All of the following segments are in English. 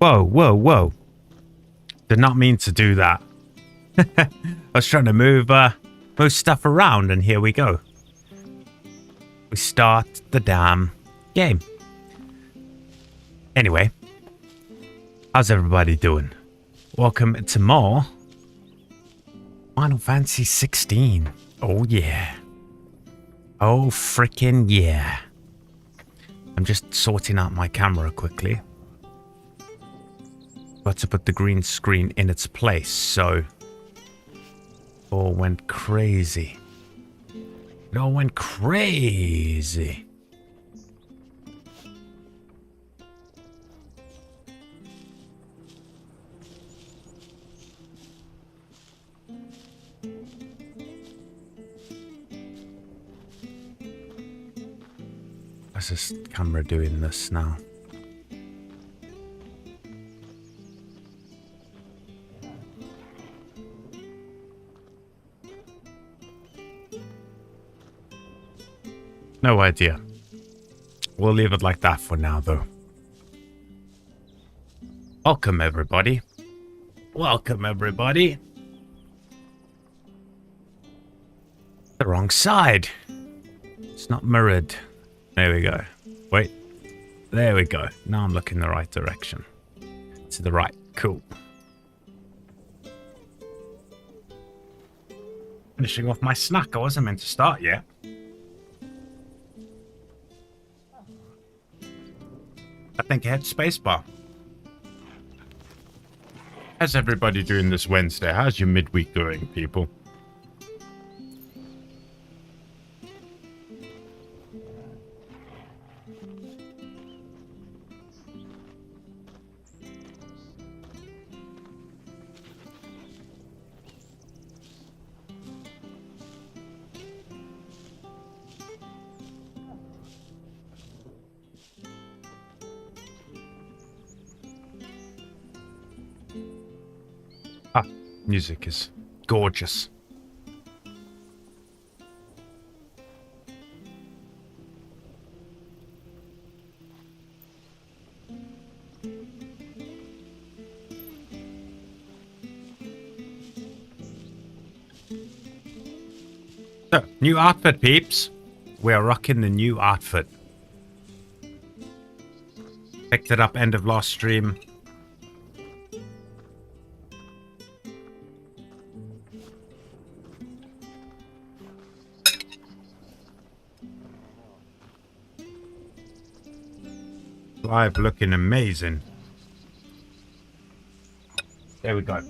Whoa, whoa, whoa. Did not mean to do that. I was trying to move stuff around, and here we go. We start the damn game. Anyway, how's everybody doing? Welcome to more Final Fantasy 16. Oh yeah. Oh freaking yeah. I'm just sorting out my camera quickly. Got to put the green screen in its place, so all went crazy. It all went crazy. How's this camera doing this now? No idea. We'll leave it like that for now, though. Welcome, everybody. Welcome, everybody. The wrong side. It's not mirrored. There we go. Wait. There we go. Now I'm looking the right direction. To the right. Cool. Finishing off my snack. I wasn't meant to start yet. I think I hit spacebar. How's everybody doing this Wednesday? How's your midweek going, people? Music is gorgeous. So, new outfit, peeps. We are rocking the new outfit. Picked it up end of last stream. Clive looking amazing. There we go.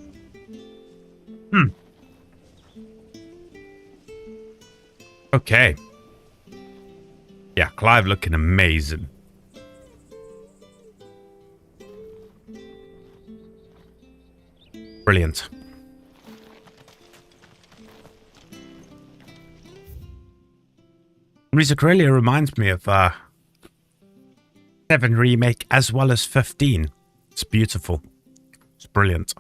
Okay. Yeah, Clive looking amazing. Brilliant. Music really reminds me of 7 remake as well as 15. It's beautiful. It's brilliant.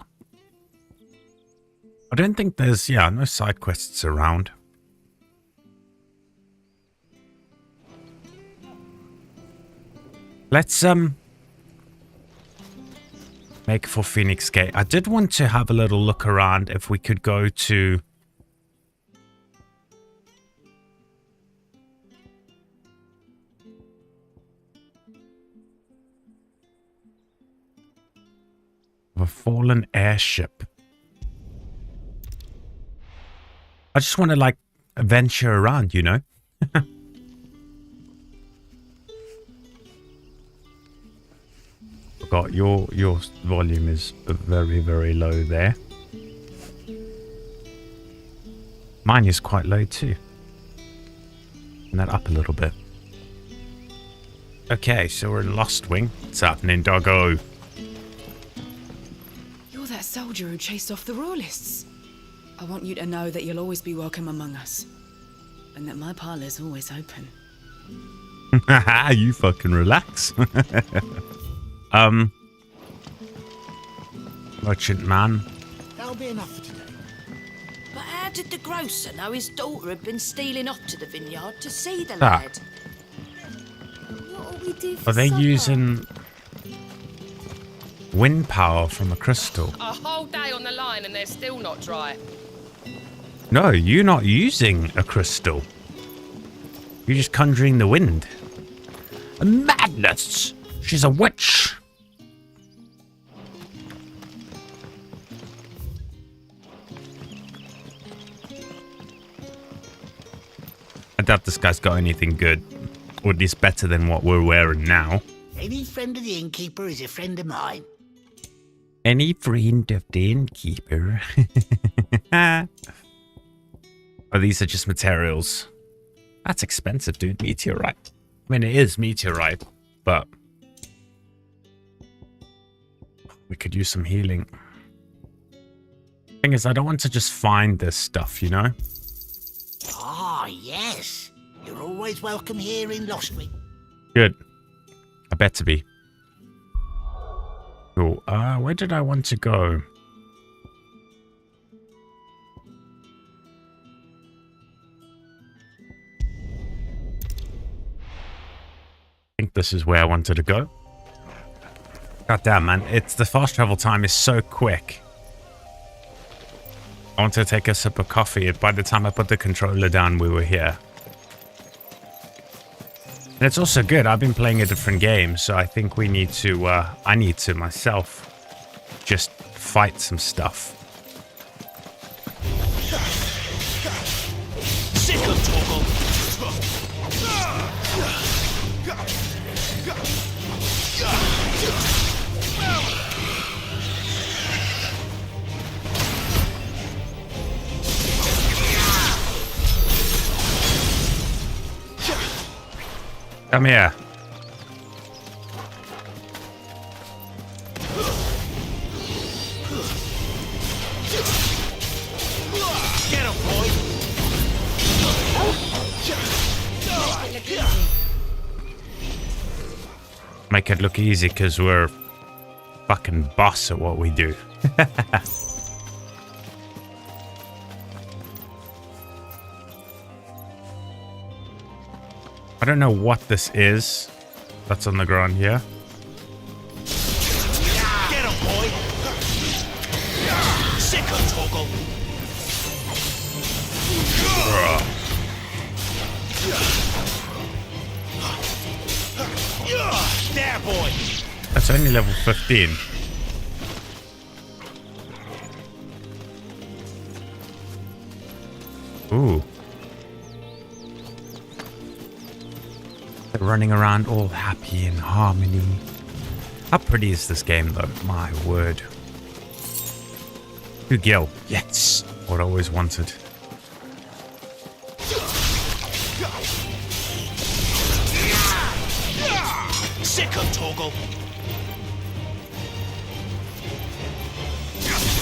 I don't think there's, no side quests around. Let's make for Phoenix Gate. I did want to have a little look around if we could go to a fallen airship. I just want to like venture around, you know. Forgot your volume is very, very low there. Mine is quite low too. Turn that up a little bit. Okay, so we're in Lost Wing. What's happening, doggo? That soldier who chased off the royalists. I want you to know that you'll always be welcome among us. And that my parlour's always open. You fucking relax. Merchant man. That'll be enough for today. But how did the grocer know his daughter had been stealing off to the vineyard to see the lad? What'll we do for Are they supper? using Wind power from a crystal. A whole day on the line and they're still not dry. No, you're not using a crystal. You're just conjuring the wind. Madness! She's a witch! I doubt this guy's got anything good. Or at least better than what we're wearing now. Any friend of the innkeeper is a friend of mine. Any friend of the innkeeper. Oh, these are just materials. That's expensive, dude. Meteorite. I mean, it is meteorite, but we could use some healing. Thing is, I don't want to just find this stuff, you know? Ah, yes. You're always welcome here in Lostwick. Good. I bet to be. Cool. Where did I want to go? I think this is where I wanted to go. God damn, man. It's the fast travel time is so quick. I want to take a sip of coffee. By the time I put the controller down, we were here. And it's also good. I've been playing a different game, so I think we need to, I need to myself just fight some stuff. Sick of Toggle. Come here. Get him, boy. Make it look easy because we're fucking boss at what we do. I don't know what this is that's on the ground here. Get him, boy. Sick of Toggle. There, boy. That's only level 15. Ooh. They're running around all happy in harmony. How pretty is this game, though? My word. Ooh, Gil. Yes. What I always wanted. Sick of Toggle.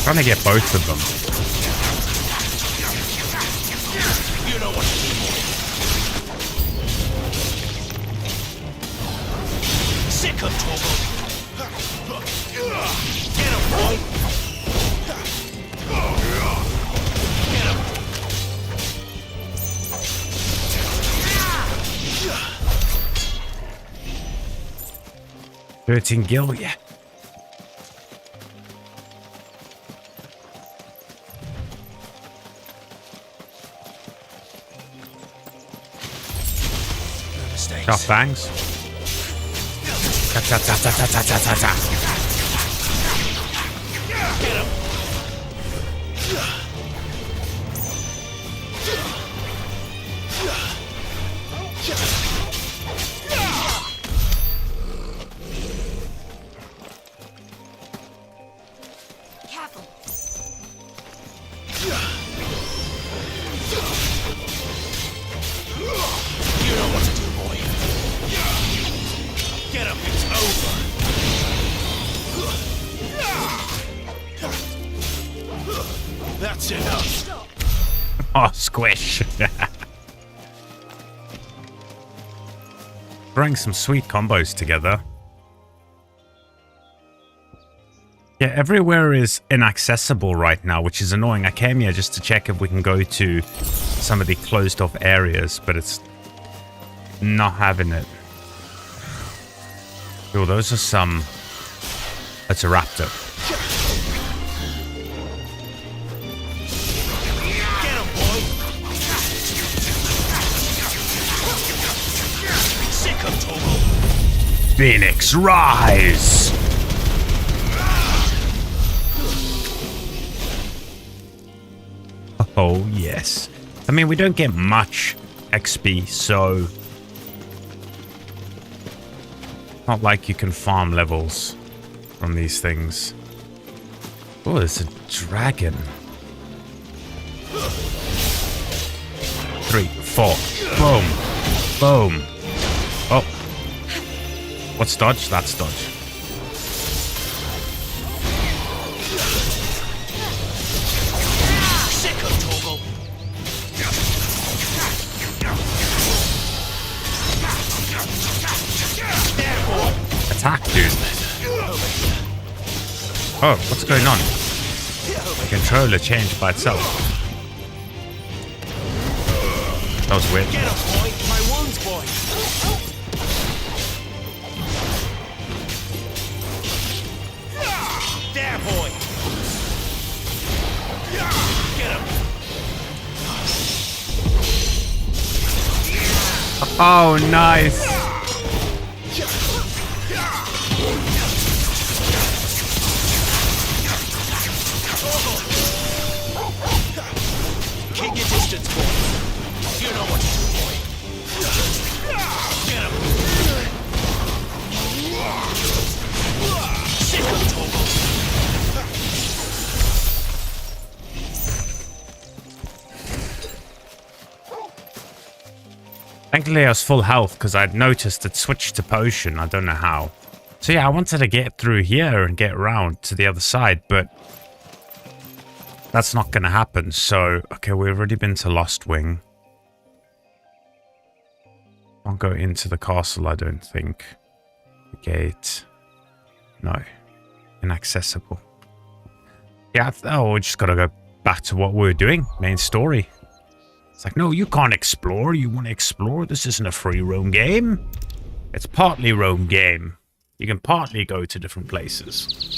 Trying to get both of them. You know what to do, boy. Sick of Toggle. Get him, boy. Get him. 13 Gil, yeah. Sharp fangs. Ta ta ta ta ta ta ta ta ta. Get him. Careful. You know what to do, boy. Get him. It's over. That's enough. Oh, squish. Throwing some sweet combos together. Yeah, everywhere is inaccessible right now, which is annoying. I came here just to check if we can go to some of the closed off areas, but it's not having it. Oh, those are some That's a raptor. Get him, boy! Sick of Togo! Phoenix, rise! Oh, yes. I mean, we don't get much XP, so... Not like you can farm levels from these things. Oh, there's a dragon. 3, 4. Boom. Boom. Oh. What's dodge? That's dodge. Sick of Togo! Attack, dude. Oh, what's going on? The controller changed by itself. That was weird. Get him, boy! My wounds, boy! There, boy! Get him! Oh, nice. Keep your distance, boy. You know what to do, boy. Get him! Sick of Togo! Thankfully, I was full health because I'd noticed it switched to potion. I don't know how. So yeah, I wanted to get through here and get around to the other side, but that's not going to happen. So, okay, we've already been to Lost Wing. I'll go into the castle, I don't think. Gate. No. Inaccessible. Yeah, we just got to go back to what we were doing. Main story. It's like, no, you can't explore. You want to explore? This isn't a free roam game. It's partly roam game. You can partly go to different places.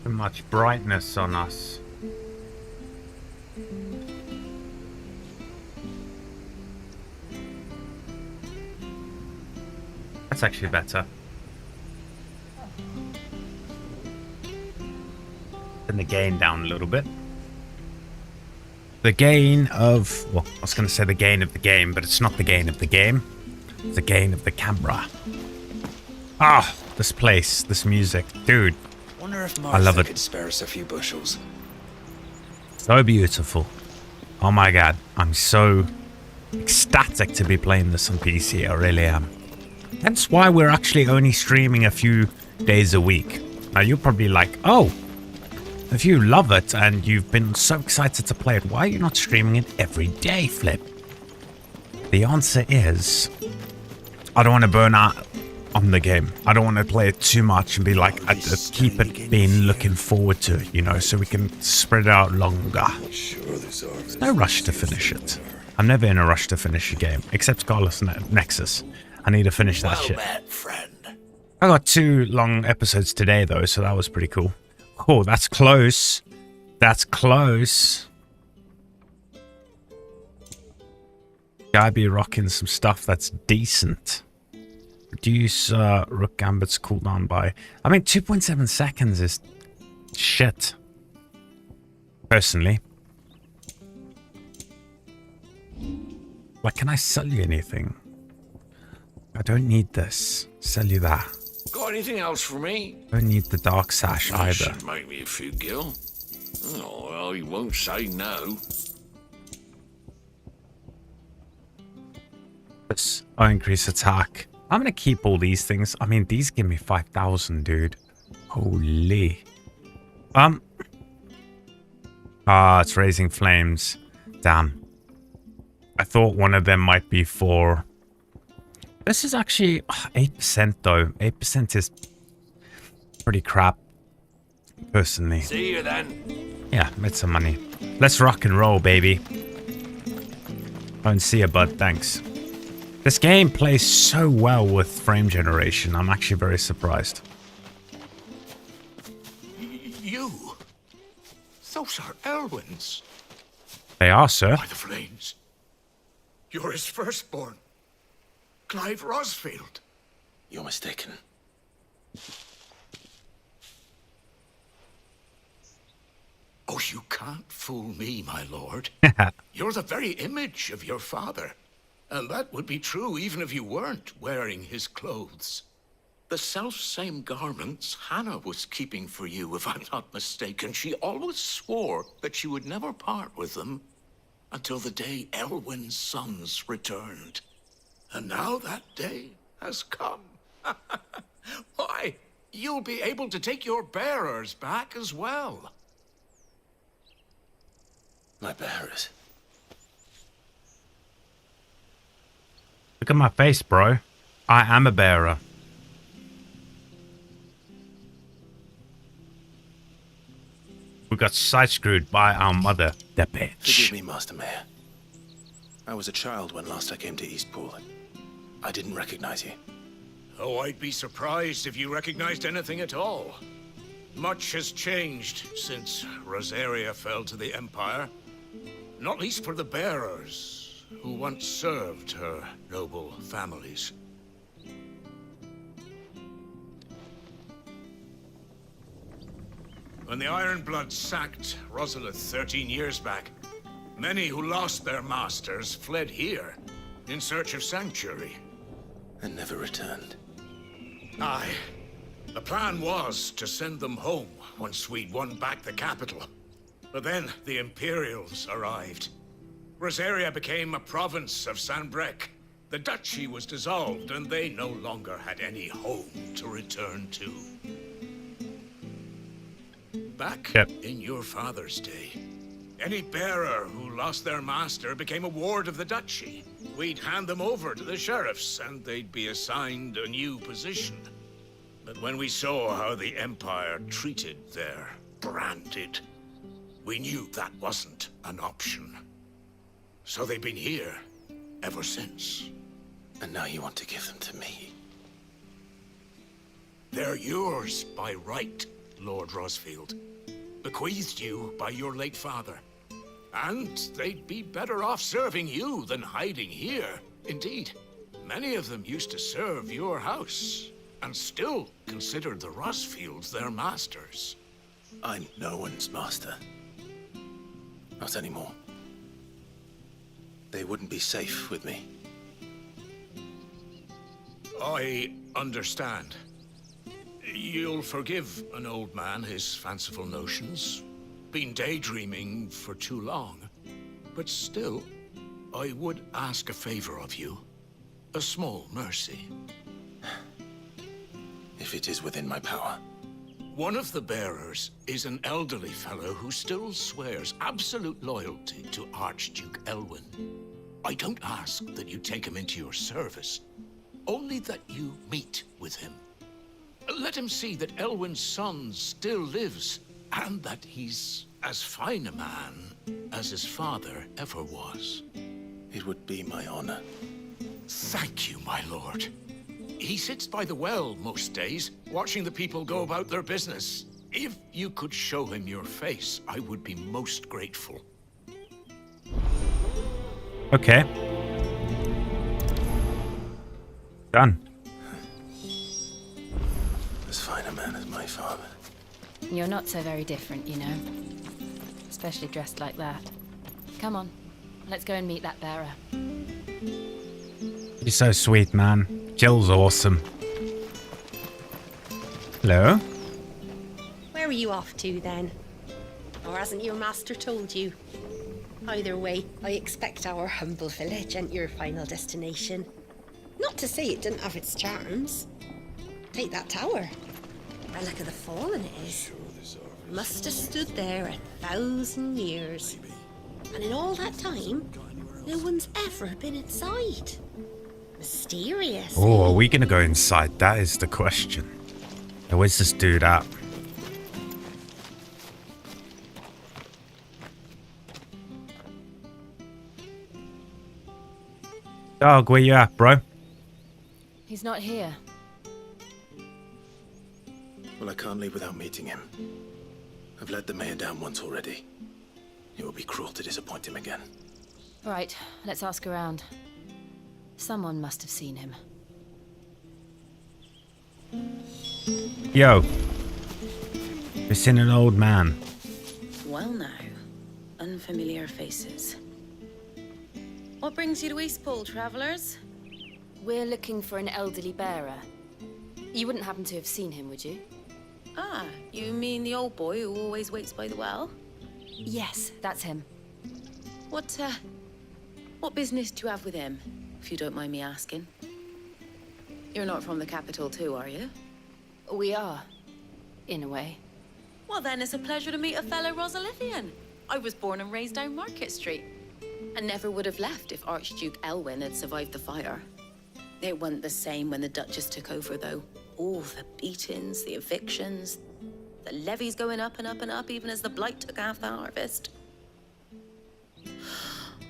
Too much brightness on us. That's actually better. Turn the gain down a little bit. The gain of... Well, I was going to say the gain of the game, but it's not the gain of the game. It's the gain of the camera. Ah, this place, this music. Dude, Wonder if I love Martha it. could spare us a few bushels. So beautiful. Oh my god, I'm so ecstatic to be playing this on PC. I really am. That's why we're actually only streaming a few days a week. Now you're probably like, oh, if you love it and you've been so excited to play it, why are you not streaming it every day, Flip? The answer is, I don't want to burn out on the game. I don't want to play it too much and be like, I keep it being looking forward to it, you know, so we can spread it out longer. There's no rush to finish it. I'm never in a rush to finish a game, except Scarlet Nexus. I need to finish that shit. met, friend. I got 2 long episodes today, though, so that was pretty cool. Oh, that's close. That's close. Gotta be rocking some stuff that's decent. Reduce Rook Gambit's cooldown by... I mean, 2.7 seconds is shit. Personally. Like, can I sell you anything? I don't need this. Sell you that. Got anything else for me? I don't need the dark sash You either. should make me a few gil. Oh, well, he won't say no. This, I increase attack. I'm gonna keep all these things. I mean, these give me 5,000, dude. Holy. It's raising flames. Damn. I thought one of them might be for This is actually 8% though. 8% is pretty crap, personally. See you then. Yeah, it's some money. Let's rock and roll, baby. Don't see a bud, thanks. This game plays so well with frame generation. I'm actually very surprised. You? Those are Elwyn's. They are, sir. By the flames. You're his firstborn. Clive Rosfield. You're mistaken. Oh, you can't fool me, my lord. You're the very image of your father. And that would be true even if you weren't wearing his clothes. The self-same garments Hannah was keeping for you, if I'm not mistaken. She always swore that she would never part with them until the day Elwyn's sons returned. And now that day has come. Why, you'll be able to take your bearers back as well. My bearers. Look at my face, bro. I am a bearer. We got side-screwed by our mother, the bitch. Forgive me, Master Mayor. I was a child when last I came to Eastpool. I didn't recognize you. Oh, I'd be surprised if you recognized anything at all. Much has changed since Rosaria fell to the Empire. Not least for the bearers, who once served her noble families. When the Ironbloods sacked Rosalith 13 years back, many who lost their masters fled here in search of sanctuary. And never returned. Aye. The plan was to send them home once we'd won back the capital. But then the Imperials arrived. Rosaria became a province of Sanbreque. The duchy was dissolved, and they no longer had any home to return to. Back in your father's day, any bearer who lost their master became a ward of the duchy. We'd hand them over to the sheriffs, and they'd be assigned a new position. But when we saw how the Empire treated their branded, we knew that wasn't an option. So they've been here ever since. And now you want to give them to me? They're yours by right, Lord Rosfield. Bequeathed you by your late father. And they'd be better off serving you than hiding here. Indeed, many of them used to serve your house, and still considered the Rosfields their masters. I'm no one's master. Not anymore. They wouldn't be safe with me. I understand. You'll forgive an old man his fanciful notions. Been daydreaming for too long. But still, I would ask a favor of you. A small mercy. If it is within my power. One of the bearers is an elderly fellow who still swears absolute loyalty to Archduke Elwyn. I don't ask that you take him into your service, only that you meet with him. Let him see that Elwyn's son still lives, and that he's as fine a man as his father ever was. It would be my honor. Thank you, my lord. He sits by the well most days, watching the people go about their business. If you could show him your face, I would be most grateful. Okay. Done. As fine a man as my father. You're not so very different, you know. Especially dressed like that. Come on, let's go and meet that bearer. You're so sweet, man. Jill's awesome. Hello? Where are you off to, then? Or hasn't your master told you? Either way, I expect our humble village and your final destination. Not to say it didn't have its charms. Take that tower. Relic of the Fallen it is. Must have stood there 1,000 years. And in all that time, no one's ever been inside. Mysterious. Oh, are we gonna go inside? That is the question. Now, where's this dude at? Dog, where you at, bro? He's not here. Well, I can't leave without meeting him. I've let the mayor down once already. It will be cruel to disappoint him again. Right, let's ask around. Someone must have seen him. Yo. We're seeing an old man. Well now, unfamiliar faces. What brings you to Eastpool, travellers? We're looking for an elderly bearer. You wouldn't happen to have seen him, would you? Ah, you mean the old boy who always waits by the well? Yes, that's him. What business do you have with him, if you don't mind me asking? You're not from the capital too, are you? We are, in a way. Well then, it's a pleasure to meet a fellow Rosalifian. I was born and raised down Market Street. And never would have left if Archduke Elwyn had survived the fire. It wasn't the same when the Duchess took over, though. All the beatings, the evictions, the levies going up and up and up, even as the blight took half the harvest.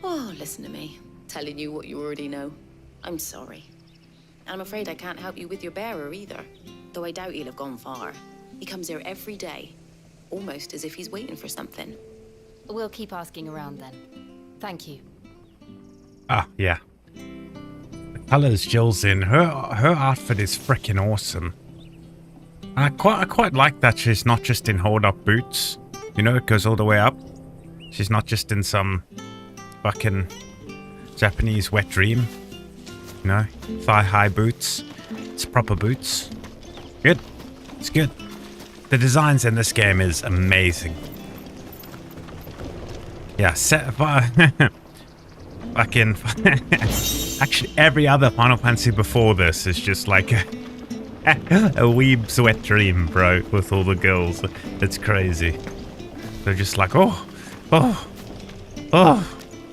Oh, listen to me, telling you what you already know. I'm sorry. I'm afraid I can't help you with your bearer either, though I doubt he'll have gone far. He comes here every day, almost as if he's waiting for something. We'll keep asking around then. Thank you. Ah, yeah. The colours Jill's in. Her outfit is freaking awesome. And I quite like that she's not just in hold-up boots. You know, it goes all the way up. She's not just in some fucking Japanese wet dream. You know, thigh-high boots. It's proper boots. Good. It's good. The designs in this game is amazing. Yeah, fucking actually every other Final Fantasy before this is just like a weeb's wet dream, bro, with all the girls. It's crazy. They're just like, oh,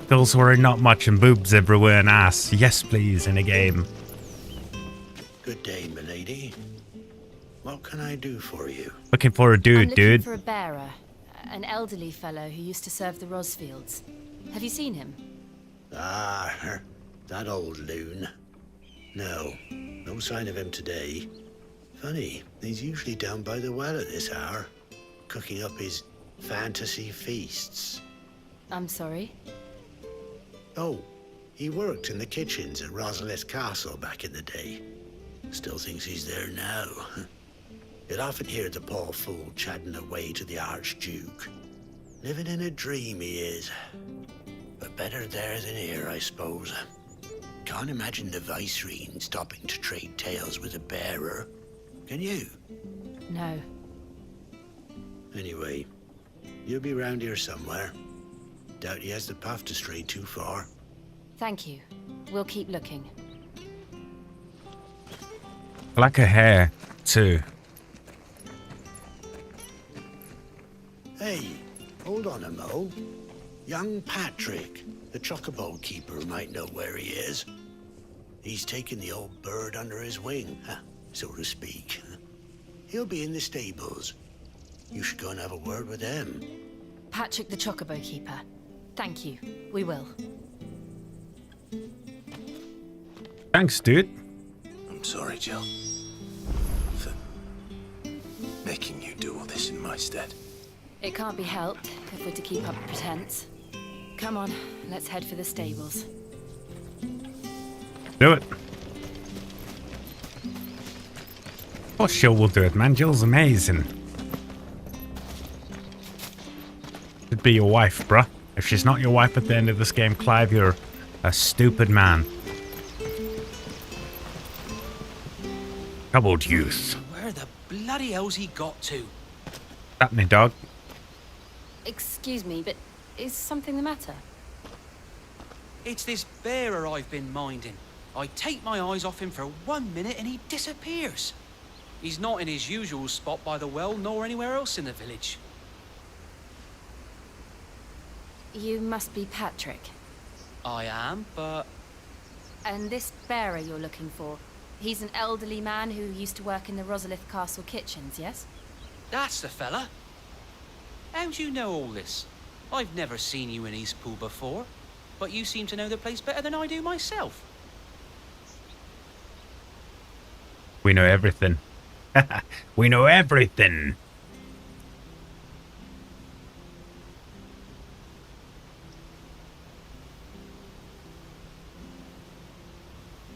girls wearing not much and boobs everywhere and ass. Yes, please, in a game. Good day, milady. What can I do for you? Looking for a dude, I'm looking for a bearer. An elderly fellow who used to serve the Rosfields. Have you seen him? Ah, that old loon. No sign of him today. Funny, he's usually down by the well at this hour, cooking up his fantasy feasts. I'm sorry? Oh, he worked in the kitchens at Rosalith Castle back in the day. Still thinks he's there now. You'd often hear the poor fool chatting away to the Archduke. Living in a dream he is. But better there than here, I suppose. Can't imagine the Viceroy stopping to trade tales with a bearer. Can you? No. Anyway, you'll be round here somewhere. Doubt he has the path to stray too far. Thank you. We'll keep looking. I like her hair, too. Hey, hold on a mo. Young Patrick, the chocobo keeper, might know where he is. He's taken the old bird under his wing, so to speak. He'll be in the stables. You should go and have a word with them. Patrick the Chocobo Keeper. Thank you. We will. Thanks, dude. I'm sorry, Jill, for making you do all this in my stead. It can't be helped if we're to keep up pretense. Come on, let's head for the stables. Do it. Of course Jill will do it, man. Jill's amazing. Should be your wife, bruh. If she's not your wife at the end of this game, Clive, you're a stupid man. Troubled youth. Where the bloody hell's he got to? Happening, dog. Excuse me, but is something the matter? It's this bearer I've been minding. I take my eyes off him for 1 minute and he disappears. He's not in his usual spot by the well, nor anywhere else in the village. You must be Patrick. I am, but And this bearer you're looking for, he's an elderly man who used to work in the Rosalith Castle kitchens, yes? That's the fella. How do you know all this? I've never seen you in Eastpool before, but you seem to know the place better than I do myself. We know everything. We know everything.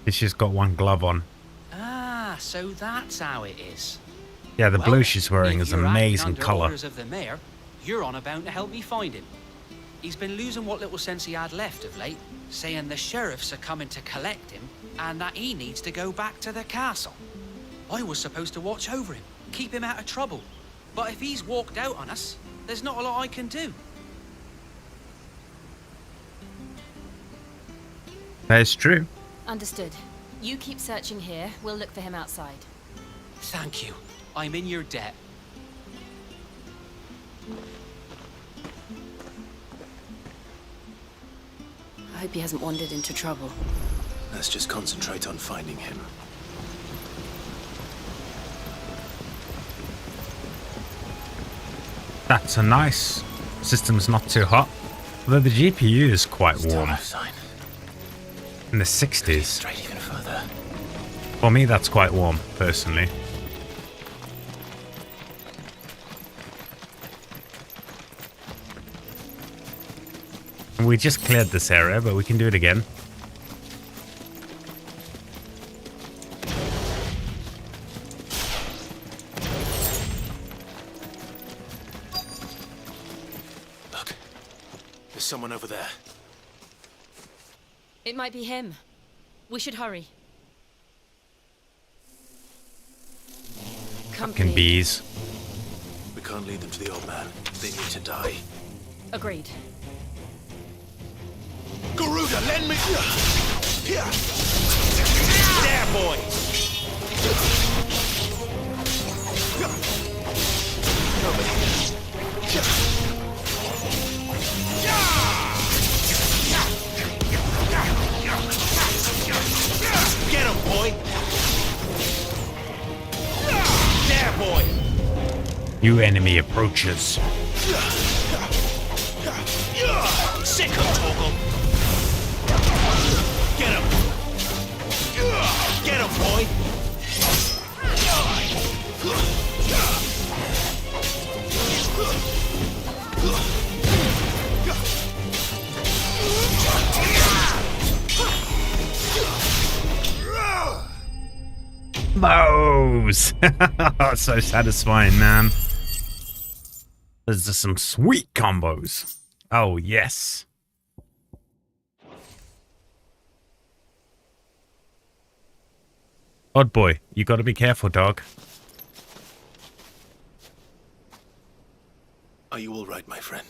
She's just got one glove on. Ah, so that's how it is. Yeah, the Well, blue she's wearing if is you're acting amazing under colour. orders of the mayor, you're on about to help me find him. He's been losing what little sense he had left of late, saying the sheriffs are coming to collect him and that he needs to go back to the castle. I was supposed to watch over him, keep him out of trouble. But if he's walked out on us, there's not a lot I can do. That is true. Understood. You keep searching here. We'll look for him outside. Thank you. I'm in your debt. I hope he hasn't wandered into trouble. Let's just concentrate on finding him. That's a nice. System's not too hot. Although the GPU is quite warm. In the 60s. Straight even further. For me, that's quite warm, personally. We just cleared this area, but we can do it again. Look, there's someone over there. It might be him. We should hurry. Fucking bees. We can't lead them to the old man. They need to die. Agreed. Garuda, lend me. Here. There, boy. Get him, boy. There, boy. New enemy approaches. Sick of Toggle. Get him! Get him, boy! Bows! So satisfying, man. There's just some sweet combos. Oh, yes. Odd boy, you gotta be careful, dog. Are you all right, my friend?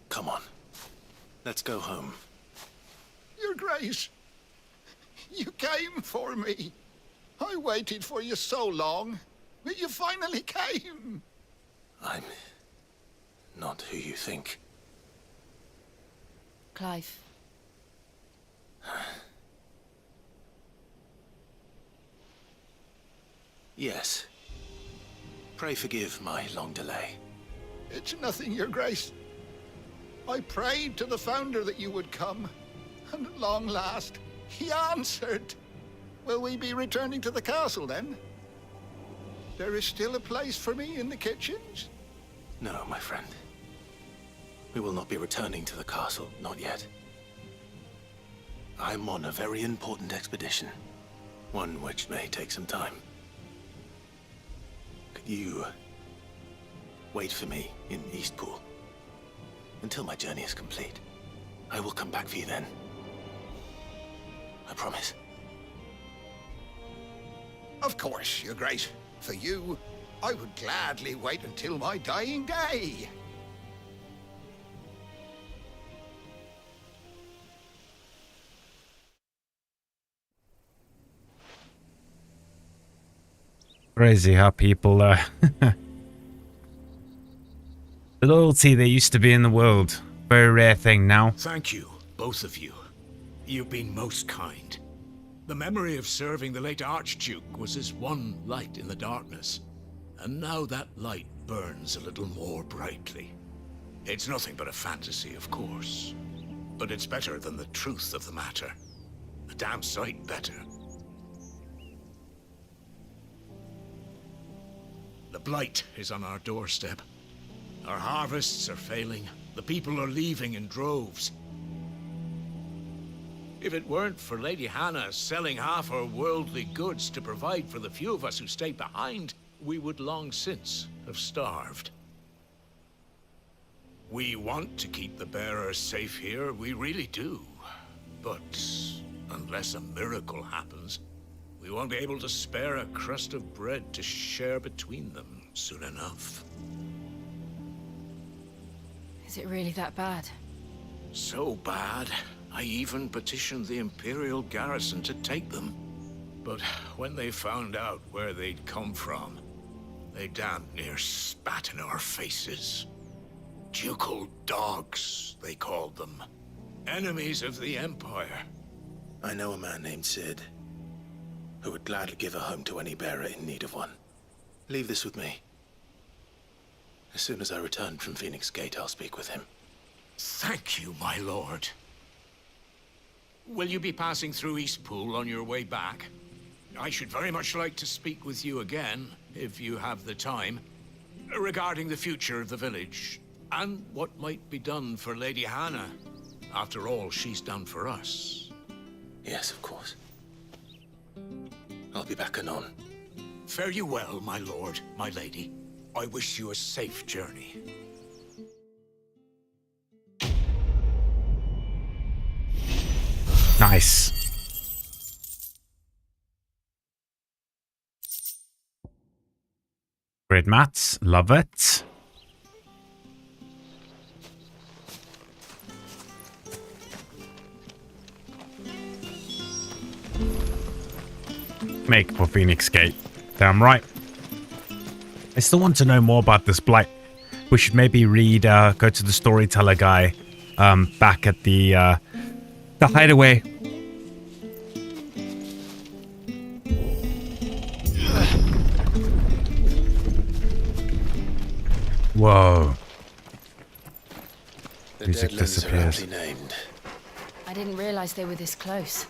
Come on. Let's go home. Your Grace, you came for me. I waited for you so long, but you finally came. I'm not who you think. Clive. Yes. Pray forgive my long delay. It's nothing, Your Grace. I prayed to the Founder that you would come, and at long last, he answered. Will we be returning to the castle, then? There is still a place for me in the kitchens? No, my friend. We will not be returning to the castle, not yet. I'm on a very important expedition. One which may take some time. Could you wait for me in Eastpool until my journey is complete? I will come back for you then. I promise. Of course, Your Grace. For you, I would gladly wait until my dying day. Crazy how people the loyalty there used to be in the world. Very rare thing now. Thank you, both of you. You've been most kind. The memory of serving the late Archduke was as one light in the darkness, and now that light burns a little more brightly. It's nothing but a fantasy, of course, but it's better than the truth of the matter. A damn sight better. The blight is on our doorstep. Our harvests are failing. The people are leaving in droves. If it weren't for Lady Hannah selling half her worldly goods to provide for the few of us who stayed behind, we would long since have starved. We want to keep the bearers safe here, we really do. But unless a miracle happens, we won't be able to spare a crust of bread to share between them soon enough. Is it really that bad? So bad, I even petitioned the Imperial garrison to take them. But when they found out where they'd come from, they damn near spat in our faces. Ducal dogs, they called them. Enemies of the Empire. I know a man named Sid, who would gladly give a home to any bearer in need of one. Leave this with me. As soon as I return from Phoenix Gate, I'll speak with him. Thank you, my lord. Will you be passing through Eastpool on your way back? I should very much like to speak with you again, if you have the time, regarding the future of the village, and what might be done for Lady Hannah, after all she's done for us. Yes, of course. I'll be back anon. Fare you well, my lord, my lady. I wish you a safe journey. Nice. Grid mats, love it. Make for Phoenix Gate. Damn right. I still want to know more about this blight. We should maybe read, go to the storyteller guy, back at the hideaway. Whoa. The Music Deadlands disappears. are aptly named. I didn't realize they were this close.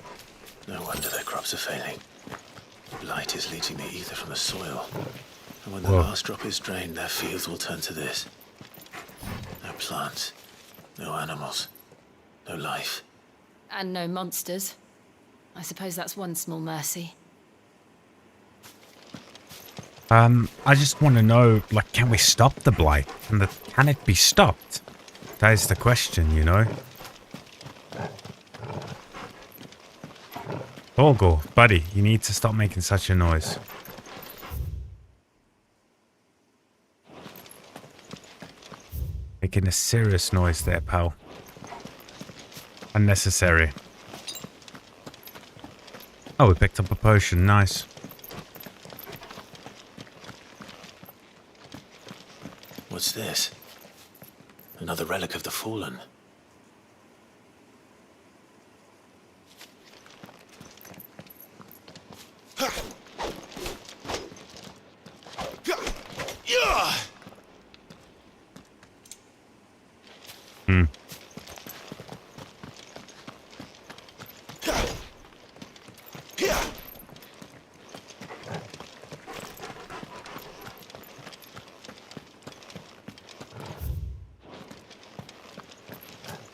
No wonder their crops are failing. Blight is leaching the ether from the soil. And when the last drop is drained, their fields will turn to this. No plants, no animals, no life. And no monsters. I suppose that's one small mercy. I just want to know, like, can we stop the blight? Can it be stopped? That is the question, you know? Torgor, buddy, you need to stop making such a noise. Making a serious noise there, pal. Unnecessary. Oh, we picked up a potion. Nice. What's this? Another relic of the Fallen.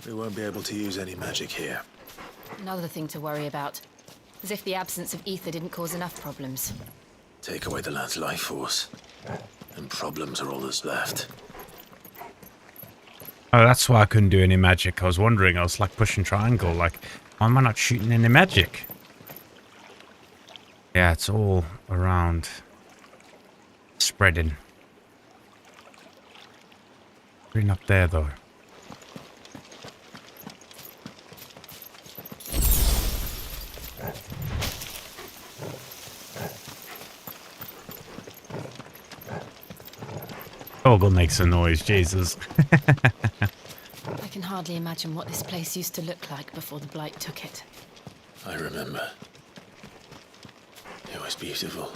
We won't be able to use any magic here. Another thing to worry about. As if the absence of ether didn't cause enough problems. Take away the land's life force, and problems are all that's left. Oh, that's why I couldn't do any magic. I was wondering. I was like pushing triangle. Like, why am I not shooting any magic? Yeah, it's all around. Spreading. Green up there, though. Torgor makes a noise, Jesus. I can hardly imagine what this place used to look like before the Blight took it. I remember. It was beautiful.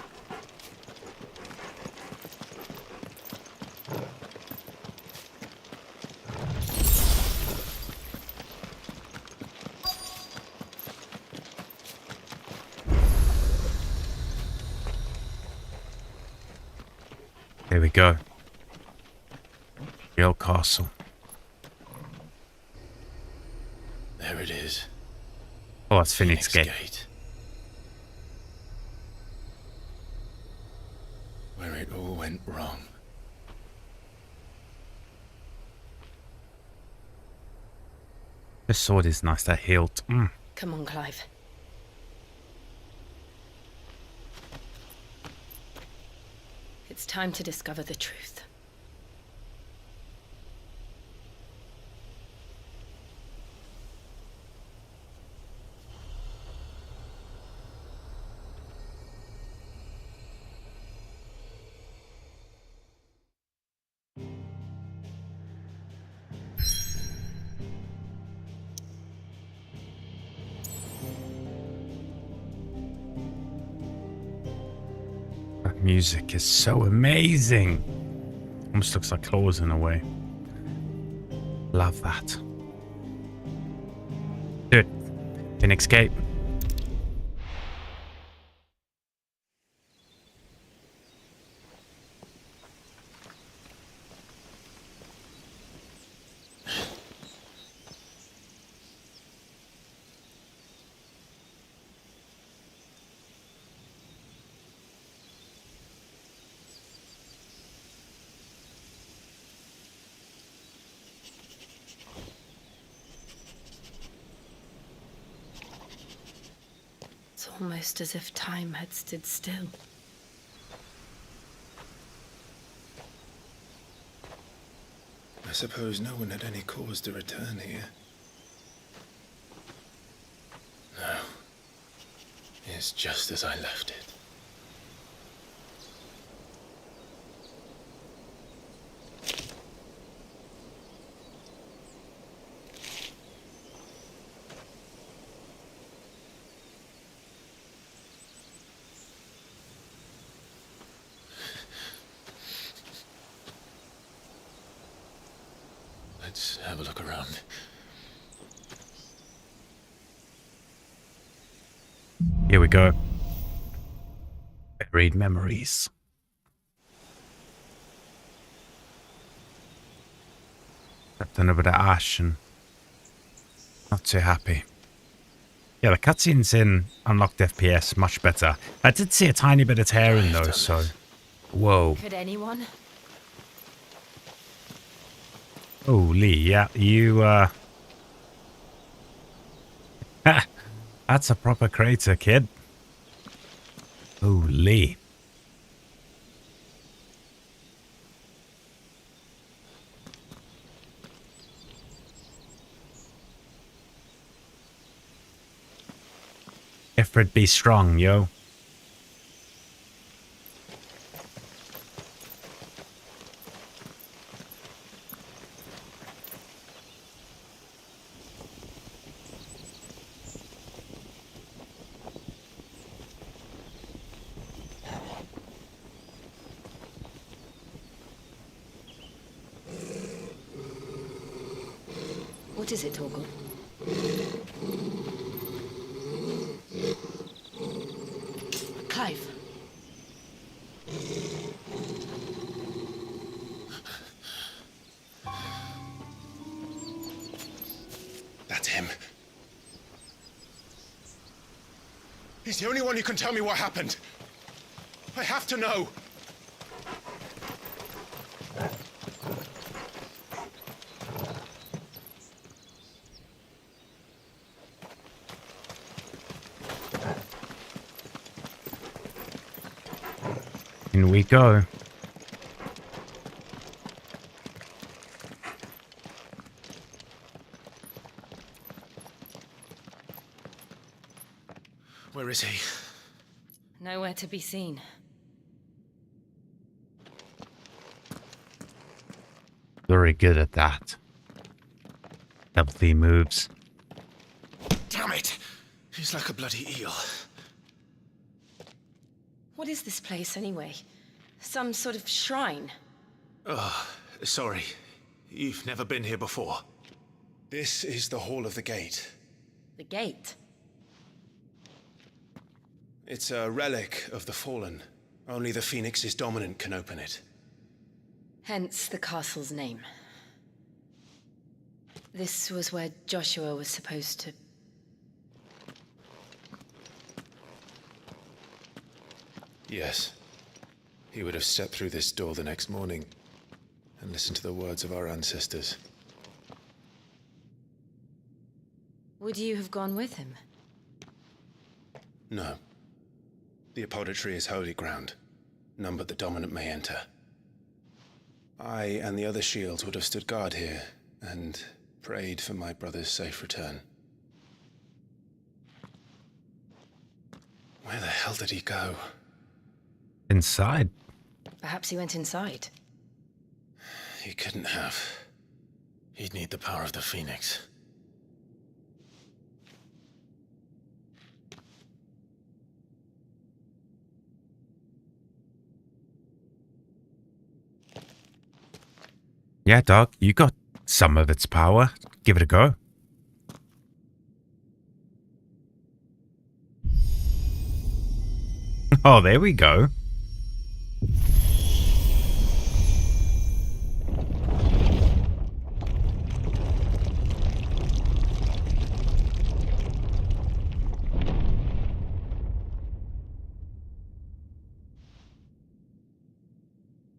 There we go. Real castle. There it is. Oh, it's Phoenix Gate. Where it all went wrong. This sword is nice, that hilt. Come on, Clive. It's time to discover the truth. That music is so amazing. Almost looks like claws in a way. Love that. Dude, Phoenix Gate. It's almost as if time had stood still. I suppose no one had any cause to return here. No. It's just as I left it. Let's have a look around. Here we go. Buried memories. Stepped in a bit of ash and not too happy. Yeah, the cutscenes in unlocked FPS much better. I did see a tiny bit of tearing though, so whoa. Could anyone? Holy, yeah, you, that's a proper crater, kid. Holy. Ifrit be strong, yo. What is it, Torgal? Clive. That's him. He's the only one who can tell me what happened. I have to know. In we go. Where is he? Nowhere to be seen. Very good at that. Stealthy moves. Damn it! He's like a bloody eel. What is this place, anyway? Some sort of shrine? Oh, sorry. You've never been here before. This is the Hall of the Gate. The gate? It's a relic of the Fallen. Only the Phoenix's dominant can open it. Hence the castle's name. This was where Joshua was supposed to... Yes. He would have stepped through this door the next morning and listened to the words of our ancestors. Would you have gone with him? No. The apodatory is holy ground. None but the dominant may enter. I and the other shields would have stood guard here and prayed for my brother's safe return. Where the hell did he go? Inside. Perhaps he went inside. He couldn't have. He'd need the power of the Phoenix. Yeah, dog, you got some of its power. Give it a go. Oh, there we go.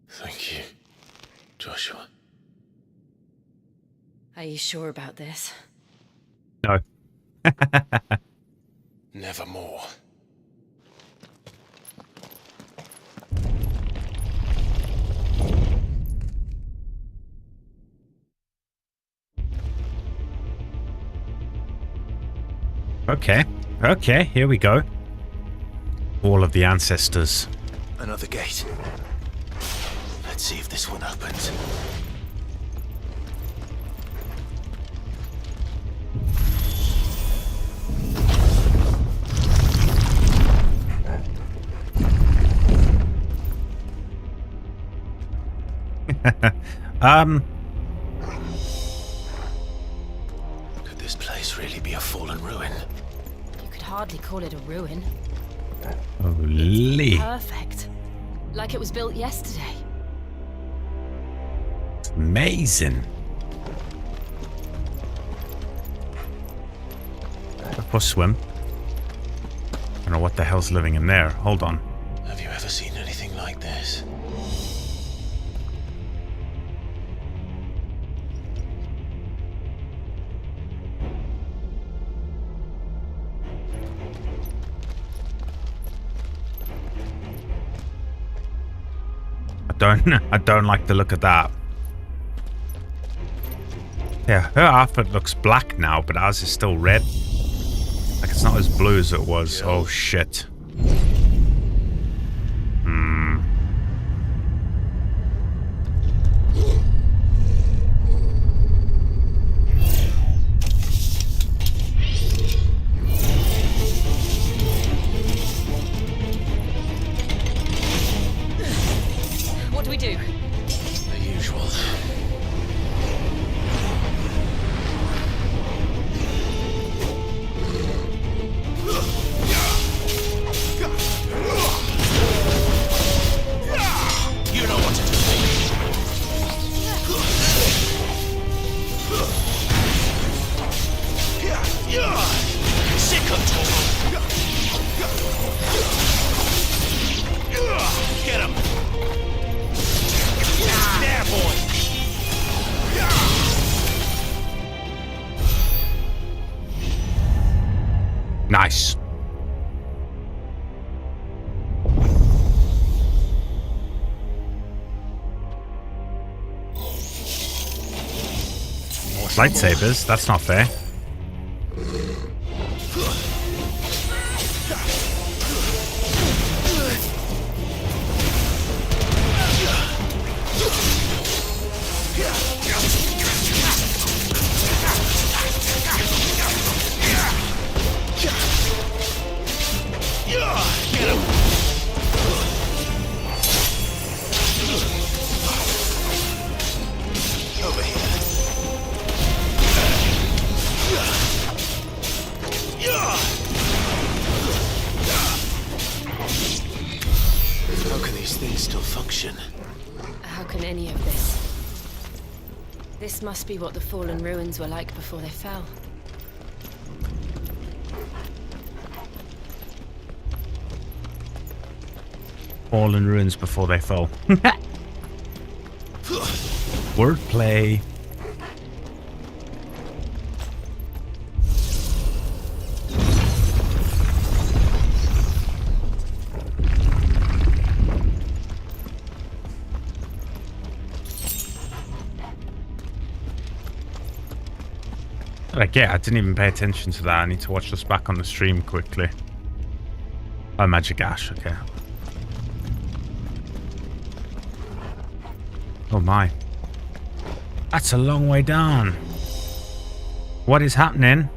Thank you, Joshua. Are you sure about this? No. Nevermore. Okay, here we go. All of the ancestors. Another gate. Let's see if this one opens. Could this place really be a fallen ruin? You could hardly call it a ruin. Holy. Perfect. Like it was built yesterday. Amazing. Or swim. I don't know what the hell's living in there. Hold on. Have you ever seen anything like this? I don't like the look of that. Yeah, her outfit looks black now, but ours is still red. Like it's not as blue as it was. Yeah. Oh shit. What do we do? The usual. You know what to do. Sick of talking. Get him. There, boy. Nice. Lightsabers? That's not fair. can these things still function? How can any of this? This must be what the fallen ruins were like before they fell. Fallen ruins before they fell. Wordplay. Like, yeah, I didn't even pay attention to that. I need to watch this back on the stream quickly. Oh, magic ash, okay. Oh my. That's a long way down. What is happening?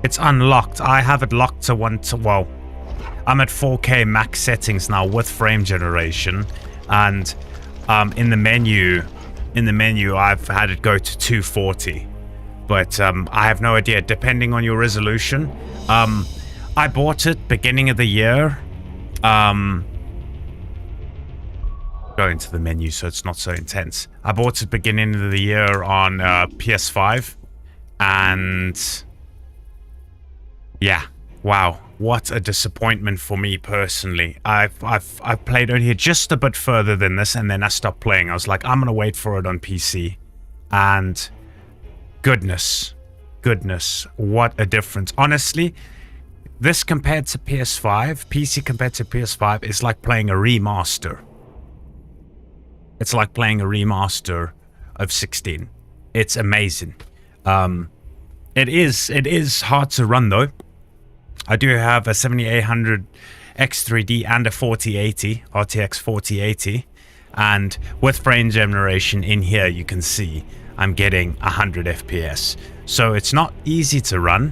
It's unlocked. I have it locked to well, I'm at 4K max settings now with frame generation, and in the menu I've had it go to 240, but I have no idea depending on your resolution. I bought it beginning of the year. Go into the menu so it's not so intense. I bought it beginning of the year on PS5, and yeah, wow, what a disappointment for me personally. I've played only just a bit further than this, and then I stopped playing. I was like, I'm gonna wait for it on PC, and goodness, what a difference. Honestly, this compared to PS5, PC compared to PS5 is like playing a remaster. It's like playing a remaster of 16. It's amazing. It is hard to run though. I do have a 7800 X3D and a 4080, RTX 4080. And with frame generation in here, you can see I'm getting 100 FPS. So it's not easy to run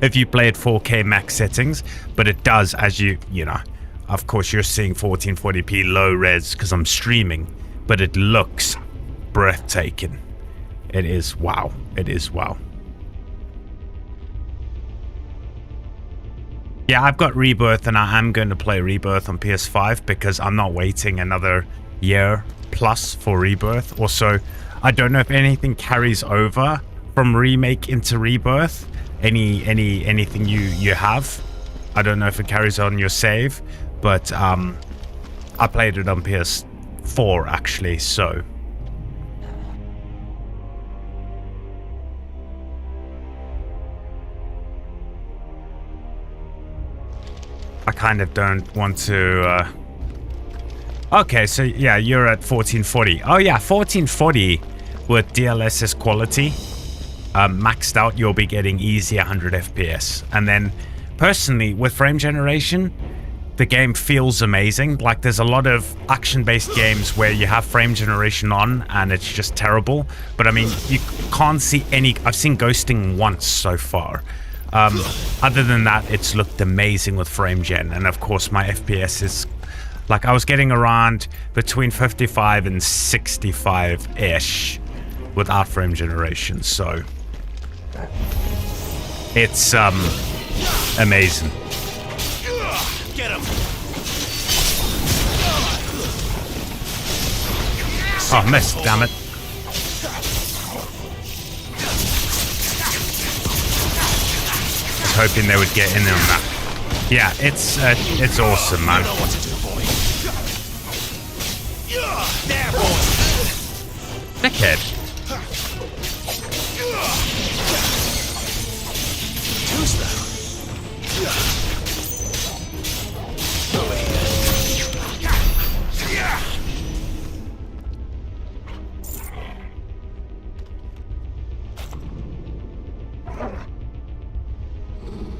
if you play at 4K max settings, but it does, as you know, of course you're seeing 1440p low res because I'm streaming, but it looks breathtaking. It is wow. It is wow. Yeah, I've got Rebirth, and I am going to play Rebirth on PS5 because I'm not waiting another year plus for Rebirth. Also, I don't know if anything carries over from Remake into Rebirth. Anything you have. I don't know if it carries on your save, but I played it on PS4 actually, so I kind of don't want to okay, so yeah, you're at 1440. Oh yeah, 1440 with DLSS quality maxed out, you'll be getting easy 100 FPS. And then personally with frame generation, the game feels amazing. Like there's a lot of action-based games where you have frame generation on and it's just terrible, but I mean you can't see any. I've seen ghosting once so far. Other than that, it's looked amazing with frame gen. And of course my FPS is like, I was getting around between 55 and 65 ish without frame generation, so it's amazing. Get him. Oh, missed, damn it. I was hoping they would get in on that. Yeah, it's awesome, man. Dickhead.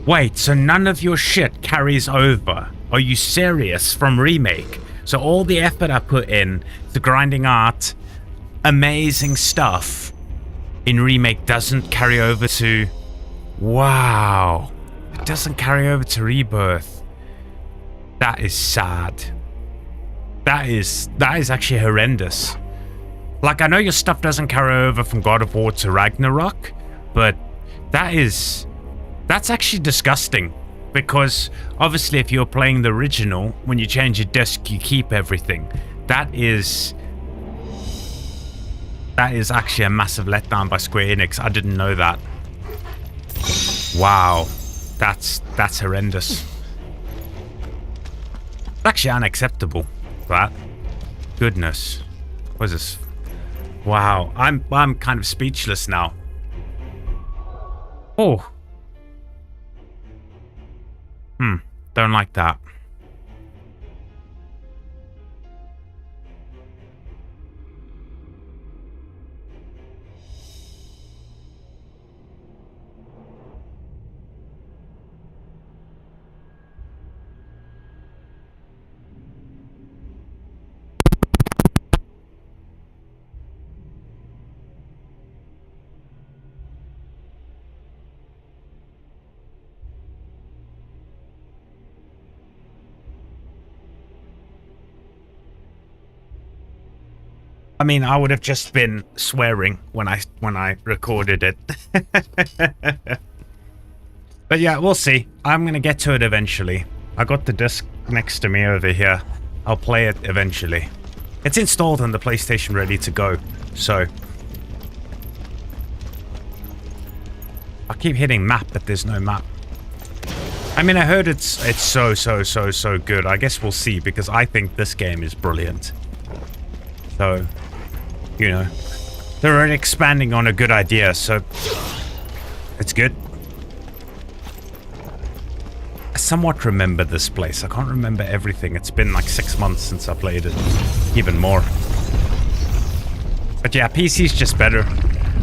Wait, so none of your shit carries over? Are you serious from Remake? So all the effort I put in to grinding art, amazing stuff in Remake doesn't carry over to... Wow. It doesn't carry over to Rebirth. That is sad. That is actually horrendous. Like, I know your stuff doesn't carry over from God of War to Ragnarok, but that's actually disgusting. Because obviously if you're playing the original, when you change your disc, you keep everything. That is actually a massive letdown by Square Enix. I didn't know that. Wow. That's horrendous. It's actually unacceptable. That. Goodness. What is this? Wow. I'm kind of speechless now. Oh. Don't like that. I mean, I would have just been swearing when I recorded it. But yeah, we'll see. I'm gonna get to it eventually. I got the disc next to me over here. I'll play it eventually. It's installed on the PlayStation, ready to go. So I keep hitting map, but there's no map. I mean, I heard it's so good. I guess we'll see, because I think this game is brilliant. So, you know, they're already expanding on a good idea, so it's good. I somewhat remember this place. I can't remember everything. It's been like 6 months since I played it. Even more. But yeah, PC's just better.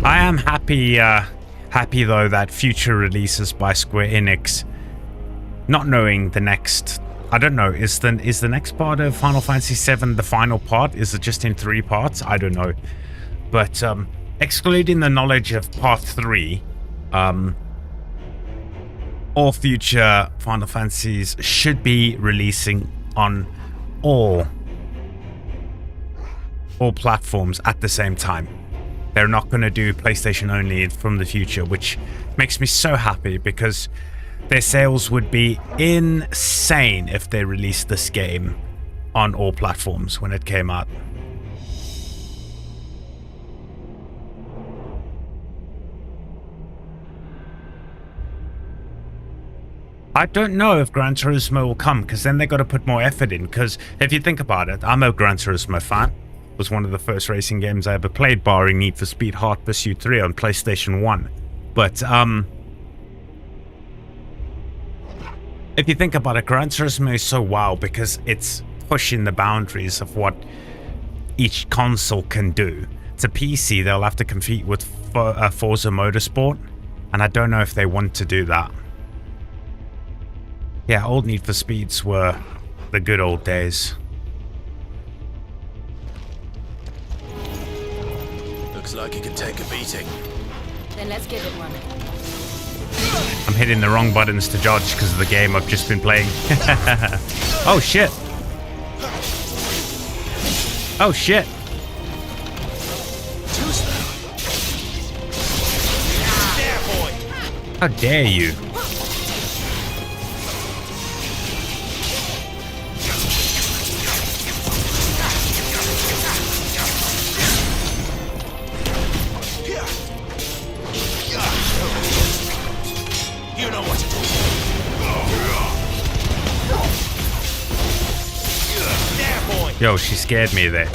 I am happy though that future releases by Square Enix, not knowing the next... I don't know, is the next part of Final Fantasy VII the final part? Is it just in 3 parts? I don't know. But excluding the knowledge of part 3, all future Final Fantasies should be releasing on all platforms at the same time. They're not going to do PlayStation only from the future, which makes me so happy, because their sales would be insane if they released this game on all platforms when it came out. I don't know if Gran Turismo will come, because then they got to put more effort in, because if you think about it, I'm a Gran Turismo fan. It was one of the first racing games I ever played, barring Need for Speed Hot Pursuit 3 on PlayStation 1. But, if you think about it, Gran Turismo is so wow because it's pushing the boundaries of what each console can do. It's a PC, they'll have to compete with Forza Motorsport, and I don't know if they want to do that. Yeah, old Need for Speeds were the good old days. Looks like it can take a beating. Then let's give it one. I'm hitting the wrong buttons to judge because of the game I've just been playing. Oh shit. Oh shit. How dare you? Yo, she scared me there.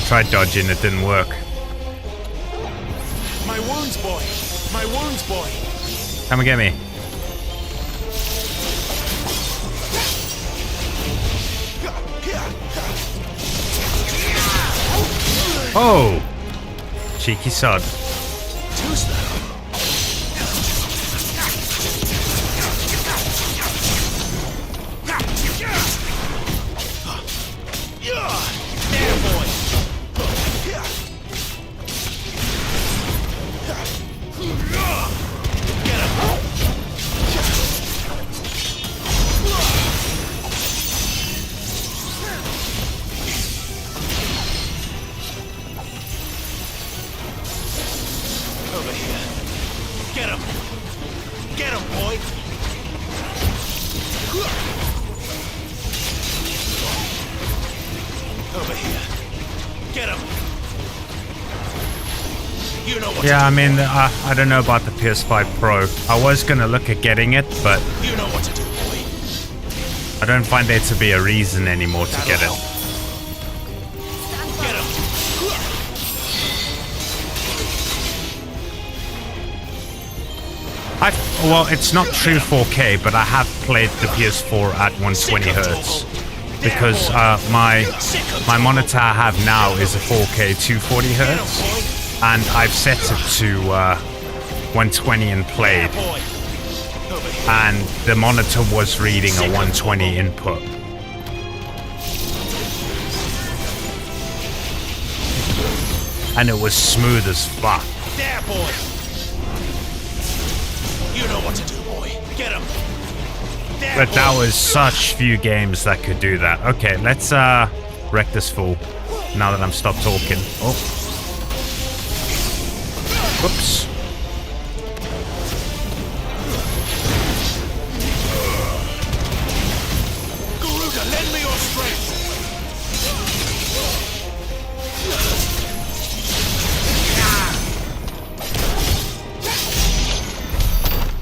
Tried dodging, it didn't work. My wounds, boy. My wounds, boy. Come and get me. Oh! Cheeky sod. Over here. Get him. You know what Yeah, I mean, I don't know about the PS5 Pro. I was gonna look at getting it, but you know what to do, boy. I don't find there to be a reason anymore to get it. Get him. Well, it's not true 4K, but I have played the PS4 at 120 Hertz because my monitor I have now is a 4K 240 Hertz, and I've set it to 120 and played, and the monitor was reading a 120 input. And it was smooth as fuck. There, boy. You know what to do, boy. Get him. There, But that boy. was such few games that could do that. Okay, let's wreck this fool. Now that I'm stopped talking. Oh. Whoops. Garuda, lend me your strength.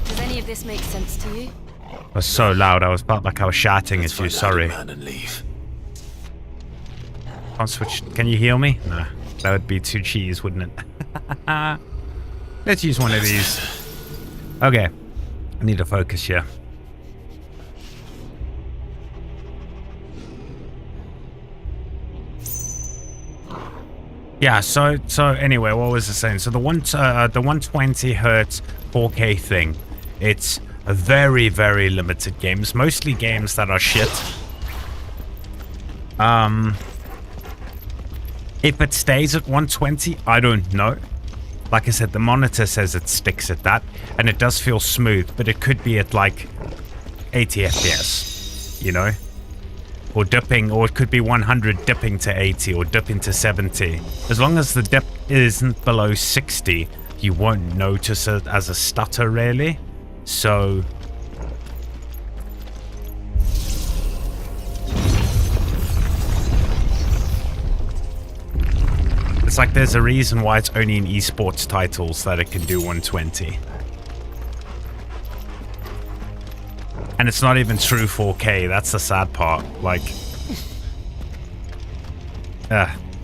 Does any of this make sense to you? It was so loud. I was felt like I was shouting at you. Sorry. And leave. Can't switch. Can you heal me? No. That would be too cheese, wouldn't it? Let's use one of these. Okay. I need to focus here. Yeah, so anyway, what was I saying? So the 120 Hertz 4K thing, it's a very, very limited games. Mostly games that are shit. If it stays at 120, I don't know. Like I said, the monitor says it sticks at that, and it does feel smooth, but it could be at like 80 FPS, you know? Or dipping, or it could be 100 dipping to 80, or dipping to 70. As long as the dip isn't below 60, you won't notice it as a stutter, really. So... it's like there's a reason why it's only in esports titles that it can do 120. And it's not even true 4K, that's the sad part. Like...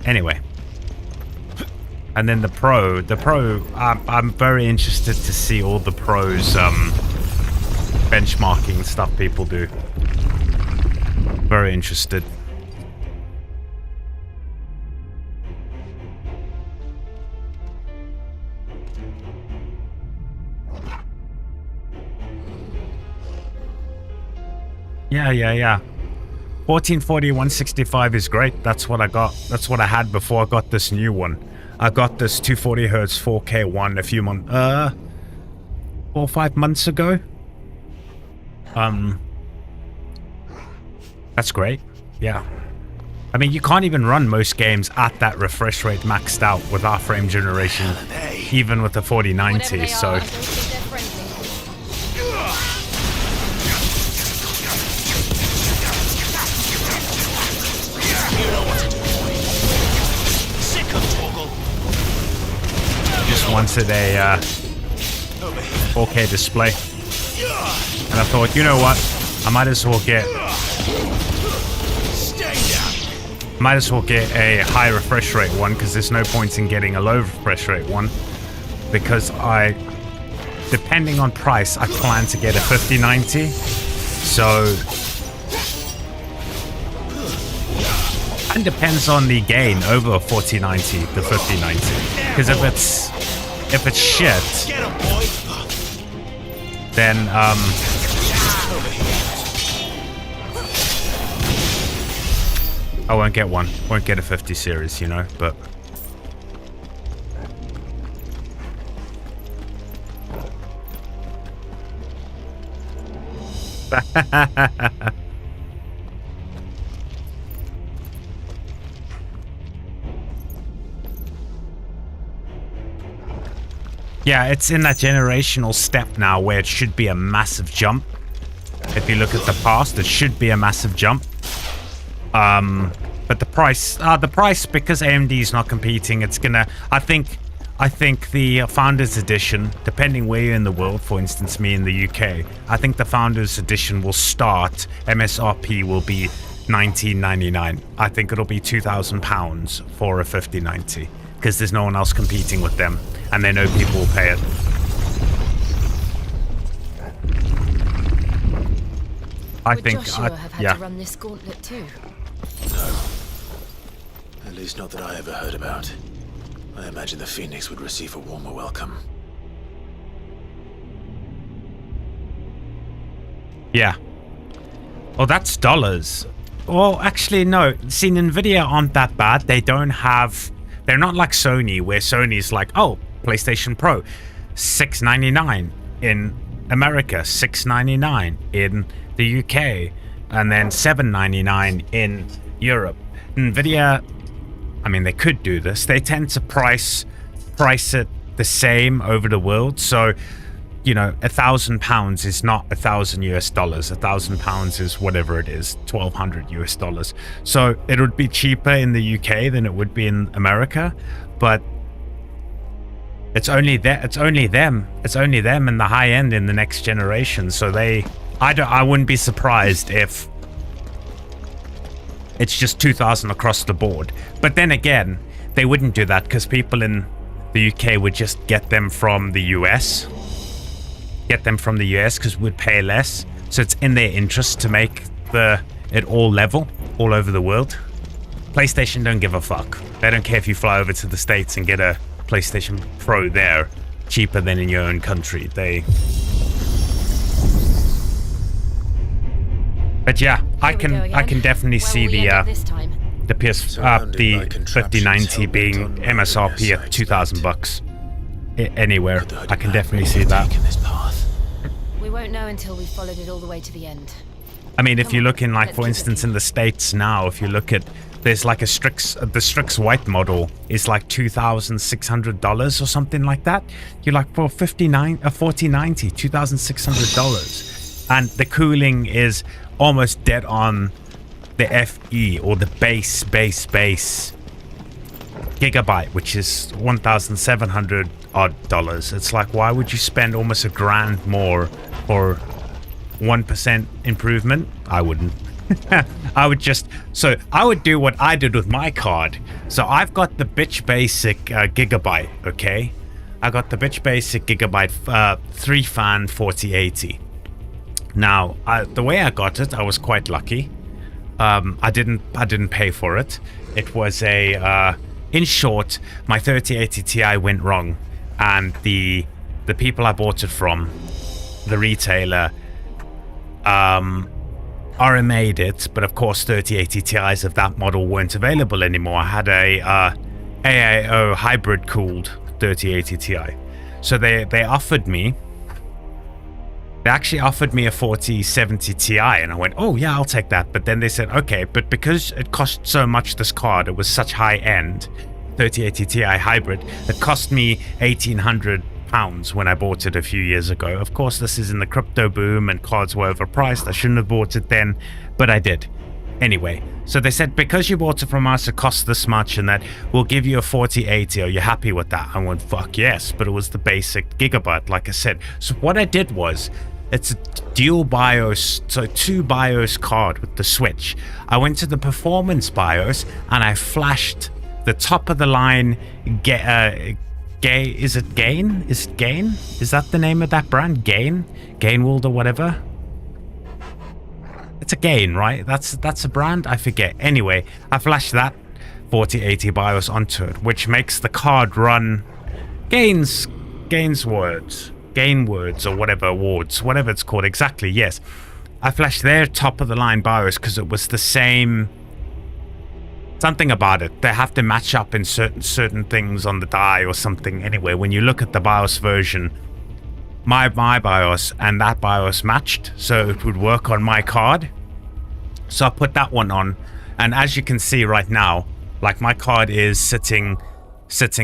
anyway. And then the Pro, I'm very interested to see all the Pros benchmarking stuff people do. Very interested. Yeah. 1440 165 is great. That's what I got. That's what I had before I got this new one. I got this 240 Hertz 4K one a few months 4 or 5 months ago. That's great. Yeah. I mean, you can't even run most games at that refresh rate maxed out with our frame generation, even with the 4090, so... just wanted a 4K display, and I thought, you know what, I might as well get a high refresh rate one, because there's no point in getting a low refresh rate one, because depending on price, I plan to get a 5090, so... and depends on the gain over a 4090, the 5090. Because if it's shit, then I won't get one. Won't get a 50 series, you know, but yeah, it's in that generational step now where it should be a massive jump. If you look at the past, it should be a massive jump. But the price because AMD is not competing, it's gonna. I think the Founders Edition, depending where you're in the world, for instance, me in the UK, I think the Founders Edition will start. MSRP will be $19.99. I think it'll be £2,000 for a 5090 because there's no one else competing with them, and they know people will pay it. Would Joshua have had to run this gauntlet too? No. At least not that I ever heard about. I imagine the Phoenix would receive a warmer welcome. Yeah. Oh, that's dollars. Well, actually, no. See, NVIDIA aren't that bad. They don't have... They're not like Sony, where Sony's like, oh, PlayStation Pro, $699 in America, $699 in the UK, and then $799 in Europe. NVIDIA, I mean, they could do this. They tend to price it the same over the world. So, you know, £1,000 is not $1,000 US. £1,000 is whatever it is, $1,200 US. So it would be cheaper in the UK than it would be in America, but it's only them in the high end in the next generation. So I wouldn't be surprised if it's just 2,000 across the board. But then again, they wouldn't do that because people in the UK would just get them from the US. Because we'd pay less. So it's in their interest to make it all level all over the world. PlayStation don't give a fuck. They don't care if you fly over to the States and get a PlayStation Pro there cheaper than in your own country. But yeah, I can definitely see the the 5090 being MSRP at $2,000 anywhere. I can definitely see that. We won't know until we've followed it all the way to the end. I mean, if you look in, like, for instance, in the States now, if you look at, there's like the Strix White model is like $2,600 or something like that. You're like, for 4090, $2,600, and the cooling is almost dead on the FE, or the base gigabyte, which is $1,700 odd. It's like, why would you spend almost $1,000 more for 1% improvement? I wouldn't. I would do what I did with my card. So I've got the bitch basic gigabyte, okay? I got the bitch basic gigabyte 3-fan 4080. Now, the way I got it, I was quite lucky. I didn't pay for it. It was in short, my 3080 Ti went wrong, and the people I bought it from, the retailer, RMA'd it, but of course 3080 Ti's of that model weren't available anymore. I had a AIO hybrid cooled 3080 Ti. So they actually offered me a 4070 Ti, and I went, oh yeah, I'll take that. But then they said, okay, but because it cost so much, this card, it was such high end 3080 Ti hybrid, it cost me £1,800 when I bought it a few years ago. Of course, this is in the crypto boom and cards were overpriced. I shouldn't have bought it then, but I did. Anyway, so they said, because you bought it from us, it costs this much, and that we'll give you a 4080. Are you happy with that? I went, fuck yes, but it was the basic gigabyte, like I said. So what I did was, it's a dual BIOS, so 2 BIOS card with the switch. I went to the performance BIOS and I flashed the top of the line Is it Gain? Is that the name of that brand? Gainwold or whatever? It's a Gain, right? That's a brand? I forget. Anyway, I flashed that 4080 BIOS onto it, which makes the card run Gain words or whatever, awards, whatever it's called exactly. Yes, I flashed their top of the line BIOS because it was the same. Something about it, they have to match up in certain things on the die or something. Anyway, when you look at the BIOS version, my BIOS and that BIOS matched, so it would work on my card. So I put that one on, and as you can see right now, like, my card is sitting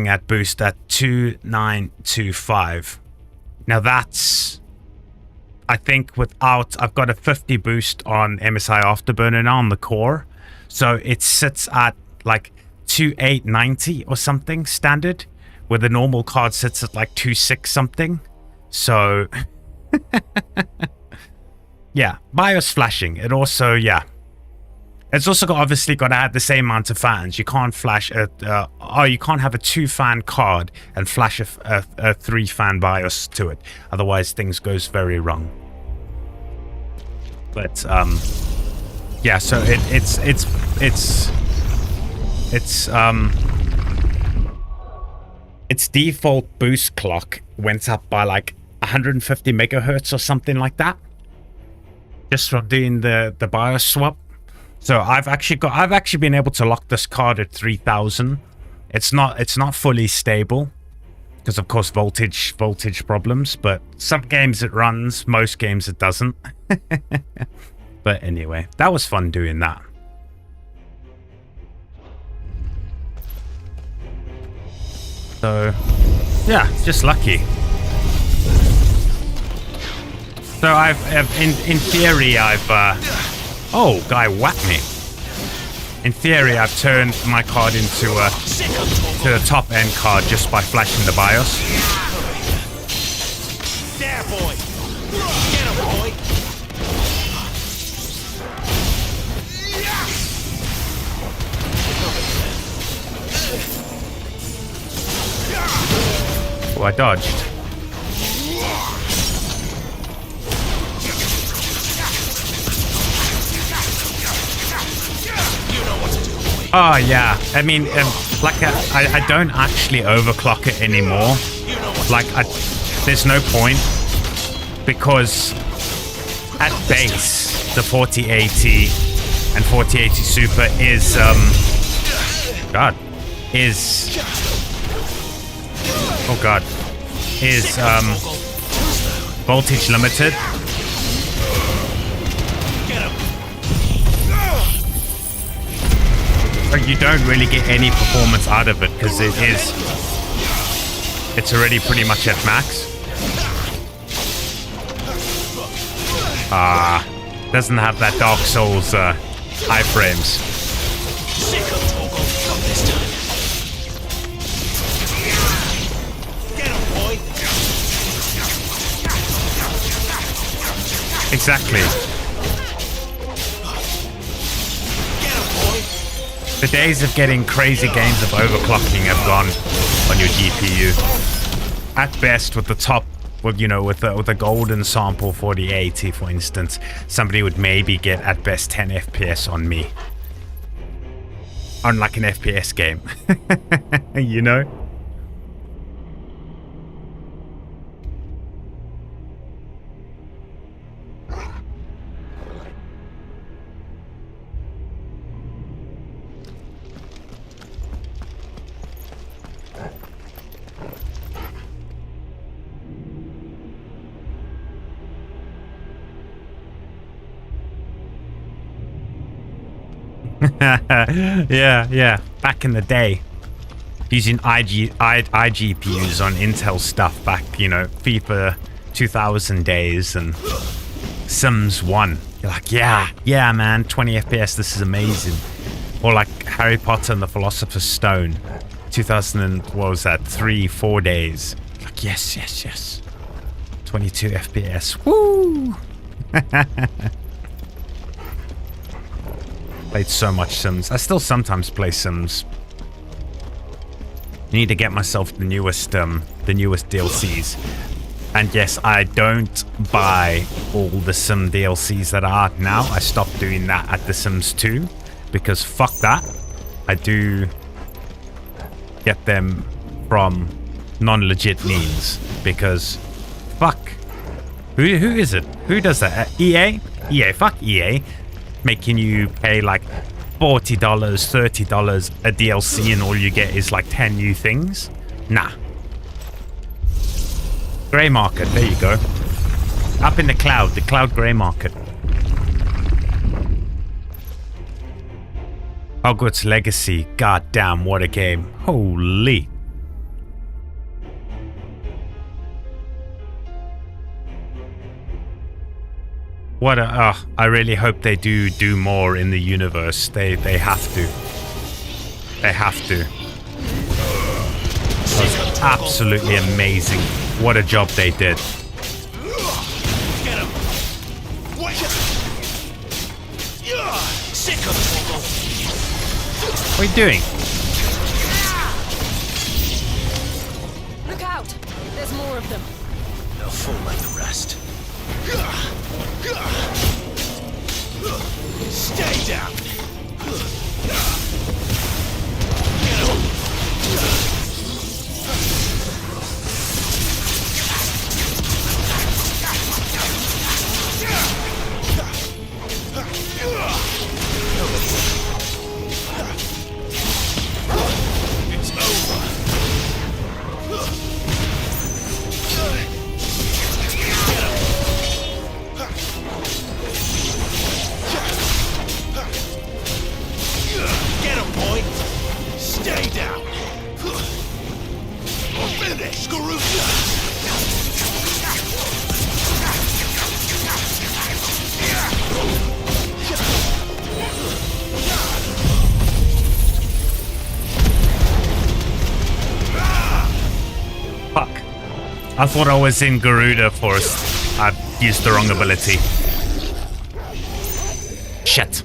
at boost at 2925. Now that's, I think, I've got a 50 boost on MSI Afterburner now on the core. So it sits at like 2890 or something standard, where the normal card sits at like 26 something. So yeah, BIOS flashing. It also, yeah, it's also obviously got to have the same amount of fans. You can't flash you can't have a 2-fan card and flash a 3-fan BIOS to it. Otherwise, things goes very wrong. But yeah, so its default boost clock went up by like 150 megahertz or something like that, just from doing the BIOS swap. So I've actually been able to lock this card at 3000. It's not fully stable because of course voltage problems, but some games it runs, most games it doesn't. But anyway, that was fun doing that. So yeah, just lucky. So I've in theory oh, guy whacked me. In theory, I've turned my card into a top end card just by flashing the BIOS. There, boy. Get him, boy. Oh, I dodged. Oh yeah, I mean, like I don't actually overclock it anymore. Like there's no point, because at base the 4080 and 4080 Super is voltage limited. You don't really get any performance out of it because it's already pretty much at max. Doesn't have that Dark Souls high frames. Exactly. The days of getting crazy games of overclocking have gone on your GPU. At best, with the top, with the golden sample 4080, for instance, somebody would maybe get at best 10 FPS on me. On like an FPS game. You know? yeah. Back in the day, using iGPUs on Intel stuff back, FIFA 2000 days and Sims 1. You're like, yeah, man, 20 FPS, this is amazing. Or like Harry Potter and the Philosopher's Stone, 2000 and what was that, 3-4 days. Like, yes. 22 FPS, woo! Played so much Sims. I still sometimes play Sims. I need to get myself the newest DLCs. And yes, I don't buy all the Sim DLCs that are out now. I stopped doing that at The Sims 2 because fuck that. I do get them from non-legit means because fuck. Who is it? Who does that? EA? EA, fuck EA. Making you pay like $40, $30 a DLC and all you get is like 10 new things? Nah. Grey market, there you go. Up in the cloud grey market. Hogwarts Legacy, god damn, what a game. Holy. What a... I really hope they do more in the universe. They have to. They have to. That was absolutely amazing. What a job they did. Get him. Sick of it. What are you doing? Look out! There's more of them. They'll fall like the rest. Stay down. Get him. It's over. Get him, boy. Stay down. Finish, Fuck. I thought I was in Garuda first. I used the wrong ability. Shit.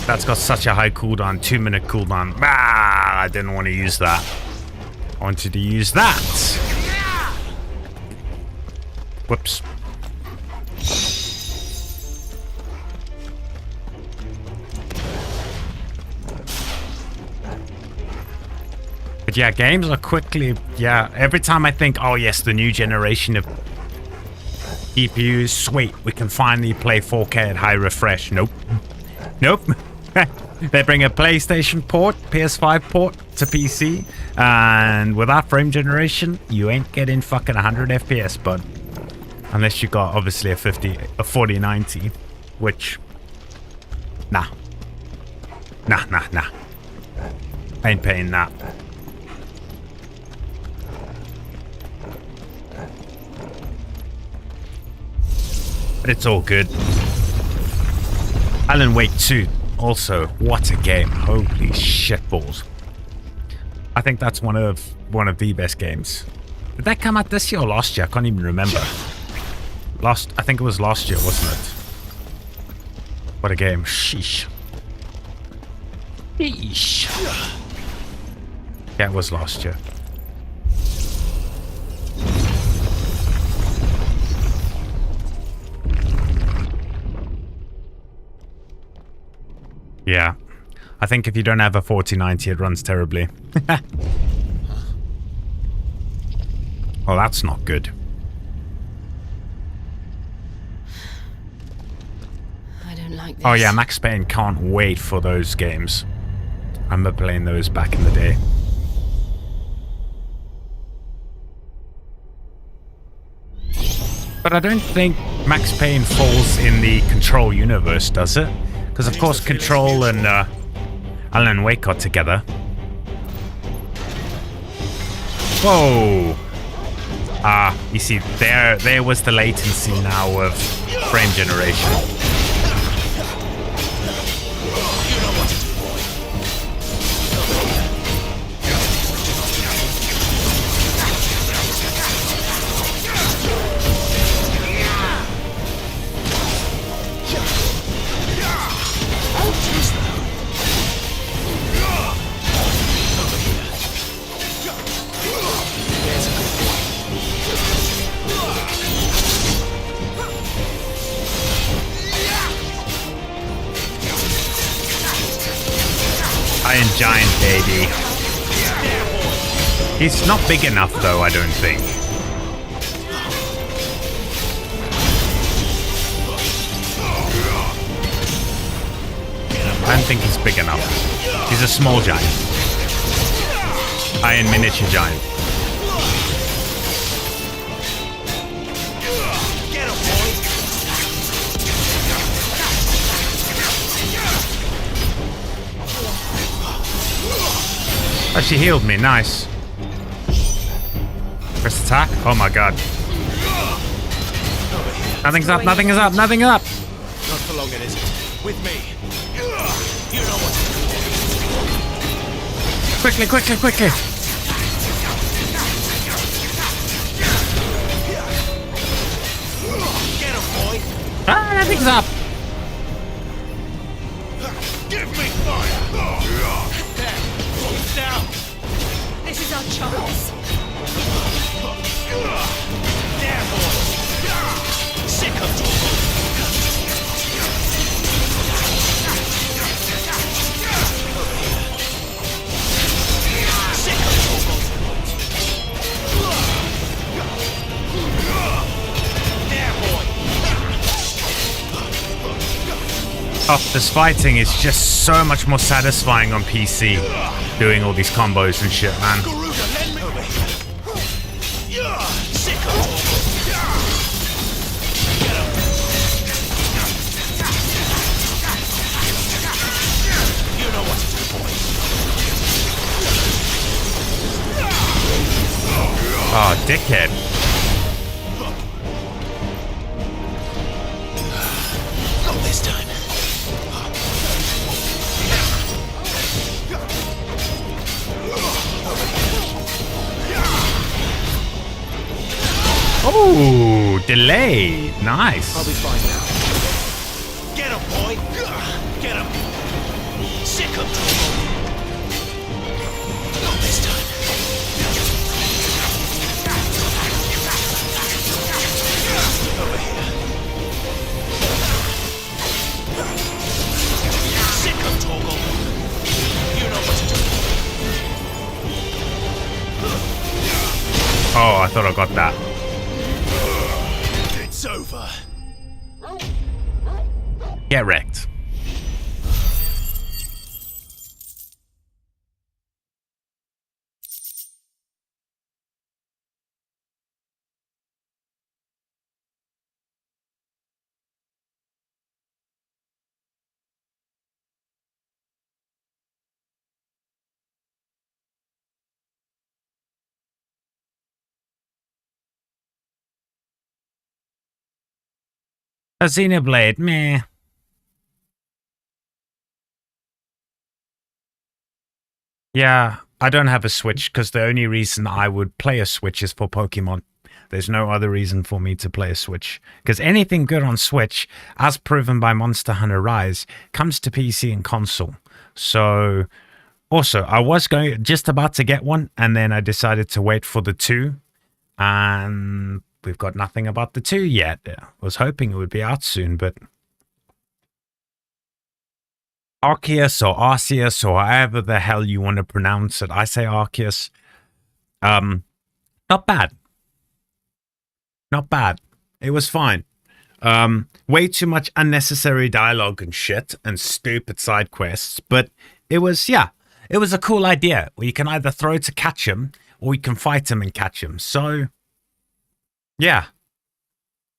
That's got such a high cooldown, 2-minute cooldown. Ah, I didn't want to use that. I wanted to use that. Whoops. But yeah, games are quickly... Yeah, every time I think, oh yes, the new generation of GPUs, sweet, we can finally play 4K at high refresh. Nope. Nope. They bring a PlayStation port, PS5 port to PC, and with that frame generation, you ain't getting fucking 100 FPS, bud. Unless you got, obviously, a 4090, which... Nah. Nah. Ain't paying that. But it's all good. Alan Wake 2, also, what a game. Holy shitballs. I think that's one of the best games. Did that come out this year or last year? I can't even remember. I think it was last year, wasn't it? What a game. Sheesh. Sheesh. Yeah, it was last year. Yeah. I think if you don't have a 4090, it runs terribly. Well, that's not good. I don't like this. Oh yeah, Max Payne can't wait for those games. I remember playing those back in the day. But I don't think Max Payne falls in the Control universe, does it? Because of course Control and Alan Wake got together. Whoa! You see, there was the latency now of frame generation. Iron Giant, baby. He's not big enough, though, I don't think. I don't think he's big enough. He's a small giant. Iron Miniature Giant. Oh, she healed me. Nice. Press attack. Oh my god. Nothing's up, nothing is up, nothing up. Not for long, it isn't. With me. You know what to do. Quickly, quickly, quickly. Get him, boy. Ah, nothing's up. Give me fire. There. He's down. This is our chance. There, boy. Sick of talk. Oh, this fighting is just so much more satisfying on PC. Doing all these combos and shit, man. Oh, dickhead. Not this time. Oh, delayed. Nice. I'll be fine now. Get him, boy. Get him. Sick of trouble. Not this time. Over here. Sick of toggle. You know what to do. Oh, I thought I got that. It's over. Get wrecked. A Xenoblade, meh. Yeah, I don't have a Switch because the only reason I would play a Switch is for Pokemon. There's no other reason for me to play a Switch. Because anything good on Switch, as proven by Monster Hunter Rise, comes to PC and console. So, also, I was just about to get one, and then I decided to wait for the 2. And we've got nothing about the 2 yet. I was hoping it would be out soon, but Arceus or Arceus or however the hell you want to pronounce it. I say Arceus. Not bad. Not bad. It was fine. Way too much unnecessary dialogue and shit and stupid side quests, but it was, yeah, it was a cool idea where you can either throw to catch him or you can fight him and catch him. So, yeah.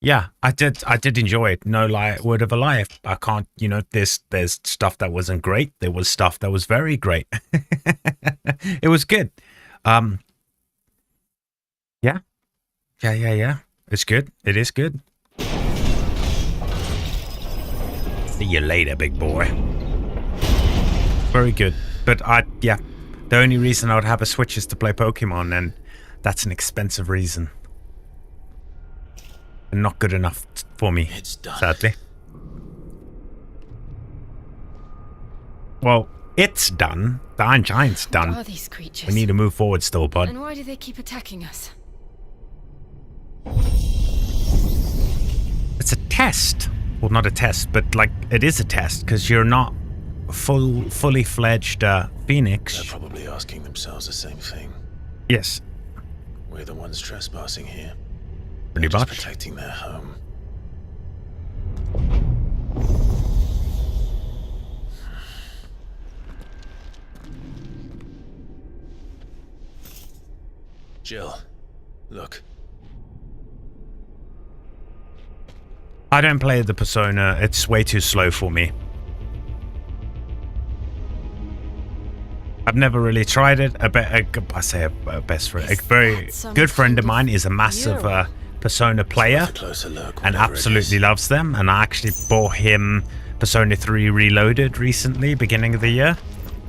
Yeah, I did enjoy it. No lie, word of a lie. I can't, you know, there's stuff that wasn't great. There was stuff that was very great. It was good. Yeah. It's good. It is good. See you later, big boy. Very good. But yeah, the only reason I would have a Switch is to play Pokemon, and that's an expensive reason. Not good enough for me, sadly. Well, it's done. The Iron Giant's done. What are these creatures? We need to move forward still, bud. And why do they keep attacking us? It's a test. Well, not a test, but like it is a test because you're not fully fledged Phoenix. They're probably asking themselves the same thing. Yes. We're the ones trespassing here. Pretty They're much. just protecting their home. Jill, look. I don't play the Persona. It's way too slow for me. I've never really tried it. A best friend, a very good friend of mine is a massive Persona player and absolutely loves them. And I actually bought him Persona 3 Reloaded recently, beginning of the year.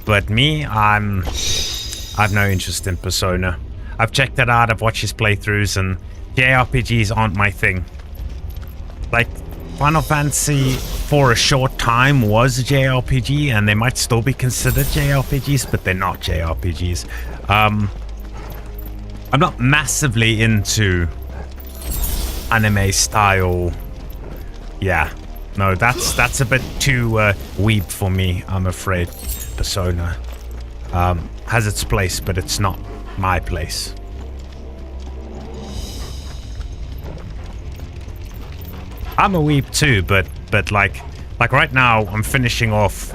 But me, I've no interest in Persona. I've checked it out, I've watched his playthroughs, and JRPGs aren't my thing. Like, Final Fantasy for a short time was a JRPG, and they might still be considered JRPGs, but they're not JRPGs. I'm not massively into anime style. Yeah, no, that's a bit too weeb for me, I'm afraid. Persona has its place, but it's not my place. I'm a weeb too, but like right now I'm finishing off,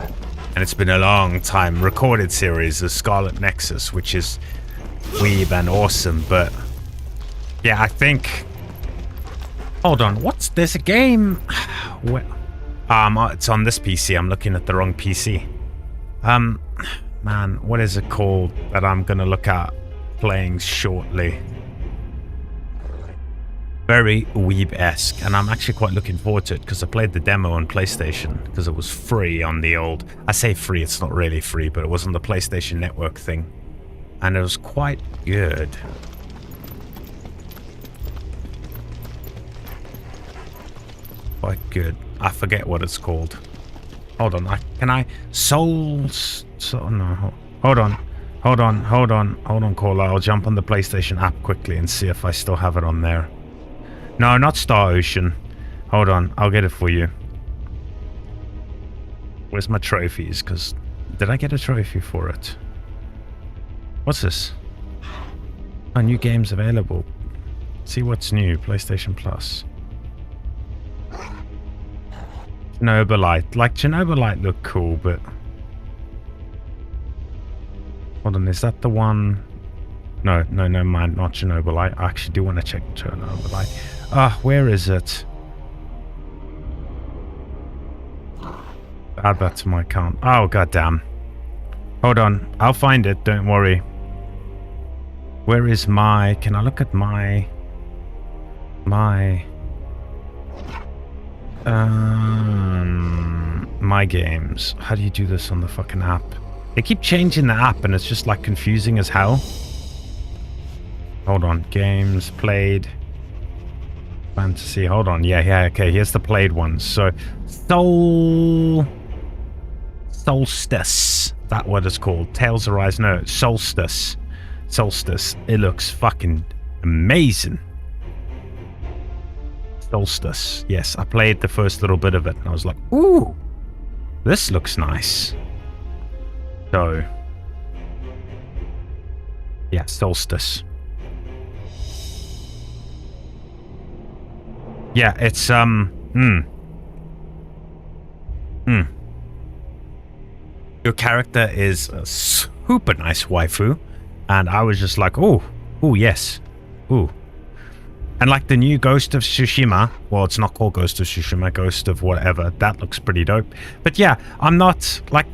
and it's been a long time, recorded series of Scarlet Nexus, which is weeb and awesome. But yeah, I think, hold on, there's a game where, it's on this PC. I'm looking at the wrong PC. Man, what is it called that I'm gonna look at playing shortly? Very weeb-esque, and I'm actually quite looking forward to it because I played the demo on PlayStation because it was free on the old, I say free, it's not really free, but it was on the PlayStation Network thing, and it was quite good. Quite good. I forget what it's called. Hold on, no, hold on, caller. I'll jump on the PlayStation app quickly and see if I still have it on there. No, not Star Ocean. Hold on, I'll get it for you. Where's my trophies? Because did I get a trophy for it? What's this? Oh, new games available. See what's new. PlayStation Plus. Chernobyl. Like, Chernobyl looked cool, but... Hold on, is that the one? No, mind, not Chernobyl. I actually do want to check Chernobyl. Where is it? Add that to my account. Oh, goddamn. Hold on, I'll find it, don't worry. Where is my... Can I look at my games? How do you do this on the fucking app? They keep changing the app and it's just like confusing as hell. Hold on, games played, fantasy. Hold on, yeah, okay. Here's the played ones. So, Solstice. That what it's called. Tales Arise. No, Solstice. It looks fucking amazing. Solstice. Yes, I played the first little bit of it and I was like, ooh, this looks nice. So, yeah, Solstice. Yeah, it's, Your character is a super nice waifu. And I was just like, ooh, yes, ooh. And like the new Ghost of Tsushima, well, it's not called Ghost of Tsushima, Ghost of whatever, that looks pretty dope. But yeah, I'm not like,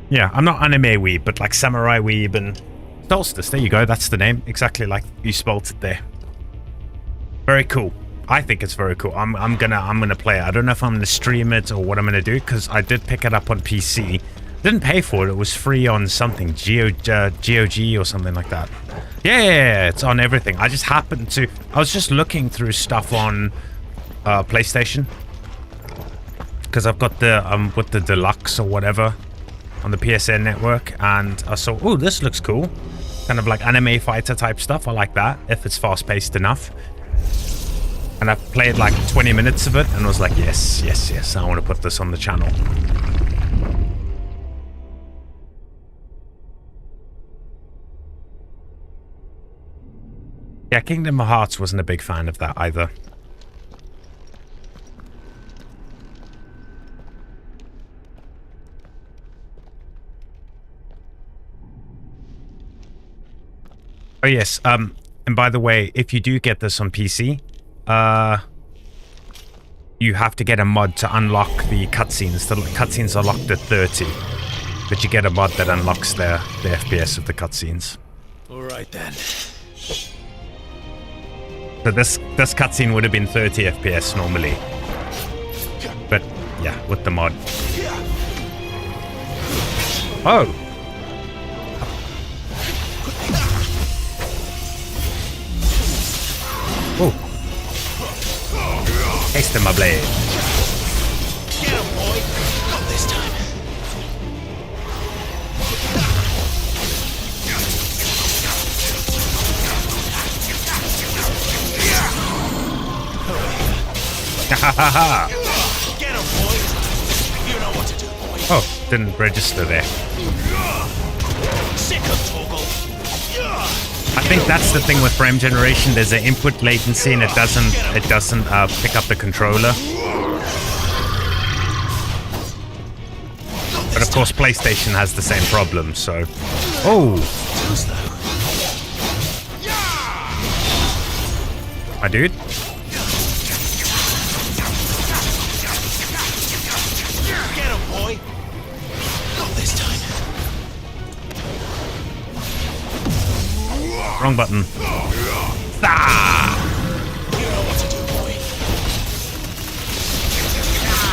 yeah, I'm not anime weeb, but like samurai weeb and Solstice, there you go, that's the name, exactly like you spelled it there. Very cool. I think it's very cool. I'm gonna play it. I don't know if I'm gonna stream it or what I'm gonna do, because I did pick it up on PC. Didn't pay for it. It was free on something, GOG or something like that. Yeah, it's on everything. I just happened to... I was just looking through stuff on PlayStation. Because I've got the, with the Deluxe or whatever on the PSN network. And I saw, oh, this looks cool. Kind of like anime fighter type stuff. I like that, if it's fast-paced enough. And I played like 20 minutes of it and was like, yes, I want to put this on the channel. Yeah, Kingdom Hearts wasn't a big fan of that either. Oh yes, and by the way, if you do get this on PC, you have to get a mod to unlock the cutscenes. The cutscenes are locked at 30, but you get a mod that unlocks the FPS of the cutscenes. All right then. So this cutscene would have been 30 FPS normally. But yeah, with the mod. Oh! Oh! Tasting my blade. Get him, boy. Not this time. Get him, boy. You know what to do, boy. Oh, didn't register there. Sick of Toggle. I think that's the thing with frame generation. There's an input latency and it doesn't pick up the controller. But of course, PlayStation has the same problem. So, oh, my dude. Get him, boy. Not this time. Wrong button. Ah! You know what to do, boy.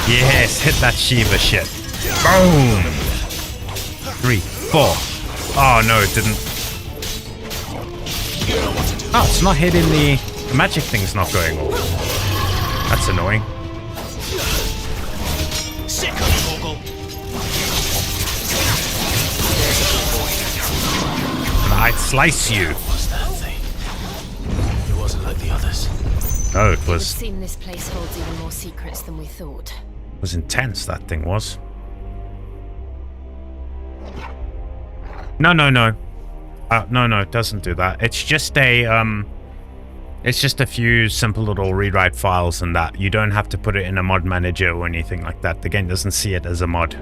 Yes, hit that Shiva shit. Boom! 3, 4. Oh no, it didn't. You know what to do. Oh, it's not hitting the magic thing's not going off. That's annoying. Sick of Toggle. And I'd slice you. It wasn't like the others. No, it It would was seem this place holds even more secrets than we thought. intense, that thing was. No. No, it doesn't do that. It's just a few simple little rewrite files and that. You don't have to put it in a mod manager or anything like that. The game doesn't see it as a mod.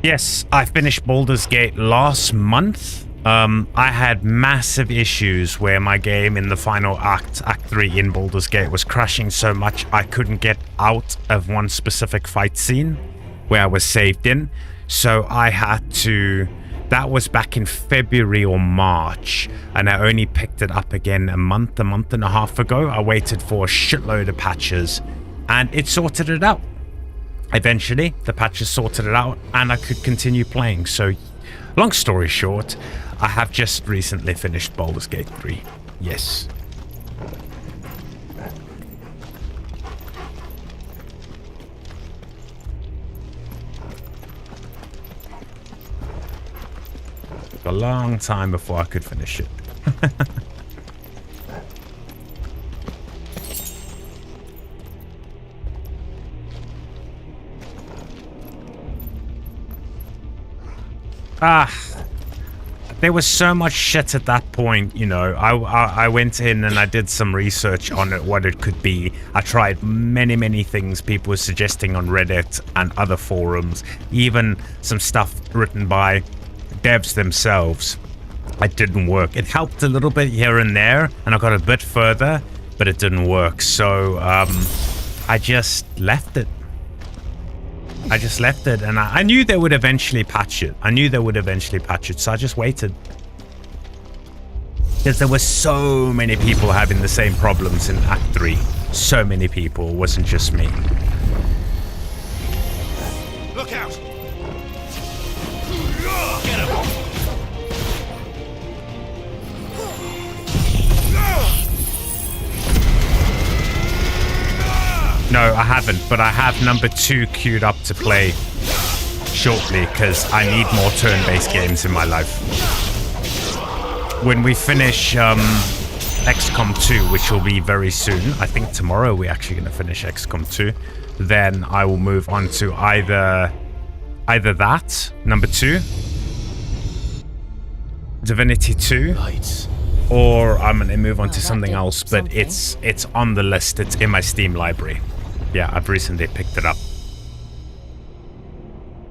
Yes, I finished Baldur's Gate last month. I had massive issues where my game in the final act, Act 3 in Baldur's Gate, was crashing so much I couldn't get out of one specific fight scene where I was saved in. So I had to... That was back in February or March, and I only picked it up again a month and a half ago. I waited for a shitload of patches, and it sorted it out. Eventually, the patches sorted it out, and I could continue playing. So, long story short, I have just recently finished Baldur's Gate 3. Yes. A long time before I could finish it. There was so much shit at that point, you know. I went in and I did some research on it, what it could be. I tried many things people were suggesting on Reddit and other forums, even some stuff written by devs themselves. It didn't work. It helped a little bit here and there, and I got a bit further, but it didn't work. So I just left it. And I knew they would eventually patch it. So I just waited. Because there were so many people having the same problems in Act 3. So many people. It wasn't just me. Look out! Get him! No, I haven't, but I have number 2 queued up to play shortly because I need more turn-based games in my life. When we finish XCOM 2, which will be very soon, I think tomorrow we're actually going to finish XCOM 2, then I will move on to either that, number 2, Divinity 2, or I'm going to move on to something else, but it's on the list. It's in my Steam library. Yeah, I've recently picked it up.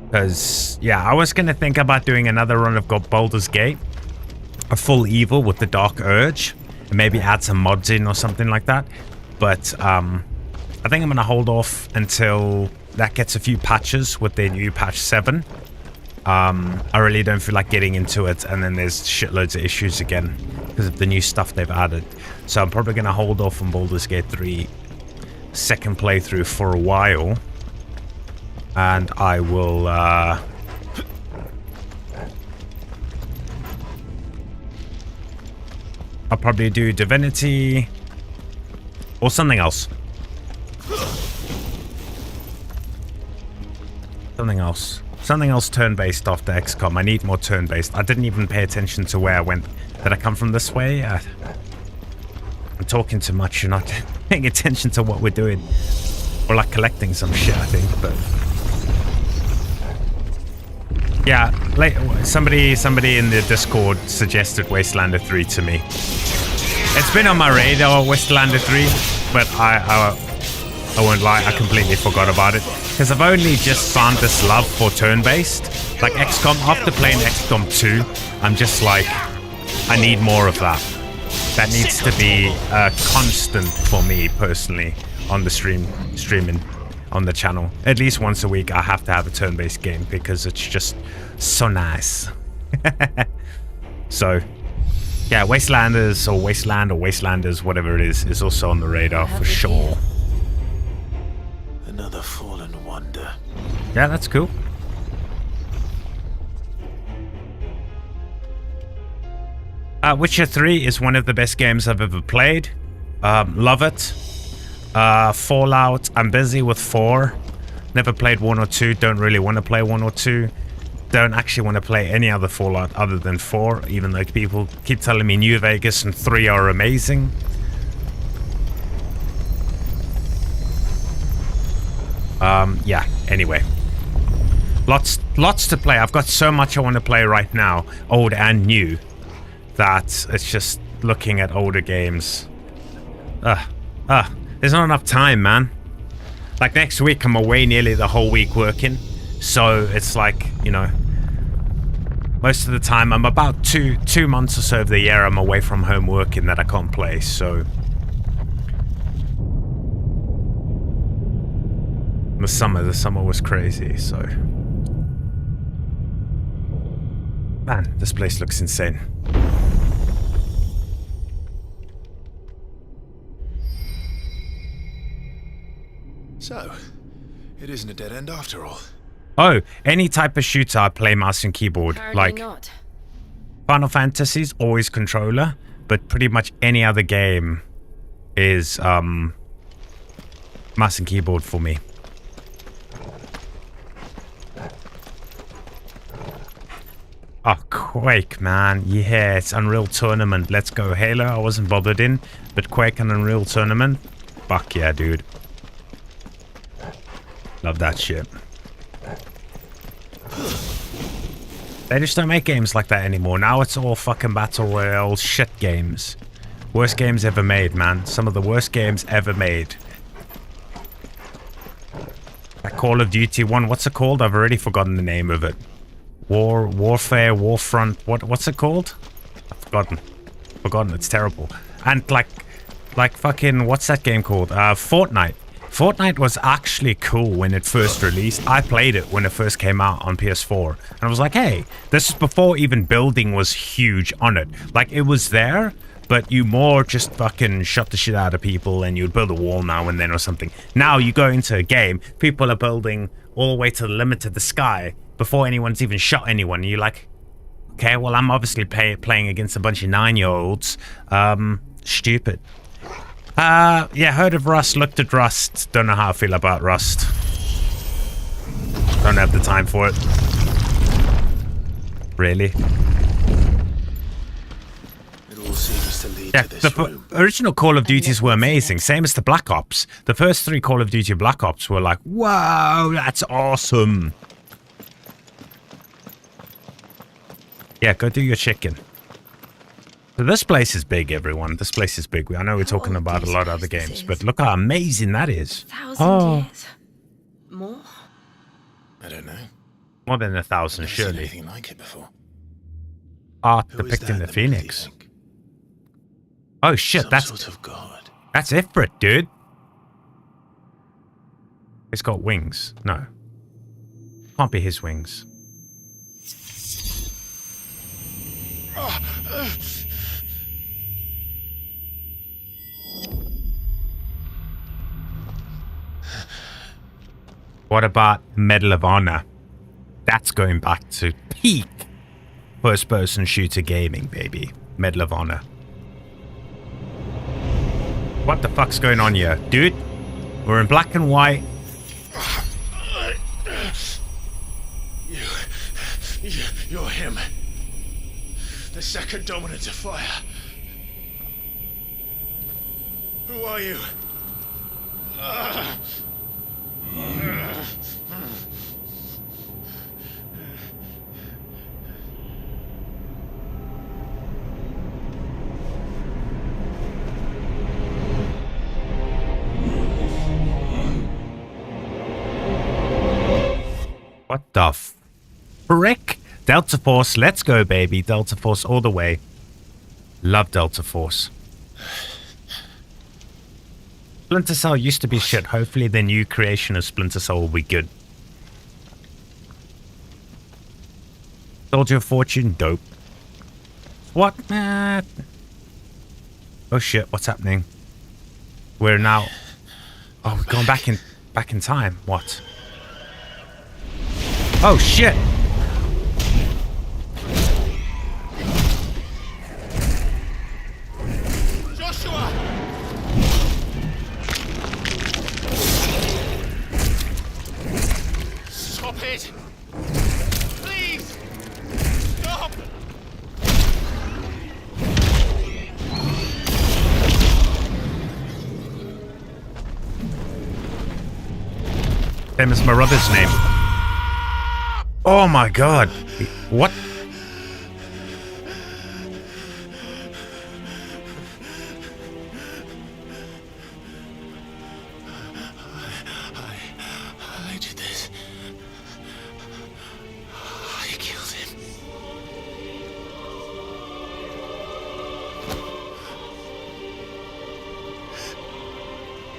Because, yeah, I was going to think about doing another run of Baldur's Gate, a full evil with the Dark Urge, and maybe add some mods in or something like that. But I think I'm going to hold off until that gets a few patches with their new patch 7. I really don't feel like getting into it, and then there's shitloads of issues again. because of the new stuff they've added. So I'm probably going to hold off on Baldur's Gate 3 second playthrough for a while. And I will... I'll probably do Divinity or something else. Something else turn-based after XCOM. I need more turn-based. I didn't even pay attention to where I went. Did I come from this way? I'm talking too much. You're not paying attention to what we're doing. We're like collecting some shit, I think, but... Yeah, somebody in the Discord suggested Wastelander 3 to me. It's been on my radar, Wastelander 3, but I won't lie, I completely forgot about it. Because I've only just found this love for turn-based. Like XCOM, after playing XCOM 2, I'm just like, I need more of that. That needs to be a constant for me personally on the streaming on the channel. At least once a week I have to have a turn-based game because it's just so nice. So yeah, Wastelanders or Wasteland or Wastelanders, whatever it is also on the radar for sure. Another fallen wonder. Yeah, that's cool. Witcher 3 is one of the best games I've ever played. Love it. Fallout, I'm busy with 4. Never played 1 or 2, don't really want to play 1 or 2. Don't actually want to play any other Fallout other than 4, even though people keep telling me New Vegas and 3 are amazing. Yeah, anyway. Lots to play. I've got so much I want to play right now, old and new, that it's just looking at older games. There's not enough time, man. Like next week, I'm away nearly the whole week working. So it's like, you know, most of the time I'm about two months or so of the year I'm away from home working that I can't play, so... The summer was crazy, so... Man, this place looks insane. So, it isn't a dead end after all. Oh, any type of shooter I play mouse and keyboard. Apparently like not. Final Fantasy's always controller, but pretty much any other game is mouse and keyboard for me. Oh, Quake, man. Yeah, it's Unreal Tournament. Let's go. Halo, I wasn't bothered in, but Quake and Unreal Tournament? Fuck yeah, dude. Love that shit. They just don't make games like that anymore. Now it's all fucking battle royale shit games. Worst games ever made, man. Some of the worst games ever made. That Call of Duty one, what's it called? I've already forgotten the name of it. Warfare, Warfront, what's it called? I've forgotten, it's terrible. And like fucking, what's that game called? Fortnite. Fortnite was actually cool when it first released. I played it when it first came out on PS4. And I was like, hey, this is before even building was huge on it. Like, it was there, but you more just fucking shot the shit out of people and you'd build a wall now and then or something. Now you go into a game, people are building all the way to the limit of the sky before anyone's even shot anyone. And you're like, okay, well, I'm obviously playing against a bunch of 9-year-olds. Stupid. Yeah, heard of Rust, looked at Rust. Don't know how I feel about Rust. Don't have the time for it. Really? It all seems to lead Yeah, to this the room. original Call of Duties were amazing. Same as the Black Ops. The first 3 Call of Duty Black Ops were like, wow, that's awesome. Yeah, go do your chicken. So this place is big, everyone. This place is big. I know we're talking about a lot of other games, but look how amazing that is. 1,000 years. More? I don't know. More than 1,000, Never seen surely. anything like it before. Art Who is depicting that the in the middle, do you Phoenix. think? Oh shit, Some that's sort of god. Ifrit, dude. It's got wings. No. Can't be his wings. What about Medal of Honor? That's going back to peak first-person shooter gaming, baby. Medal of Honor. What the fuck's going on here? Dude, we're in black and white. You're him. The second dominant of fire. Who are you? What the frick? Delta Force, let's go, baby. Delta Force all the way. Love Delta Force. Splinter Cell used to be shit. Hopefully the new creation of Splinter Cell will be good. Soldier of Fortune, dope. What? Oh shit, what's happening? We're now... Oh, we're going back in time. What? Oh shit! Joshua! Stop it! Please! Stop! Same as my brother's name. Oh my god. What? I did this. I killed him.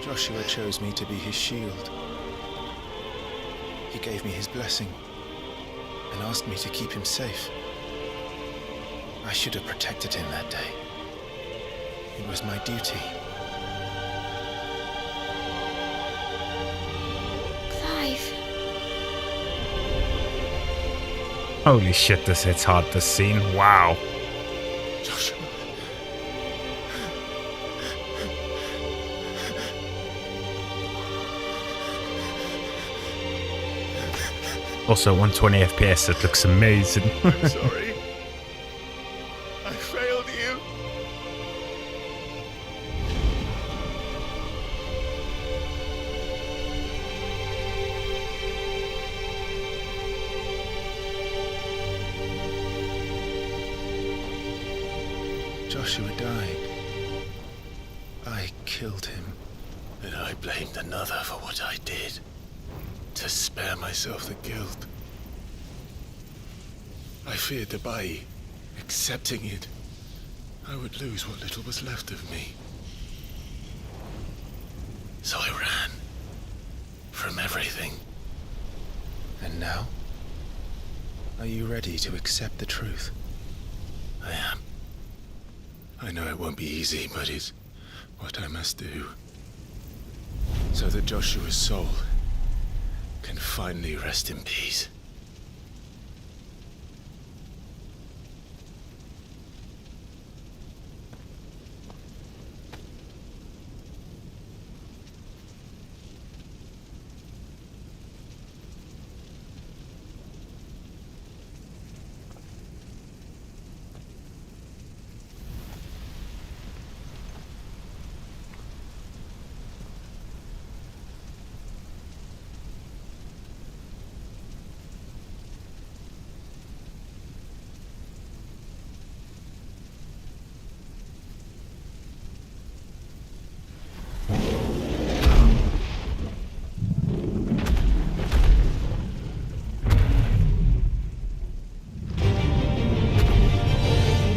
Joshua chose me to be his shield. He gave me his blessing and asked me to keep him safe. I should have protected him that day. It was my duty. Clive. Holy shit, this hits hard, this scene. Wow. Joshua. Also 120 FPS, it looks amazing. I'm sorry. I failed you. Joshua died. I killed him. And I blamed another for what I did. To spare myself the guilt. I feared that by accepting it, I would lose what little was left of me. So I ran. From everything. And now? Are you ready to accept the truth? I am. I know it won't be easy, but it's what I must do. So that Joshua's soul can finally rest in peace.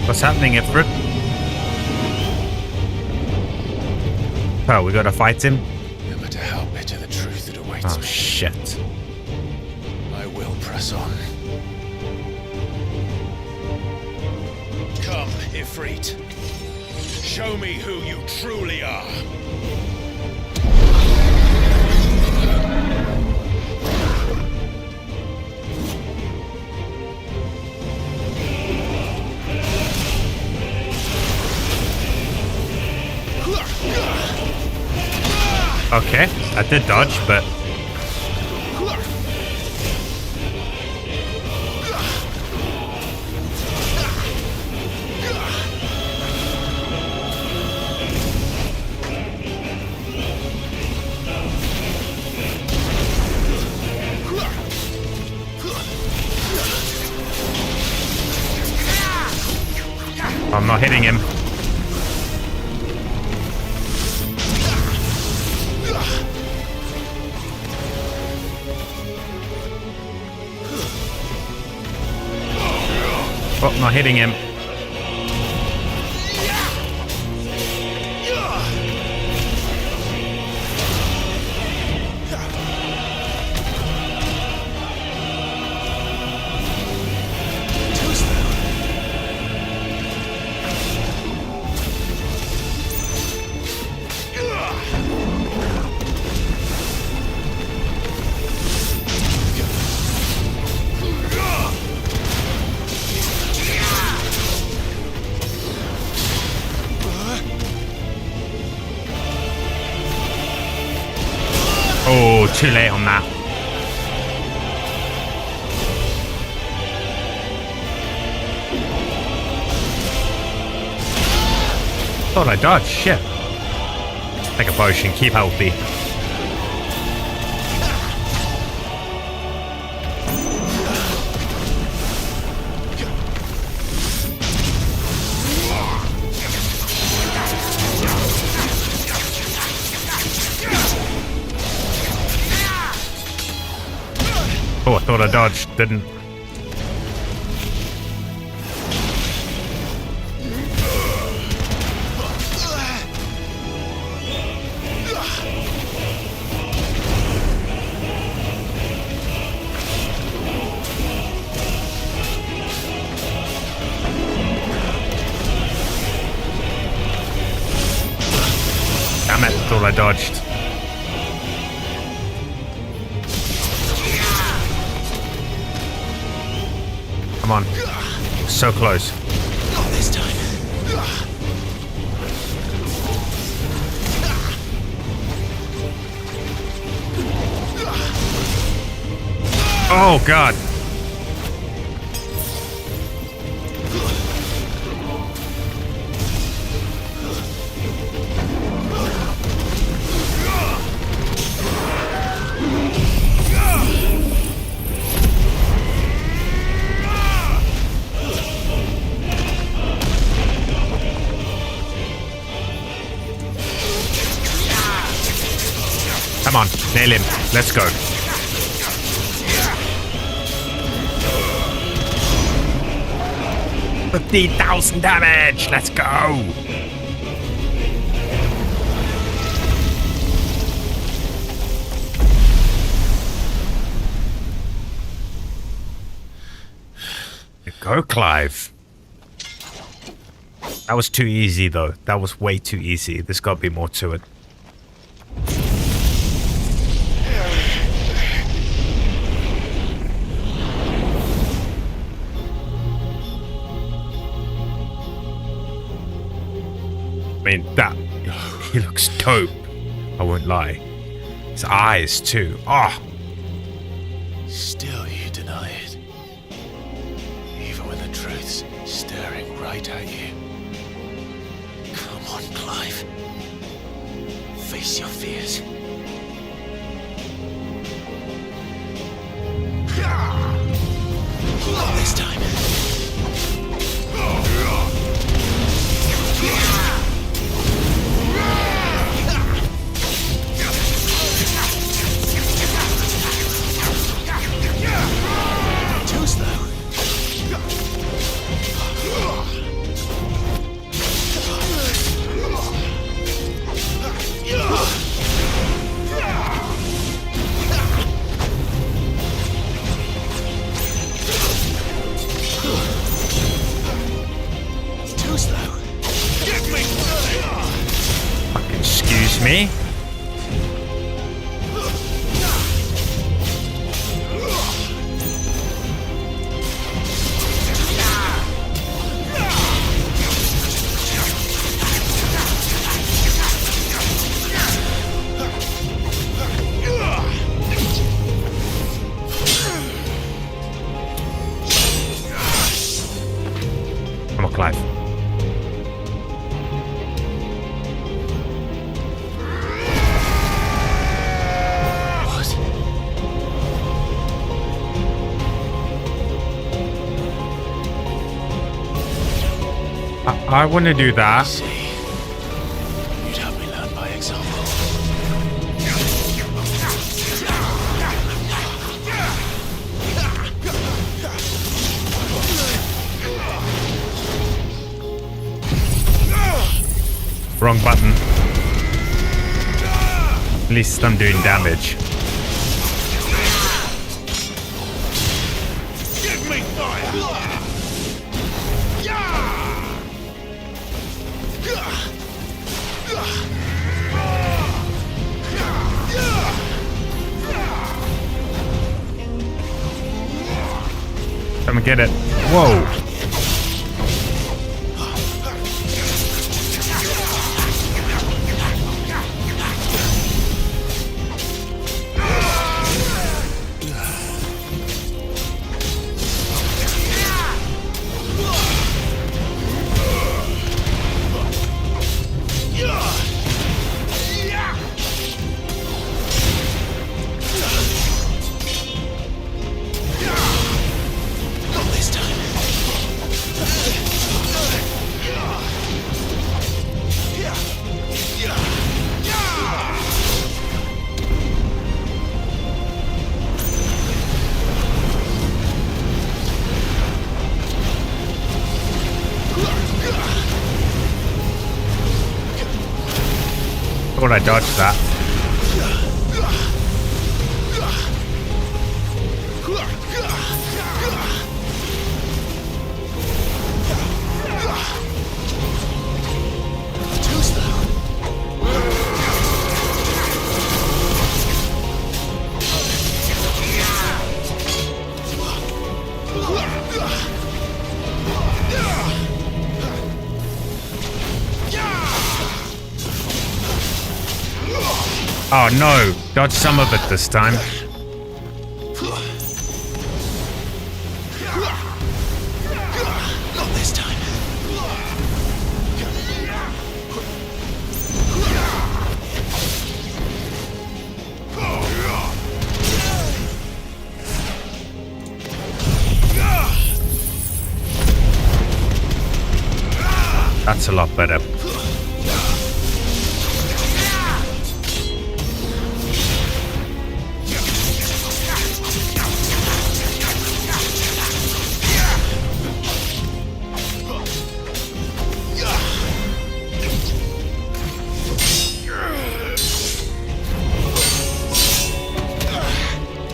What's happening, Ifrit? Oh, we gotta fight him? No matter how bitter the truth that awaits me. Shit. I will press on. Come, Ifrit. Show me who you truly are. Okay, I did dodge, but... I'm not hitting him. Oh, not hitting him. Oh, too late on that. Thought I dodged. Shit. Take a potion. Keep healthy. Oh, I thought I dodged, didn't. Damn it, thought I dodged. Come on. So close. Not this time. Oh, God. Come on, nail him. Let's go. $15,000 damage. Let's go. Go, Clive. That was too easy, though. That was way too easy. There's got to be more to it. I mean, that, he looks dope. I won't lie. His eyes, too. Oh. Still you deny it. Even when the truth's staring right at you. Come on, Clive. Face your fears. Not this time. Too slow. Too slow. Get me! Fucking excuse me. Clive. I want to do that. You'd have me learn by example. Wrong button. At least I'm doing damage. Give me fire! Come and get it. Whoa. Thought I dodged that. Oh no, dodge some of it this time. Not this time. That's a lot better.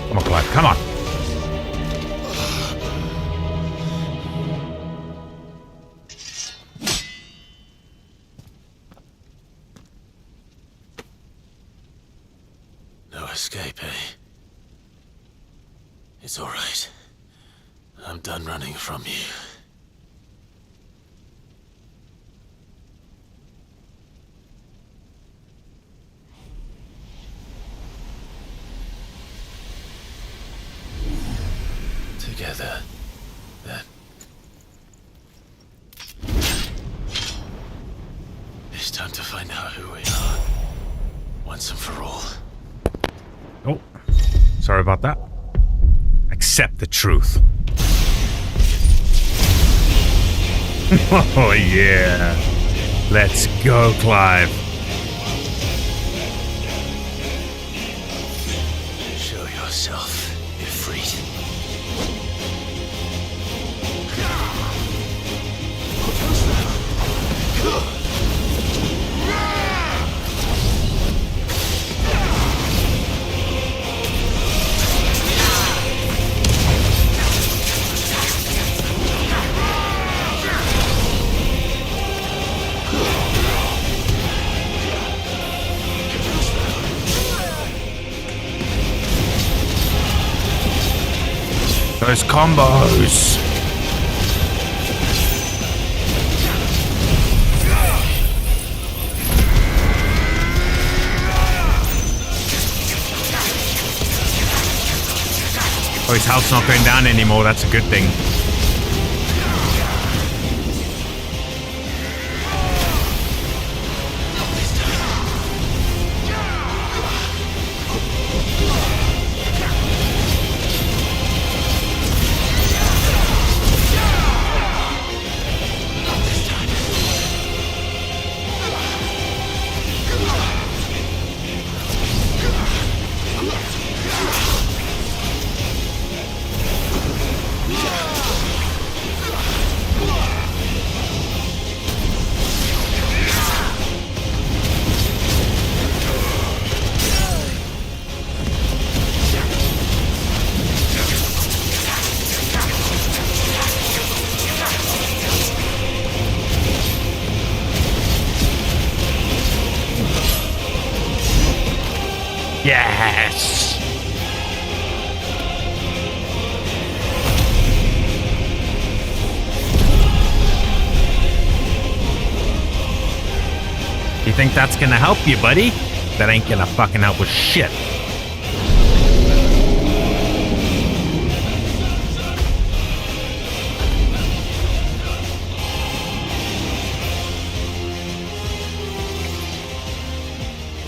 Come on, Clive, come on. No escape, eh? It's all right. I'm done running from you. Together, then. It's time to find out who we are, once and for all. Oh, sorry about that. Accept the truth. Oh yeah. Let's go, Clive. Show yourself, Ifrit. Those combos. Oh, his health's not going down anymore. That's a good thing. Yes! You think that's gonna help you, buddy? That ain't gonna fucking help with shit.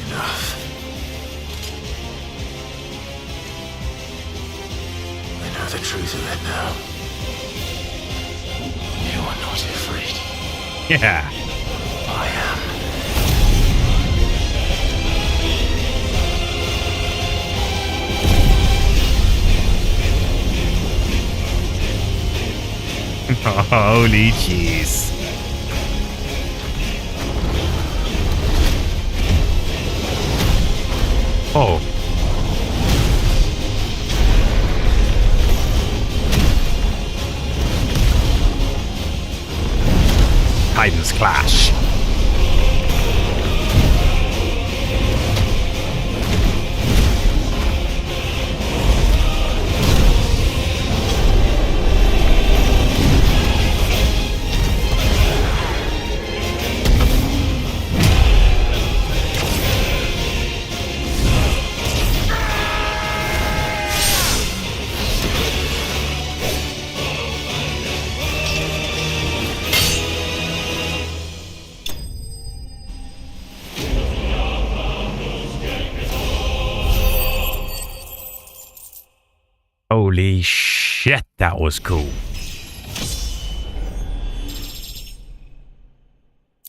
Enough. I know the truth of it now. You are not Ifrit. Yeah. I am. Holy jeez. Oh. Titans Clash. Holy shit, that was cool.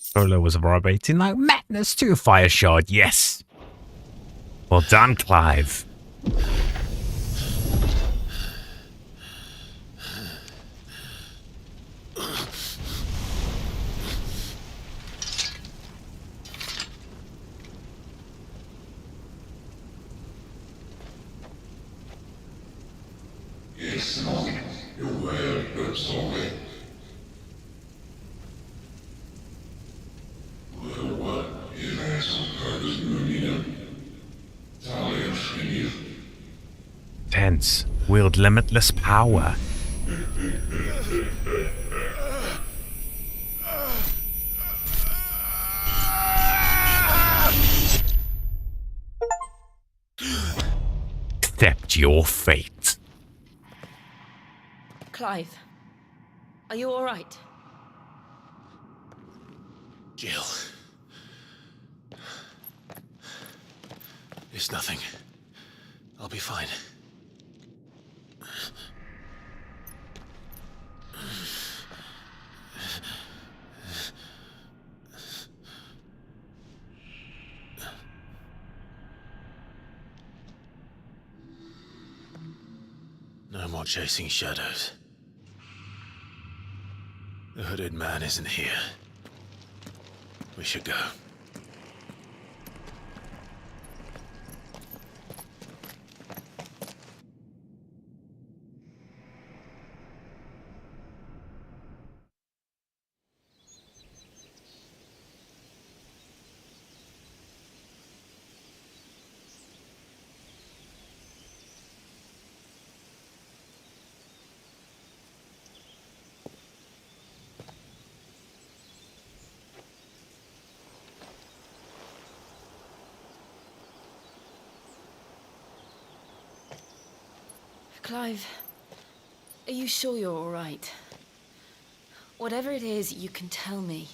Solo was vibrating like madness to a fire shard, yes. Well done, Clive. Tense, wield limitless power. Accept your fate. Clive, are you all right? Jill. It's nothing. I'll be fine. No more chasing shadows. The hooded man isn't here. We should go. Clive, are you sure you're all right? Whatever it is, you can tell me.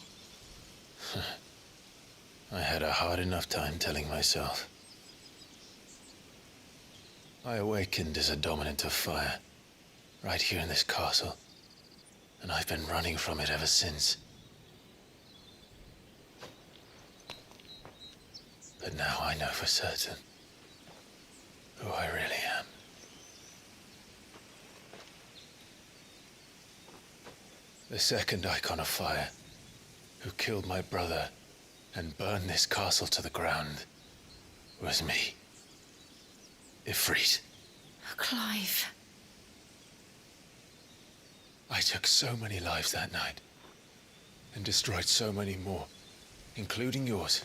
I had a hard enough time telling myself. I awakened as a dominant of fire, right here in this castle, and I've been running from it ever since. But now I know for certain who I really am. The second Eikon of Fire, who killed my brother and burned this castle to the ground, was me. Ifrit. Clive. I took so many lives that night, and destroyed so many more, including yours.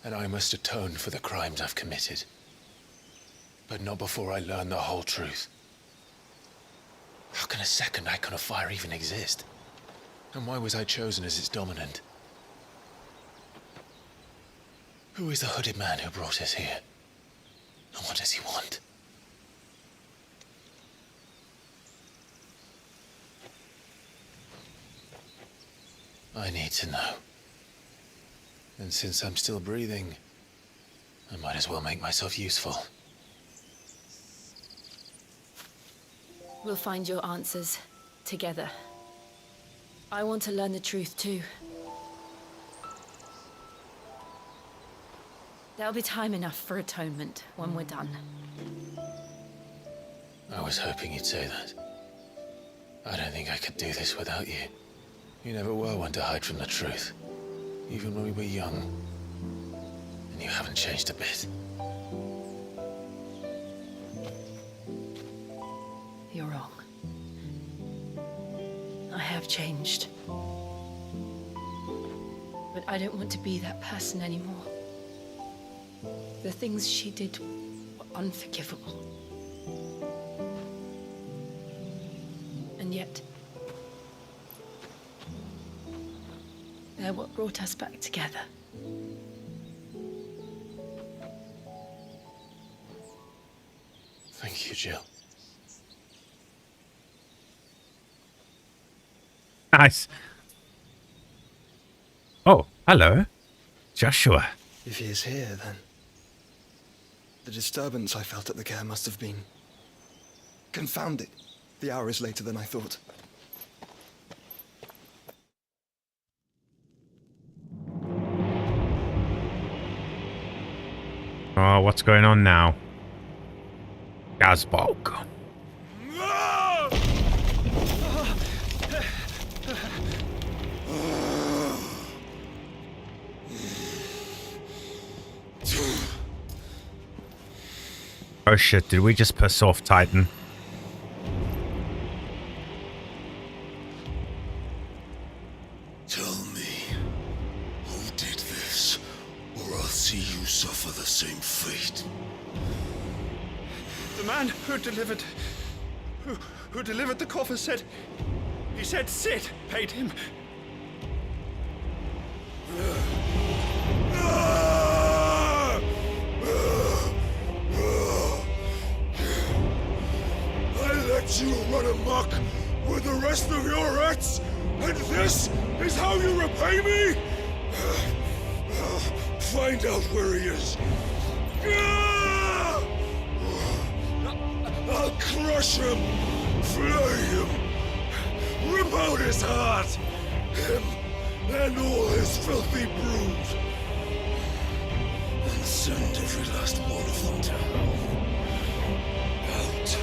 and I must atone for the crimes I've committed. But not before I learn the whole truth. How can a second Icon of Fire even exist? And why was I chosen as its dominant? Who is the hooded man who brought us here? And what does he want? I need to know. And since I'm still breathing, I might as well make myself useful. We'll find your answers together. I want to learn the truth too. There'll be time enough for atonement when we're done. I was hoping you'd say that. I don't think I could do this without you. You never were one to hide from the truth, even when we were young. And you haven't changed a bit. You're wrong. I have changed. But I don't want to be that person anymore. The things she did were unforgivable. And yet, they're what brought us back together. Thank you, Jill. Nice. Oh, hello. Joshua. If he is here, then the disturbance I felt at the care must have been confounded. The hour is later than I thought. Oh, what's going on now? Gazbolg. Oh shit, did we just piss off Titan? Tell me, who did this, or I'll see you suffer the same fate. The man who delivered the coffer said Sid paid him. You run amok with the rest of your rats, and this is how you repay me? Find out where he is. I'll crush him, flay him, rip out his heart, him and all his filthy brood, and send every last one of them to hell. Out.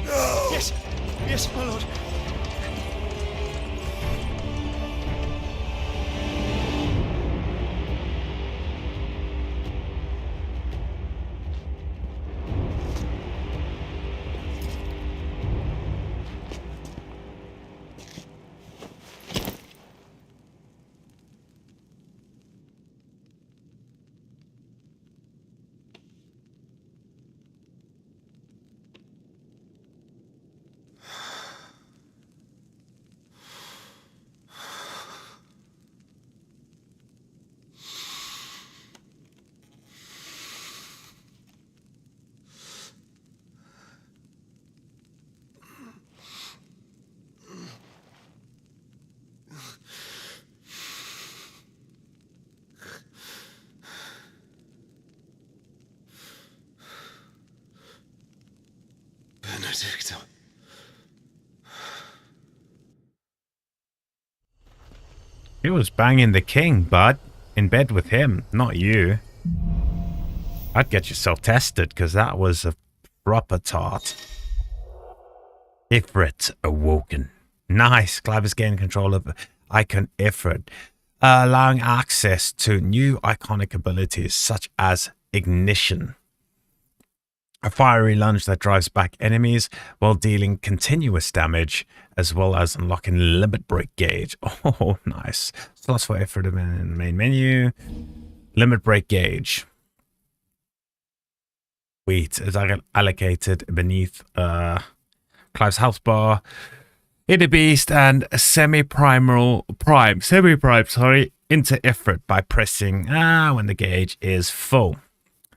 No! Yes, my lord. Benedicta. He was banging the king, bud. In bed with him, not you. I'd get yourself tested, because that was a proper tart. Ifrit awoken. Nice. Clive is gaining control of Eikon Ifrit, allowing access to new iconic abilities such as ignition. A fiery lunge that drives back enemies while dealing continuous damage, as well as unlocking limit break gauge. Oh, nice. Slots for effort in the main menu. Limit break gauge. Sweet. Is allocated beneath Clive's health bar. In the beast and semi-prime, into Ifrit by pressing when the gauge is full.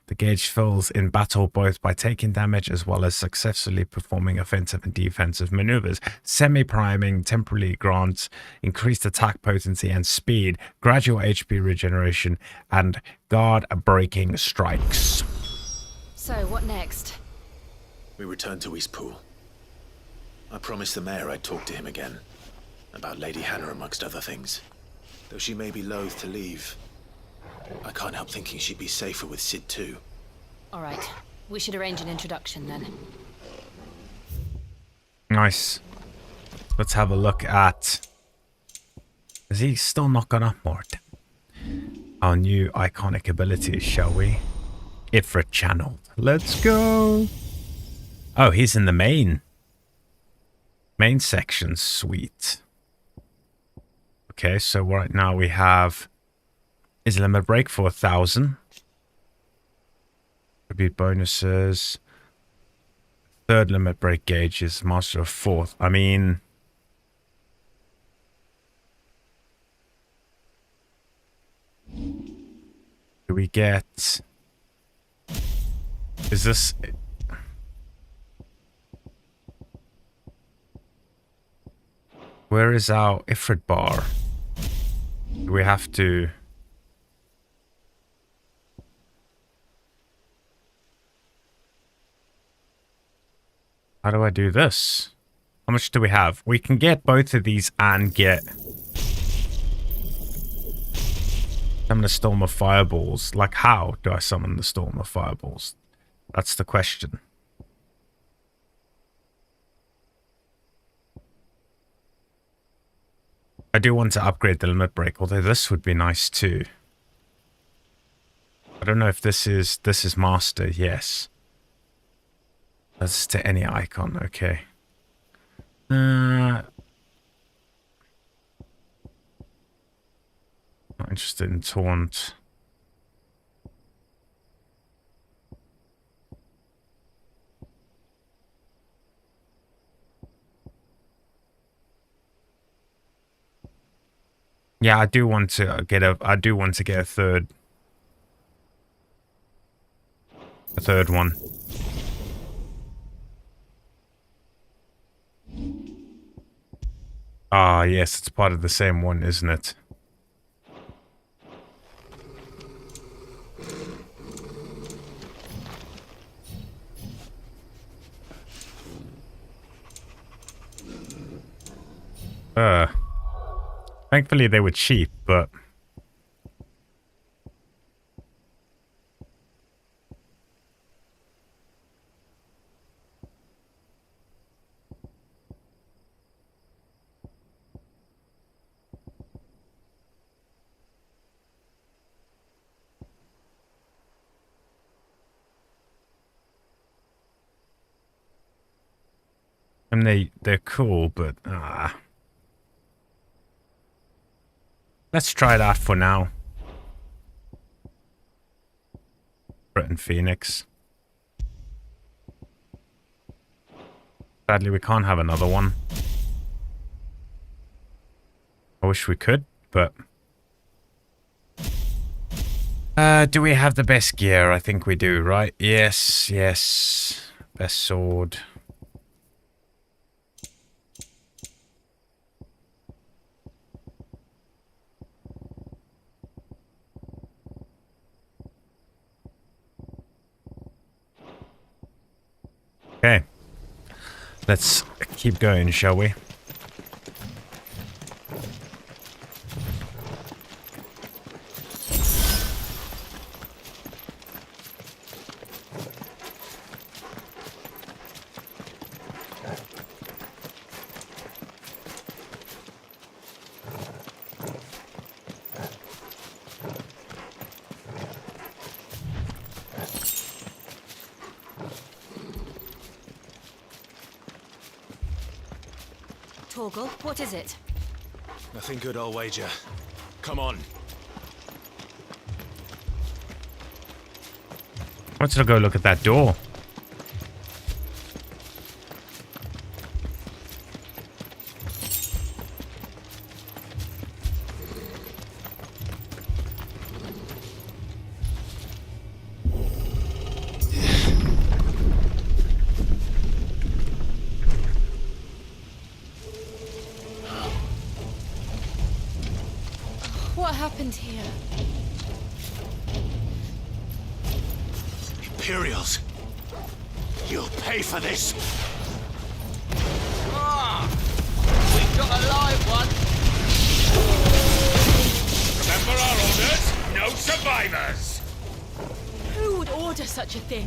The gauge fills in battle both by taking damage as well as successfully performing offensive and defensive maneuvers. Semi-priming temporarily grants increased attack potency and speed, gradual HP regeneration, and guard-breaking strikes. So, what next? We return to Eastpool. I promised the mayor I'd talk to him again. About Lady Hannah amongst other things. Though she may be loath to leave, I can't help thinking she'd be safer with Sid too. Alright, we should arrange an introduction then. Nice. Let's have a look at... Is he still not gone up more? Our new iconic abilities, shall we? Ifrit channeled. Let's go! Oh, he's in the main section. Sweet. Okay, so right now we have his limit break for 1,000. Tribute bonuses. Third limit break gauge is master of 4th. I mean, do we get... Is this... Where is our Ifrit bar? Do we have to... How do I do this? How much do we have? We can get both of these and get... Summon a storm of fireballs. Like, how do I summon the storm of fireballs? That's the question. I do want to upgrade the limit break, although this would be nice too. I don't know if this is master. Yes. That's to any icon. Okay. Not interested in taunt. Yeah, I do want to get a third one. Ah, yes, it's part of the same one, isn't it? Thankfully they were cheap, but... And they're cool, but... Let's try that for now. Britain Phoenix. Sadly, we can't have another one. I wish we could, but... do we have the best gear? I think we do, right? Yes, yes. Best sword. Okay, let's keep going, shall we? Torgal, what is it? Nothing good, I'll wager. Come on. I wanted to go look at that door. What happened here? Imperials. You'll pay for this. We've got a live one. Remember our orders? No survivors. Who would order such a thing?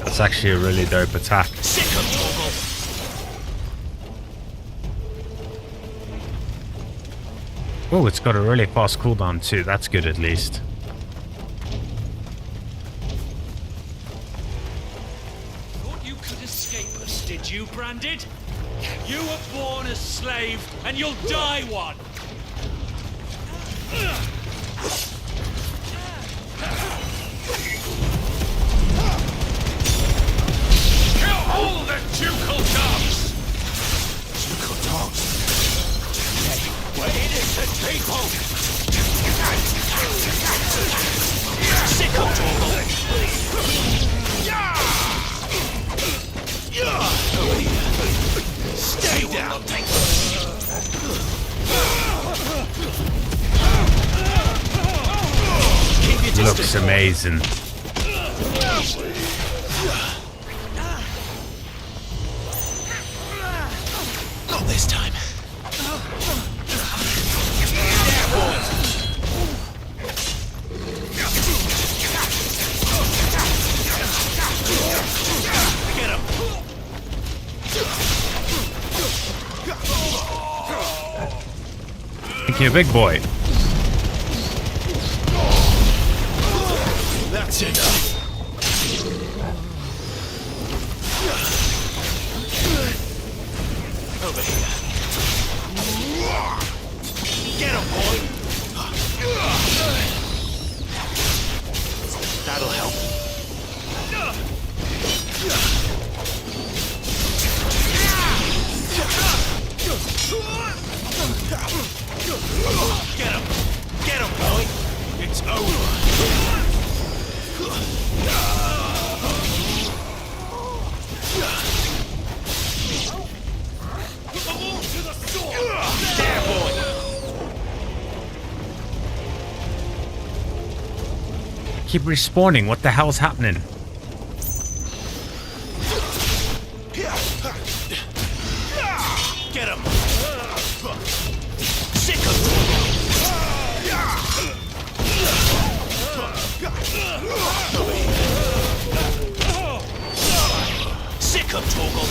That's actually a really dope attack. Oh, it's got a really fast cooldown too. That's good at least. Thought you could escape us, did you, Branded? You were born a slave, and you'll die one! Kill all the ducal dogs! Ducal dogs? We're innocent people! Sick of Torgal! Stay down! Looks amazing. Not this time. Get him! Thank you, big boy. That's enough. Over here. Get him, boy. That'll help. Get him, boy. It's over. There, boy. Keep respawning. What the hell's happening? Get him. Sick of Sick of Torgal.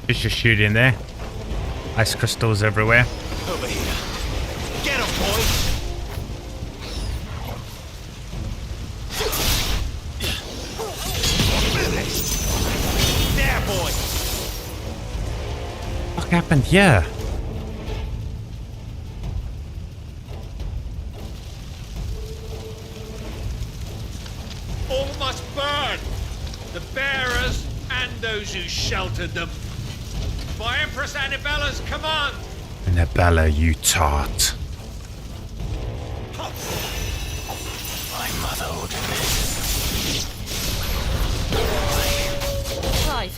Just shoot in there. Ice crystals everywhere. Over here. Get him, boy. There, boy. What happened here? All must burn! The bearers and those who sheltered them. By Empress Annabella's command! Annabella, you tart. My mother ordered this. Clive.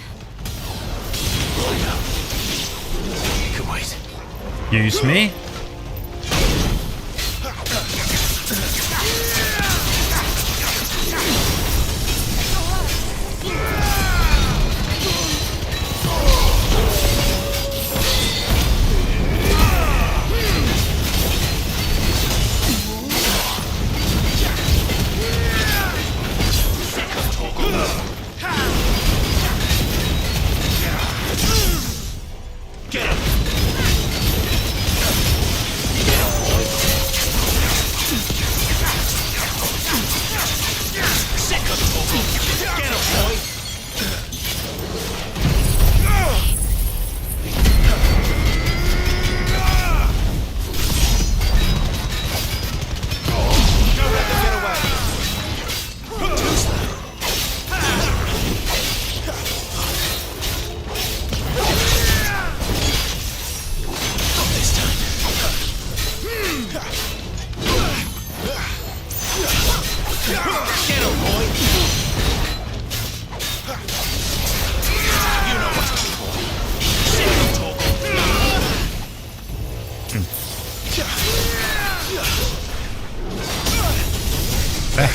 You can wait. Use me?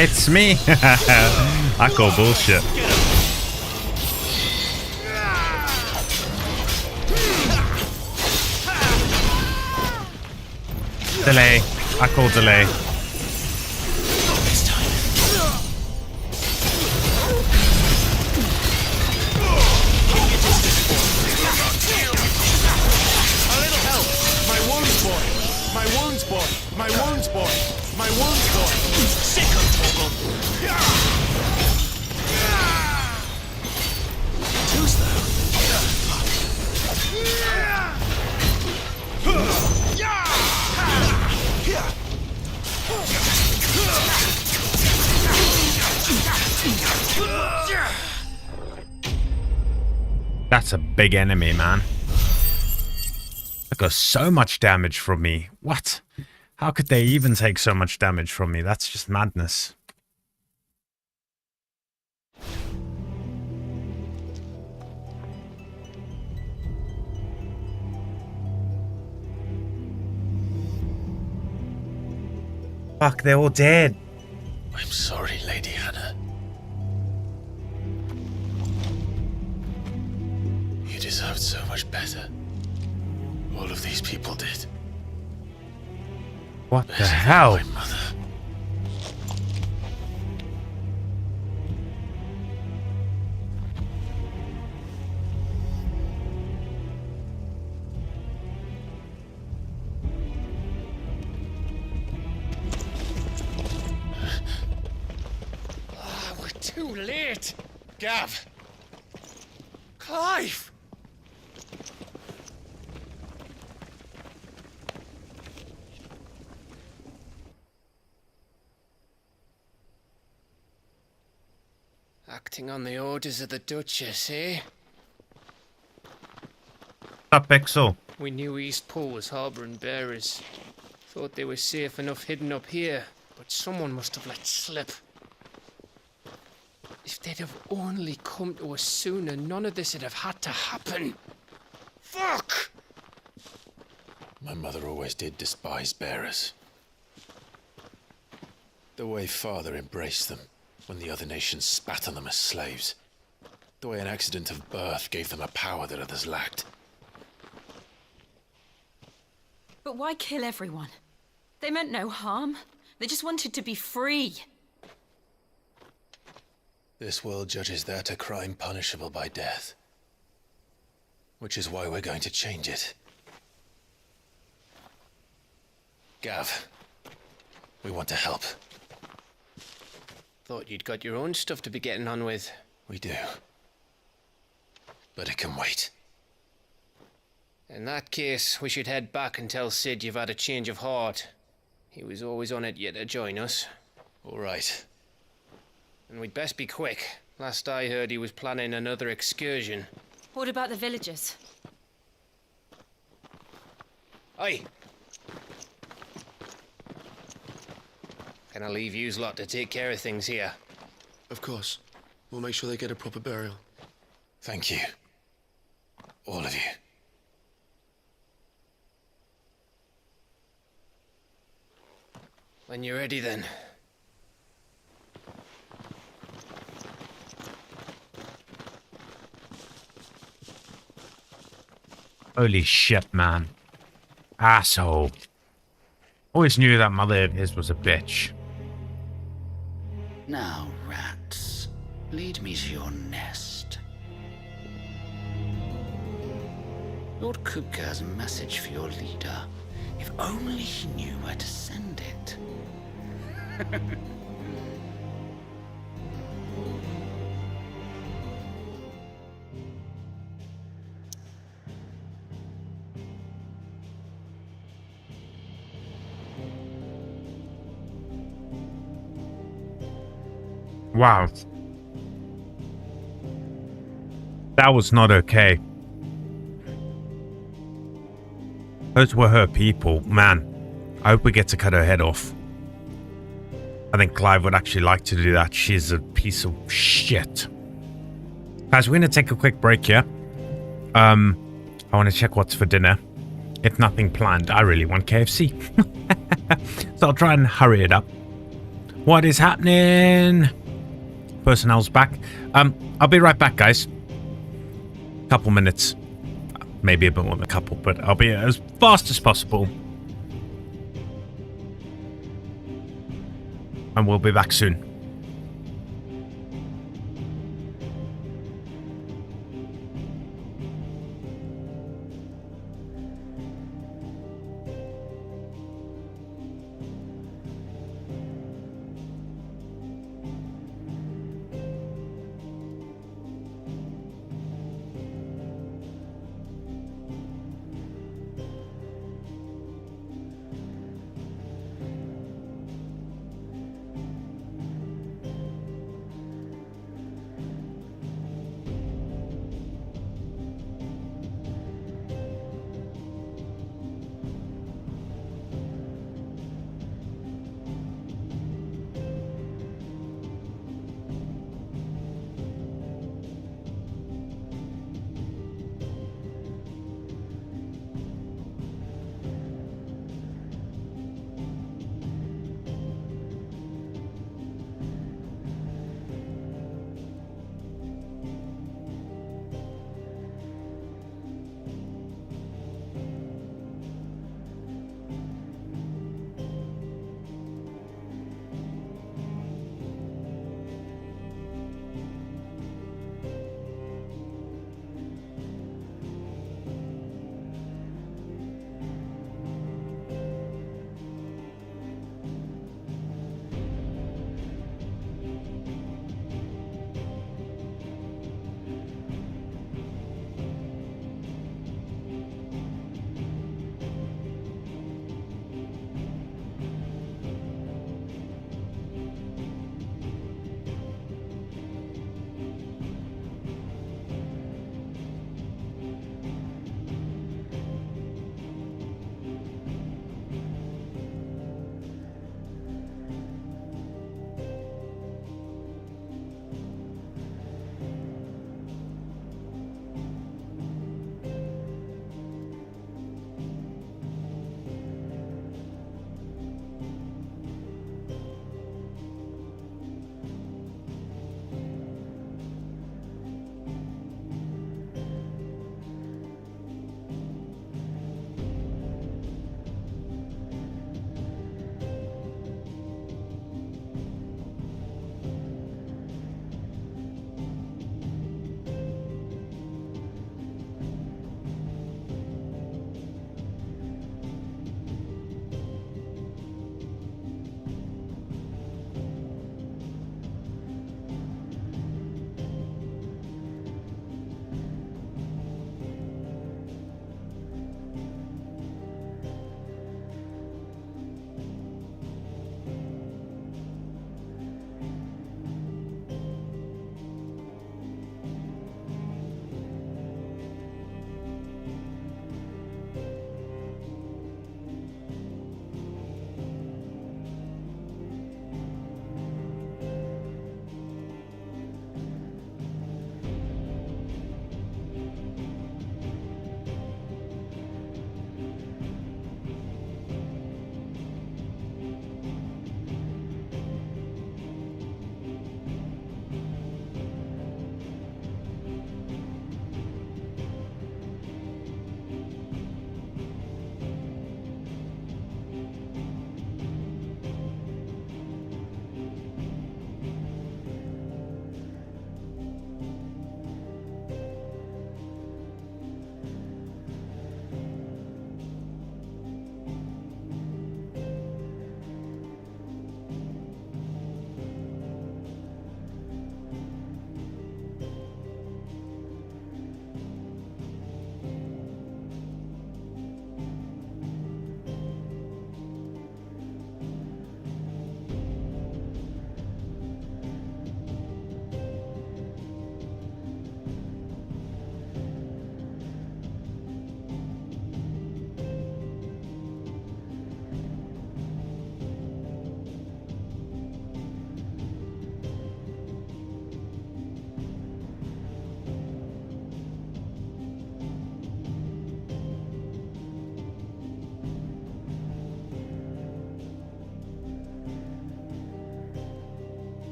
It's me. I call bullshit. Delay. I call delay. That's a big enemy, man. That got so much damage from me. What? How could they even take so much damage from me? That's just madness. Fuck, they're all dead. I'm sorry, Lady Hannah. You deserved so much better. All of these people did. What the hell? My mother. We're too late. Gav. Clive. Acting on the orders of the Duchess, eh? Up, Pixel. We knew Eastpool was harbouring bearers. Thought they were safe enough hidden up here, but someone must have let slip. If they'd have only come to us sooner, none of this would have had to happen. Fuck! My mother always did despise bearers. The way Father embraced them when the other nations spat on them as slaves. The way an accident of birth gave them a power that others lacked. But why kill everyone? They meant no harm. They just wanted to be free. This world judges that a crime punishable by death. Which is why we're going to change it. Gav, we want to help. Thought you'd got your own stuff to be getting on with. We do. But it can wait. In that case, we should head back and tell Sid you've had a change of heart. He was always on it yet to join us. All right. And we'd best be quick. Last I heard, he was planning another excursion. What about the villagers? Aye. Can I leave yous lot to take care of things here? Of course. We'll make sure they get a proper burial. Thank you. All of you. When you're ready, then. Holy shit, man. Asshole. Always knew that mother of his was a bitch. Now, rats, lead me to your nest. Lord Kupka has a message for your leader. If only he knew where to send it. Wow. That was not okay. Those were her people. Man, I hope we get to cut her head off. I think Clive would actually like to do that. She's a piece of shit. Guys, we're going to take a quick break here. I want to check what's for dinner. If nothing planned, I really want KFC. So I'll try and hurry it up. What is happening? Personnel's back. I'll be right back, guys. Couple minutes. Maybe a bit more than a couple, but I'll be as fast as possible. And we'll be back soon.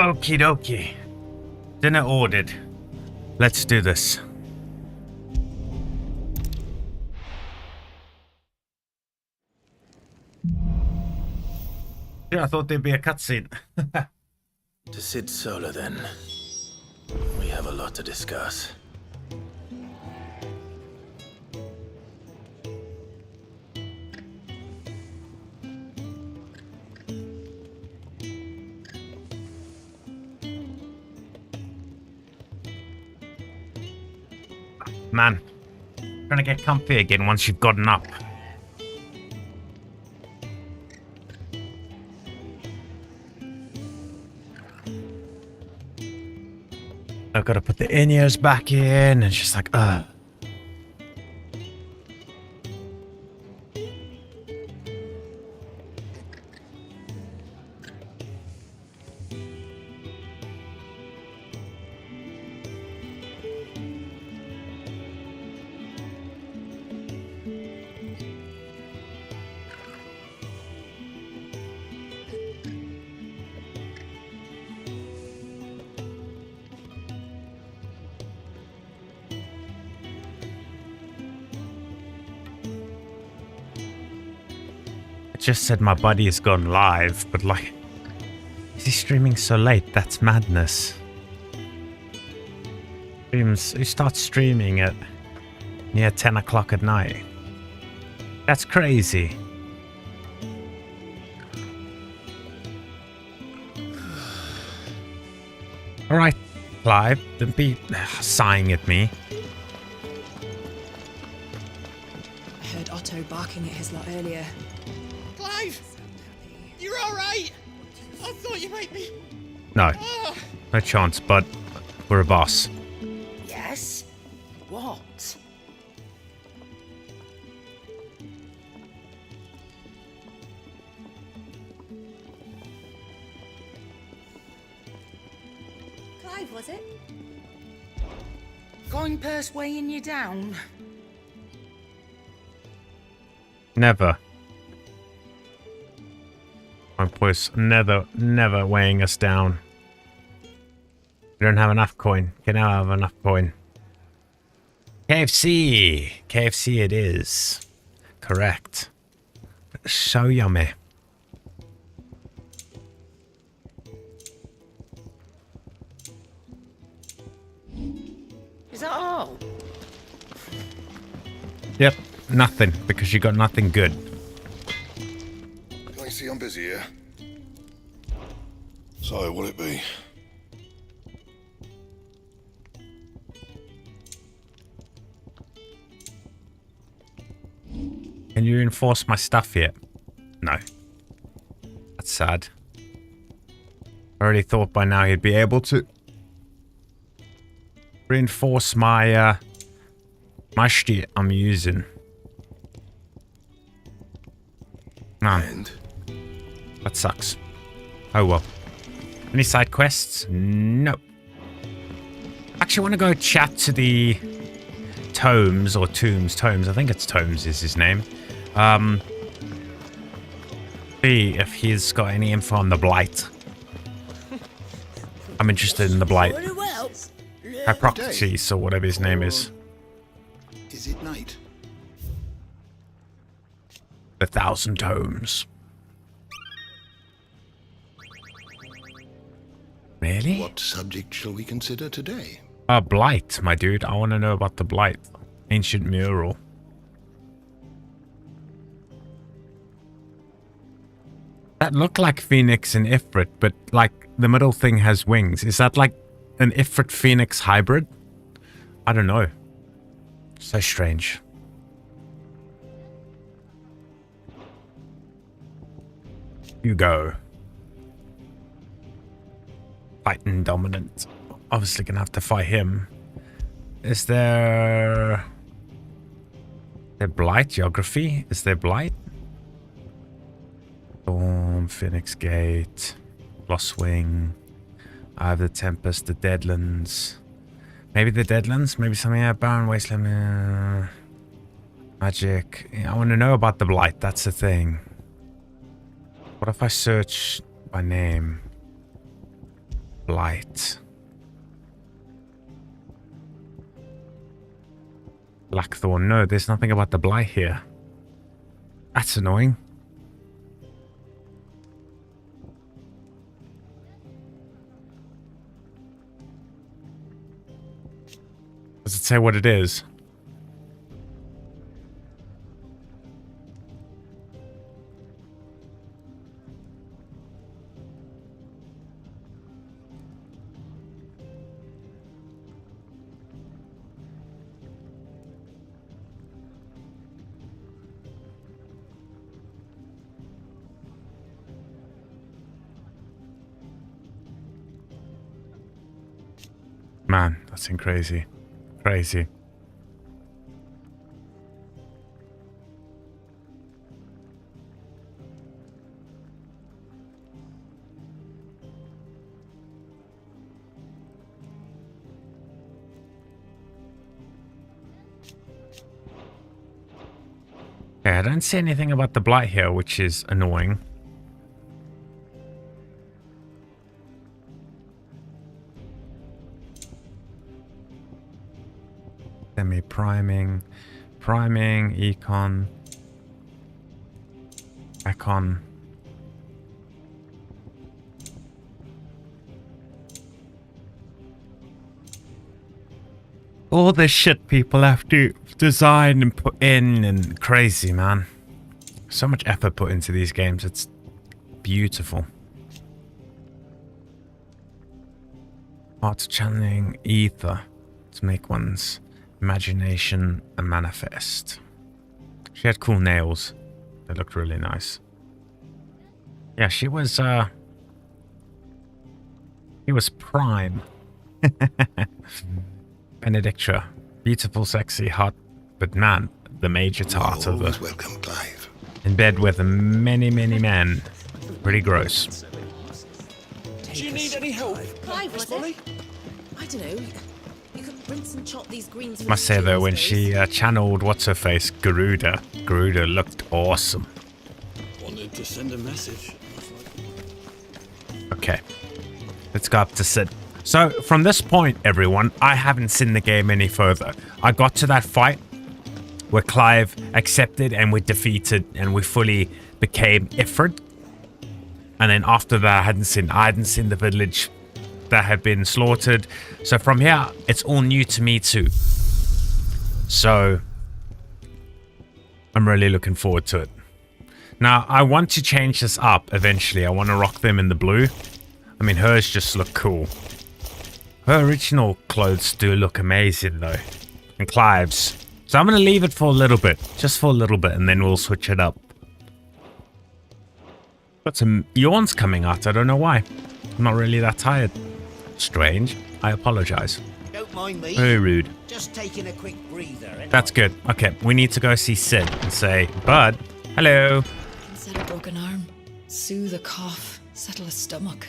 Okie dokie. Dinner ordered. Let's do this. Yeah, I thought there'd be a cutscene. To Sid Solar, then. We have a lot to discuss. Man, trying to get comfy again once you've gotten up. I've got to put the in-ears back in, and it's just like, ugh. Just said my buddy has gone live, but like, is he streaming so late? That's madness. Who starts streaming at near 10 o'clock at night? That's crazy. Alright, Clive, don't be sighing at me. I heard Otto barking at his lot earlier. Clive! You're alright! I thought you might be... No. No chance, but we're a boss. Yes? What? Clive, was it? Coin purse weighing you down? Never. My voice never weighing us down. We don't have enough coin. Can I have enough coin? KFC! KFC it is. Correct. So yummy. Is that all? Yep, nothing, because you got nothing good. Can I see I'm busy here? So, will it be? Can you reinforce my stuff yet? No. That's sad. I already thought by now he'd be able to reinforce my my shit I'm using. Man, that sucks. Oh well. Any side quests? No. Actually, I want to go chat to the Tomes or Tombs. Tomes. I think it's Tomes is his name. See if he's got any info on the Blight. I'm interested in the Blight. Hypocrates or whatever his name is. Is it night? 1,000 tomes. Really? What subject shall we consider today? Blight, my dude. I want to know about the Blight. Ancient mural. That looked like Phoenix and Ifrit, but like the middle thing has wings. Is that like an Ifrit Phoenix hybrid? I don't know. So strange. You go. Titan dominant. Obviously gonna have to fight him. Is there Blight geography? Is there Blight? Storm, Phoenix Gate, Lost Wing. I have the Tempest, the Deadlands. Maybe the Deadlands? Maybe something like Barren Wasteland. Magic. Yeah, I want to know about the Blight. That's the thing. What if I search by name? Blight. Blackthorn. No, there's nothing about the blight here. That's annoying. Does it say what it is? Man, that's crazy. Crazy. Okay, I don't see anything about the blight here, which is annoying. Semi-priming, priming, Eikon, Eikon. All this shit people have to design and put in, and crazy, man. So much effort put into these games, it's beautiful. Art channeling ether to make one's imagination a manifest. She had cool nails. They looked really nice. Yeah, she was prime. Benedictra. Beautiful, sexy, hot, but man, the major tart of the... welcome, Clive. In bed with many, many men. Pretty gross. Do you need any help? Clive, was it? I don't know. You could rinse and chop these greens. Must say though, when she channeled what's-her-face, Garuda looked awesome. Wanted to send a message. Okay, let's go up to Sid. So from this point, everyone, I haven't seen the game any further. I got to that fight where Clive accepted and we defeated and we fully became Ifrit. And then after that, I hadn't seen the village that had been slaughtered. So from here, it's all new to me too. So I'm really looking forward to it. Now, I want to change this up eventually. I want to rock them in the blue. I mean, hers just look cool. Her original clothes do look amazing though. And Clive's. So I'm going to leave it for a little bit. Just for a little bit, and then we'll switch it up. Got some yawns coming out. I don't know why. I'm not really that tired. Strange. I apologize. Don't mind me. Very rude. Just taking a quick breather. That's good. Okay, we need to go see Sid and say, Bud, hello. Set a broken arm, soothe a cough, settle a stomach.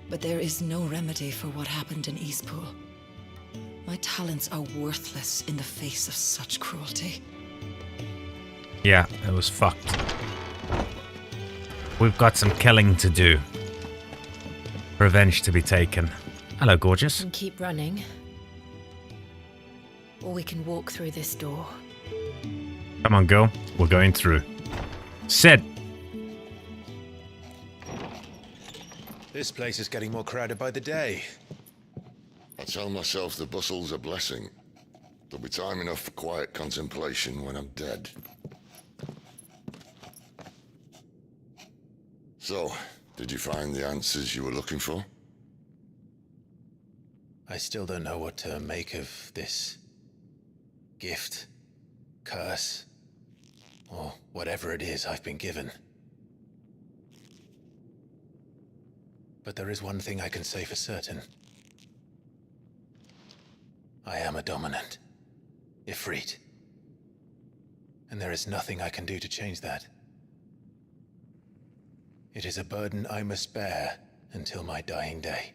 But there is no remedy for what happened in Eastpool. My talents are worthless in the face of such cruelty. Yeah, it was fucked. We've got some killing to do. Revenge to be taken. Hello, gorgeous. We can keep running. Or we can walk through this door. Come on, girl. We're going through. Sid. This place is getting more crowded by the day. I tell myself the bustle's a blessing. There'll be time enough for quiet contemplation when I'm dead. So, did you find the answers you were looking for? I still don't know what to make of this gift, curse, or whatever it is I've been given. But there is one thing I can say for certain. I am a dominant, Ifrit. And there is nothing I can do to change that. It is a burden I must bear until my dying day.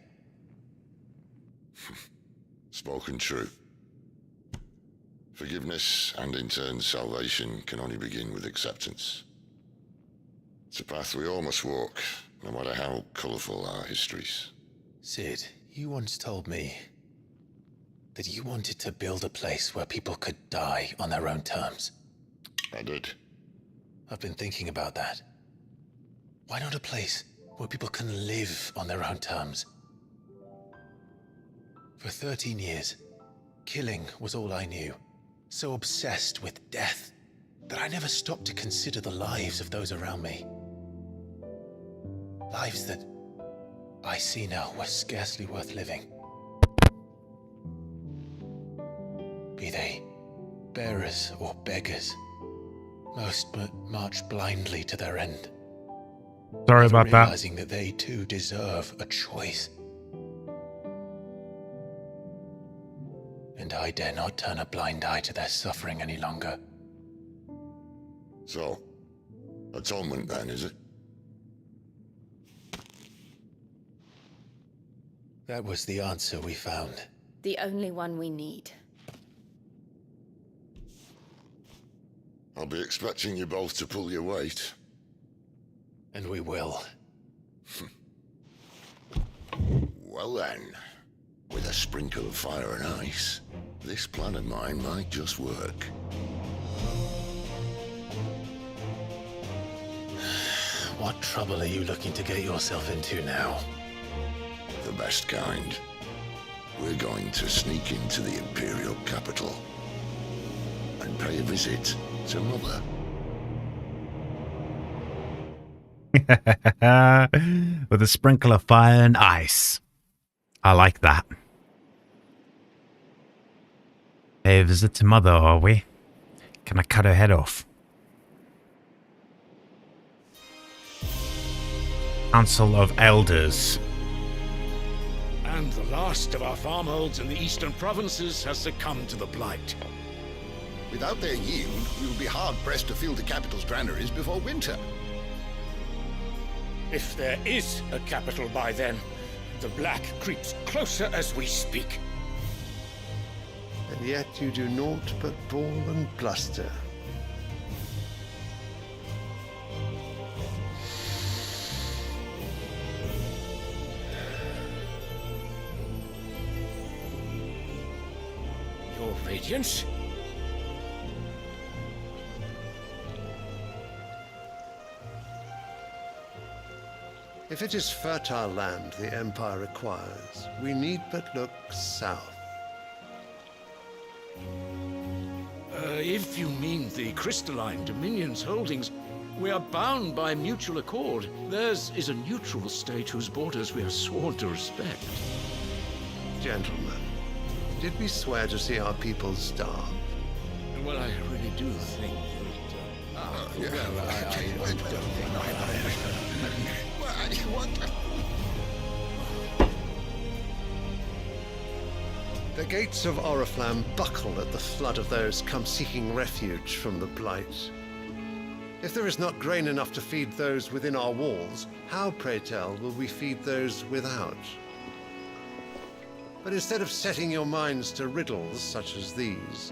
Spoken true. Forgiveness and in turn salvation can only begin with acceptance. It's a path we all must walk, no matter how colourful our histories. Sid, you once told me that you wanted to build a place where people could die on their own terms. I did. I've been thinking about that. Why not a place where people can live on their own terms? For 13 years, killing was all I knew. So obsessed with death that I never stopped to consider the lives of those around me. Lives that I see now were scarcely worth living. Be they bearers or beggars, most march blindly to their end. Sorry about that. Realizing that they too deserve a choice. And I dare not turn a blind eye to their suffering any longer. So, atonement then, is it? That was the answer we found. The only one we need. I'll be expecting you both to pull your weight. And we will. Well then, with a sprinkle of fire and ice, this plan of mine might just work. What trouble are you looking to get yourself into now? The best kind. We're going to sneak into the Imperial capital and pay a visit to Mother. With a sprinkle of fire and ice. I like that. Pay a visit to Mother, are we? Can I cut her head off? Council of Elders. And the last of our farmholds in the eastern provinces has succumbed to the blight. Without their yield, we will be hard-pressed to fill the capital's granaries before winter. If there is a capital by then, the black creeps closer as we speak. And yet you do naught but bawl and bluster. Your Radiance? If it is fertile land the Empire requires, we need but look south. If you mean the crystalline Dominion's holdings, we are bound by mutual accord. Theirs is a neutral state whose borders we are sworn to respect. Gentlemen, did we swear to see our people starve? Well, I really do think The gates of Oriflamme buckle at the flood of those come seeking refuge from the blight. If there is not grain enough to feed those within our walls, how, pray tell, will we feed those without? But instead of setting your minds to riddles such as these,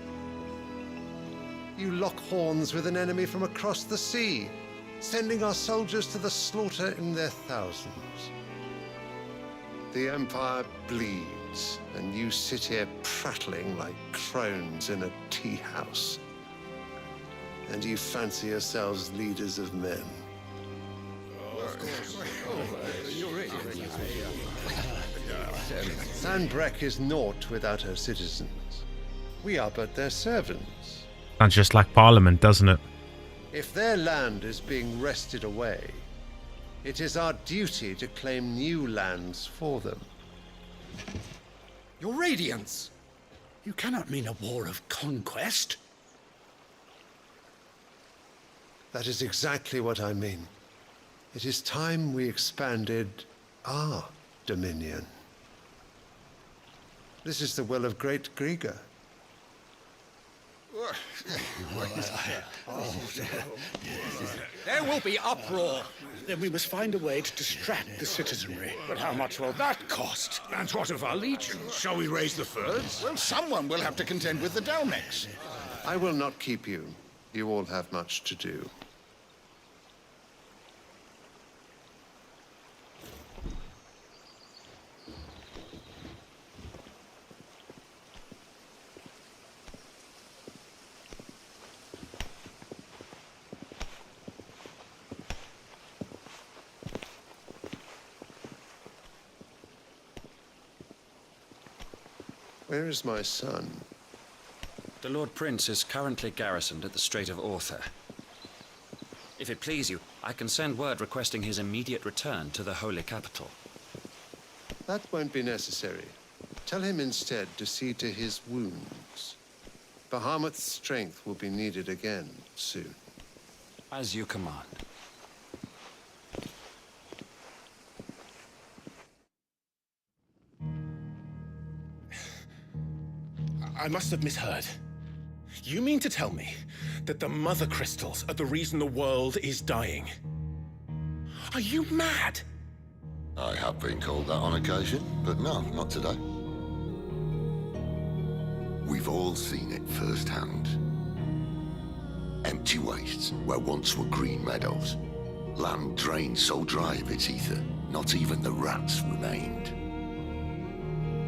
you lock horns with an enemy from across the sea, sending our soldiers to the slaughter in their thousands. The Empire bleeds, and you sit here prattling like crones in a tea house. And you fancy yourselves leaders of men. Sanbreque is naught without her citizens. We are but their servants. Sounds just like Parliament, doesn't it? If their land is being wrested away, it is our duty to claim new lands for them. Your Radiance! You cannot mean a war of conquest. That is exactly what I mean. It is time we expanded our dominion. This is the will of great Griga. There will be uproar. Then we must find a way to distract the citizenry. But how much will that cost? And what of our legions? Shall we raise the Fyrds? Well, someone will have to contend with the Dalmex. I will not keep you. You all have much to do. Where is my son? The Lord Prince is currently garrisoned at the Strait of Arthur. If it please you, I can send word requesting his immediate return to the Holy Capital. That won't be necessary. Tell him instead to see to his wounds. Bahamut's strength will be needed again soon. As you command. I must have misheard. You mean to tell me that the mother crystals are the reason the world is dying? Are you mad? I have been called that on occasion, but no, not today. We've all seen it firsthand. Empty wastes where once were green meadows. Land drained so dry of its ether, not even the rats remained.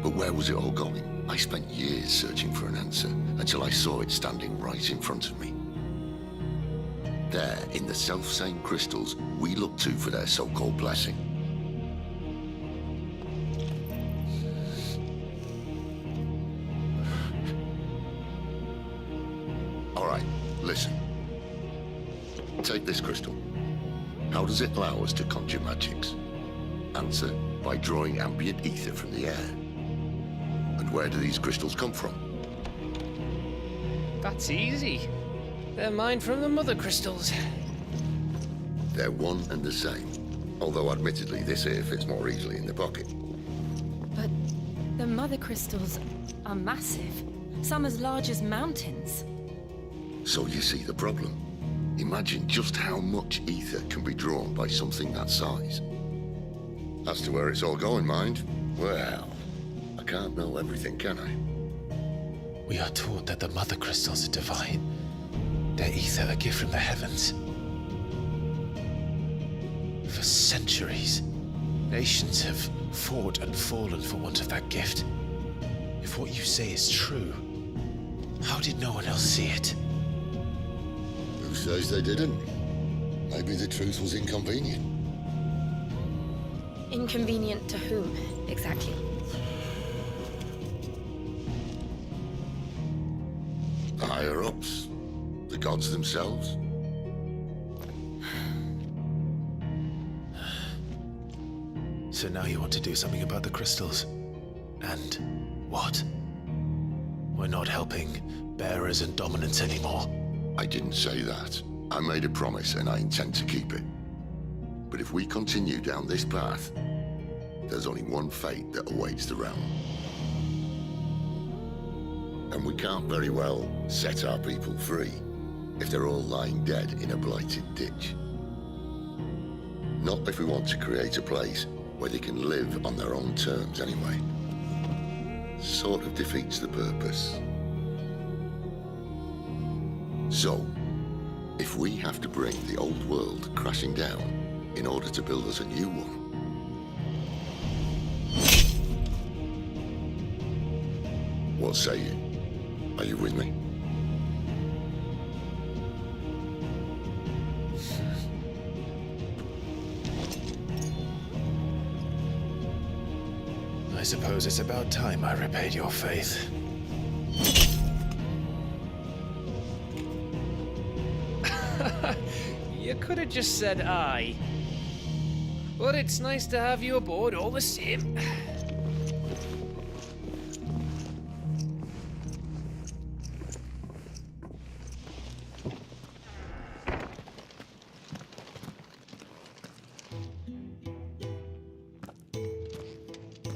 But where was it all going? I spent years searching for an answer, until I saw it standing right in front of me. There, in the self-same crystals we look to for their so-called blessing. All right, listen. Take this crystal. How does it allow us to conjure magics? Answer, by drawing ambient ether from the air. And where do these crystals come from? That's easy. They're mined from the mother crystals. They're one and the same. Although admittedly this here fits more easily in the pocket. But the mother crystals are massive. Some as large as mountains. So you see the problem. Imagine just how much ether can be drawn by something that size. As to where it's all going, mind, well, I can't know everything, can I? We are taught that the mother crystals are divine. Their ether a gift from the heavens. For centuries, nations have fought and fallen for want of that gift. If what you say is true, how did no one else see it? Who says they didn't? Maybe the truth was inconvenient. Inconvenient to whom, exactly? The higher-ups, the gods themselves. So now you want to do something about the crystals? And what? We're not helping bearers and dominants anymore. I didn't say that. I made a promise and I intend to keep it. But if we continue down this path, there's only one fate that awaits the realm. And we can't very well set our people free if they're all lying dead in a blighted ditch. Not if we want to create a place where they can live on their own terms anyway. Sort of defeats the purpose. So, if we have to bring the old world crashing down in order to build us a new one, what say you? Are you with me? I suppose it's about time I repaid your faith. You could have just said aye. But it's nice to have you aboard all the same.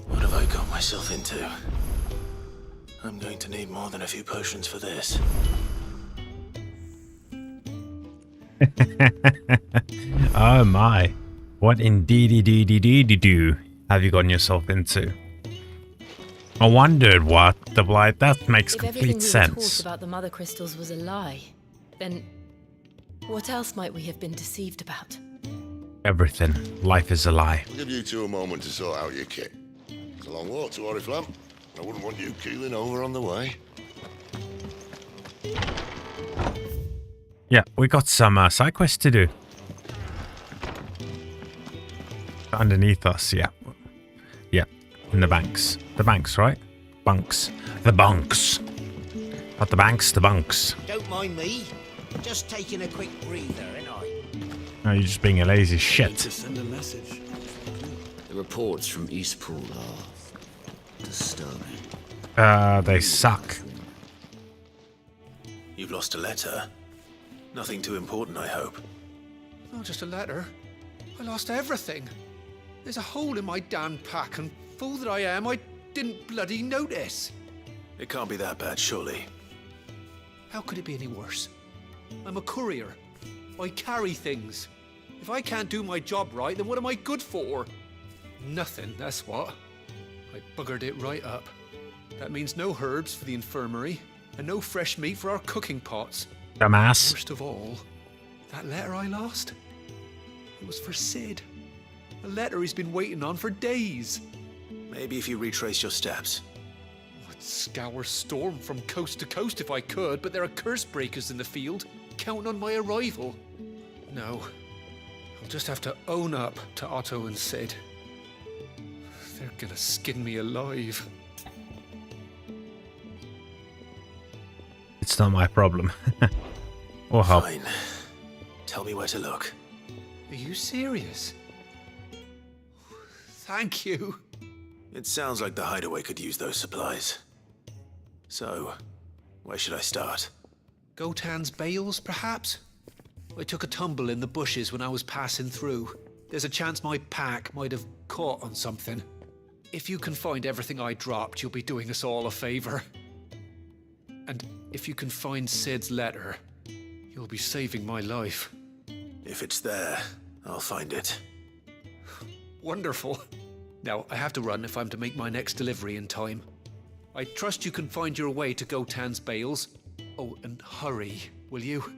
What have I got myself into? I'm going to need more than a few potions for this. Oh my. What indeedy-dee-dee-dee-dee-doo have you gotten yourself into? I wondered what the blight. That makes complete If sense. everything we were taught about the mother crystals was a lie, then what else might we have been deceived about? Everything. Life is a lie. I'll give you two a moment to sort out your kit. It's a long walk to Oriflamme. I wouldn't want you keeling over on the way. Yeah, we got some side quests to do. Underneath us, yeah. Yeah, in the banks. The banks, right? bunks. The bunks. Not the banks, the bunks. Don't mind me. Just taking a quick breather, ain't I? No, you're just being a lazy Need shit. to send a message. The reports from Eastpool are disturbing. They suck. You've lost a letter. Nothing too important, I hope. Not just a letter. I lost everything. There's a hole in my damn pack, and fool that I am, I didn't bloody notice. It can't be that bad, surely. How could it be any worse? I'm a courier. I carry things. If I can't do my job right, then what am I good for? Nothing, that's what. I buggered it right up. That means no herbs for the infirmary, and no fresh meat for our cooking pots. Dumbass. Worst of all, that letter I lost, it was for Sid. A letter he's been waiting on for days. Maybe if you retrace your steps. I'd scour Storm from coast to coast if I could, but there are curse breakers in the field, counting on my arrival. No, I'll just have to own up to Otto and Sid. They're gonna skin me alive. It's not my problem. Or help. Fine. Tell me where to look. Are you serious? Thank you. It sounds like the hideaway could use those supplies. So, where should I start? Gotan's bales, perhaps? I took a tumble in the bushes when I was passing through. There's a chance my pack might have caught on something. If you can find everything I dropped, you'll be doing us all a favor. And if you can find Sid's letter, you'll be saving my life. If it's there, I'll find it. Wonderful. Now, I have to run if I'm to make my next delivery in time. I trust you can find your way to Gotan's bales. Oh, and hurry, will you?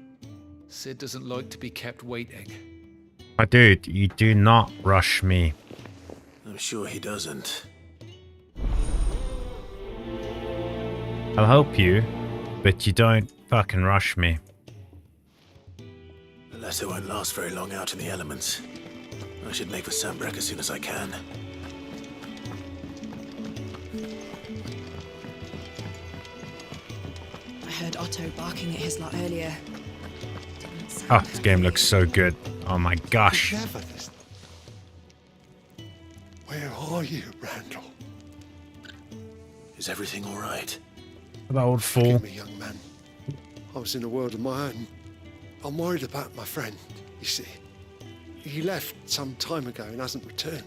Sid doesn't like to be kept waiting. My dude, you do not rush me. I'm sure he doesn't. I'll help you, but you don't fucking rush me. The letter won't last very long out in the elements. I should make for Sandbreck as soon as I can. I heard Otto barking at his lot earlier. Oh, this game looks so good. Oh my gosh. Where are you, Randall? Is everything all right? That old fool. Forgive me, young man. I was in a world of my own. I'm worried about my friend, you see. He left some time ago and hasn't returned.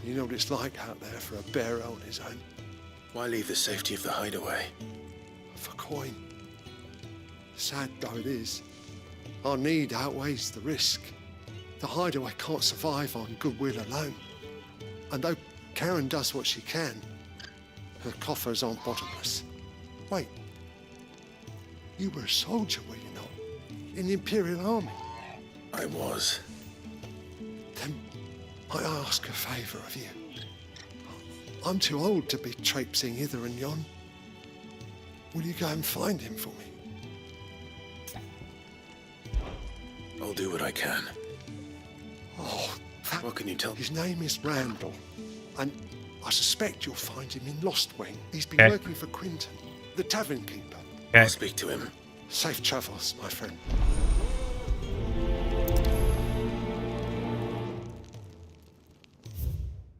You know what it's like out there for a bearer on his own. Why leave the safety of the hideaway? For coin. Sad though it is, our need outweighs the risk. The hideaway can't survive on goodwill alone. And though Karen does what she can, her coffers aren't bottomless. Wait, you were a soldier, were you not? In the Imperial Army? I was. Then I ask a favour of you. I'm too old to be traipsing hither and yon. Will you go and find him for me? I'll do what I can. Oh, what can you tell me? His name is Randall, and I suspect you'll find him in Lost Wing. He's been Okay. working for Quinton, the tavern keeper. Okay. I'll speak to him. Safe travels, my friend.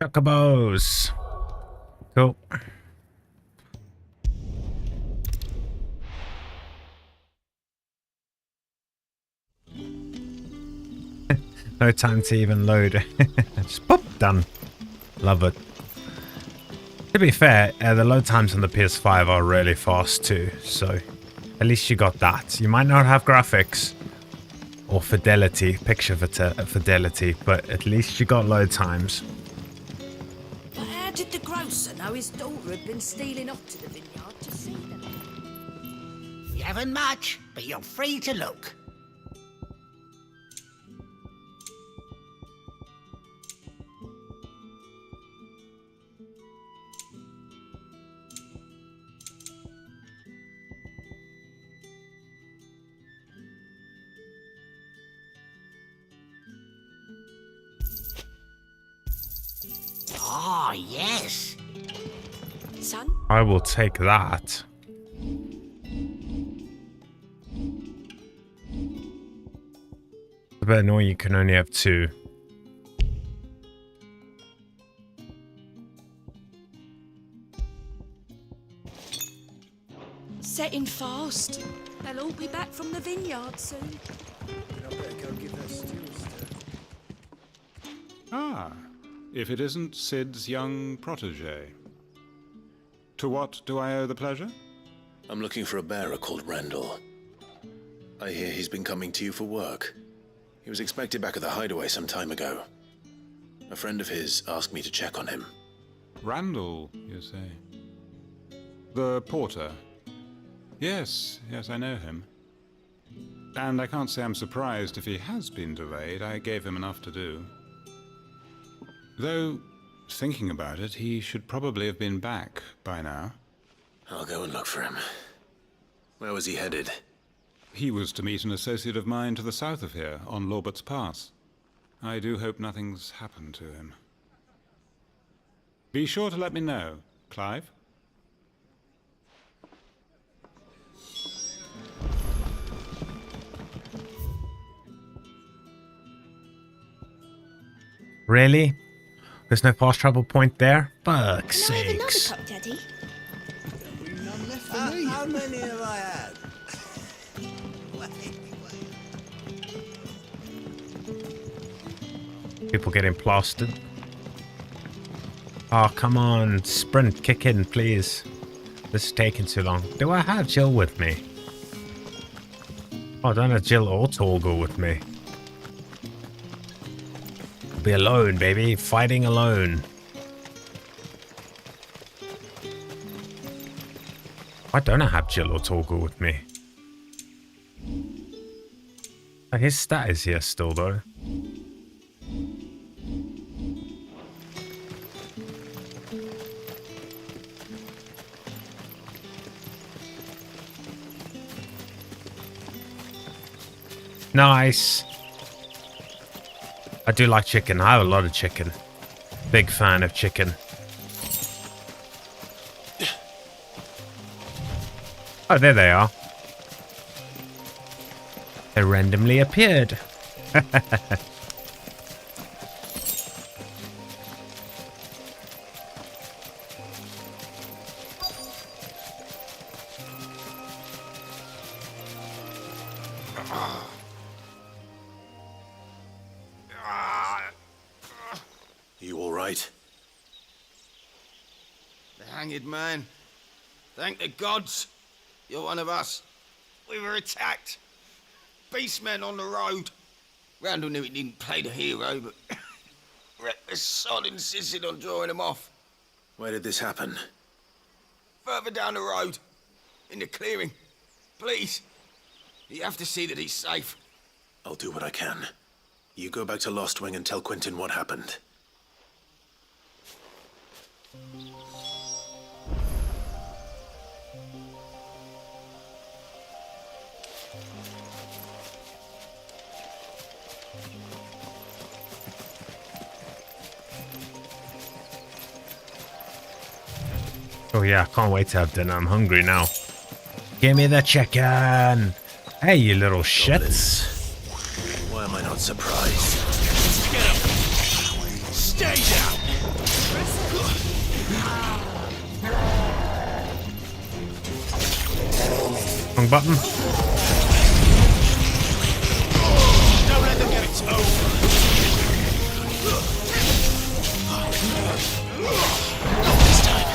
Chocobos. Cool. No time to even load. Just pop, done. Love it. To be fair, the load times on the PS5 are really fast too, so at least you got that. You might not have graphics or fidelity, picture fidelity, but at least you got load times. But how did the grocer know his daughter had been stealing off to the vineyard to see them? You haven't much, but you're free to look. Ah, yes. son. I will take that. It's a bit annoying you can only have 2. Setting fast. They'll all be back from the vineyard soon. I better go give her stews to... Ah, if it isn't Sid's young protege. To what do I owe the pleasure? I'm looking for a bearer called Randall. I hear he's been coming to you for work. He was expected back at the hideaway some time ago. A friend of his asked me to check on him. Randall, you say? The porter? Yes, I know him. And I can't say I'm surprised if he has been delayed. I gave him enough to do. Though, thinking about it, he should probably have been back by now. I'll go and look for him. Where was he headed? He was to meet an associate of mine to the south of here, on Lorbert's Pass. I do hope nothing's happened to him. Be sure to let me know, Clive. Really? There's no fast travel point there? Fuck's Can I have another sakes. cup, Daddy? None left for me. How many have I had? People getting plastered. Oh, come on. Sprint, kick in, please. This is taking too long. Do I have Jill with me? Oh, I don't have Jill or Torgal with me. I'll be alone, baby. Fighting alone. Why don't I have Jill or Torgal with me? Oh, his stat is here still, though. Nice. I do like chicken. I have a lot of chicken. Big fan of chicken. Oh, there they are. They randomly appeared. You all right? The hanged man. Thank the gods. You're one of us. We were attacked. Beastmen on the road. Randall knew he didn't play the hero, but reckless sod insisted on drawing him off. Where did this happen? Further down the road. In the clearing. Please. You have to see that he's safe. I'll do what I can. You go back to Lost Wing and tell Quentin what happened. Oh yeah, I can't wait to have dinner. I'm hungry now. Give me the chicken. Hey, you little shits. Why am I not surprised? Get up! Stay down! Wrong button. Don't let them get it over. Not this time.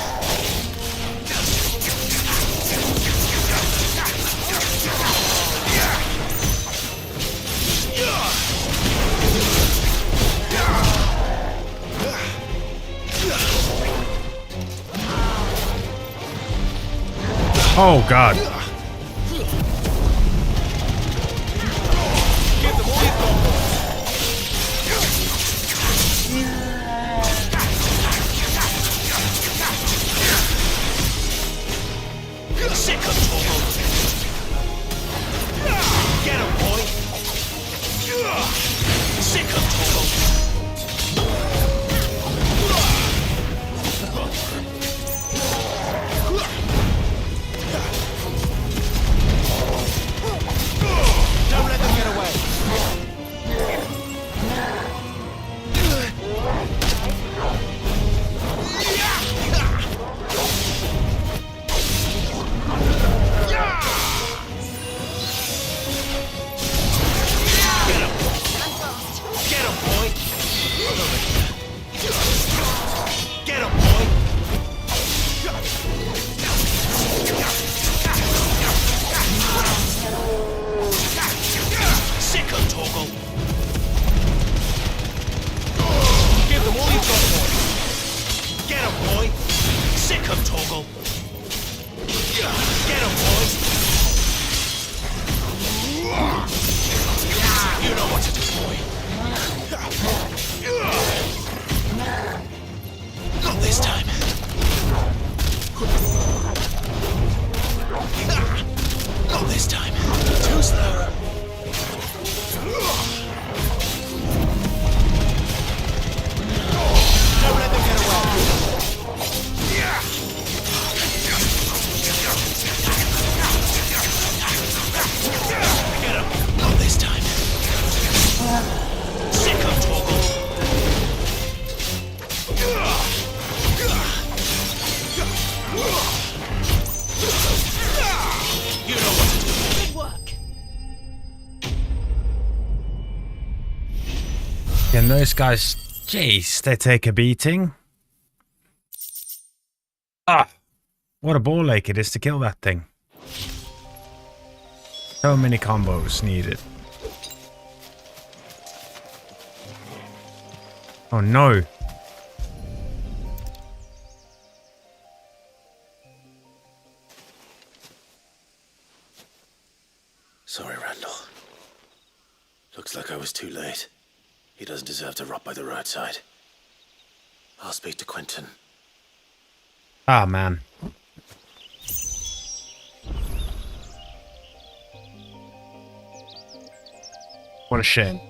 Oh god. Sick of trouble. Get him, boy. Sick of trouble. Torgal. Get him, boys. You know what to do, boy. Not this time. Not this time. Too slow. Don't let them get away. Get him. Not this time. Sick of Torgal. You know what to do. Good work. Can those guys, jeez, they take a beating? Ah, what a ball ache it is to kill that thing. So many combos needed. Oh no. Sorry, Randall. Looks like I was too late. He doesn't deserve to rot by the roadside. I'll speak to Quentin. Ah, man. What a shame.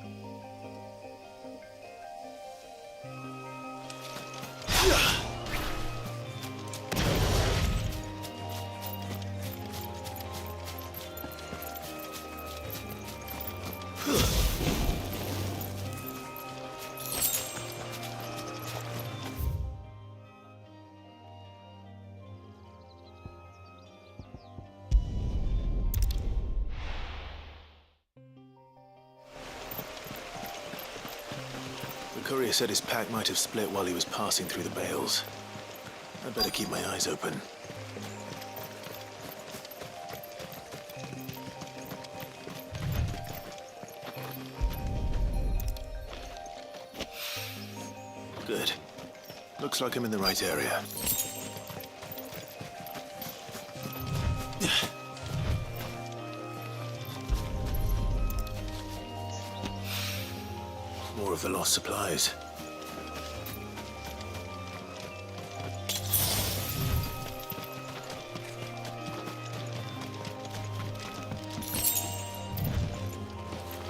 The courier said his pack might have split while he was passing through the bales. I'd better keep my eyes open. Good. Looks like I'm in the right area. More of the lost supplies.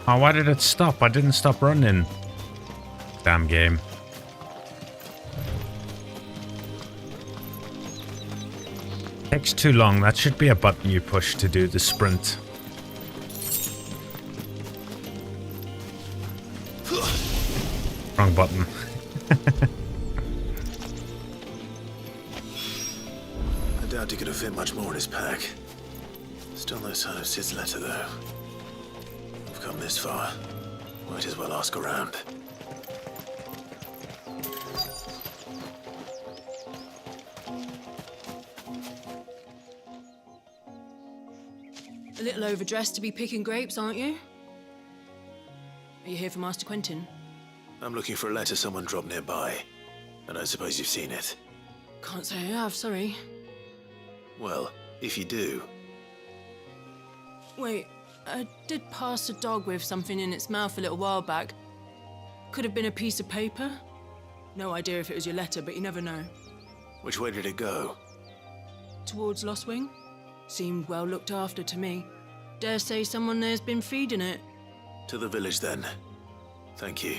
Oh, why did it stop? I didn't stop running. Damn game. Takes too long. That should be a button you push to do the sprint. Wrong button. I doubt he could have fit much more in his pack. Still no sign of Sid's letter, though. We've come this far. Might as well ask around. A little overdressed to be picking grapes, aren't you? Are you here for Master Quentin? I'm looking for a letter someone dropped nearby. And I suppose you've seen it. Can't say I have, sorry. Well, if you do... Wait, I did pass a dog with something in its mouth a little while back. Could have been a piece of paper. No idea if it was your letter, but you never know. Which way did it go? Towards Lost Wing? Seemed well looked after to me. Dare say someone there's been feeding it. To the village, then. Thank you.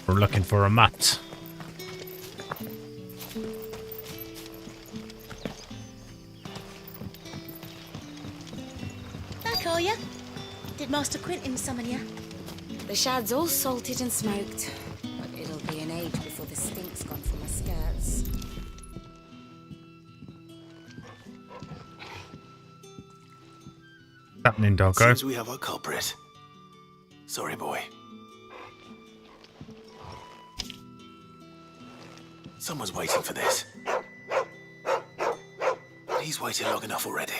We're looking for a mat. Back, are ya? Did Master Quentin summon ya? The shad's all salted and smoked, but it'll be an age before the stink's gone from my skirts. happening, doggo? Seems we have our culprit. Sorry, boy. Someone's waiting for this. He's waited long enough already.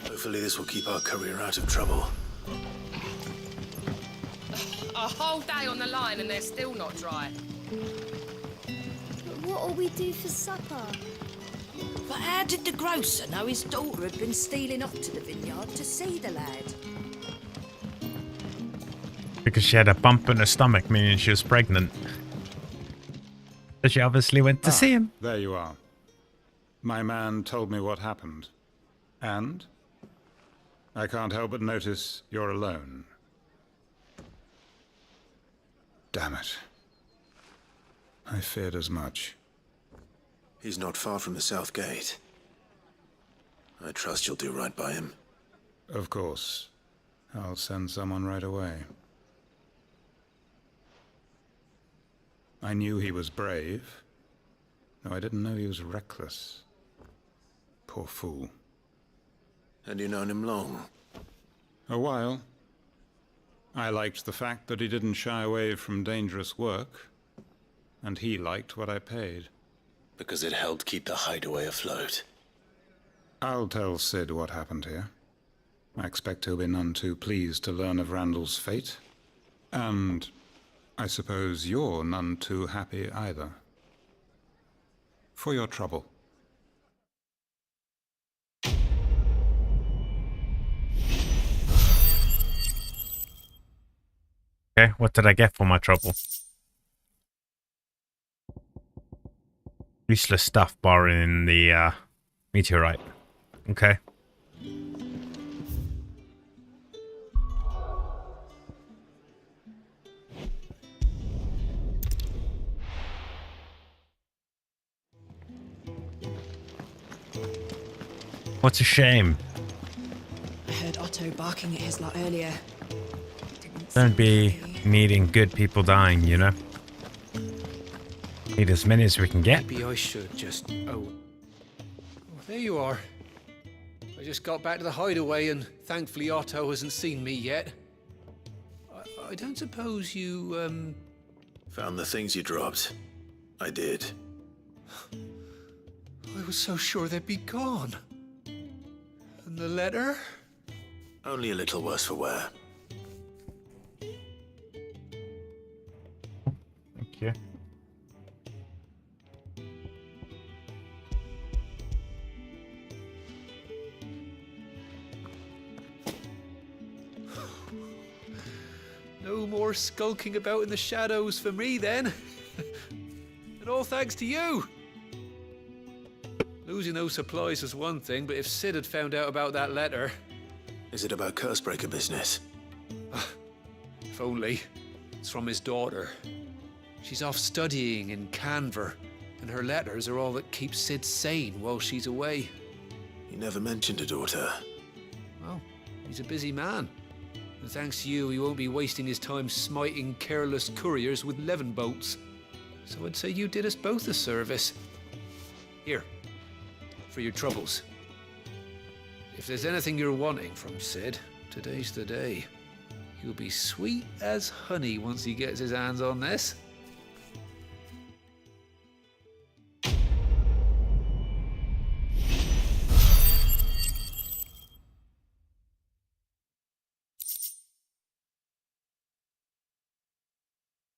Hopefully this will keep our courier out of trouble. A whole day on the line and they're still not dry. What'll we do for supper? But how did the grocer know his daughter had been stealing off to the vineyard to see the lad? Because she had a bump in her stomach, meaning she was pregnant. So she obviously went to see him. There you are. My man told me what happened. And I can't help but notice you're alone. Damn it. I feared as much. He's not far from the south gate. I trust you'll do right by him. Of course. I'll send someone right away. I knew he was brave, though I didn't know he was reckless. Poor fool. And you known him long? A while. I liked the fact that he didn't shy away from dangerous work, and he liked what I paid. Because it helped keep the hideaway afloat. I'll tell Sid what happened here. I expect he'll be none too pleased to learn of Randall's fate. And I suppose you're none too happy either. For your trouble. Okay, what did I get for my trouble? Useless stuff borrowing the meteorite. Okay. What's a shame? I heard Otto barking at his lot earlier. Don't be needing good people dying, you know? Need as many as we can get. Maybe I should just... Oh, there you are. I just got back to the hideaway and thankfully Otto hasn't seen me yet. I don't suppose you, Found the things you dropped. I did. I was so sure they'd be gone. And the letter? Only a little worse for wear. Thank you. No more skulking about in the shadows for me then. And all thanks to you. Losing those supplies was one thing, but if Sid had found out about that letter... Is it about Cursebreaker business? If only. It's from his daughter. She's off studying in Canver, and her letters are all that keep Sid sane while she's away. You never mentioned a daughter. Well, he's a busy man. And thanks to you, he won't be wasting his time smiting careless couriers with levin bolts. So I'd say you did us both a service. Here, for your troubles. If there's anything you're wanting from Sid, today's the day. He'll be sweet as honey once he gets his hands on this.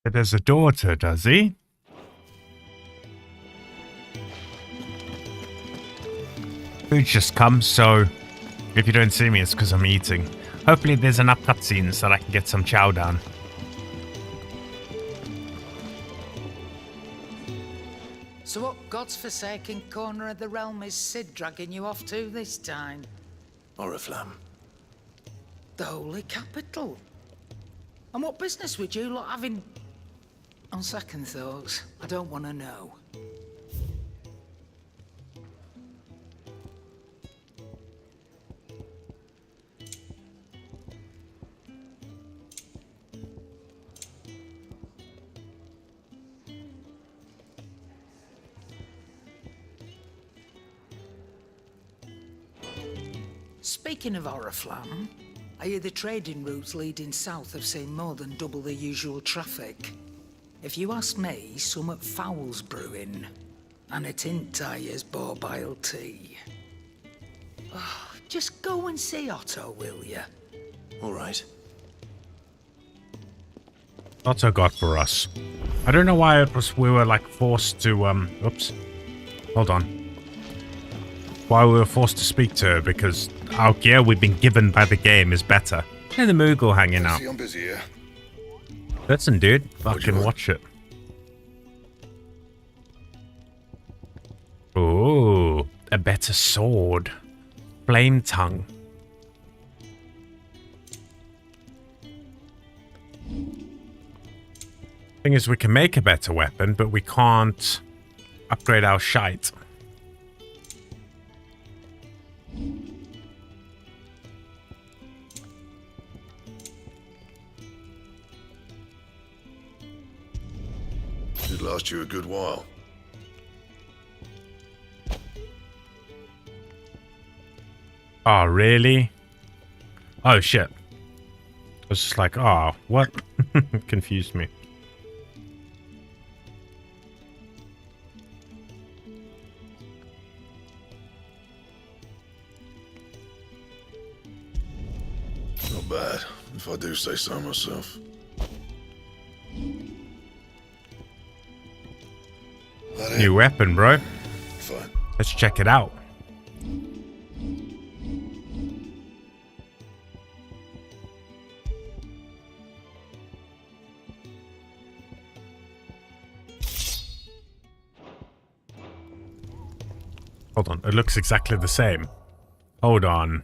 It has a daughter, does he? Food's just come, so if you don't see me, it's because I'm eating. Hopefully there's enough cutscenes so that I can get some chow down. So what God's forsaken corner of the realm is Sid dragging you off to this time? Oriflamme. The Holy Capital. And what business would you lot have in... On second thoughts, I don't want to know. Speaking of Oriflamme, I hear the trading routes leading south have seen more than double the usual traffic. If you ask me, summat foul's brewing. And it ain't Tyre's borbile tea. Oh, just go and see Otto, will you? All right. Otto got for us. I don't know why it was we were like forced to oops. Hold on. Why we were forced to speak to her, because our gear we've been given by the game is better. And the Moogle hanging out. I'm busy here. Listen, dude, fucking watch it. Ooh, a better sword. Flame tongue. Thing is, we can make a better weapon, but we can't upgrade our shite. Should last you a good while. Oh, really? Oh, shit. I was just like, oh, what? Confused me. Not bad, if I do say so myself. New weapon, bro. Fine. Let's check it out. Hold on, it looks exactly the same. Hold on.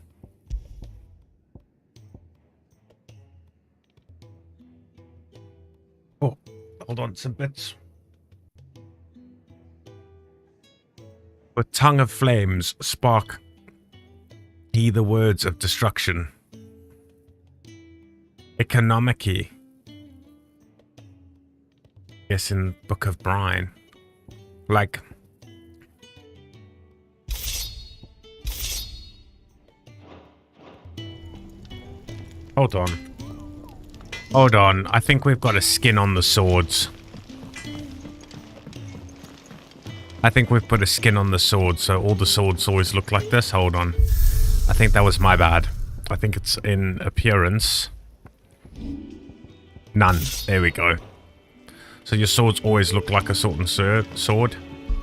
Oh, hold on, some bits. With tongue of flames, spark he the words of destruction. Economicy. Yes, in Book of Brine. Like... Hold on. Hold on. I think we've got a skin on the swords. I think we've put a skin on the sword, so all the swords always look like this. Hold on. I think that was my bad. I think it's in appearance. None. There we go. So your swords always look like a certain sword.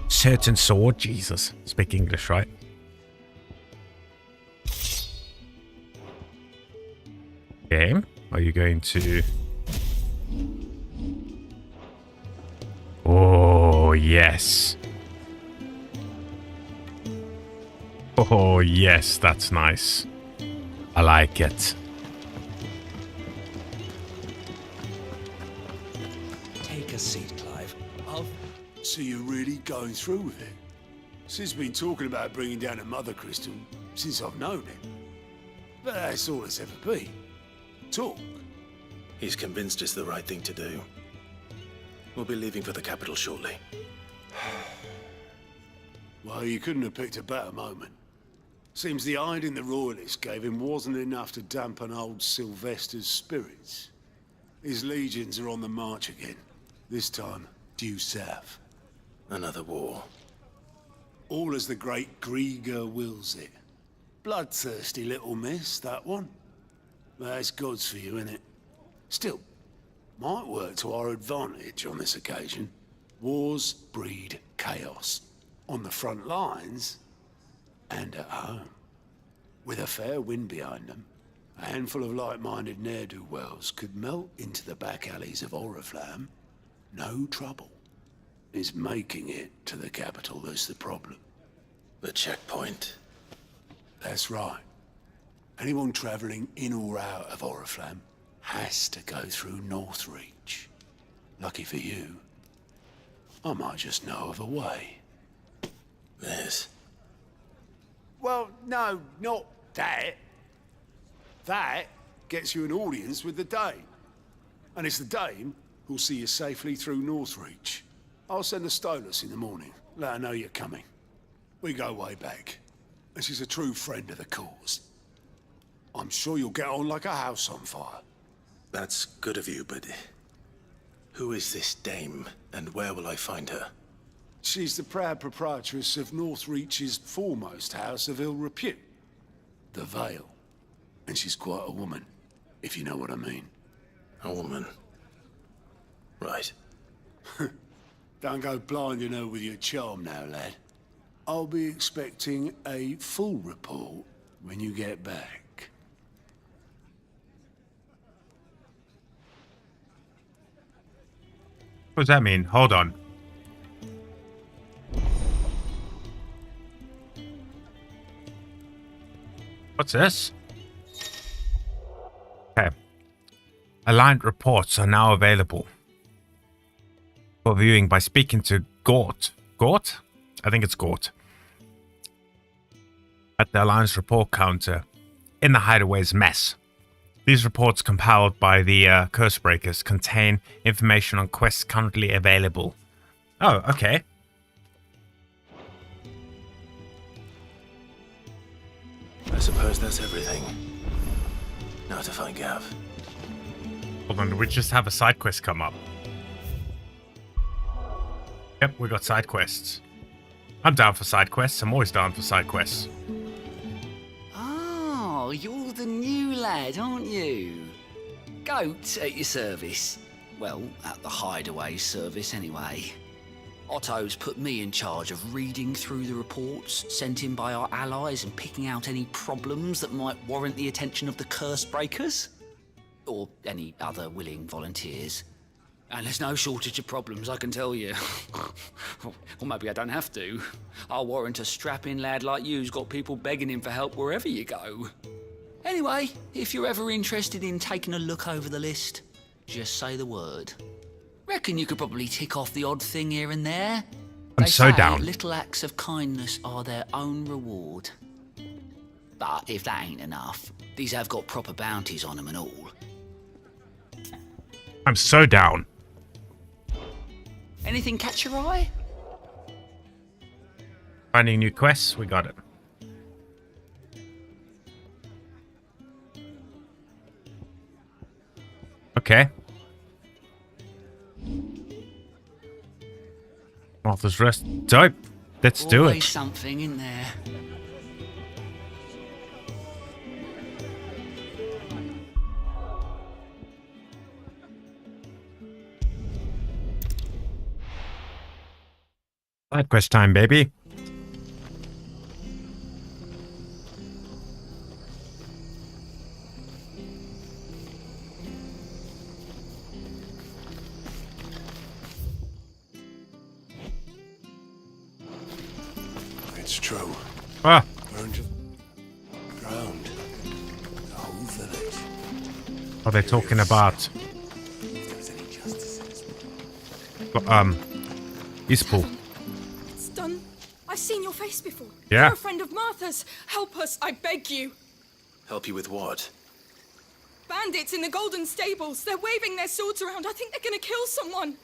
Certain sword. Jesus. Speak English, right? Game? Are you going to... Oh, yes. Oh, yes, that's nice. I like it. Take a seat, Clive. So you're really going through with it? Sid's been talking about bringing down a mother crystal since I've known him. But that's all it's ever been. Talk. He's convinced it's the right thing to do. We'll be leaving for the capital shortly. Well, you couldn't have picked a better moment. Seems the hiding the Royalists gave him wasn't enough to dampen old Sylvester's spirits. His legions are on the march again. This time, due south. Another war. All as the great Grieger wills it. Bloodthirsty little miss, that one. That's God's for you, innit? Still, might work to our advantage on this occasion. Wars breed chaos. On the front lines, and at home. With a fair wind behind them, a handful of like-minded ne'er-do-wells could melt into the back alleys of Oriflamme. No trouble. It's making it to the capital that's the problem. The checkpoint. That's right. Anyone travelling in or out of Oriflamme has to go through Northreach. Lucky for you, I might just know of a way. There's... Well, no, not that. That gets you an audience with the Dame. And it's the Dame who'll see you safely through Northreach. I'll send a Stolas in the morning. Let her know you're coming. We go way back. And she's a true friend of the cause. I'm sure you'll get on like a house on fire. That's good of you, but who is this dame, and where will I find her? She's the proud proprietress of Northreach's foremost house of ill repute, the Vale. And she's quite a woman, if you know what I mean. A woman? Right. Don't go blinding her with your charm now, lad. I'll be expecting a full report when you get back. What does that mean? Hold on. What's this? Okay. Aligned reports are now available for viewing by speaking to Gort. Gort? I think it's Gort. At the Alliance report counter in the Hideaway's mess. These reports compiled by the Cursebreakers contain information on quests currently available. Oh, okay. I suppose that's everything. Now to find Gav. Hold on, did we just have a side quest come up? Yep, we got side quests. I'm down for side quests. I'm always down for side quests. Oh, you're the new lad, aren't you? Goat at your service. Well, at the Hideaway service anyway. Otto's put me in charge of reading through the reports sent in by our allies and picking out any problems that might warrant the attention of the Cursebreakers. Or any other willing volunteers. And there's no shortage of problems, I can tell you. Or maybe I don't have to. I'll warrant a strapping lad like you's got people begging him for help wherever you go. Anyway, if you're ever interested in taking a look over the list, just say the word. Reckon you could probably tick off the odd thing here and there. I'm so down. Little acts of kindness are their own reward. But if that ain't enough, these have got proper bounties on them and all. I'm so down. Anything catch your eye? Finding new quests, we got it. Okay. Martha's Rest. Dope. Let's do Always it. something in there. Side quest time, baby. It's true. Ah. Burned to ground. The whole village. What are they talking about? Eastpool. It's done. I've seen your face before. Yeah. You're a friend of Martha's. Help us, I beg you. Help you with what? Bandits in the Golden Stables. They're waving their swords around. I think they're gonna kill someone.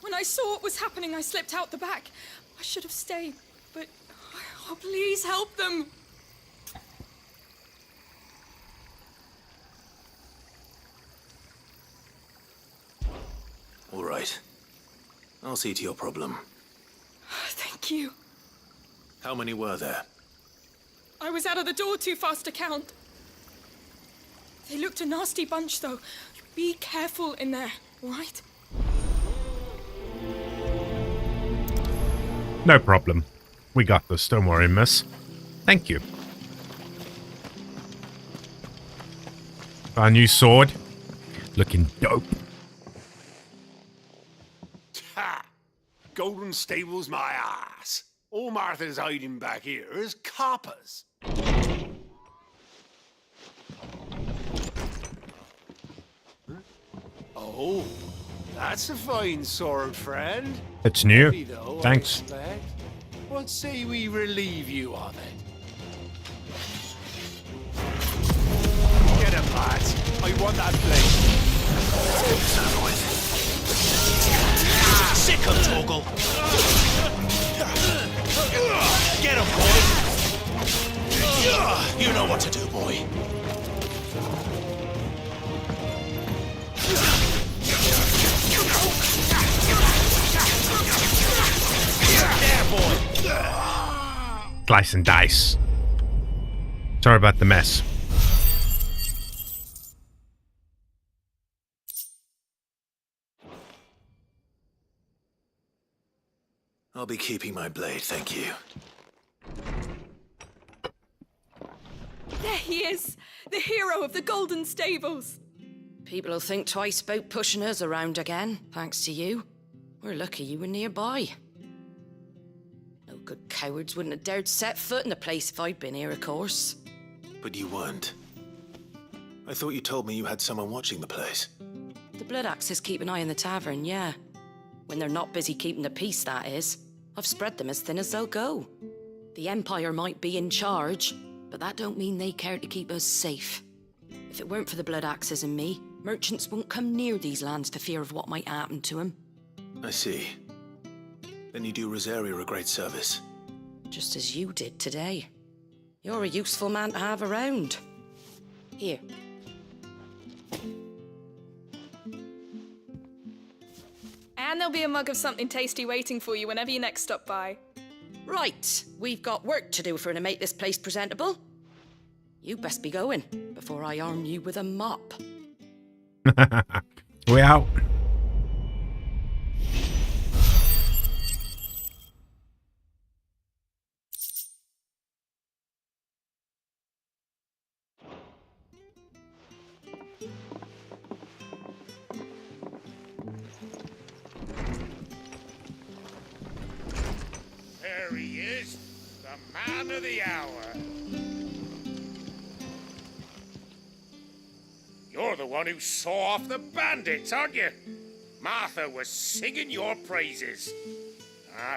When I saw what was happening, I slipped out the back. I should have stayed, but... Oh, please help them. All right. I'll see to your problem. Thank you. How many were there? I was out of the door too fast to count. They looked a nasty bunch, though. Be careful in there, all right? No problem. We got this. Don't worry, miss. Thank you. Our new sword. Looking dope. Ha! Golden Stables my ass. All Martha's hiding back here is coppers. Oh, that's a fine sword, friend. It's new. Heavy though, Thanks. I expect. What say we relieve you of it? Get him, lads. I want that blade. Let's get this over with. Sick of Torgal. Get him, boy. You know what to do, boy. Slice and dice. Sorry about the mess. I'll be keeping my blade, thank you. There he is! The hero of the Golden Stables! People will think twice about pushing us around again, thanks to you. We're lucky you were nearby. No good cowards wouldn't have dared set foot in the place if I'd been here, of course. But you weren't. I thought you told me you had someone watching the place. The Blood Axes keep an eye on the tavern, yeah. When they're not busy keeping the peace, that is. I've spread them as thin as they'll go. The Empire might be in charge, but that don't mean they care to keep us safe. If it weren't for the Blood Axes and me, merchants won't come near these lands for fear of what might happen to them. I see. Then you do Rosaria a great service. Just as you did today. You're a useful man to have around. Here. And there'll be a mug of something tasty waiting for you whenever you next stop by. Right, we've got work to do for to make this place presentable. You best be going before I arm you with a mop. We out. There he is, the man of the hour. You're the one who saw off the bandits, aren't you? Martha was singing your praises.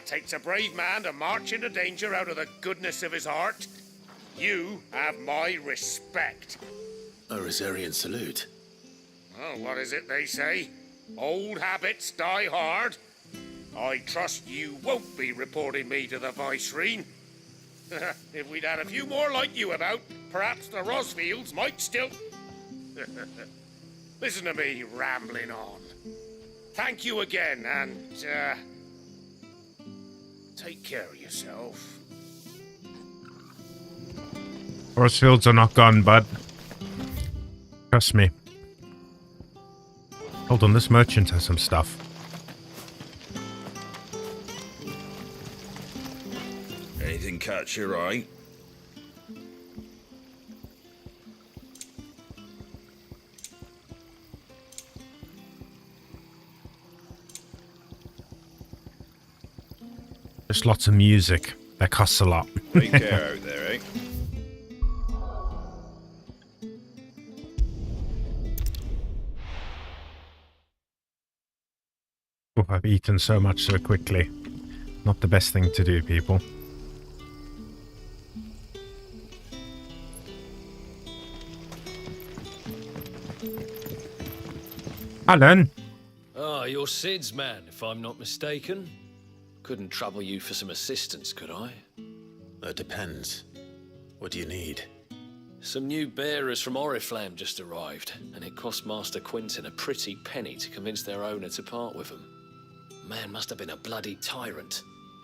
Takes a brave man to march into danger out of the goodness of his heart. You have my respect. A Rosarian salute. Well, what is it they say? Old habits die hard. I trust you won't be reporting me to the Viceroy. If we'd had a few more like you about, perhaps the Rosfields might still... Listen to me rambling on. Thank you again, and, take care of yourself. Rosfields are not gone, bud. Trust me. Hold on, this merchant has some stuff. Anything catch your eye? There's lots of music. That costs a lot. Take care out there, eh? Oh, I've eaten so much so quickly. Not the best thing to do, people. Alan? Ah, you're Sid's man, if I'm not mistaken. Couldn't trouble you for some assistance, could I? That depends. What do you need? Some new bearers from Oriflamme just arrived, and it cost Master Quinton a pretty penny to convince their owner to part with them. Man must have been a bloody tyrant.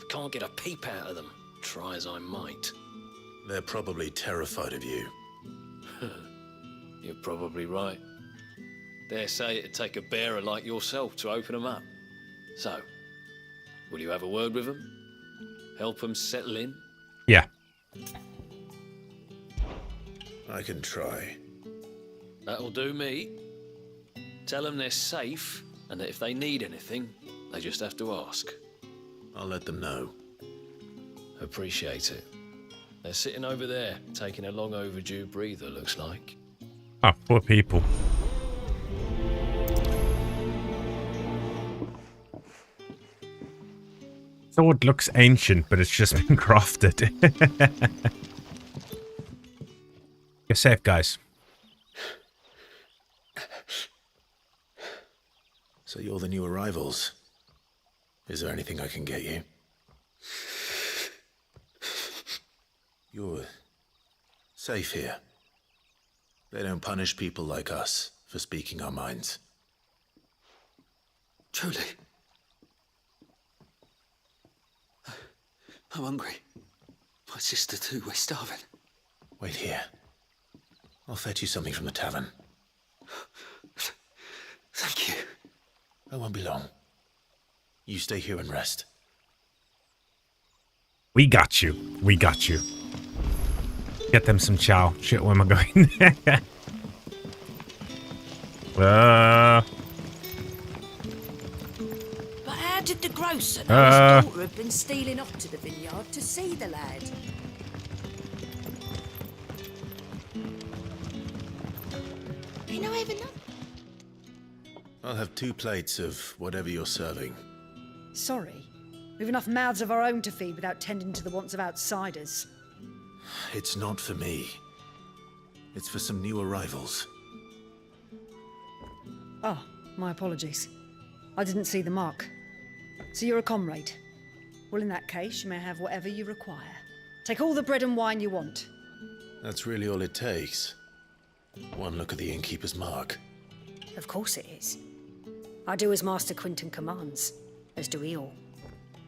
Can't get a peep out of them, try as I might. They're probably terrified of you. You're probably right. Dare say it'd take a bearer like yourself to open them up. So, will you have a word with them? Help them settle in? Yeah. I can try. That'll do me. Tell them they're safe, and that if they need anything, they just have to ask. I'll let them know. Appreciate it. They're sitting over there, taking a long overdue breather, looks like. Oh, poor people. Sword looks ancient, but it's just been crafted. You're safe, guys. So you're the new arrivals. Is there anything I can get you? You're safe here. They don't punish people like us for speaking our minds. Truly. I'm hungry. My sister too, we're starving. Wait here. I'll fetch you something from the tavern. Thank you. I won't be long. You stay here and rest. We got you. We got you. Get them some chow. Shit, where am I going? But how did the grocer know his daughter had been stealing off to the vineyard to see the lad? You know, even I'll have 2 plates of whatever you're serving. Sorry. We've enough mouths of our own to feed without tending to the wants of outsiders. It's not for me. It's for some new arrivals. Oh, my apologies. I didn't see the mark. So you're a comrade. Well, in that case, you may have whatever you require. Take all the bread and wine you want. That's really all it takes. One look at the innkeeper's mark. Of course it is. I do as Master Quinton commands, as do we all.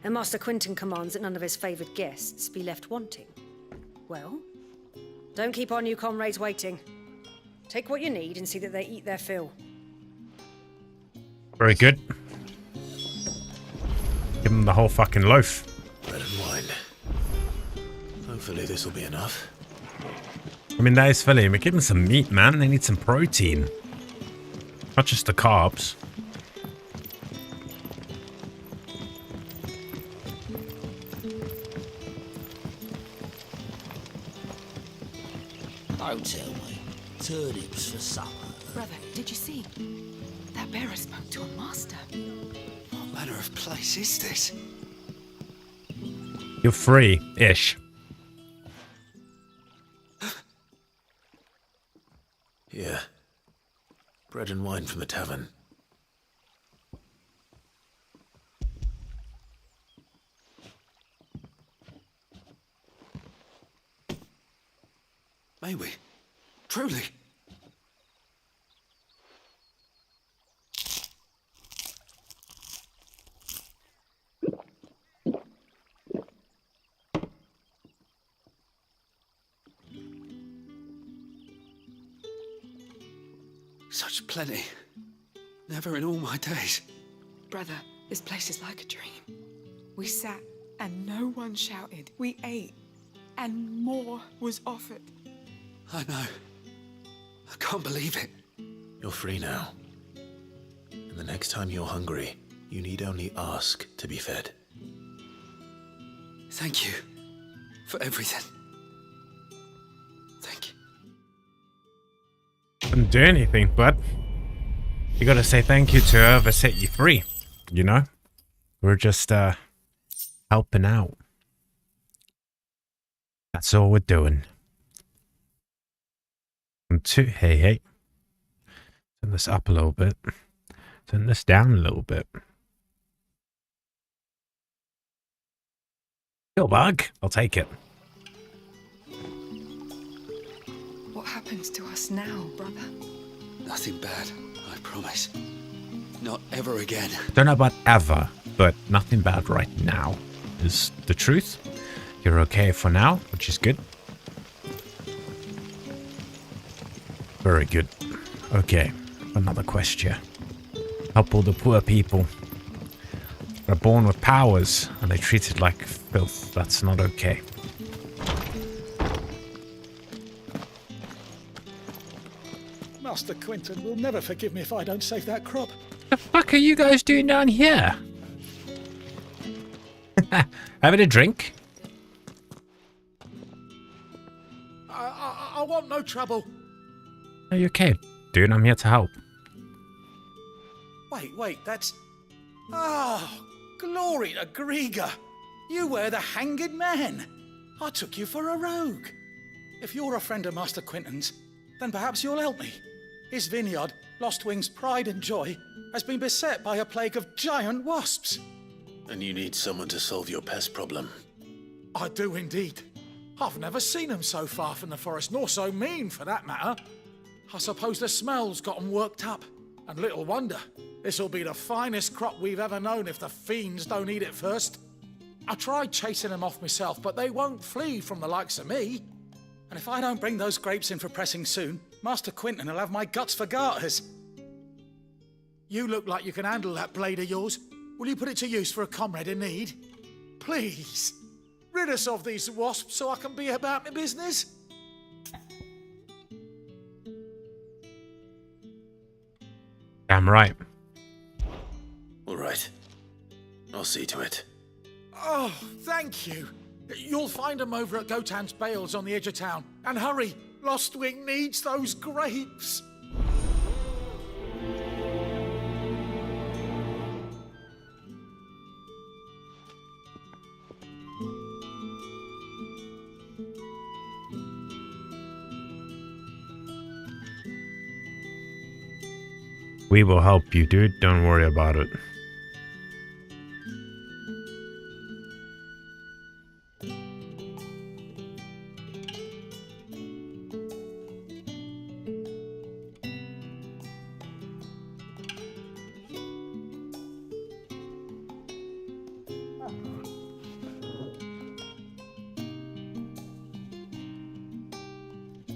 And Master Quinton commands that none of his favoured guests be left wanting. Well, don't keep our new comrades waiting. Take what you need and see that they eat their fill. Very good. Give them the whole fucking loaf. Bread and wine. Hopefully this will be enough. I mean, that is filling, but give them some meat, man. They need some protein. Not just the carbs. Don't tell me. Turnips for supper. Brother, did you see? That bearer spoke to a master. What manner of place is this? You're free-ish. Here. Bread and wine from the tavern. May we? Truly? Such plenty. Never in all my days. Brother, this place is like a dream. We sat and no one shouted. We ate and more was offered. I know. I can't believe it. You're free now. And the next time you're hungry, you need only ask to be fed. Thank you for everything. Thank you. Didn't do anything, but you gotta say thank you to whoever set you free. You know? We're just helping out. That's all we're doing. Hey. Turn this up a little bit. Turn this down a little bit. Kill bug. I'll take it. What happens to us now, brother? Nothing bad, I promise. Not ever again. Don't know about ever, but nothing bad right now is the truth. You're okay for now, which is good. Very good. Okay, another question. Help all the poor people. They're born with powers and they're treated like filth. That's not okay. Master Quinton will never forgive me if I don't save that crop. The fuck are you guys doing down here? Having a drink? I want no trouble. Are you okay, dude? I'm here to help. Wait, that's... Oh, glory to Grieger. You were the hanged man. I took you for a rogue. If you're a friend of Master Quinton's, then perhaps you'll help me. His vineyard, Lostwing's pride and joy, has been beset by a plague of giant wasps. And you need someone to solve your pest problem. I do indeed. I've never seen them so far from the forest, nor so mean, for that matter. I suppose the smell's got them worked up. And little wonder. This'll be the finest crop we've ever known if the fiends don't eat it first. I tried chasing them off myself, but they won't flee from the likes of me. And if I don't bring those grapes in for pressing soon, Master Quinton will have my guts for garters. You look like you can handle that blade of yours. Will you put it to use for a comrade in need? Please, rid us of these wasps so I can be about my business. Damn right. All right. I'll see to it. Oh, thank you. You'll find them over at Gotan's bales on the edge of town. And hurry, Lostwing needs those grapes. We will help you, dude. Don't worry about it.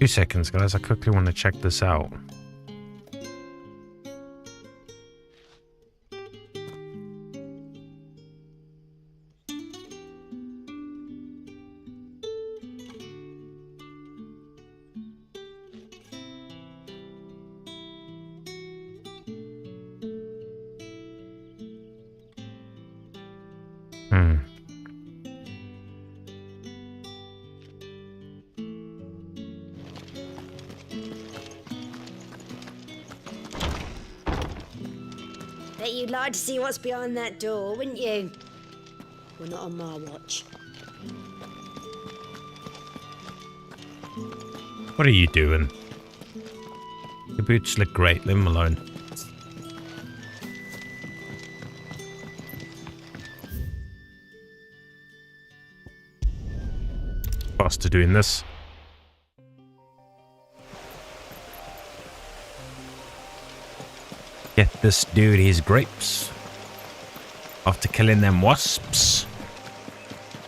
Two seconds, guys. I quickly want to check this out. Bet you'd like to see what's behind that door, wouldn't you? Well, not on my watch. What are you doing? Your boots look great. Leave them alone. Faster doing this. Get this dude his grapes. After killing them wasps.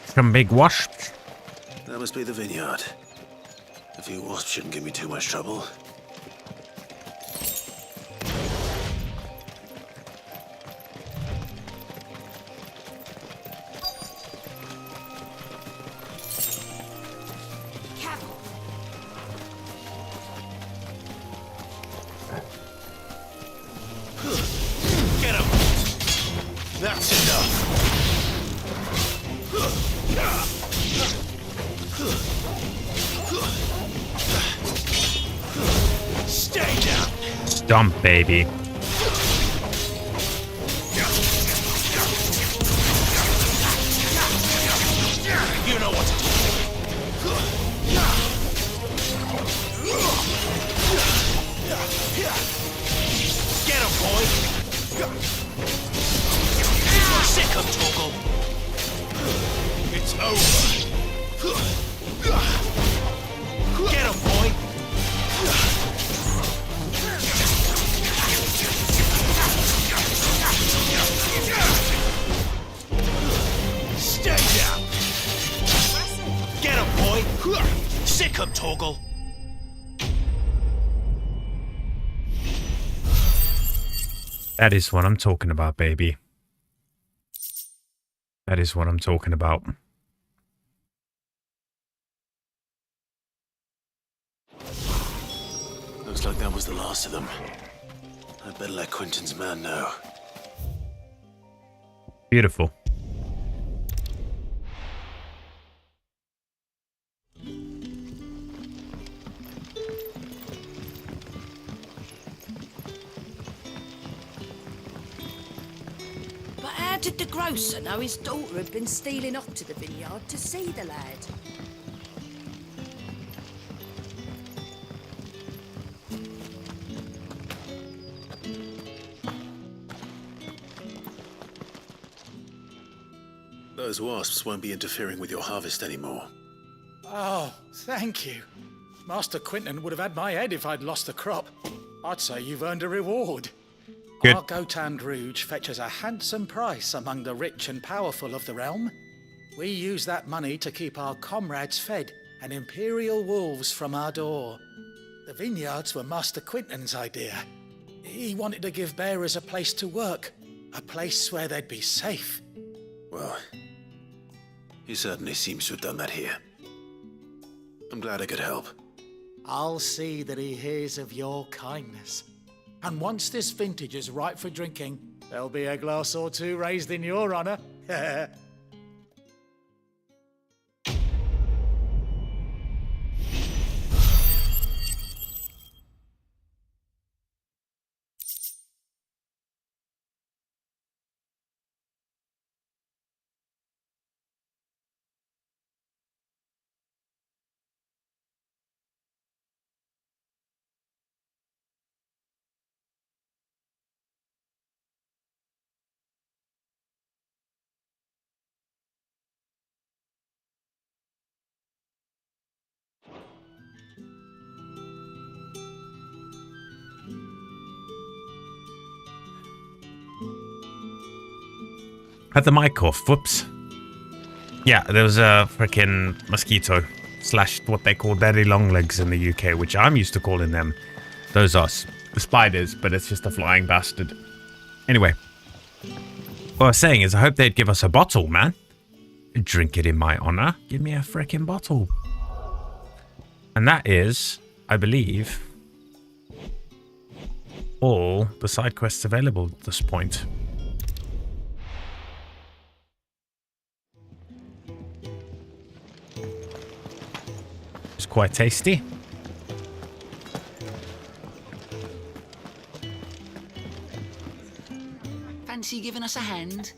Some big wasps. That must be the vineyard. A few wasps shouldn't give me too much trouble. Get him! That's enough! Stay down! Stomp, baby. You know what to do. Get him, boy! Sick of Toggle! It's over! Get him, boy! Stay down! Get him, boy! Sick of Toggle! That is what I'm talking about, baby. That is what I'm talking about. Looks like that was the last of them. I'd better let Quinton's man know. Beautiful. But how did the grocer know his daughter had been stealing off to the vineyard to see the lad? Those wasps won't be interfering with your harvest anymore. Oh, thank you. Master Quinton would have had my head if I'd lost the crop. I'd say you've earned a reward. Good. Our Gotan Rouge fetches a handsome price among the rich and powerful of the realm. We use that money to keep our comrades fed and imperial wolves from our door. The vineyards were Master Quinton's idea. He wanted to give bearers a place to work, a place where they'd be safe. Well, he certainly seems to have done that here. I'm glad I could help. I'll see that he hears of your kindness. And once this vintage is ripe for drinking, there'll be a glass or two raised in your honor. Had the mic off. Whoops. Yeah, there was a freaking mosquito slash what they call daddy long legs in the UK, which I'm used to calling them. Those are spiders, but it's just a flying bastard. Anyway, what I was saying is I hope they'd give us a bottle, man. Drink it in my honor. Give me a freaking bottle. And that is, I believe, all the side quests available at this point. It's quite tasty. Fancy giving us a hand?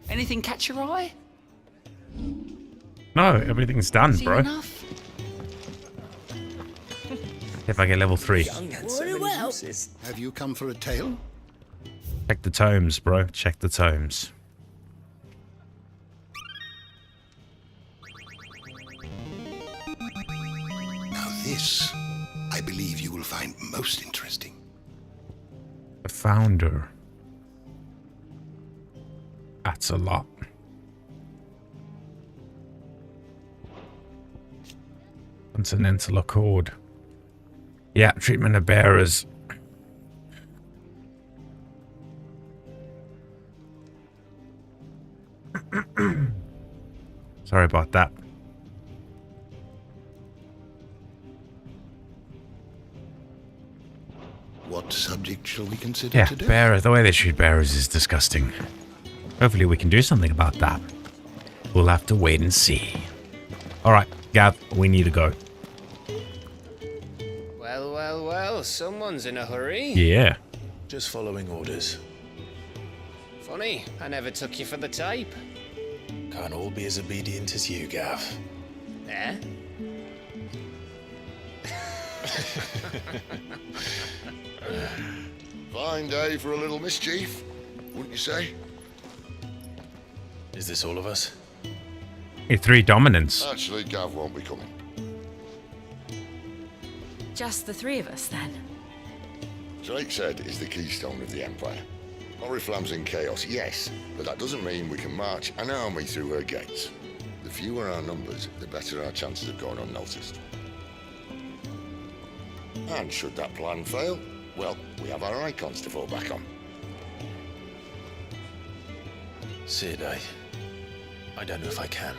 Anything catch your eye? No, everything's done, Seen bro. enough? If I get level 3. Very well. Have you come for a tale? Check the tomes, bro. Check the tomes. Now this, I believe you will find most interesting. The founder. That's a lot. Continental Accord. Yeah, treatment of bearers. Sorry about that. What subject shall we consider Yeah, today? bearer. The way they treat bearers is disgusting. Hopefully we can do something about that. We'll have to wait and see. Alright, Gav, we need to go. Well, well, well, someone's in a hurry. Yeah. Just following orders. Funny, I never took you for the type. Can't all be as obedient as you, Gav. Eh? Fine day for a little mischief, wouldn't you say? Is this all of us? Hey, 3 dominants. Actually, Gav won't be coming. Just the 3 of us, then? Drake's Head is the keystone of the Empire. Oriflamme's in chaos, yes, but that doesn't mean we can march an army through her gates. The fewer our numbers, the better our chances of going unnoticed. And should that plan fail, well, we have our Eikons to fall back on. Sid, I don't know if I can.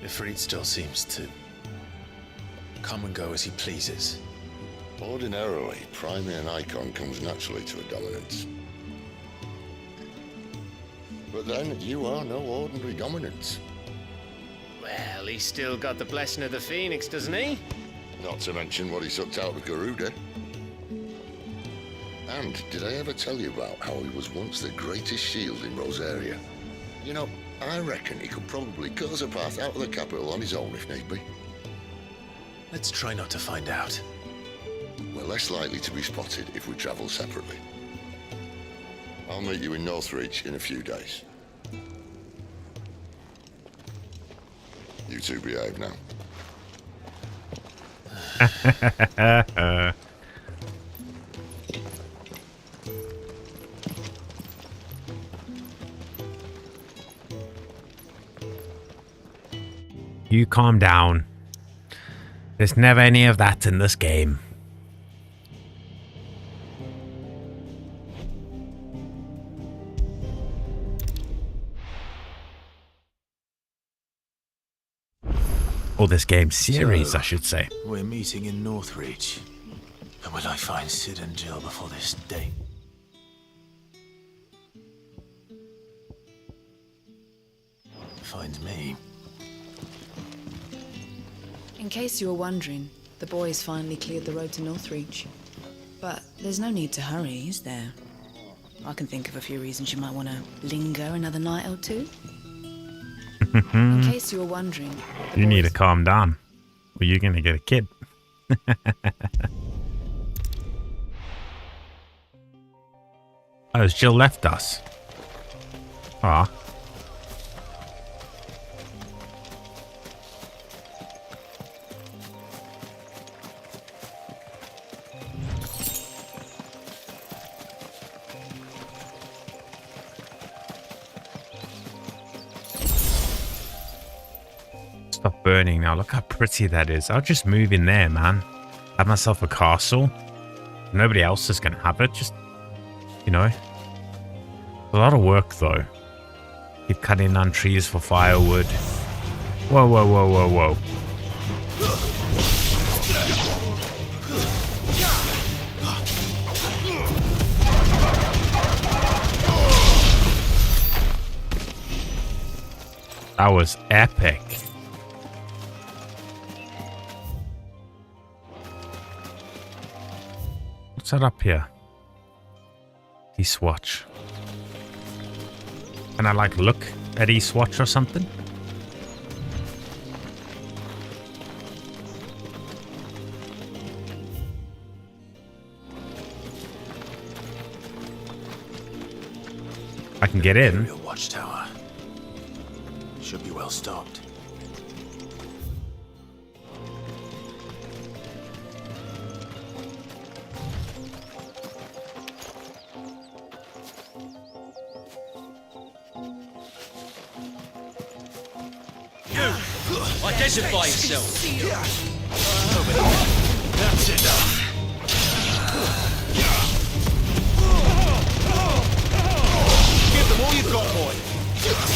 Ifrit still seems to come and go as he pleases. Ordinarily, priming an Eikon comes naturally to a dominance. But then, you are no ordinary dominance. Well, he's still got the blessing of the Phoenix, doesn't he? Not to mention what he sucked out of Garuda. And did I ever tell you about how he was once the greatest shield in Rosaria? You know, I reckon he could probably cut us a path out of the capital on his own if need be. Let's try not to find out. We're less likely to be spotted if we travel separately. I'll meet you in Northreach in a few days. You two behave now. You calm down. There's never any of that in this game. Or this game series, I should say. We're meeting in Northreach. And will I find Sid and Jill before this day? Find me. In case you were wondering, the boys finally cleared the road to Northreach. But there's no need to hurry, is there? I can think of a few reasons you might want to linger another night or two. In case you were wondering... You need to calm down, or you're going to get a kid. Oh, Jill left us. Aw. Stop burning now. Look how pretty that is. I'll just move in there, man. Have myself a castle. Nobody else is going to have it. Just, you know. A lot of work, though. Keep cutting down trees for firewood. Whoa, whoa, whoa, whoa, whoa. That was epic. What's that up here? Eastwatch. Can I like look at Eastwatch or something? I can get in. Imperial Watchtower. Should be well stocked. Identify yourself. That's enough. Give them all you've got, boy. Get him.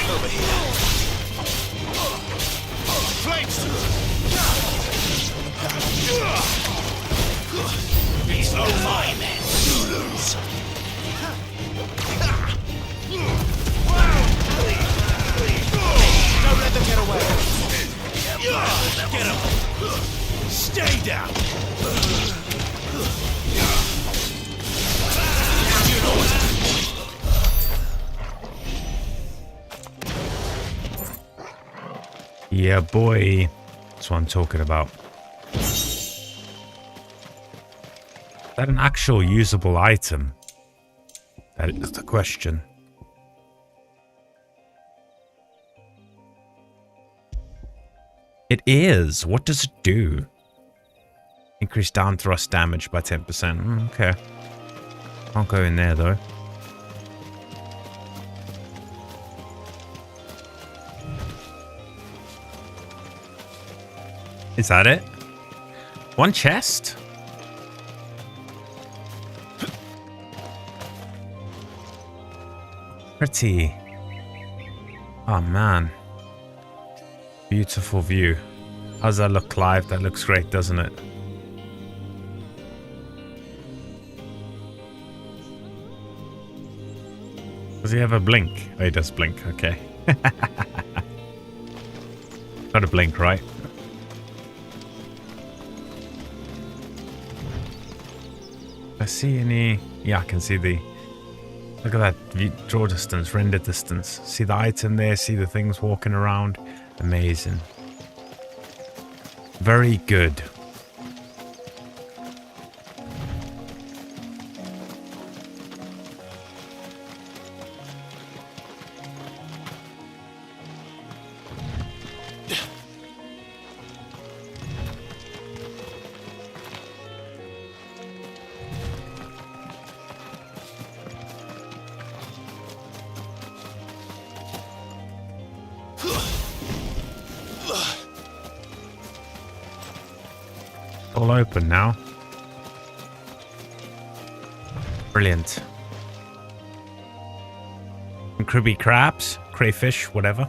Over here. It's all my men. Zulus. Don't let them get away. Get him. Stay down. Yeah, boy. That's what I'm talking about. Is that an actual usable item? That is the question. It is. What does it do? Increase down thrust damage by 10%. Okay. Can't go in there though. Is that it? One chest? Pretty. Oh man. Beautiful view. How's that look, Clive? That looks great, doesn't it? Does he have a blink? Oh, he does blink. Okay. Got a blink, right? I see any... Yeah, I can see the... Look at that draw distance, render distance. See the item there, see the things walking around. Amazing. Very good. All open now. Brilliant. And crabby crabs, crayfish, whatever.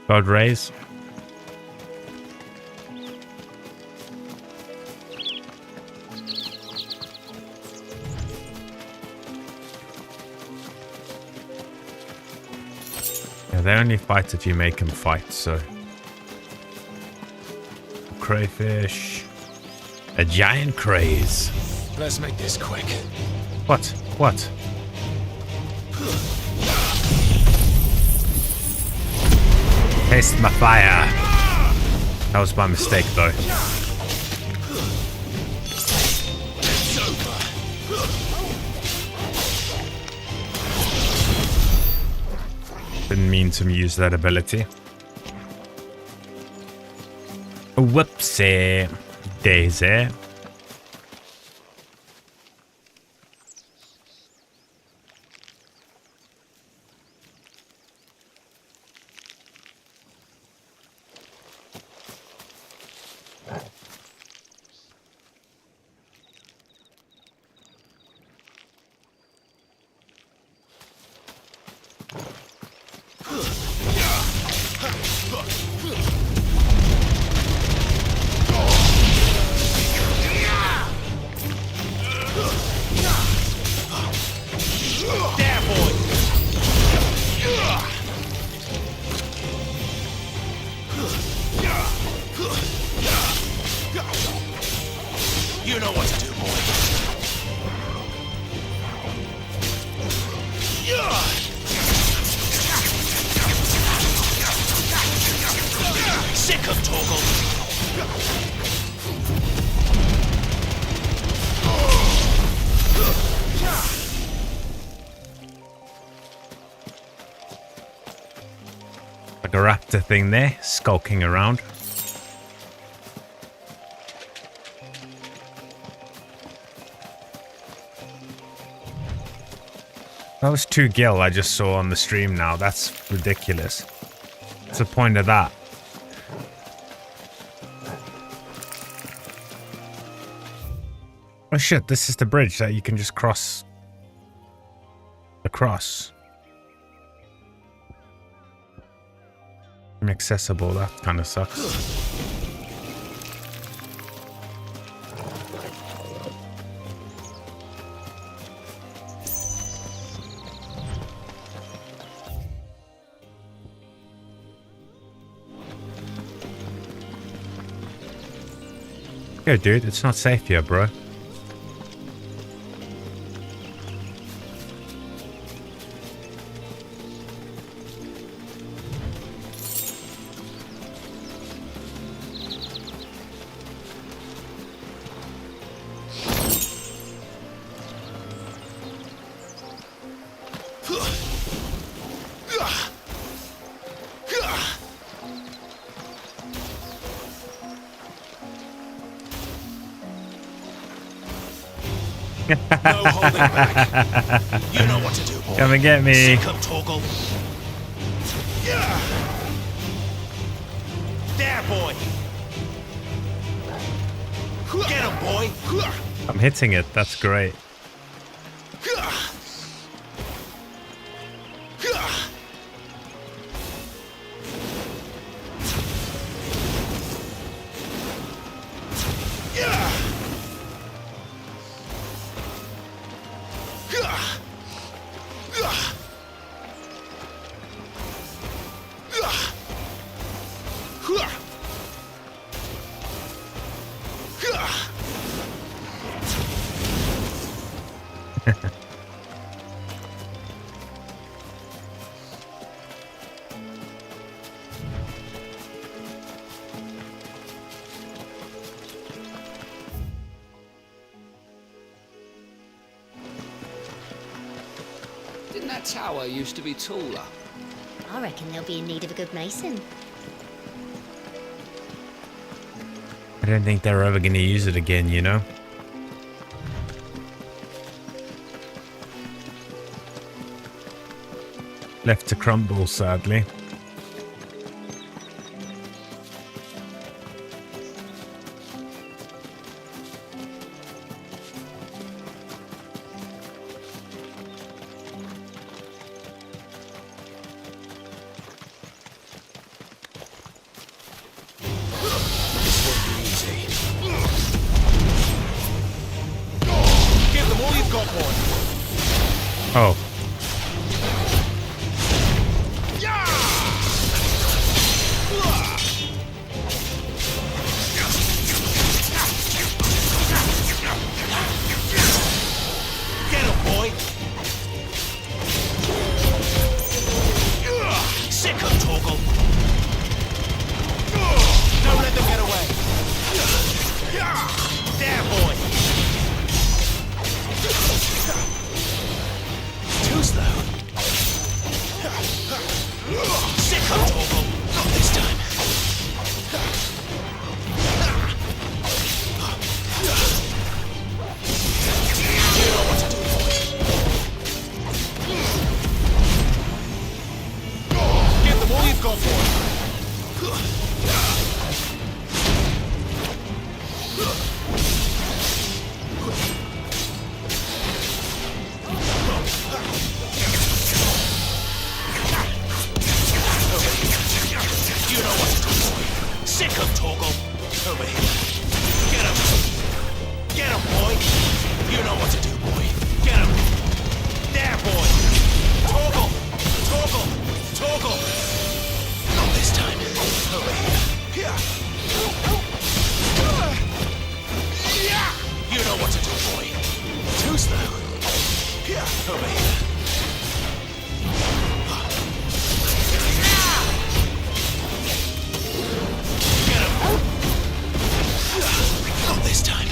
God rays. Yeah, they only fight if you make them fight, so. Crayfish. A giant craze. Let's make this quick. What? What? Taste my fire. That was my mistake, though. Didn't mean to use that ability. Whoopsie daisy. You know what to do, boy. Sick of Torgal. Like a raptor thing there, skulking around. That was 2 gil I just saw on the stream now. That's ridiculous. What's the point of that? Oh shit, this is the bridge that you can just cross across. Inaccessible, that kind of sucks. Yo, dude, it's not safe here, bro. No holding back. You know what to do, boy. Come and get me. Sick of Torgal. There, boy. Get him, boy. I'm hitting it. That's great. Didn't that tower used to be taller? I reckon they'll be in need of a good mason. I don't think they're ever going to use it again, you know? Left to crumble, sadly. Oh. Get him, boy! Sick of Torgal! Don't let them get away! There, boy! Too slow. Sick of Torgal! Not this time. You know what to do, boy. Give them all you've got for it. You know what to do, boy. Sick of Torgal. Over here. Get him. Get him, boy. You know what to do, boy. Get him. There, boy. Torgal. Torgal. Torgal. Not this time. Over here. Here. You know what to do, boy. Too slow. Here. Over here. Not this time.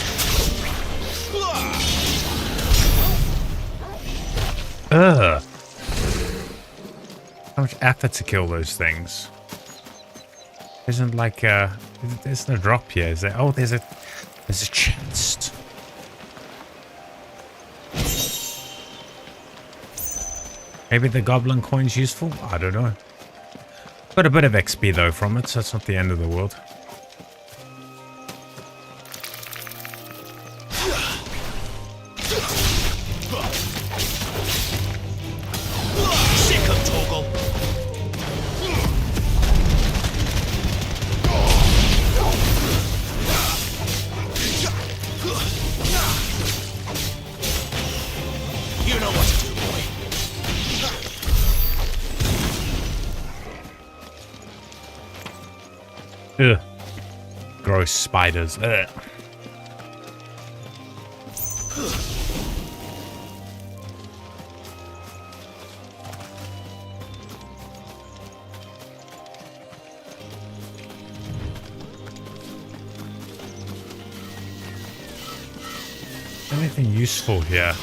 Ugh. How much effort to kill those things? Isn't like there's no drop here, is there? Oh, there's a chest. Maybe the goblin coin's useful? I don't know. Got a bit of XP though from it, so it's not the end of the world. Sick of Torgal. You know what to do, boy. Ugh. Gross spiders. Ugh. Anything useful here?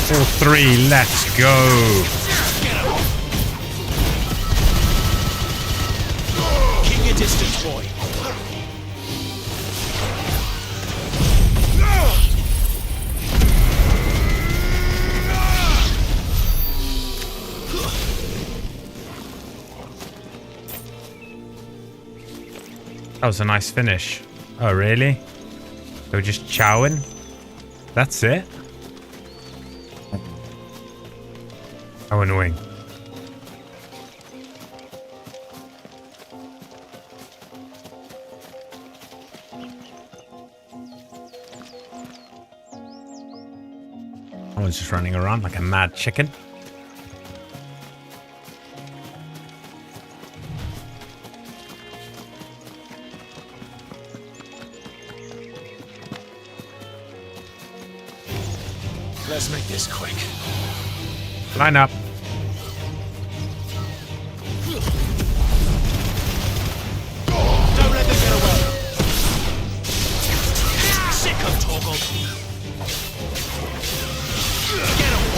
All three, let's go. Keep your distance, boy. That was a nice finish. Oh, really? They were just chowing? That's it? How annoying. I was just running around like a mad chicken. Let's make this quick. Line up. Don't let them get away. Sick of Torgal. Get him.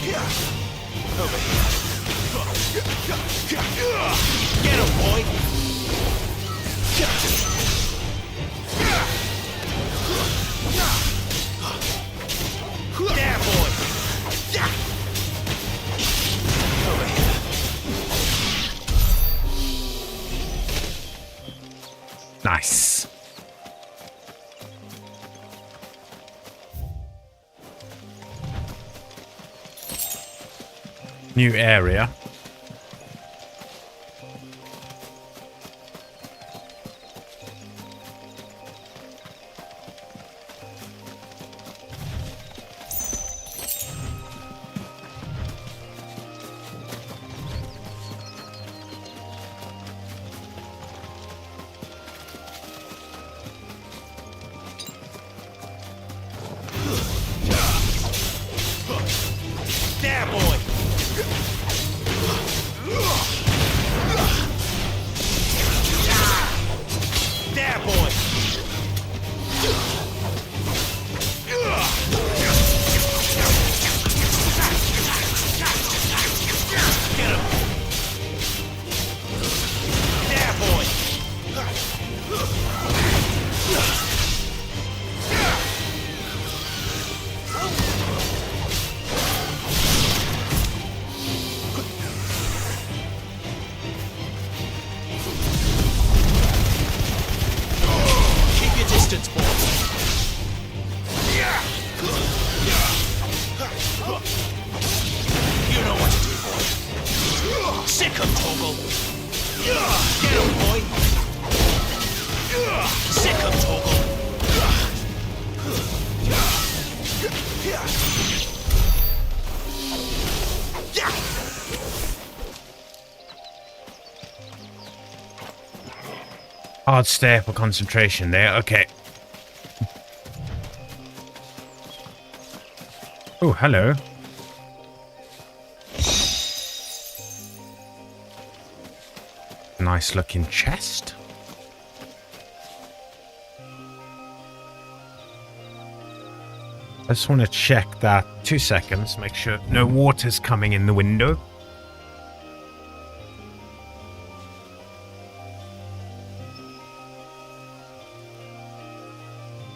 Over here. Get him, boy! There, boy! Over here. Nice. New area. There, boy! There, boy! Get him! There, boy! Keep your distance, boy. You know what to do, boy. Sick of Toggle. Get him, boy. Sick of Toggle. Hard stay for concentration there. Okay. Oh, hello. Nice looking chest. I just want to check that. 2 seconds. Make sure no water's coming in the window.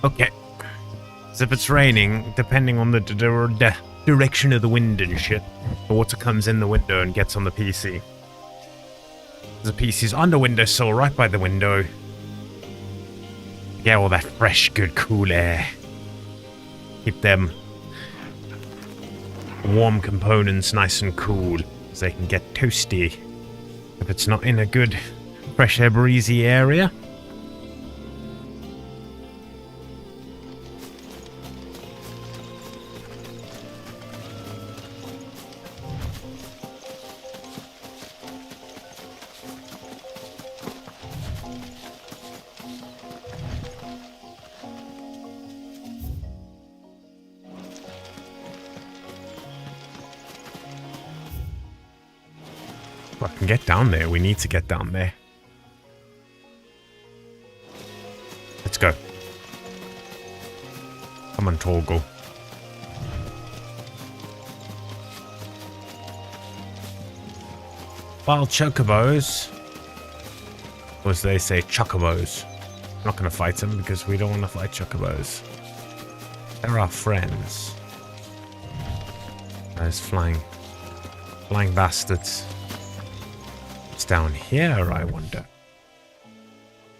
Okay. So if it's raining, depending on the direction of the wind and shit, the water comes in the window and gets on the PC. The PC's on the windowsill, right by the window. Get all that fresh, good, cool air. Keep them warm components nice and cool, so they can get toasty. If it's not in a good, fresh air, breezy area. I can get down there. We need to get down there. Let's go. Come on, Torgal. Wild chocobos. Or as they say, chocobos. I'm not going to fight them because we don't want to fight chocobos. They're our friends. Those flying bastards. It's down here, I wonder.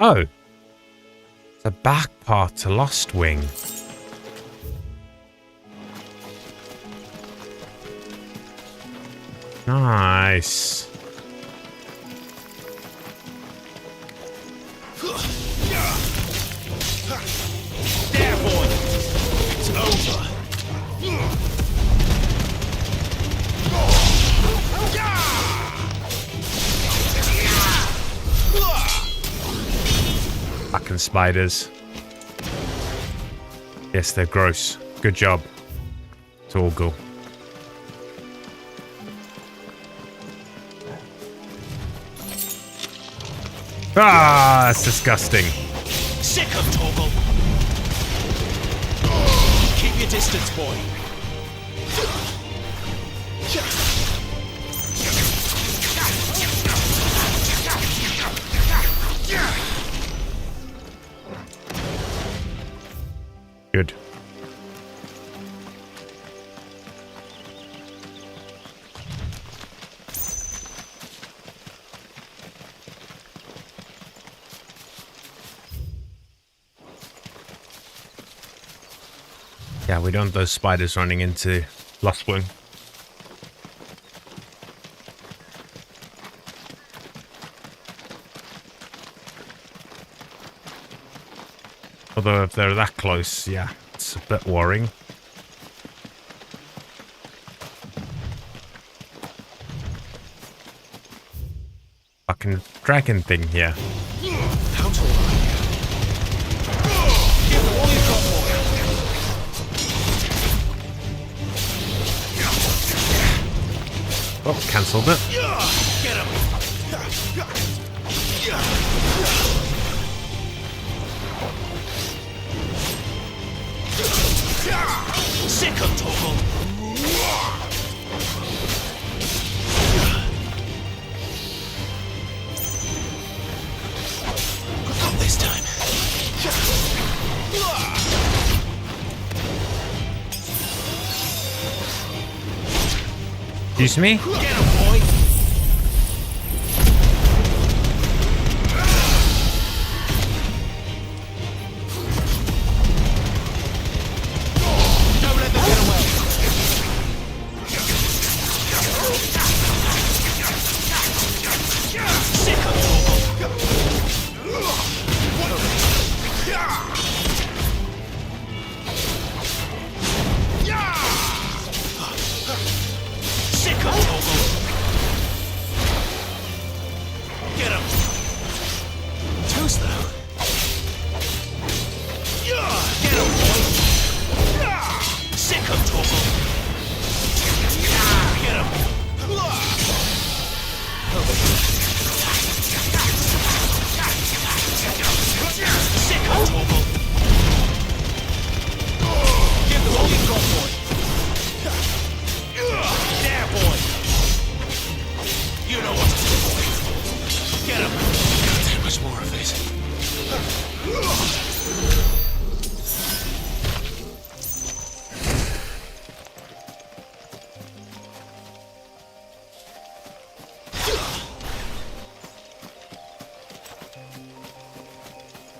Oh! It's a back part to Lost Wing. Nice. There, boy! It's over! Fucking spiders. Yes, they're gross. Good job. Torgal. Ah, that's disgusting. Sick of Torgal. Keep your distance, boy. Yeah, we don't want those spiders running into Lostwing. Although if they're that close, yeah, it's a bit worrying. Fucking dragon thing here. How tall are you? Give all you've got, boy. Oh, cancelled it. Get him. Sick of Toggle. Not this time. Excuse me? Get him, boy. Don't let them get away. Sick of Toggle. Sick of Toggle. Get him. Toast though. Get him, boy. Sick of Toggle. Get him. Sick of Toggle. Give them all you've got, boy. There, boy. You know what to do, boy. Get him. Can't take much more of this.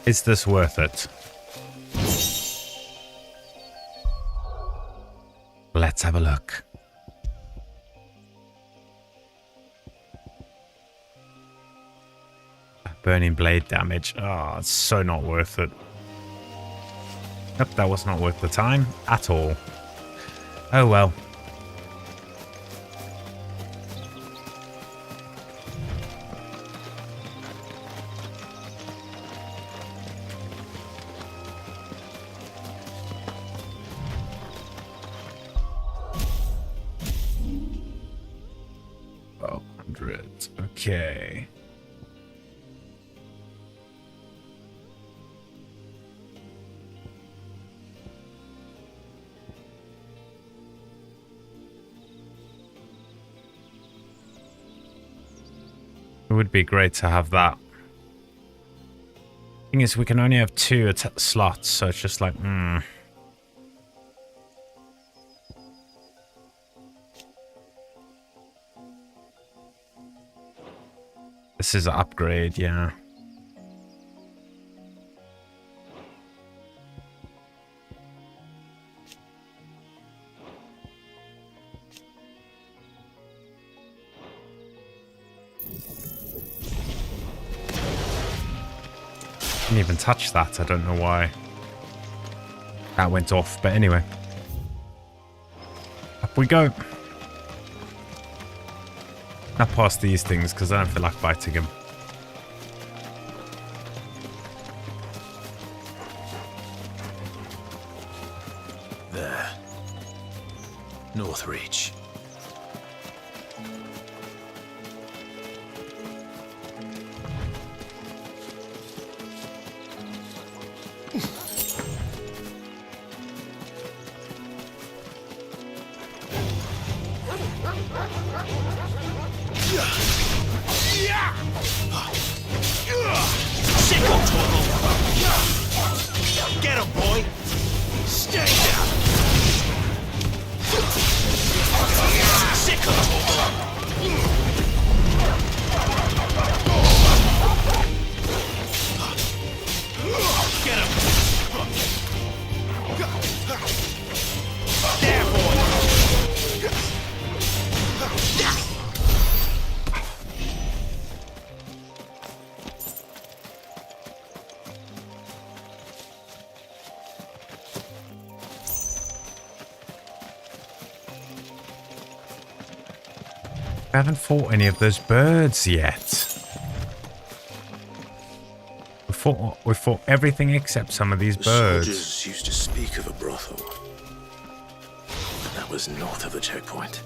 Is this worth it? Let's have a look. Burning blade damage. Oh, it's so not worth it. Nope, that was not worth the time at all. Oh well. Okay. It would be great to have that. Thing is, we can only have 2 slots, so it's just like, This is an upgrade, yeah. Didn't even touch that. I don't know why that went off, but anyway. Up we go. Not past these things because I don't feel like fighting him. There. North Reach. Sick of Toggle. Get him, boy. Stay down. Sick of Toggle. Get him. I haven't fought any of those birds yet. We fought everything except some of these birds. Soldiers used to speak of a brothel. But that was north of the checkpoint.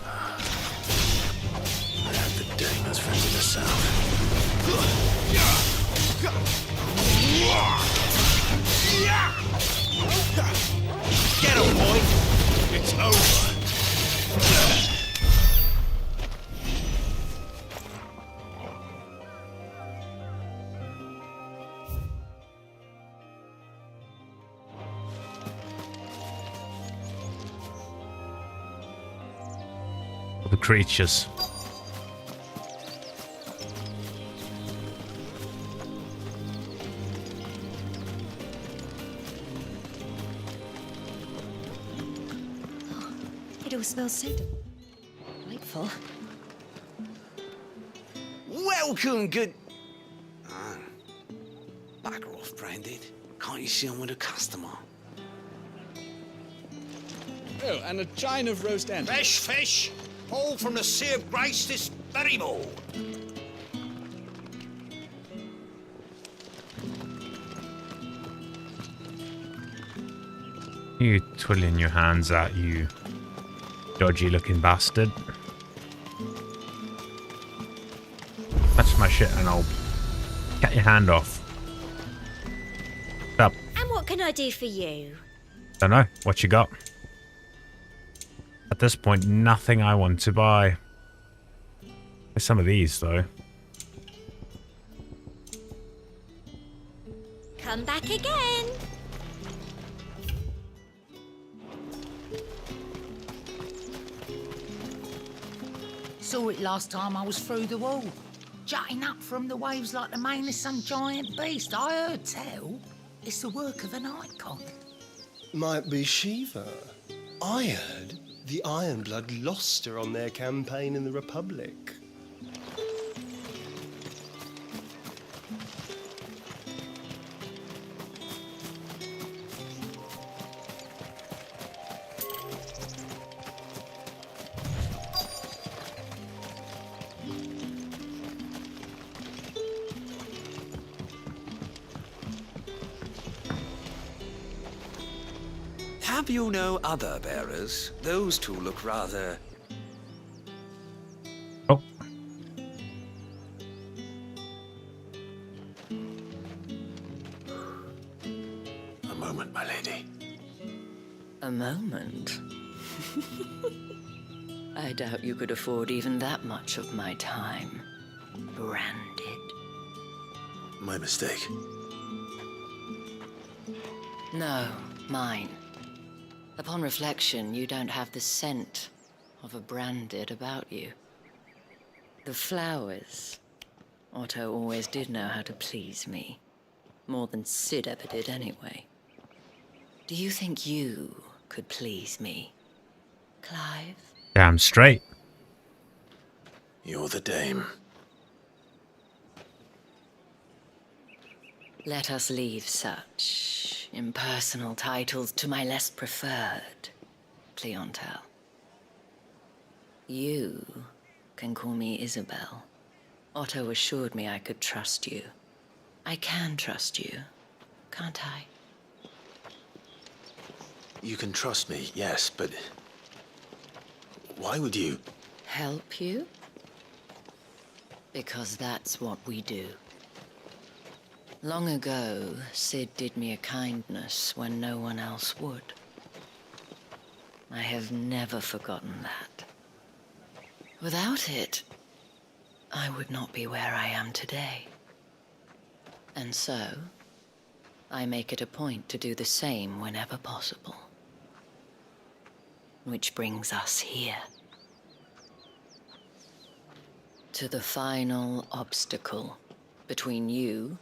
I had the dame as friends in the south. Get him, boy! It's over! The creatures. It all smells so delightful. Welcome, good... Oh. Bugger off, Branded. Can't you see I'm with a customer? Oh, and a chine of roast ant. Fresh fish! All from the Sea of Grace this very morn. You twiddling your hands at, you dodgy looking bastard. That's my shit and I'll cut your hand off. What's up? And what can I do for you? Don't know. What you got? At this point, nothing I want to buy. There's some of these, though. Come back again. Saw it last time I was through the wall. Jutting up from the waves like the mane of some giant beast. I heard tell it's the work of an Eikon. Might be Shiva. I heard the Ironblood lost her on their campaign in the Republic. Have you no other bearers? Those two look rather... Oh. A moment, my lady. A moment? I doubt you could afford even that much of my time. Branded. My mistake. No, mine. Upon reflection, you don't have the scent of a branded about you. The flowers. Otto always did know how to please me. More than Sid ever did anyway. Do you think you could please me, Clive? Damn straight. You're the dame. Let us leave such impersonal titles to my less preferred clientele. You can call me Isabel. Otto assured me I could trust you. I can trust you, can't I? You can trust me, yes, but... why would you... Help you? Because that's what we do. Long ago, Sid did me a kindness when no one else would. I have never forgotten that. Without it, I would not be where I am today. And so, I make it a point to do the same whenever possible. Which brings us here. To the final obstacle between you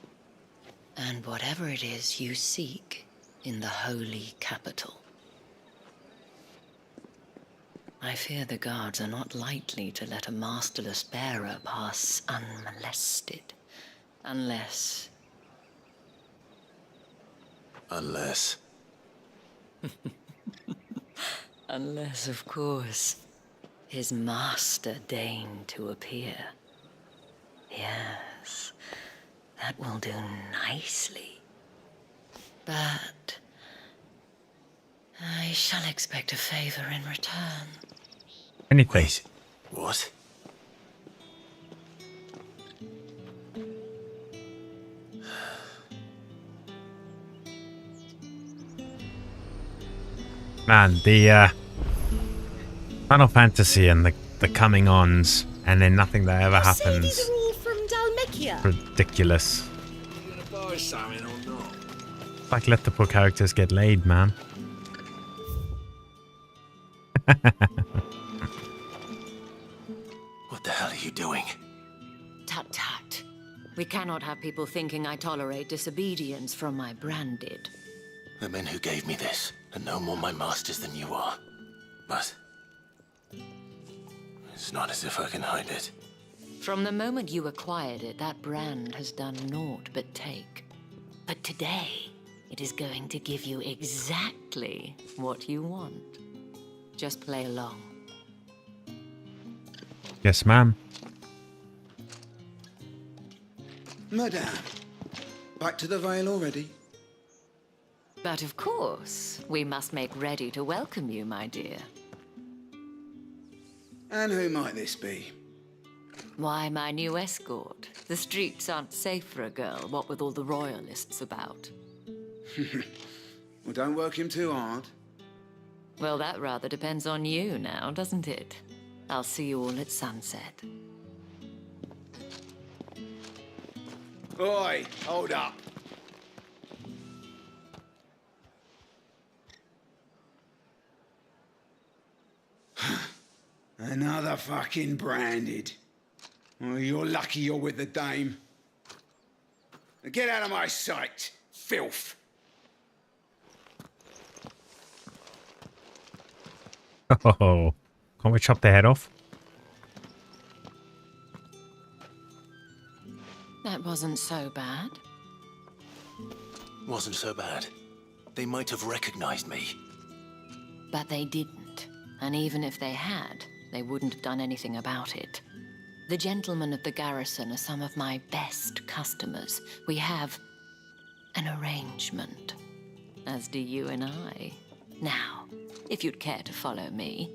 and whatever it is you seek in the holy capital. I fear the guards are not likely to let a masterless bearer pass unmolested, unless... Unless, of course, His master deigned to appear. Yes, that will do nicely. But I shall expect a favor in return. Anything. Wait, what? Man, the Final Fantasy and the coming ons, and then nothing that ever happens. These are all from Dalmekia. Ridiculous. You gonna buy something or not? It's like let the poor characters get laid, man. What the hell are you doing? Tut tut. We cannot have people thinking I tolerate disobedience from my branded. The men who gave me this are no more my masters than you are. But it's not as if I can hide it. From the moment you acquired it, that brand has done naught but take. But today, it is going to give you exactly what you want. Just play along. Yes, ma'am. Madame, back to the Vale already? But of course, we must make ready to welcome you, my dear. And who might this be? Why, my new escort. The streets aren't safe for a girl, what with all the royalists about. Well, don't work him too hard. Well, that rather depends on you now, doesn't it? I'll see you all at sunset. Oi, hold up. Another fucking branded. Oh, you're lucky you're with the dame. Now get out of my sight, filth. Oh, can't we chop the head off? That wasn't so bad. Wasn't so bad. They might have recognized me. But they didn't. And even if they had, they wouldn't have done anything about it. The gentlemen of the garrison are some of my best customers. We have an arrangement, as do you and I. Now, if you'd care to follow me,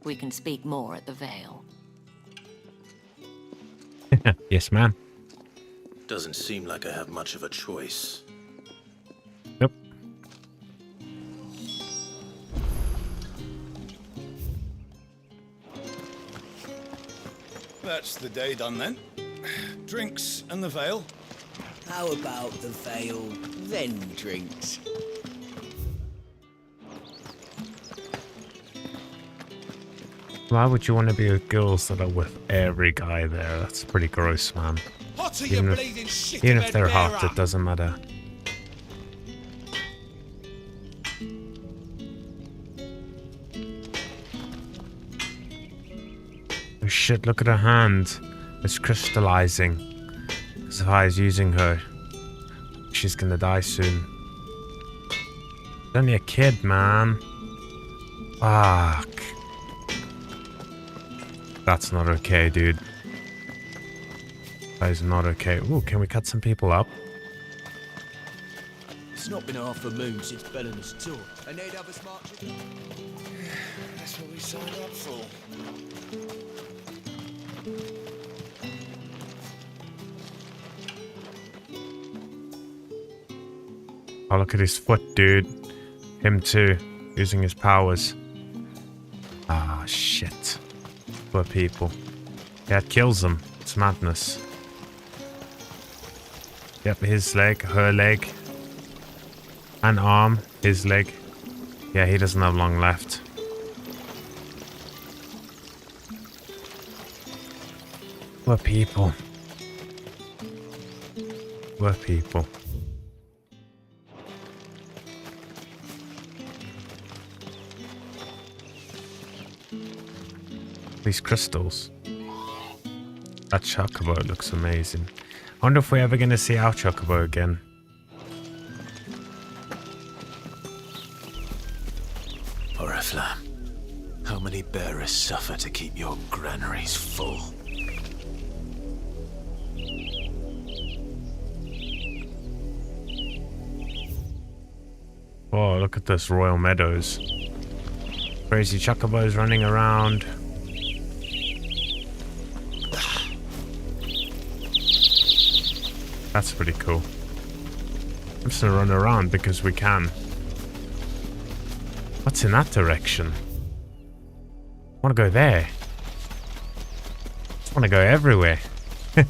we can speak more at the Vale. Yes, ma'am. Doesn't seem like I have much of a choice. Nope. That's the day done then. Drinks and the Vale. How about the Vale, then drinks? Why would you want to be with girls that are with every guy there? That's pretty gross, man. Hot you bleeding shit Even of if they're bear hot, up. it doesn't matter. Oh shit, look at her hand. It's crystallizing. Because if I was using her, she's gonna die soon. She's only a kid, man. Fuck. That's not okay, dude. That is not okay. Ooh, can we cut some people up? It's not been half a moon since Bellen's tour. And they'd have us marching. That's what we signed up for. Oh, look at his foot, dude. Him too, using his powers. Ah, shit. Poor people. Yeah, it kills them. It's madness. Yep, his leg, her leg. An arm, his leg. Yeah, he doesn't have long left. Poor people. Poor people. These crystals. That chocobo looks amazing. I wonder if we're ever going to see our chocobo again. Or a flam. How many bearers suffer to keep your granaries full? Oh, look at this, Royal Meadows. Crazy chocobos running around. That's pretty cool. I'm just gonna run around because we can. What's in that direction? I wanna go there. I just wanna go everywhere. Oh,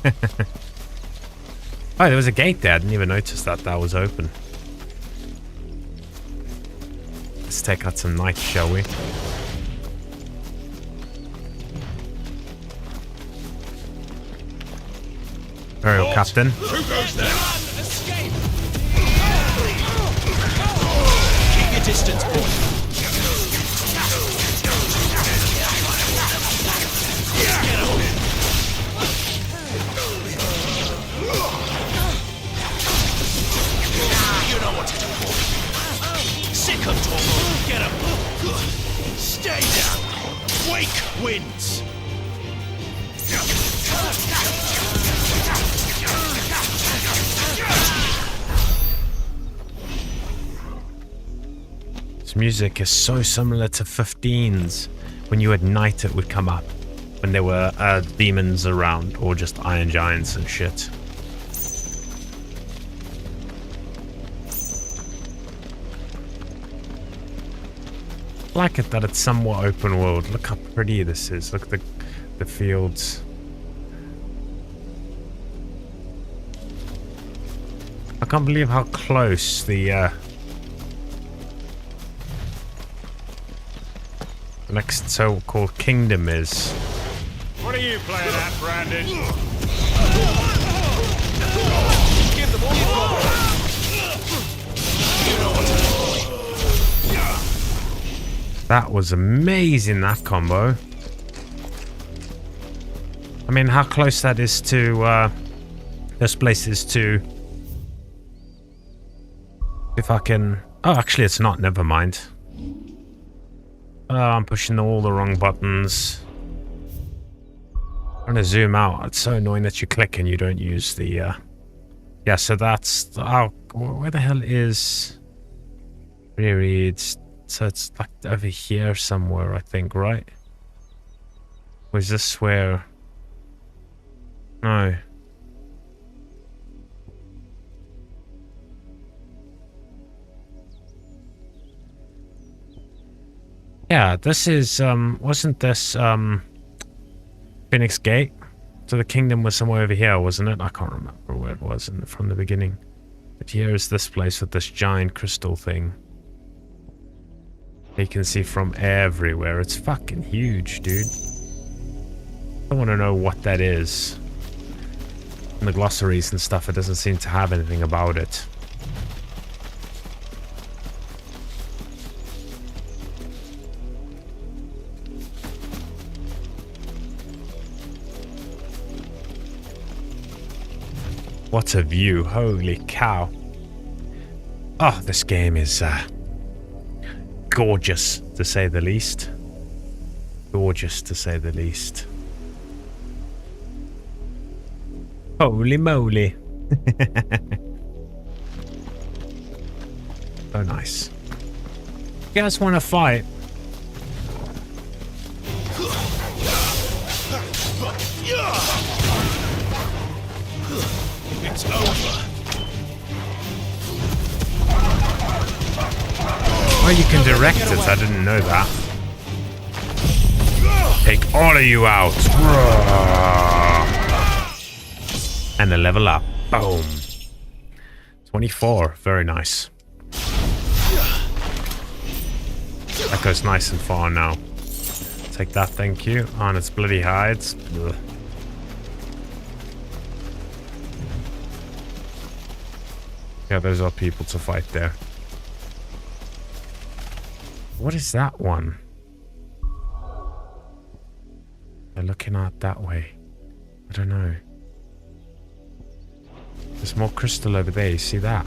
there was a gate there. I didn't even notice that that was open. Let's take out some knights, shall we? Very well, Captain. Who goes there? Escape! Keep your distance, boy. Get on it. You know what to do, boy. Sick of Torgo. Get him. Stay down. Wake wins. This music is so similar to 15s. When you had night, it would come up when there were demons around or just iron giants and shit. I like it that it's somewhat open world. Look how pretty this is. Look at the fields. I can't believe how close the next so-called kingdom is. What are you playing at, Brandon? Give them all you've got. You know what to do. That was amazing, that combo. I mean, how close that is to this place is to... If I can... Oh, actually, it's not. Never mind. Oh, I'm pushing all the wrong buttons. I'm trying to zoom out. It's so annoying that you click and you don't use the... Yeah, so that's... Oh, where the hell is... Rereads? So it's like over here somewhere, I think, right? Was this where... No. Yeah, this is, wasn't this, Phoenix Gate? So the kingdom was somewhere over here, wasn't it? I can't remember where it was from the beginning. But here is this place with this giant crystal thing. You can see from everywhere. It's fucking huge, dude. I want to know what that is. In the glossaries and stuff, it doesn't seem to have anything about it. What a view. Holy cow. Oh, this game is gorgeous, to say the least. Gorgeous, to say the least. Holy moly. So nice. You guys want to fight? It's over. Oh, you can direct it. I didn't know that. Take all of you out. And a level up. Boom. 24. Very nice. That goes nice and far now. Take that, thank you. On its bloody hides. Ugh. Yeah, those are people to fight there. What is that one? They're looking out that way. I don't know. There's more crystal over there. You see that?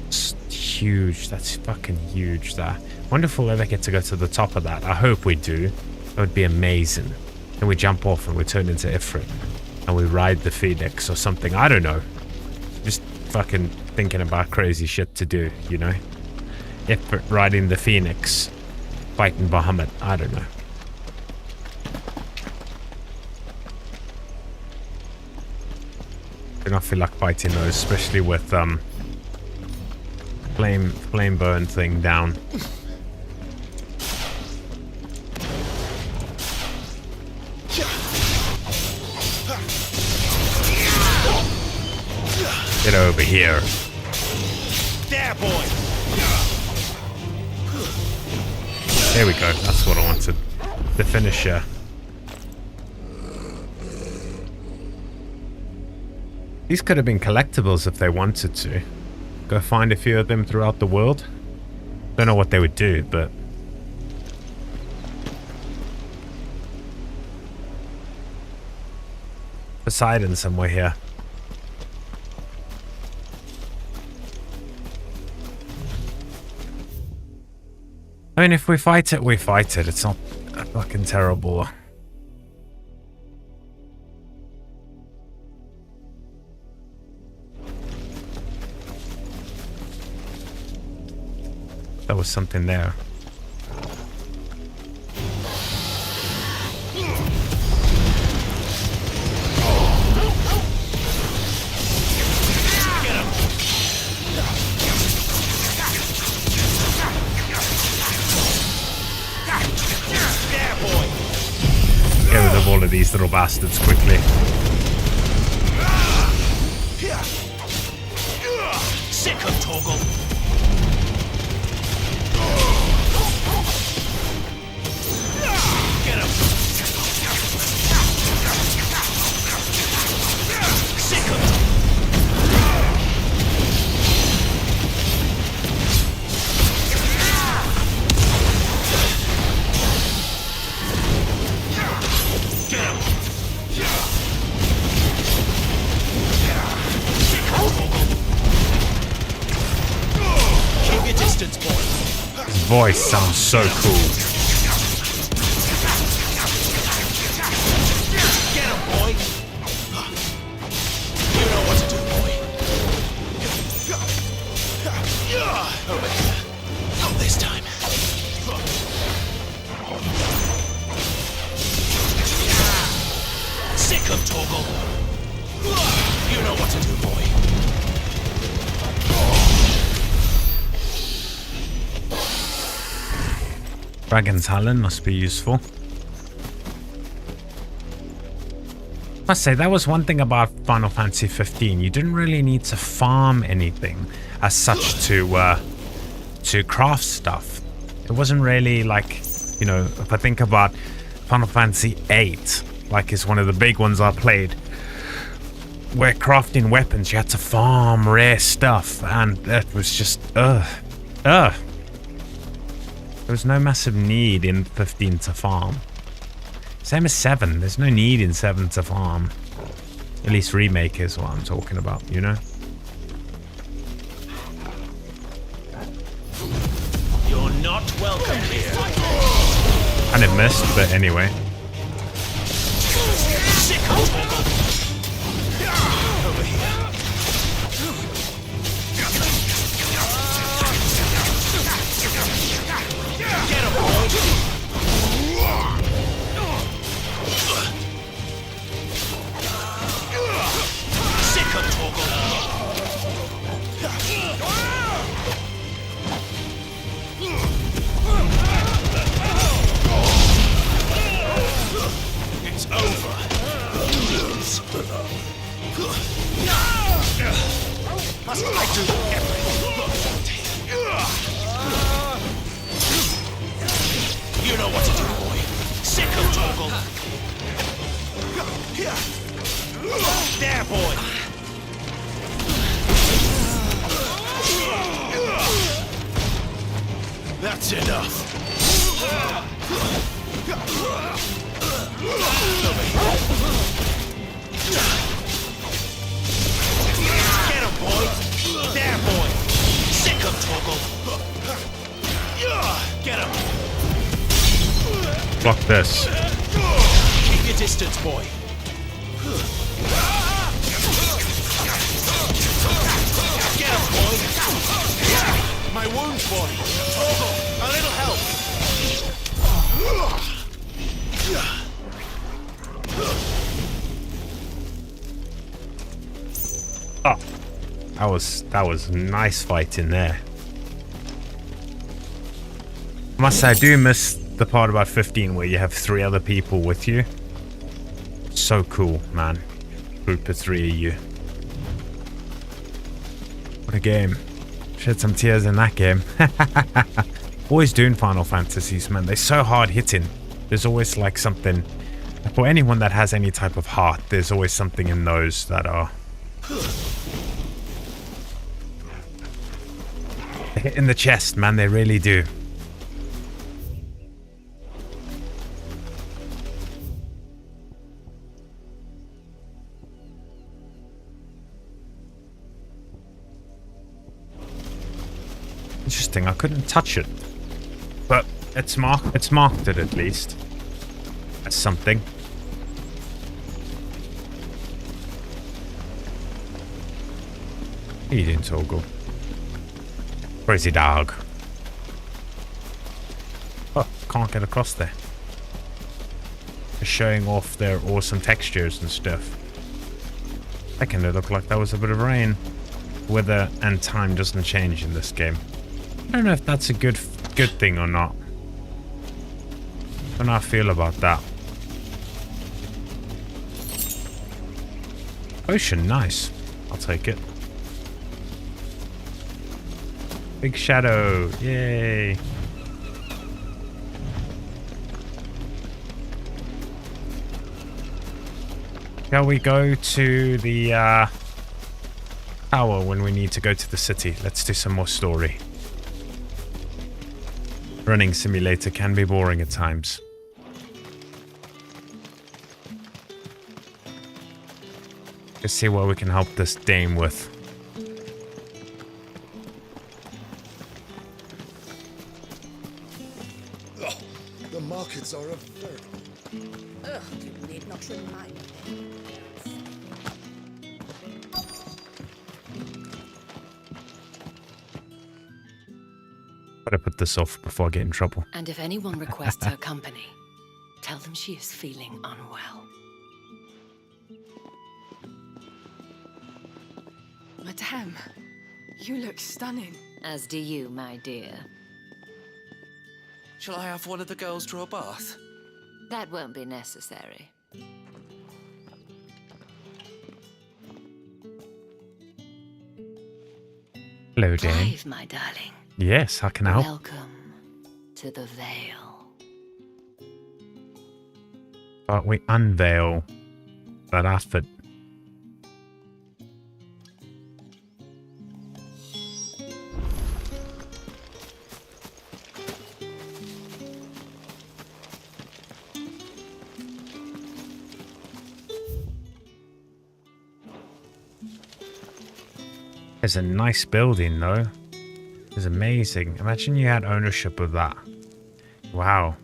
It's huge. That's fucking huge. That. Wonder if we'll ever get to go to the top of that. I hope we do. That would be amazing. Then we jump off and we turn into Ifrit. And we ride the Phoenix or something. I don't know. Just fucking thinking about crazy shit to do, you know? Ifrit riding the Phoenix. Fighting Bahamut. I don't know. Do not feel like fighting those, especially with flame burn thing down. Get over here. There, boy. There we go. That's what I wanted. The finisher. These could have been collectibles if they wanted to. Go find a few of them throughout the world. Don't know what they would do, but... Poseidon somewhere here. I mean, if we fight it, we fight it. It's not fucking terrible. There was something there. Get rid of all of these little bastards quickly. Sick of Toggle. Get him. Sick of His voice sounds so cool. Get him, boy. You know what to do, boy. Over here. Not this time. Sick of Toggle. You know what to do, boy. Dragon's Talon must be useful. Must say, that was one thing about Final Fantasy 15. You didn't really need to farm anything as such to craft stuff. It wasn't really like, you know, if I think about Final Fantasy 8, like is one of the big ones I played, where crafting weapons, you had to farm rare stuff, and that was just, There was no massive need in 15 to farm. Same as 7. There's no need in 7 to farm. At least remake is what I'm talking about, you know? You're not welcome here. And it missed, but anyway. Sick of Toggle. Over here. Get him, boy. Sick of Toggle. It's over. Must I do everything? You know what to do, boy. Sick of Toggle. There, boy. That's enough. Get him, boy. There, boy. Sick of Toggle. Get him! Block this. Keep your distance, boy. Get him, boy! My wounds, boy! Torgal, a little help! Oh, that was nice fighting there. I must say, I do miss the part about 15 where you have 3 other people with you. So cool, man. Group of 3 of you. What a game. Shed some tears in that game. Always doing Final Fantasies, man. They're so hard hitting. There's always like something. For anyone that has any type of heart, there's always something in those that are. They hit in the chest, man. They really do. Interesting, I couldn't touch it. But it's marked it at least. As something. What are you doing, Torgal? Crazy dog. Oh, can't get across there. Just showing off their awesome textures and stuff. That kind of looked like that was a bit of rain. Weather and time doesn't change in this game. I don't know if that's a good thing or not. I don't know how I feel about that. Ocean, nice. I'll take it. Big shadow, yay. Shall we go to the tower when we need to go to the city? Let's do some more story. Running simulator can be boring at times. Let's see what we can help this dame with. Oh, the markets are a very... Ugh, you need not remind me. Better put this off before I get in trouble. And if anyone requests her company, tell them she is feeling unwell. Madame, you look stunning. As do you, my dear. Shall I have one of the girls draw a bath? That won't be necessary. Hello, Dame. Clive, my darling. Yes, how can I help? Welcome to the Vale. But we unveil that outfit. It's a nice building, though. It's amazing. Imagine you had ownership of that. Wow.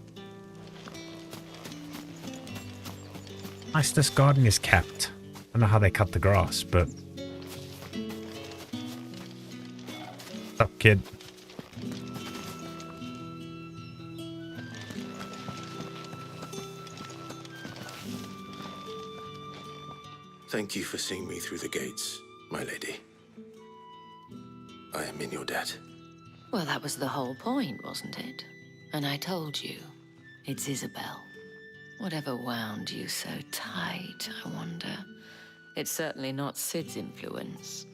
Nice this garden is kept. I don't know how they cut the grass, but... What's up, kid? Thank you for seeing me through the gates, my lady. I am in your debt. Well, that was the whole point, wasn't it? And I told you, it's Isabel. Whatever wound you so tight, I wonder. It's certainly not Sid's influence.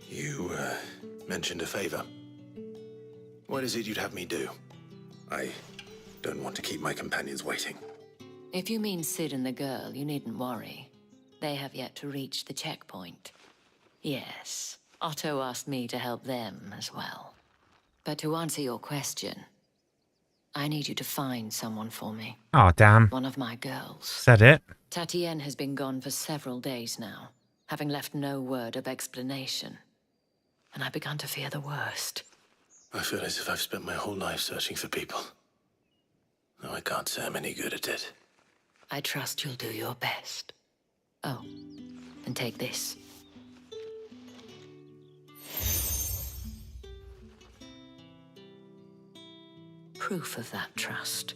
You, mentioned a favor. What is it you'd have me do? I don't want to keep my companions waiting. If you mean Sid and the girl, you needn't worry. They have yet to reach the checkpoint. Yes, Otto asked me to help them as well. But to answer your question, I need you to find someone for me. Oh, damn. One of my girls. Is that it? Tatienne has been gone for several days now, having left no word of explanation. And I began to fear the worst. I feel as if I've spent my whole life searching for people. No, I can't say I'm any good at it. I trust you'll do your best. Oh, and take this. Proof of that trust.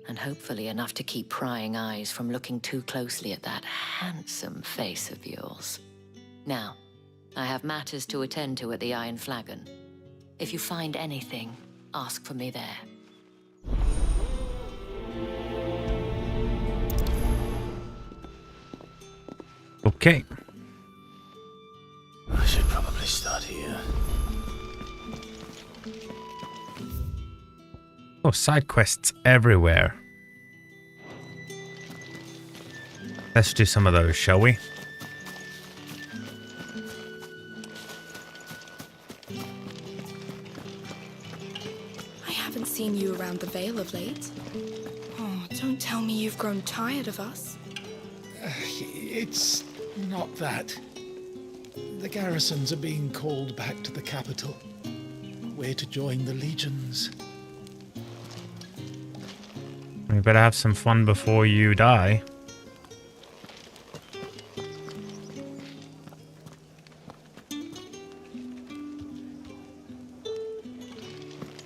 And hopefully enough to keep prying eyes from looking too closely at that handsome face of yours. Now, I have matters to attend to at the Iron Flagon. If you find anything, ask for me there. Okay. I should probably start here. Oh, side quests everywhere. Let's do some of those, shall we? I haven't seen you around the Vale of late. Oh, don't tell me you've grown tired of us. It's not that. The garrisons are being called back to the capital. We're to join the legions. We better have some fun before you die.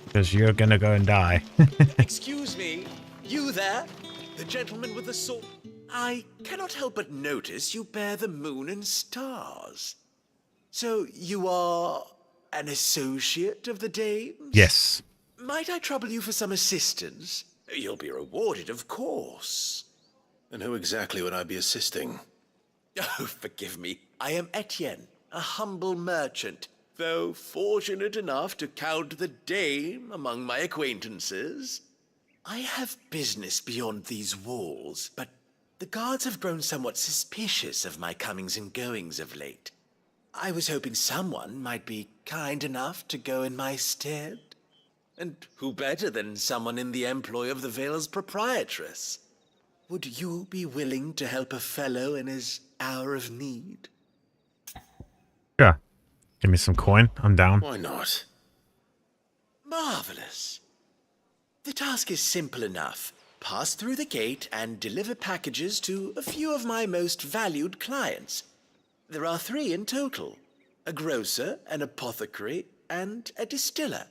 Because you're gonna go and die. Excuse me, you there? The gentleman with the sword? I cannot help but notice you bear the moon and stars. So you are an associate of the dames? Yes. Might I trouble you for some assistance? You'll be rewarded, of course. And who exactly would I be assisting? Oh, forgive me. I am Etienne, a humble merchant, though fortunate enough to count the dame among my acquaintances. I have business beyond these walls, but the guards have grown somewhat suspicious of my comings and goings of late. I was hoping someone might be kind enough to go in my stead. And who better than someone in the employ of the Vale's proprietress? Would you be willing to help a fellow in his hour of need? Sure. Give me some coin. I'm down. Why not? Marvelous. The task is simple enough. Pass through the gate and deliver packages to a few of my most valued clients. There are 3 in total. A grocer, an apothecary, and a distiller.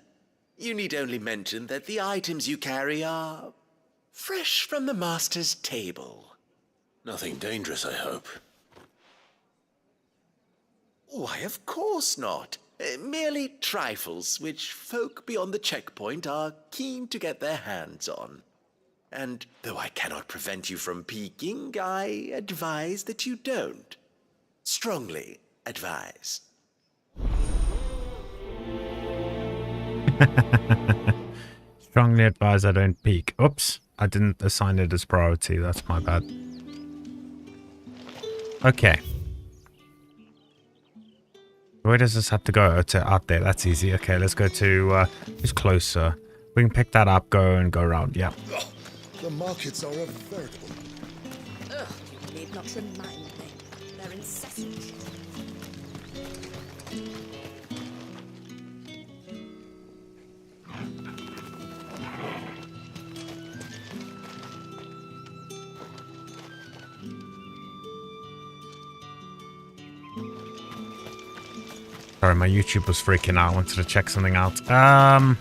You need only mention that the items you carry are fresh from the master's table. Nothing dangerous, I hope. Why, of course not. Merely trifles which folk beyond the checkpoint are keen to get their hands on. And though I cannot prevent you from peeking, I advise that you don't. Strongly advise. Strongly advise I don't peek. Oops, I didn't assign it as priority. That's my bad. Okay. Where does this have to go? Oh, to out there. That's easy. Okay, let's go to who's closer. We can pick that up, go and go around. Yeah. The markets are a veritable. Ugh, you need not remind me. They're incessant. Sorry, my YouTube was freaking out. I wanted to check something out. I'd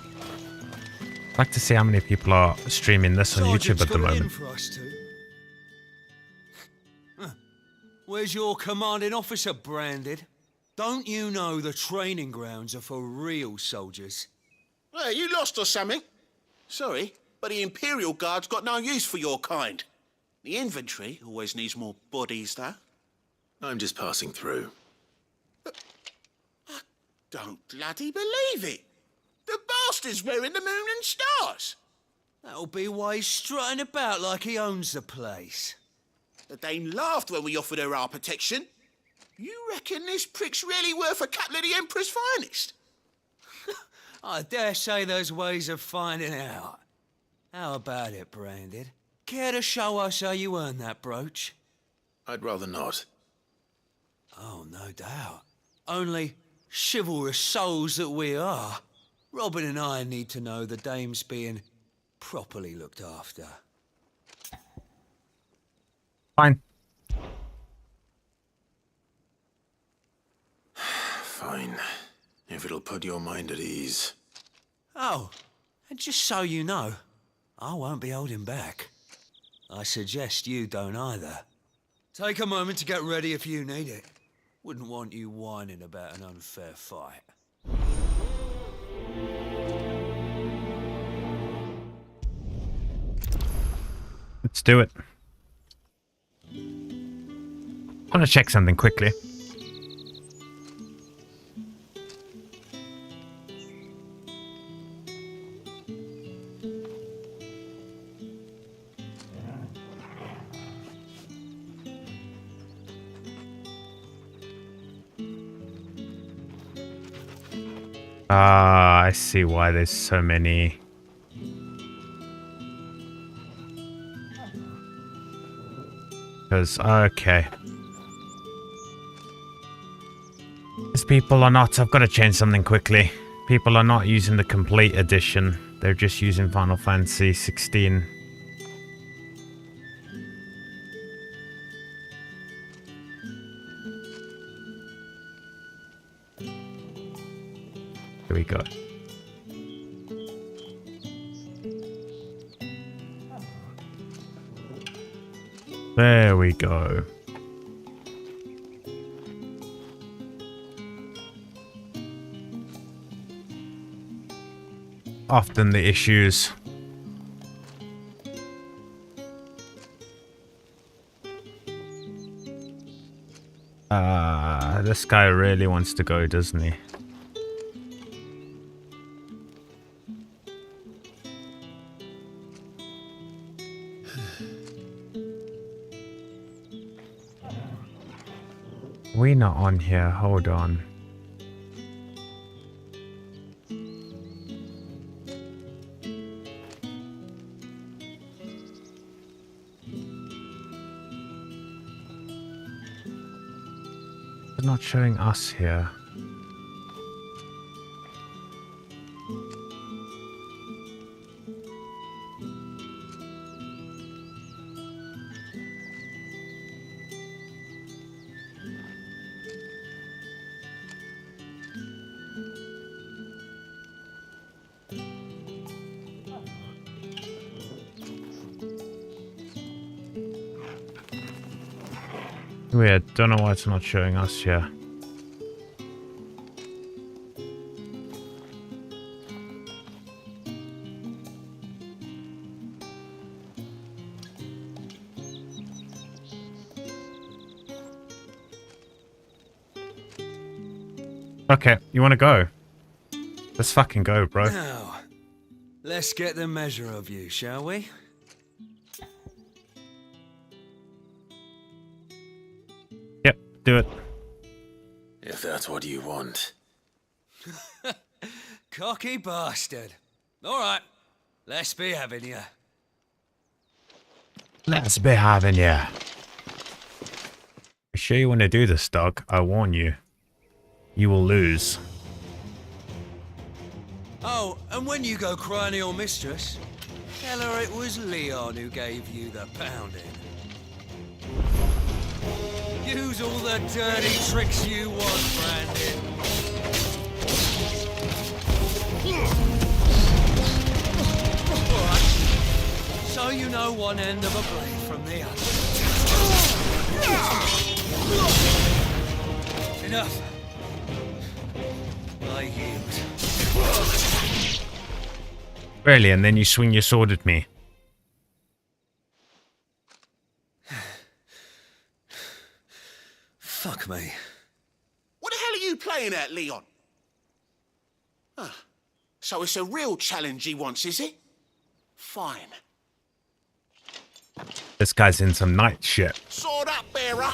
like to see how many people are streaming this on YouTube at the moment. Where's your commanding officer branded? Don't you know the training grounds are for real soldiers? Hey, you lost or something? Sorry, but the Imperial Guard's got no use for your kind. The infantry always needs more bodies, though. I'm just passing through. I don't bloody believe it. The bastard's wearing the moon and stars. That'll be why he's strutting about like he owns the place. The Dane laughed when we offered her our protection. You reckon this prick's really worth a couple of the Emperor's finest? I dare say there's ways of finding out. How about it, Branded? Care to show us how you earned that brooch? I'd rather not. Oh, no doubt. Only chivalrous souls that we are. Robin and I need to know the dame's being properly looked after. Fine. Fine. If it'll put your mind at ease. Oh, and just so you know, I won't be holding back. I suggest you don't either. Take a moment to get ready if you need it. Wouldn't want you whining about an unfair fight. Let's do it. I want to check something quickly. Ah, I see why there's so many. Because, okay. Because people are not, I've got to change something quickly. People are not using the complete edition. They're just using Final Fantasy 16. Here we go. There we go. Often the issues. This guy really wants to go, doesn't he? We're not on here, hold on. It's not showing us here. Weird, don't know why it's not showing us here. Okay, you want to go? Let's fucking go, bro. Now, let's get the measure of you, shall we? Yep, do it. If that's what you want. Cocky bastard. All right, let's be having you. Let's be having ya. You sure you want to do this, dog? I warn you. You will lose. Oh, and when you go crying to your mistress, tell her it was Leon who gave you the pounding. Use all the dirty tricks you want, Brandon. Alright, so you know one end of a blade from the other. Enough. I yield. Really, and then you swing your sword at me. Fuck me. What the hell are you playing at, Leon? Ah, so it's a real challenge he wants, is it? Fine. This guy's in some night shit. Sword up, bearer.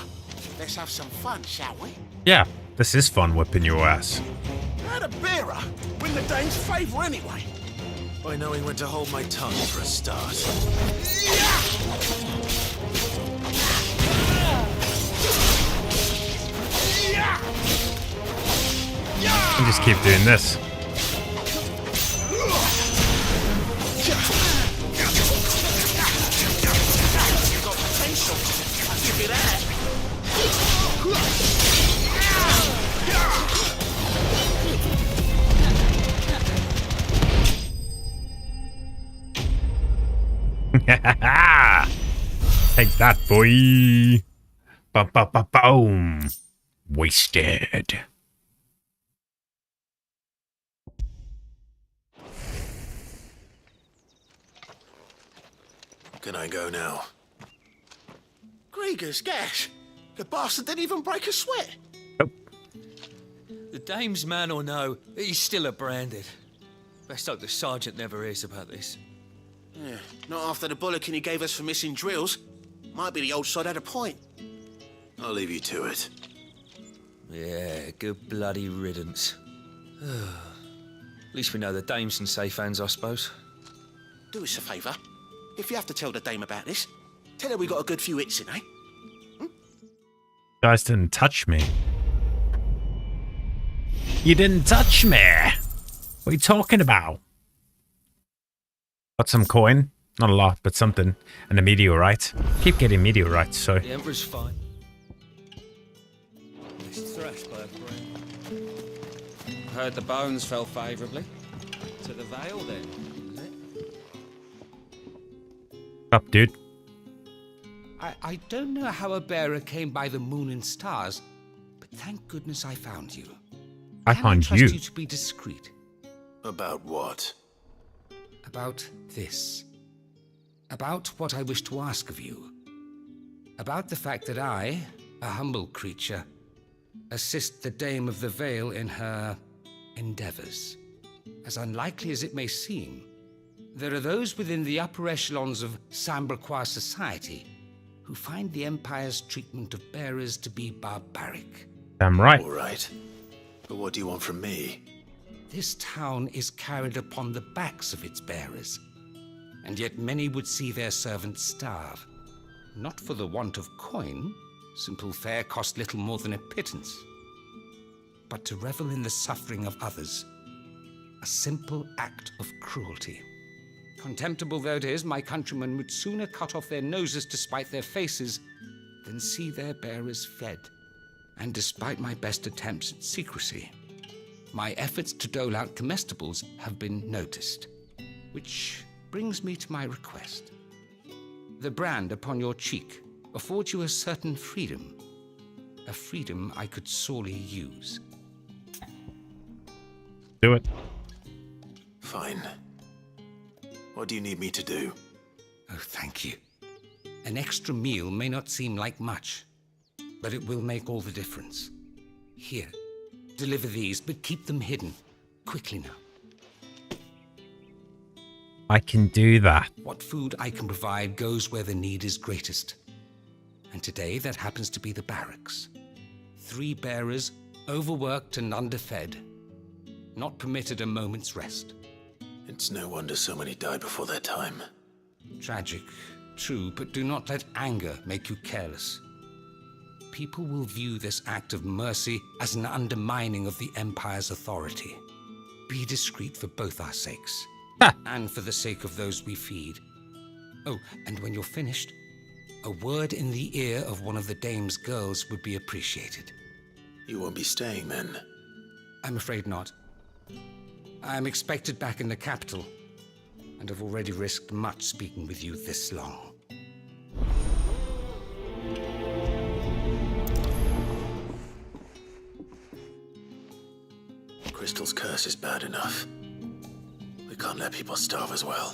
Let's have some fun, shall we? Yeah, this is fun whipping your ass. How'd a bearer win the dame's favour anyway? By knowing when to hold my tongue for a start. And just keep doing this. You've got potential. I'll give you that. Take that, boy. Boom. Wasted. Can I go now? Gregor's gas. The bastard didn't even break a sweat. The dame's man or no, he's still a branded. Best hope the sergeant never hears about this. Yeah, not after the bollocking he gave us for missing drills. Might be the old sod had a point. I'll leave you to it. Yeah, good bloody riddance. At least we know the dame's in safe hands, I suppose. Do us a favour. If you have to tell the dame about this, tell her we got a good few hits in, eh? Guys didn't touch me. You didn't touch me. What are you talking about? Got some coin. Not a lot, but something. And a meteorite. Keep getting meteorites, so. The Emperor's fine. This thrash by a friend. Heard the bones fell favourably. To the Vale, then, is it? Up, dude. I don't know how a bearer came by the moon and stars, but thank goodness I found you. I found trust you. you to be discreet. About what? About this. About what I wish to ask of you. About the fact that I, a humble creature, assist the Dame of the Vale in her endeavors. As unlikely as it may seem, there are those within the upper echelons of Samberquois society who find the Empire's treatment of bearers to be barbaric. Damn right. All right. But what do you want from me? This town is carried upon the backs of its bearers, and yet many would see their servants starve. Not for the want of coin, simple fare cost little more than a pittance, but to revel in the suffering of others, a simple act of cruelty. Contemptible though it is, my countrymen would sooner cut off their noses to spite their faces than see their bearers fed. And despite my best attempts at secrecy, my efforts to dole out comestibles have been noticed. Which brings me to my request. The brand upon your cheek affords you a certain freedom. A freedom I could sorely use. Do it. Fine. What do you need me to do? Oh, thank you. An extra meal may not seem like much, but it will make all the difference. Here, deliver these, but keep them hidden. Quickly now. I can do that. What food I can provide goes where the need is greatest. And today, that happens to be the barracks. 3 bearers, overworked and underfed. Not permitted a moment's rest. It's no wonder so many die before their time. Tragic, true, but do not let anger make you careless. People will view this act of mercy as an undermining of the Empire's authority. Be discreet for both our sakes, and for the sake of those we feed. Oh, and when you're finished, a word in the ear of one of the Dame's girls would be appreciated. You won't be staying then? I'm afraid not. I'm expected back in the capital, and have already risked much speaking with you this long. Crystal's curse is bad enough. We can't let people starve as well.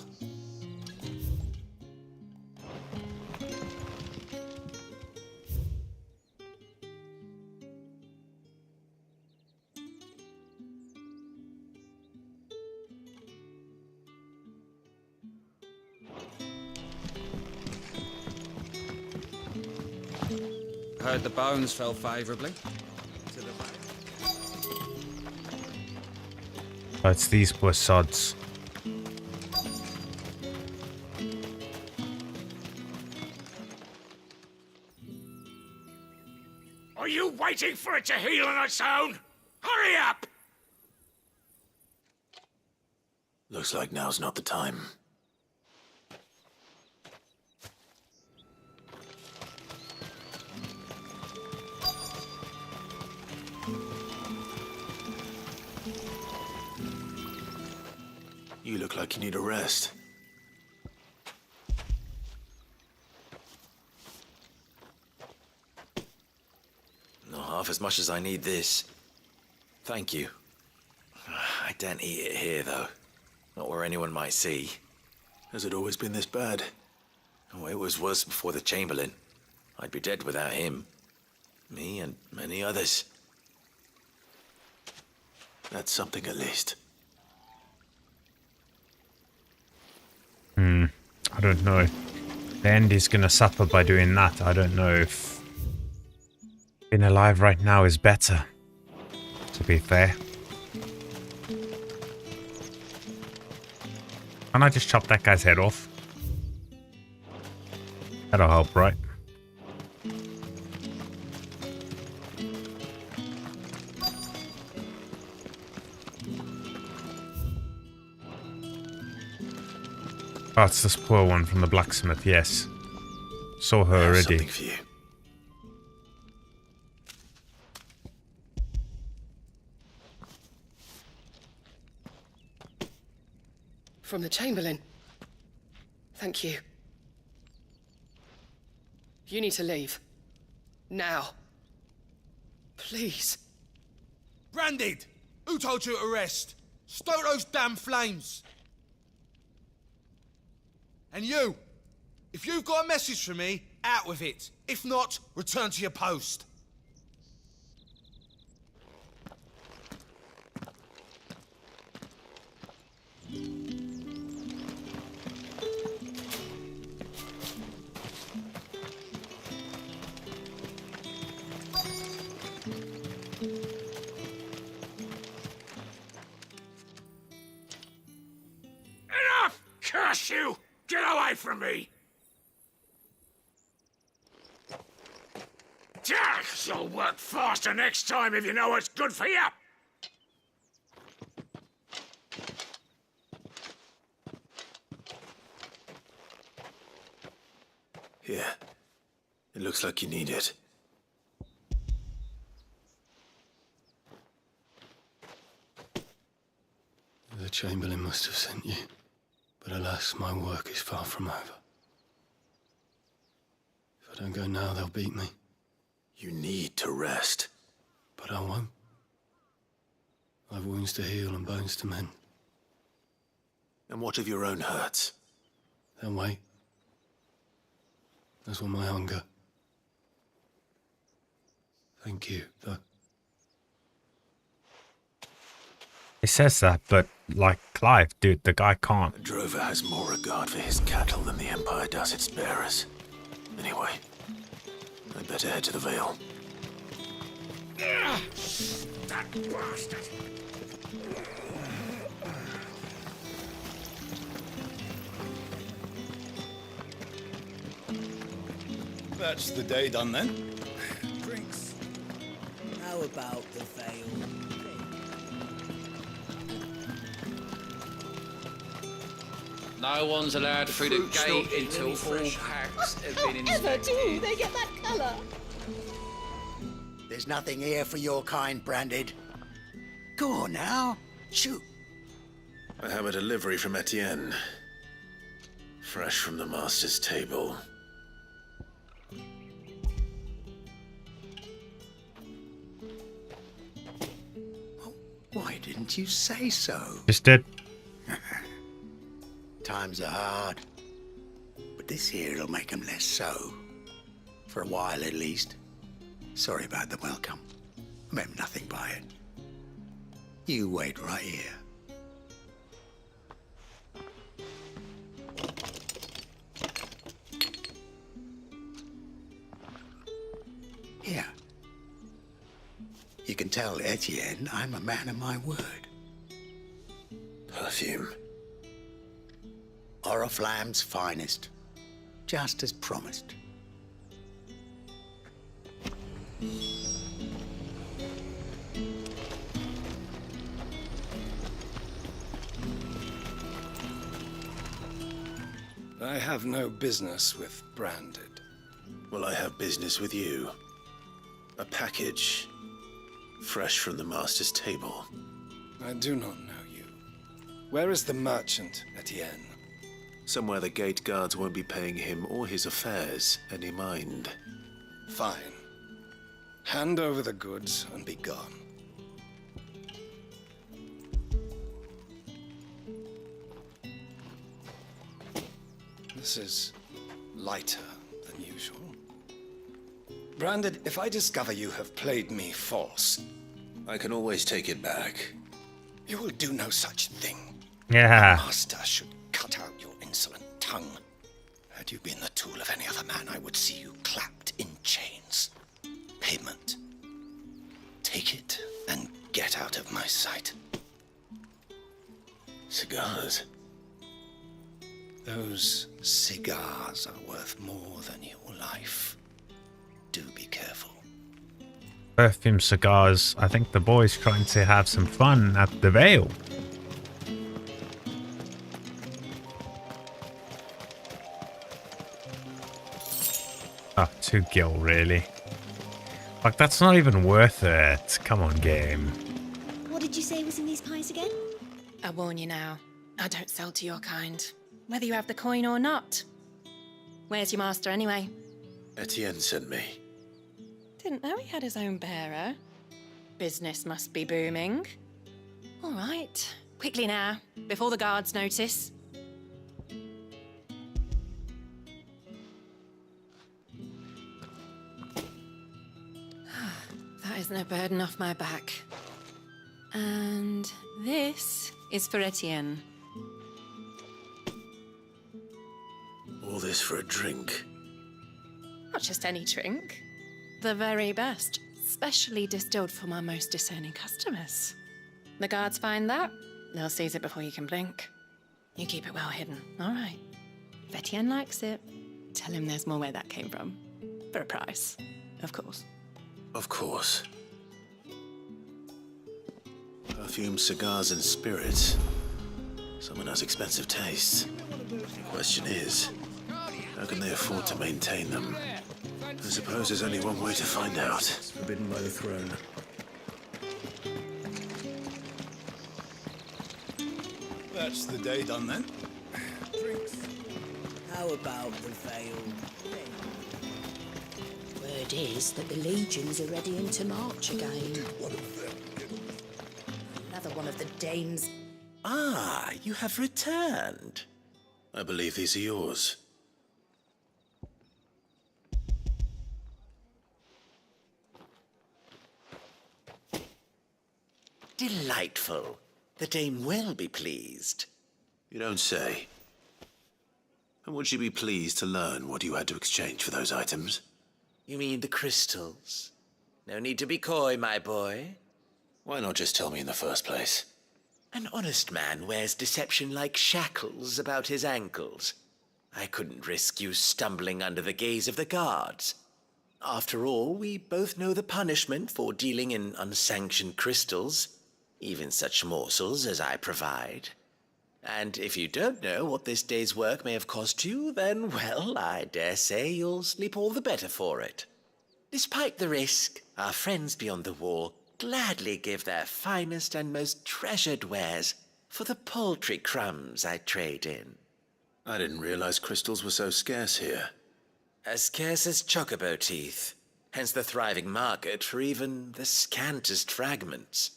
Heard the bones fell favourably. Oh, it's these poor sods. Are you waiting for it to heal on its own? Hurry up! Looks like now's not the time. You look like you need a rest. Not half as much as I need this. Thank you. I daren't eat it here, though. Not where anyone might see. Has it always been this bad? Oh, it was worse before the Chamberlain. I'd be dead without him. Me and many others. That's something at least. I don't know. The end is gonna suffer by doing that. I don't know if being alive right now is better, to be fair. Can I just chop that guy's head off? That'll help, right? Oh, it's this poor one from the blacksmith, yes. Saw her already. Something for you. From the Chamberlain. Thank you. You need to leave. Now. Please. Branded! Who told you to rest? Stoke those damn flames! And you! If you've got a message for me, out with it. If not, return to your post. Enough! Curse you! Get away from me! You'll work faster next time if you know what's good for you! Here. It looks like you need it. The Chamberlain must have sent you. But alas, my work is far from over. If I don't go now, they'll beat me. You need to rest. But I won't. I've wounds to heal and bones to mend. And what of your own hurts? They'll wait. As will my hunger. Thank you, though. It says that, but like Clive, dude, the guy can't. A drover has more regard for his cattle than the Empire does its bearers. Anyway, I'd better head to the Vale. That bastard! That's the day done then. Drinks. How about the Vale? No one's allowed through the gate until all packs have been inspected. do they get that colour? There's nothing here for your kind, Branded. Go on now. Shoot. I have a delivery from Etienne. Fresh from the master's table. Why didn't you say so? Just did. Times are hard. But this here'll make them less so. For a while, at least. Sorry about the welcome. I meant nothing by it. You wait right here. Here. You can tell Etienne I'm a man of my word. Perfume. Oriflamme's finest. Just as promised. I have no business with Branded. Well, I have business with you. A package. Fresh from the master's table. I do not know you. Where is the merchant, Etienne? Somewhere the gate guards won't be paying him or his affairs any mind. Fine. Hand over the goods and be gone. This is lighter than usual. Branded, if I discover you have played me false... I can always take it back. You will do no such thing. Yeah. The master should cut out your insolent tongue. Had you been the tool of any other man, I would see you clapped in chains. Payment. Take it and get out of my sight. Cigars? Those cigars are worth more than your life. Do be careful. Perfume cigars. I think the boy's trying to have some fun at the Vale. Oh, 2 gil, really? Like, that's not even worth it. Come on, game. What did you say was in these pies again? I warn you now. I don't sell to your kind. Whether you have the coin or not. Where's your master, anyway? Etienne sent me. Didn't know he had his own bearer. Business must be booming. All right. Quickly now, before the guards notice. That is no burden off my back. And this is for Etienne. All this for a drink? Not just any drink. The very best, specially distilled for my most discerning customers. The guards find that, they'll seize it before you can blink. You keep it well hidden, all right? If Etienne likes it, tell him there's more where that came from. For a price, of course. Of course. Perfume, cigars, and spirits. Someone has expensive tastes. The question is, how can they afford to maintain them? I suppose there's only one way to find out. It's forbidden by the throne. That's the day done then. Drinks. How about the Vale? Word is that the legions are readying to march again. Another one of the dames. Ah, you have returned. I believe these are yours. Delightful. The dame will be pleased. You don't say. And would she be pleased to learn what you had to exchange for those items? You mean the crystals? No need to be coy, my boy. Why not just tell me in the first place? An honest man wears deception like shackles about his ankles. I couldn't risk you stumbling under the gaze of the guards. After all, we both know the punishment for dealing in unsanctioned crystals, even such morsels as I provide. And if you don't know what this day's work may have cost you, then, well, I dare say you'll sleep all the better for it. Despite the risk, our friends beyond the wall gladly give their finest and most treasured wares for the paltry crumbs I trade in. I didn't realize crystals were so scarce here. As scarce as chocobo teeth, hence the thriving market for even the scantest fragments.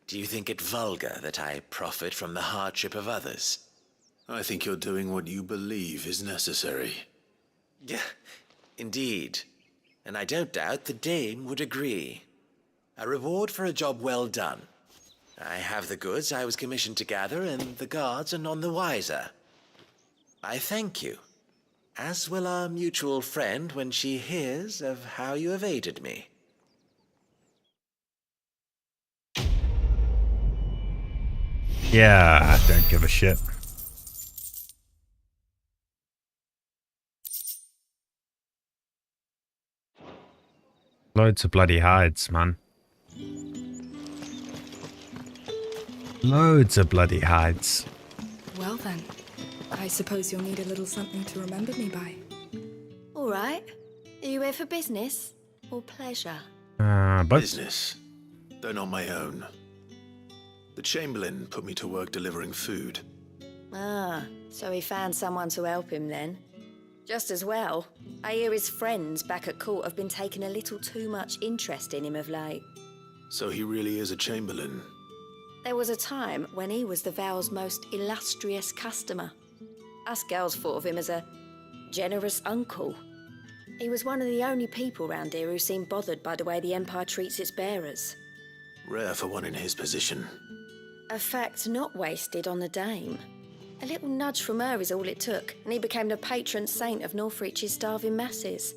Do you think it vulgar that I profit from the hardship of others? I think you're doing what you believe is necessary. Yeah, indeed. And I don't doubt the dame would agree. A reward for a job well done. I have the goods I was commissioned to gather, and the guards are none the wiser. I thank you, as will our mutual friend when she hears of how you have aided me. Yeah, I don't give a shit. Loads of bloody hides, man. Loads of bloody hides. Well then, I suppose you'll need a little something to remember me by. All right. Are you here for business or pleasure? Both. Business, though not my own. The Chamberlain put me to work delivering food. Ah, so he found someone to help him then. Just as well. I hear his friends back at court have been taking a little too much interest in him of late. So he really is a Chamberlain. There was a time when he was the Vale's most illustrious customer. Us girls thought of him as a generous uncle. He was one of the only people round here who seemed bothered by the way the Empire treats its bearers. Rare for one in his position. A fact not wasted on the dame. A little nudge from her is all it took, and he became the patron saint of Northreach's starving masses.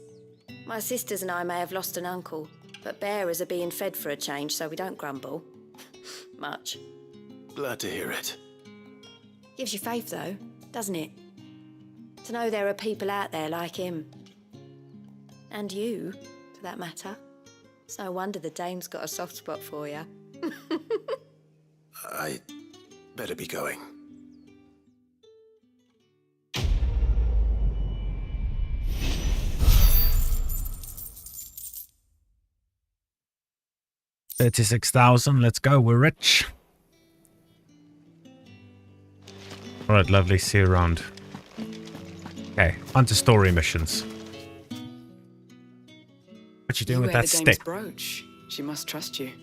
My sisters and I may have lost an uncle, but bearers are being fed for a change, so we don't grumble. Much. Glad to hear it. Gives you faith, though, doesn't it? To know there are people out there like him. And you, for that matter. It's no wonder the dame's got a soft spot for you. I better be going. $36,000. Let's go. We're rich. All right, lovely. See you around. Okay, on to story missions. What you doing with that stick? Brooch. She must trust you.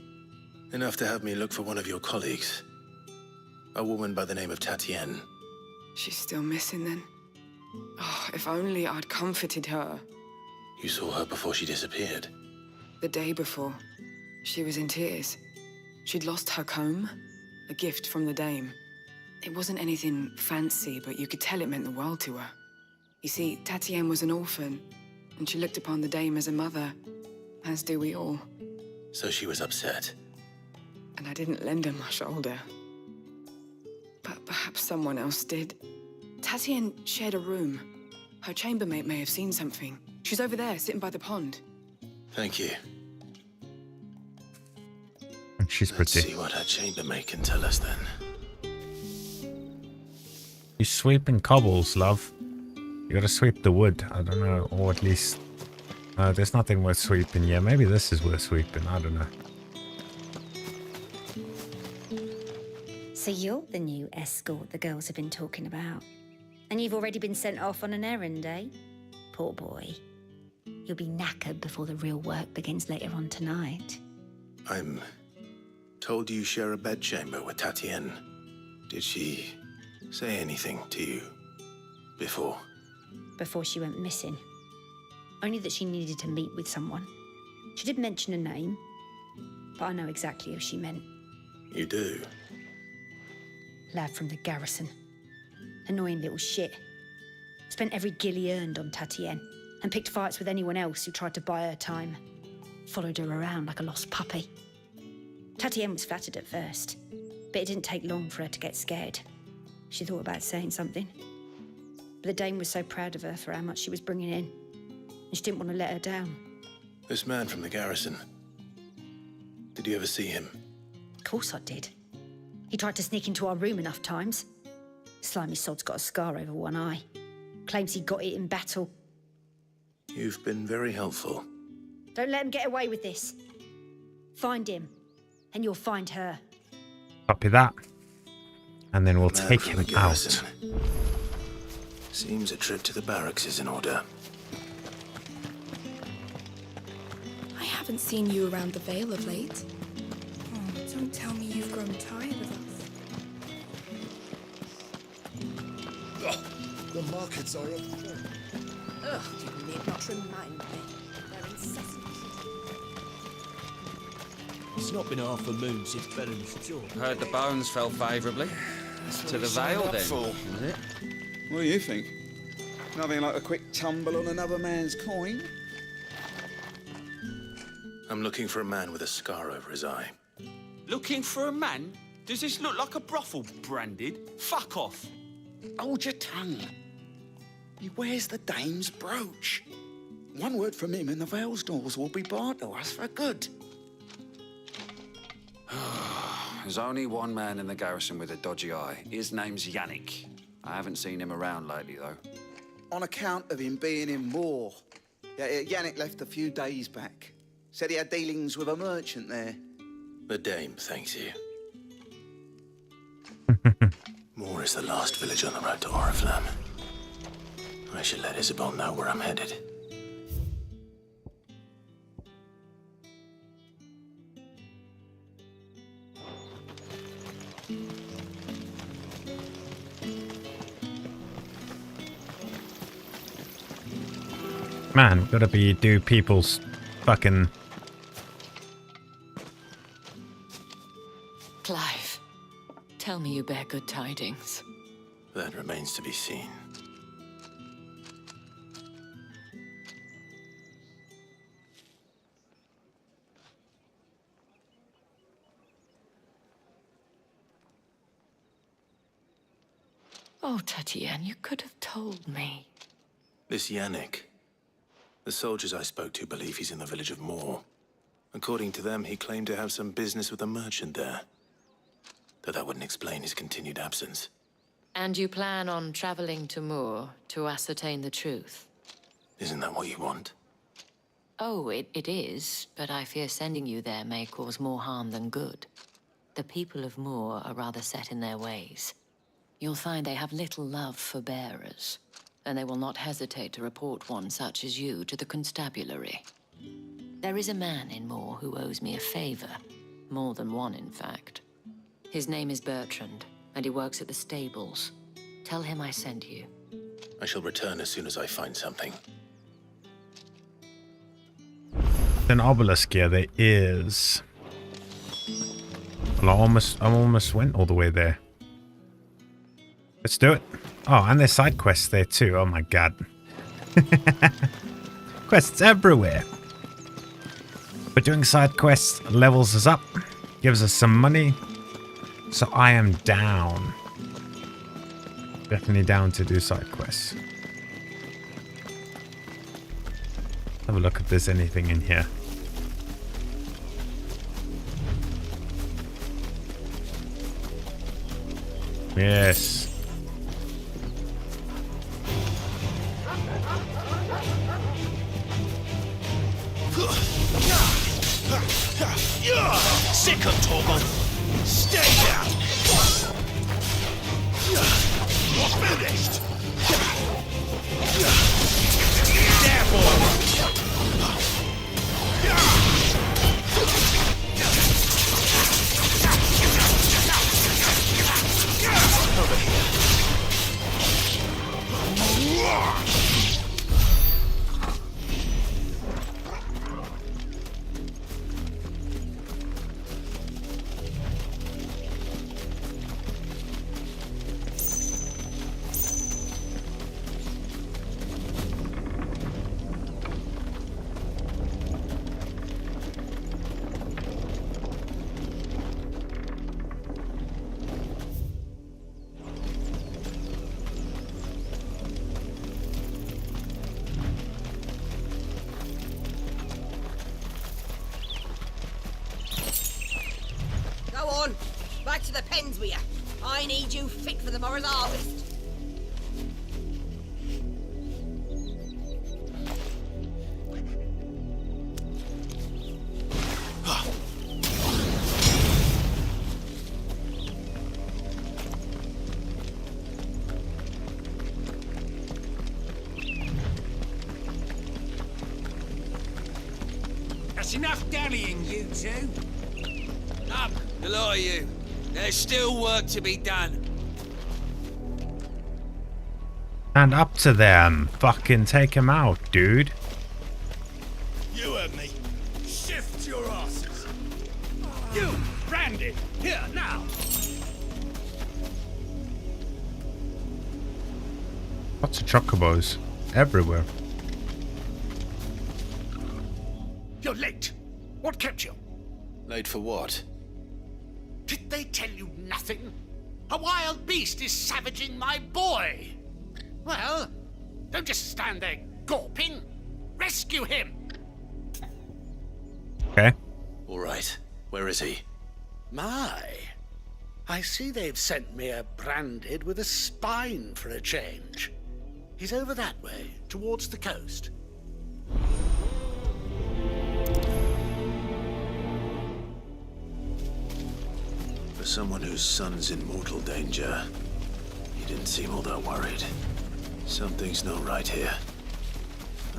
Enough to have me look for one of your colleagues. A woman by the name of Tatienne. She's still missing then? Oh, if only I'd comforted her. You saw her before she disappeared? The day before. She was in tears. She'd lost her comb, a gift from the dame. It wasn't anything fancy, but you could tell it meant the world to her. You see, Tatienne was an orphan, and she looked upon the dame as a mother, as do we all. So she was upset. And I didn't lend her my shoulder. But perhaps someone else did. Tatienne shared a room. Her chambermaid may have seen something. She's over there, sitting by the pond. Thank you. She's pretty. Let's see what her chambermaid can tell us then. You sweeping cobbles, love. You gotta sweep the wood. I don't know, or at least... there's nothing worth sweeping. Yeah, maybe this is worth sweeping. I don't know. So you're the new escort the girls have been talking about. And you've already been sent off on an errand, eh? Poor boy. You'll be knackered before the real work begins later on tonight. I'm told you share a bedchamber with Tatienne. Did she say anything to you before? Before she went missing. Only that she needed to meet with someone. She did mention a name, but I know exactly who she meant. You do? Lad from the garrison. Annoying little shit. Spent every guil he earned on Tatienne, and picked fights with anyone else who tried to buy her time. Followed her around like a lost puppy. Tatienne was flattered at first, but it didn't take long for her to get scared. She thought about saying something. But the dame was so proud of her for how much she was bringing in, and she didn't want to let her down. This man from the garrison. Did you ever see him? Of course I did. He tried to sneak into our room enough times. Slimy sod's got a scar over one eye. Claims he got it in battle. You've been very helpful. Don't let him get away with this. Find him, and you'll find her. Copy that. And then we'll take him out. Seems a trip to the barracks is in order. I haven't seen you around the Vale of late. Oh, don't tell me you've grown tired of us. The markets are a threat. Ugh, you need not remind me. They're incessant. It's not been half a moon since Belen's jaw. Heard the bones fell favourably. To the Vale, then, was it? What do you think? Nothing like a quick tumble on another man's coin? I'm looking for a man with a scar over his eye. Looking for a man? Does this look like a brothel branded? Fuck off. Hold your tongue. He wears the dame's brooch. One word from him and the Vale's doors will be barred to us for good. There's only one man in the garrison with a dodgy eye. His name's Yannick. I haven't seen him around lately, though. On account of him being in war. Yeah, Yannick left a few days back. Said he had dealings with a merchant there. The dame thanks you. Moor is the last village on the road to Oriflamme. I should let Isabel know where I'm headed. Man, gotta do people's fucking... Clive, tell me you bear good tidings. That remains to be seen. Oh, Tatienne, you could have told me. This Yannick. The soldiers I spoke to believe he's in the village of Moor. According to them, he claimed to have some business with a merchant there. Though that wouldn't explain his continued absence. And you plan on traveling to Moor to ascertain the truth? Isn't that what you want? Oh, it is, but I fear sending you there may cause more harm than good. The people of Moor are rather set in their ways. You'll find they have little love for bearers, and they will not hesitate to report one such as you to the constabulary. There is a man in Moor who owes me a favor. More than one, in fact. His name is Bertrand, and he works at the stables. Tell him I sent you. I shall return as soon as I find something. An obelisk here, there is. Well, I almost went all the way there. Let's do it. Oh, and there's side quests there too. Oh my god. Quests everywhere. But doing side quests levels us up, gives us some money. So I am down. Definitely down to do side quests. Have a look if there's anything in here. Yes. Sick of Torgal. Stay down. You're finished. There, boy. Over here. Back to the pens with you. I need you fit for the morrow's harvest. That's enough dallying, you two. Up, the lot of you. There's still work to be done. And up to them. Fucking take him out, dude. You heard me. Shift your asses. You, branded. Here, now. Lots of chocobos. Everywhere. You're late. What kept you? Late for what? Did they tell you nothing? A wild beast is savaging my boy. Well, don't just stand there gawping. Rescue him. Okay. All right. Where is he? My. I see they've sent me a branded with a spine for a change. He's over that way, towards the coast. For someone whose son's in mortal danger, You didn't seem all that worried. Something's not right here.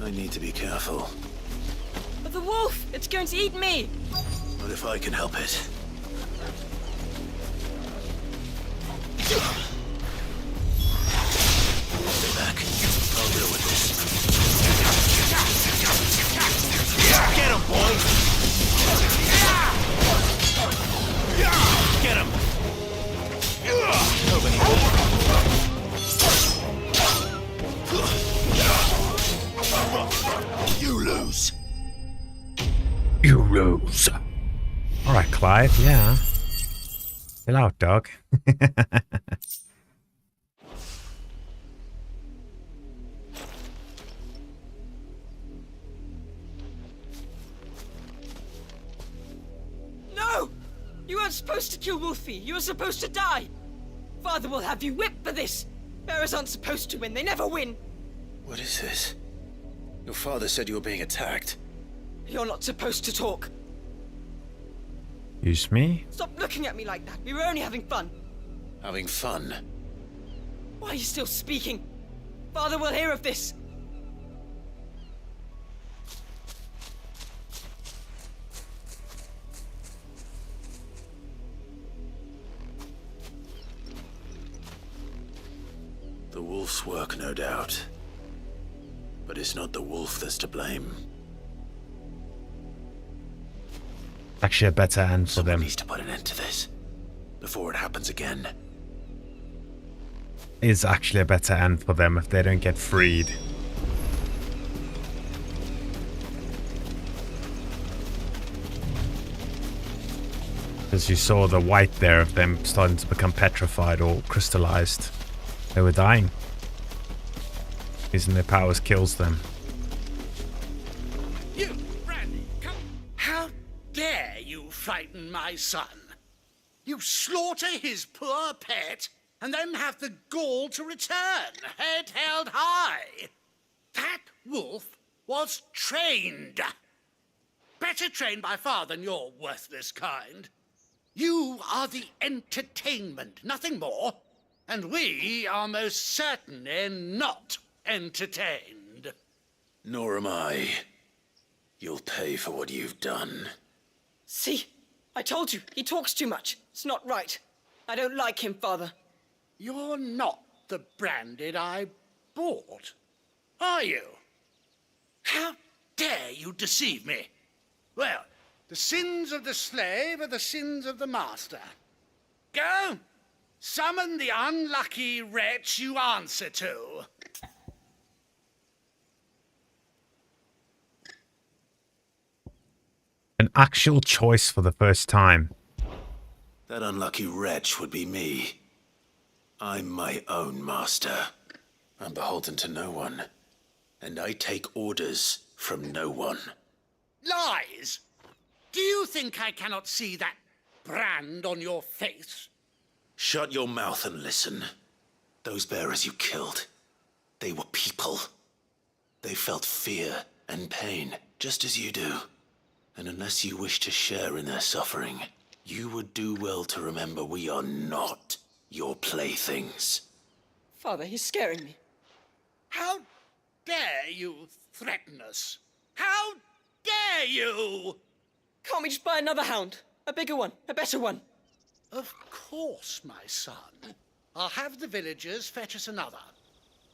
I need to be careful. But the wolf! It's going to eat me! What if I can help it? Stay back. I'll deal with this. Get him, boy! Get him! Over here. You lose. You lose. Alright, Clive, yeah. Chill out, dog. No! You weren't supposed to kill Wolfie. You were supposed to die. Father will have you whipped for this. Bearers aren't supposed to win. They never win. What is this? Your father said you were being attacked. You're not supposed to talk. Excuse me? Stop looking at me like that. We were only having fun. Having fun? Why are you still speaking? Father will hear of this. The wolf's work, no doubt. But it's not the wolf that's to blame. Actually a better end for them. Needs to put an end to this before it happens again. Is actually a better end for them if they don't get freed. As you saw the white there of them starting to become petrified or crystallized. They were dying. Using their powers kills them. You, Brandy, come. How dare you frighten my son? You slaughter his poor pet and then have the gall to return, head held high. That wolf was trained. Better trained by far than your worthless kind. You are the entertainment, nothing more. And we are most certainly not entertained. Nor am I. You'll pay for what you've done. See? I told you, he talks too much. It's not right. I don't like him, Father. You're not the branded I bought, are you? How dare you deceive me? Well, the sins of the slave are the sins of the master. Go! Summon the unlucky wretch you answer to. An actual choice for the first time. That unlucky wretch would be me. I'm my own master. I'm beholden to no one. And I take orders from no one. Lies! Do you think I cannot see that brand on your face? Shut your mouth and listen. Those bearers you killed, they were people. They felt fear and pain, just as you do. And unless you wish to share in their suffering, you would do well to remember we are not your playthings. Father, he's scaring me. How dare you threaten us? How dare you? Can't we just buy another hound? A bigger one, a better one. Of course, my son. I'll have the villagers fetch us another.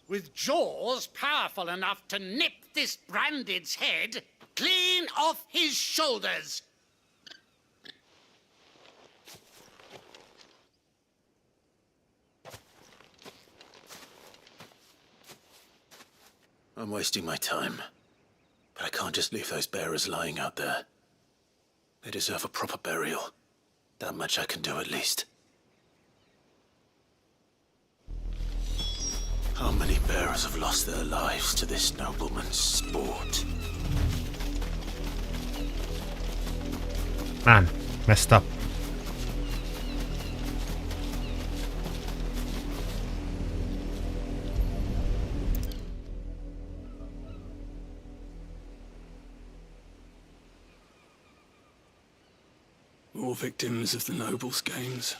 With jaws powerful enough to nip this branded's head clean off his shoulders. I'm wasting my time. But I can't just leave those bearers lying out there. They deserve a proper burial. That much I can do at least. How many bearers have lost their lives to this nobleman's sport? Man, messed up. More victims of the nobles' games.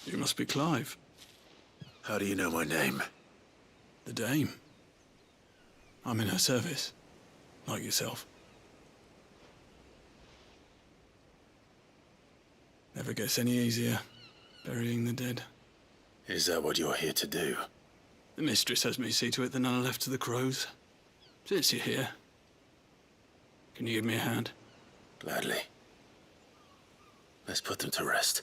You must be Clive. How do you know my name? The Dame. I'm in her service, like yourself. Never gets any easier, burying the dead. Is that what you're here to do? The mistress has me see to it that none are left to the crows. Since you're here, can you give me a hand? Gladly. Let's put them to rest.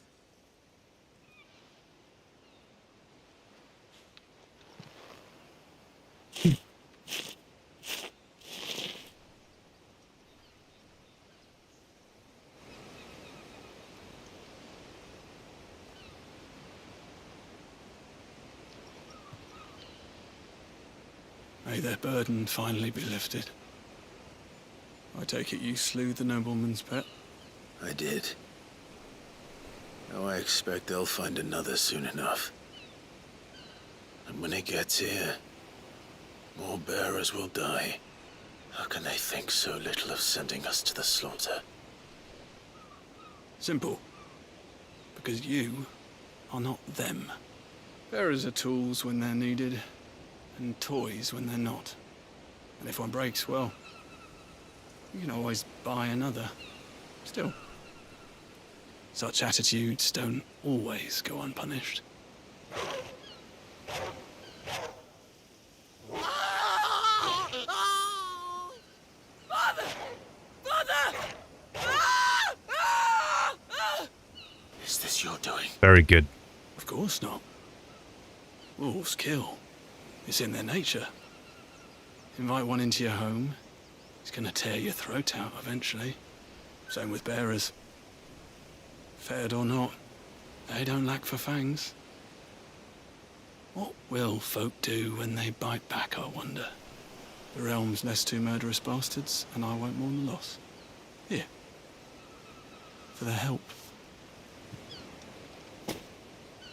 May their burden finally be lifted. I take it you slew the nobleman's pet? I did. Now I expect they'll find another soon enough. And when it gets here, more bearers will die. How can they think so little of sending us to the slaughter? Simple. Because you are not them. Bearers are tools when they're needed, and toys when they're not. And if one breaks, well, you can always buy another. Still, such attitudes don't always go unpunished. Father! Father! Is this your doing? Very good. Of course not. Wolves kill. It's in their nature. Invite one into your home, it's gonna tear your throat out eventually. Same with bearers. Fed or not, they don't lack for fangs. What will folk do when they bite back, I wonder? The realm's less two murderous bastards, and I won't mourn the loss. Here. For their help.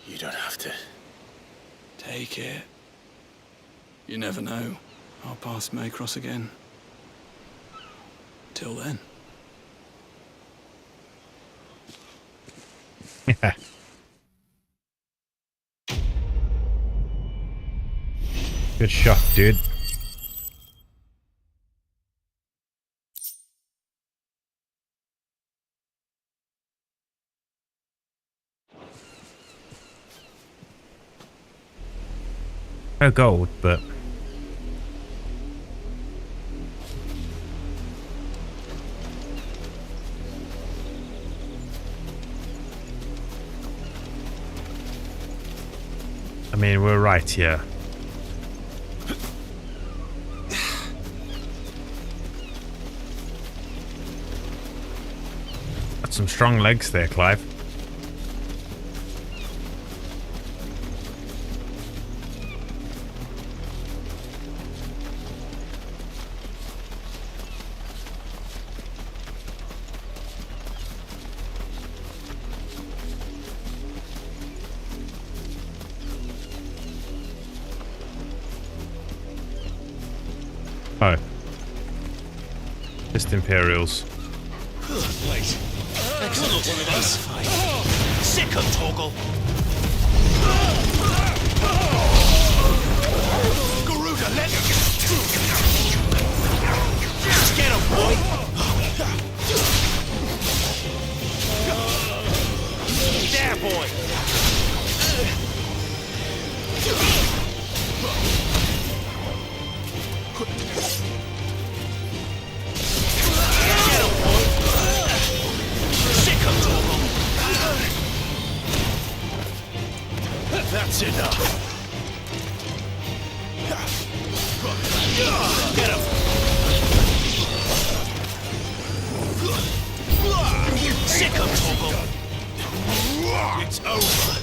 You don't have to. Take it. You never know. Our paths may cross again. Till then. Good shot, dude. No gold, but I mean, we're right here. Got some strong legs there, Clive. Oh. Just Imperials. Wait. That's not one of us. Sick of Torgal. Garuda, let me get him, boy. There, boy. That's enough. Get him. Sick of Torgal. It's over.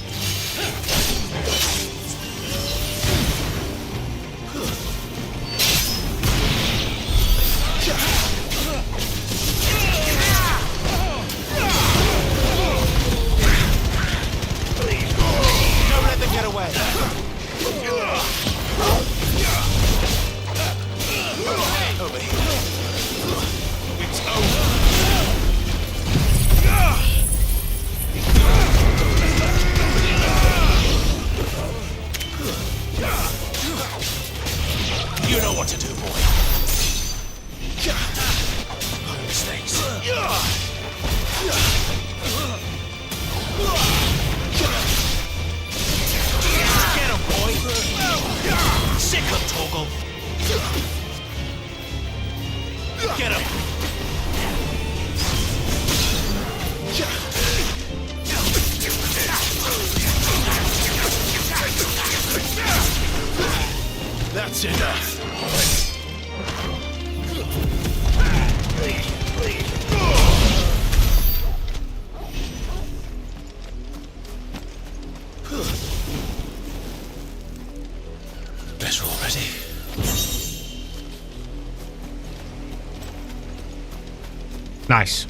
Don't let them get away. Over here. It's over. That's enough. Better already. Nice.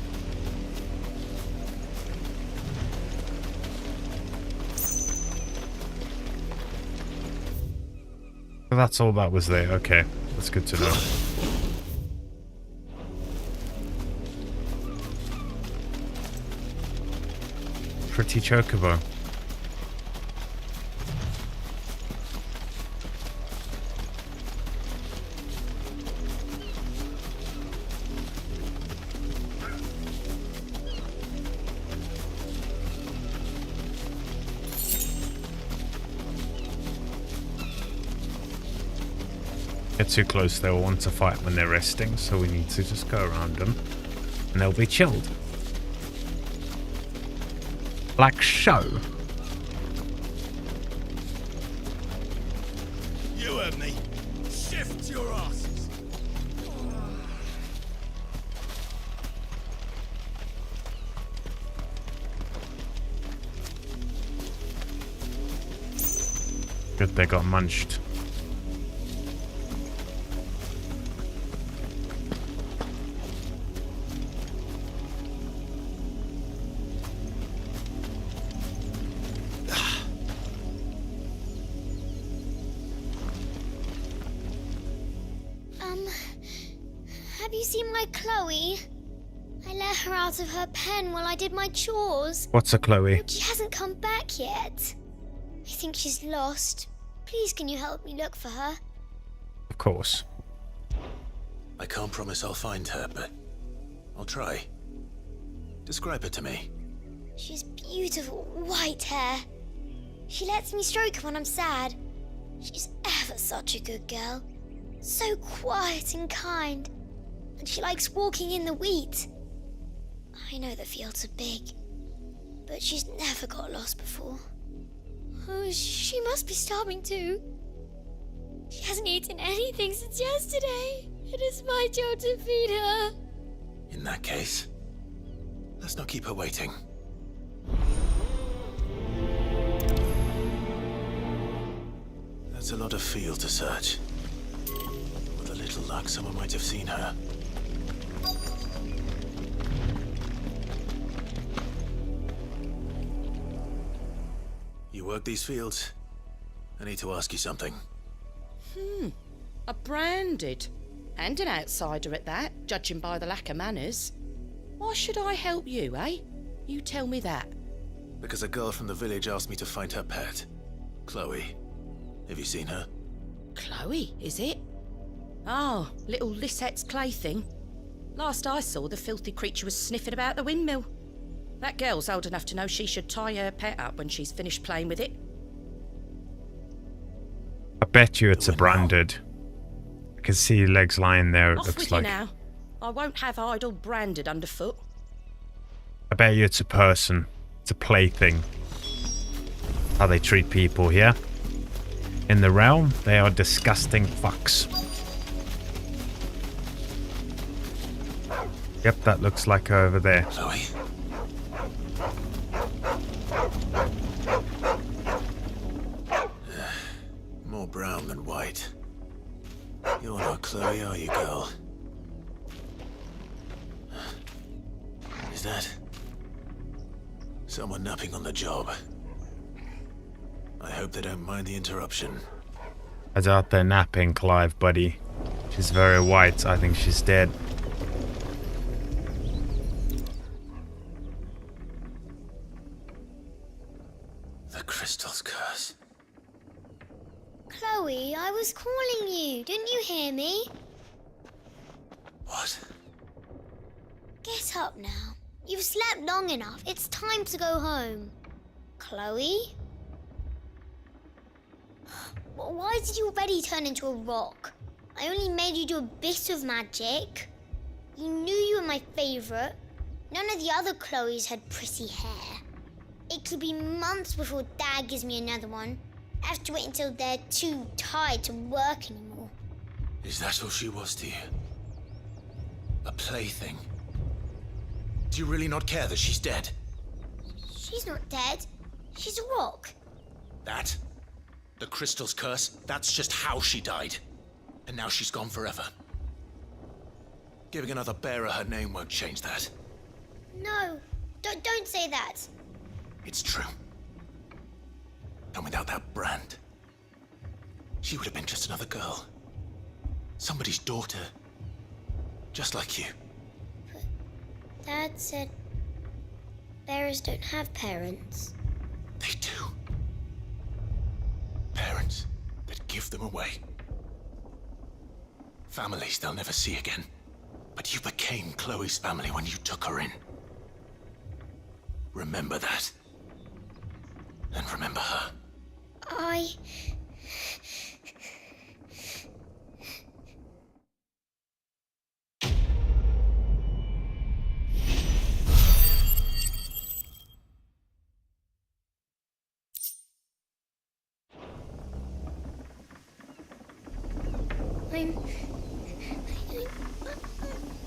Well, that's all that was there. Okay, that's good to know. Pretty chocobo. Get too close, they'll want to fight when they're resting, so we need to just go around them and they'll be chilled. Like so. You heard me. Shift your asses. Good, they got munched. Have you seen my Chloe? I let her out of her pen while I did my chores. What's a Chloe? But she hasn't come back yet. I think she's lost. Please, can you help me look for her? Of course. I can't promise I'll find her, but I'll try. Describe her to me. She has beautiful white hair. She lets me stroke her when I'm sad. She's ever such a good girl. So quiet and kind. And she likes walking in the wheat. I know the fields are big, but she's never got lost before. Oh, she must be starving too. She hasn't eaten anything since yesterday. It is my job to feed her. In that case, let's not keep her waiting. That's a lot of field to search. With a little luck, someone might have seen her. You work these fields? I need to ask you something. A branded. And an outsider at that, judging by the lack of manners. Why should I help you, eh? You tell me that. Because a girl from the village asked me to find her pet. Chloe. Have you seen her? Chloe, is it? Oh, little Lisette's plaything. Last I saw, the filthy creature was sniffing about the windmill. That girl's old enough to know she should tie her pet up when she's finished playing with it. I bet you it's a branded. I can see your legs lying there. It Off looks with like. you now. I won't have idle branded underfoot. I bet you it's a person. It's a plaything. How they treat people here. In the realm, they are disgusting fucks. Yep, that looks like her over there. Chloe. More brown than white. You're not Chloe, are you, girl? Is that someone napping on the job? I hope they don't mind the interruption. I doubt they're napping, Clive, buddy. She's very white. I think she's dead. The crystal's curse. Chloe, I was calling you. Didn't you hear me? What? Get up now. You've slept long enough. It's time to go home. Chloe? Why did you already turn into a rock? I only made you do a bit of magic. You knew you were my favourite. None of the other Chloes had pretty hair. It could be months before Dad gives me another one. Have to wait until they're too tired to work anymore. Is that all she was to you? A plaything? Do you really not care that she's dead? She's not dead. She's a rock. That? The crystal's curse? That's just how she died. And now she's gone forever. Giving another bearer her name won't change that. No, don't say that. It's true. And without that brand, she would have been just another girl. Somebody's daughter. Just like you. But Dad said bearers don't have parents. They do. Parents that give them away. Families they'll never see again. But you became Chloe's family when you took her in. Remember that. And remember her.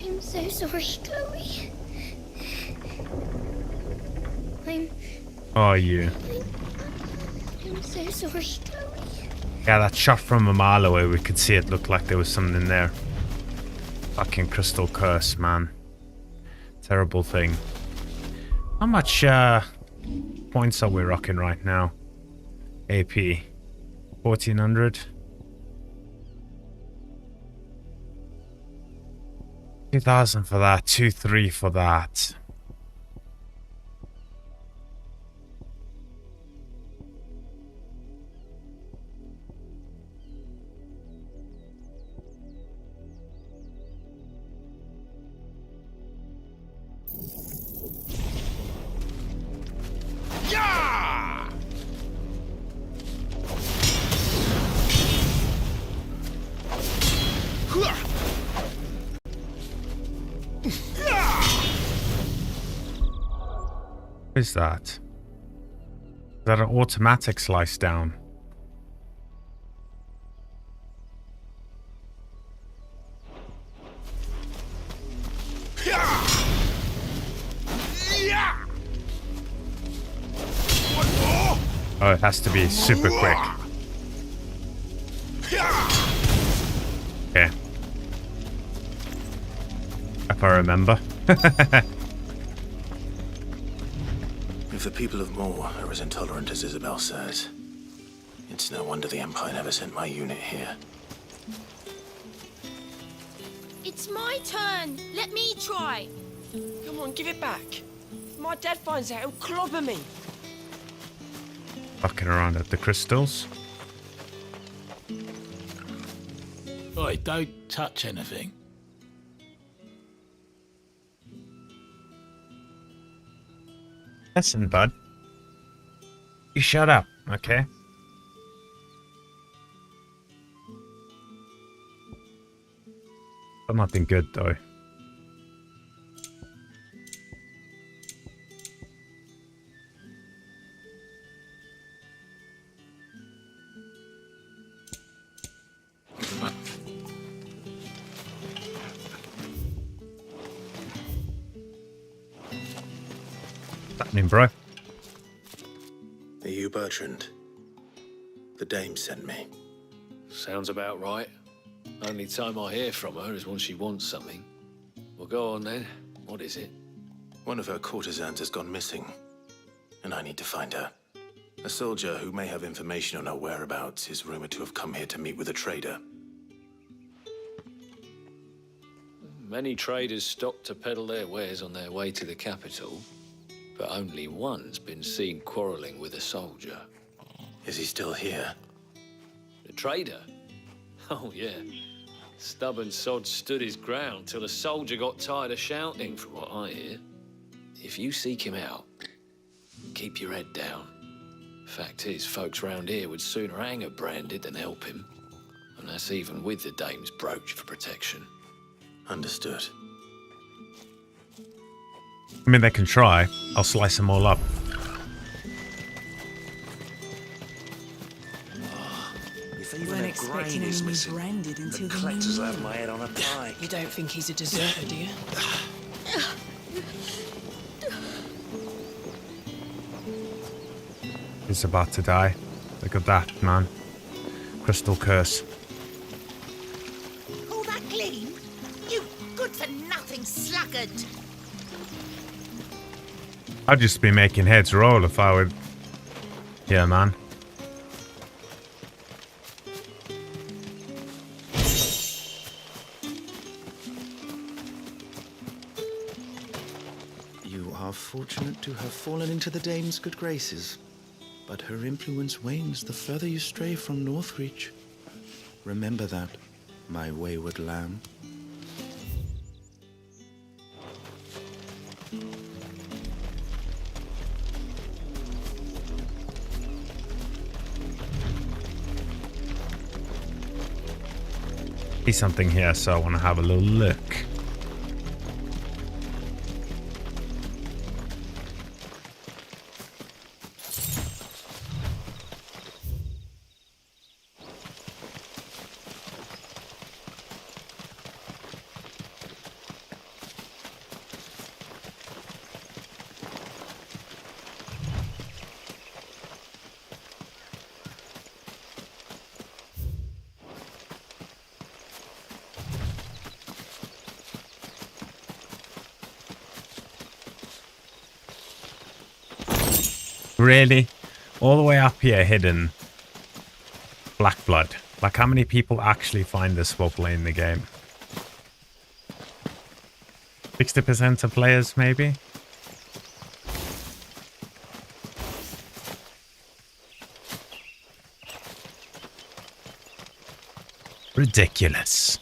I'm so sorry, Chloe. Are you? I'm so sorry, Chloe. Yeah, that shot from a mile away, we could see it looked like there was something there. Fucking crystal curse, man. Terrible thing. How much points are we rocking right now? AP 1400. 2,000 for that, 2,300 for that. Yeah! What is that? Is that an automatic slice down? Oh, it has to be super quick. Okay. If I remember. If the people of Moor are as intolerant as Isabel says, it's no wonder the Empire never sent my unit here. It's my turn. Let me try. Come on, give it back. If my dad finds out, he'll clobber me. Fucking around at the crystals. Oi, don't touch anything. Listen, bud. You shut up, okay? But nothing good, though. What's happening, bro? Are you Bertrand? The dame sent me. Sounds about right. Only time I hear from her is when she wants something. Well, go on then. What is it? One of her courtesans has gone missing, and I need to find her. A soldier who may have information on her whereabouts is rumored to have come here to meet with a trader. Many traders stop to peddle their wares on their way to the capital, but only one's been seen quarreling with a soldier. Is he still here? The trader? Oh, yeah. Stubborn sod stood his ground till the soldier got tired of shouting, from what I hear. If you seek him out, keep your head down. Fact is, folks round here would sooner hang a branded than help him. And that's even with the dame's brooch for protection. Understood. I mean, they can try. I'll slice them all up. If even Weren't a expecting grain is any missing, branded until the the collectors new have year. my head on a pike. You don't think he's a deserter, do you? He's about to die. Look at that, man. Crystal curse. Call that clean? You good-for-nothing sluggard! I'd just be making heads roll if I would... Yeah, man. You are fortunate to have fallen into the dame's good graces, but her influence wanes the further you stray from Northreach. Remember that, my wayward lamb. See something here, so I want to have a little look. Really? All the way up here hidden. Black blood. Like, how many people actually find this while playing the game? 60% of players, maybe? Ridiculous.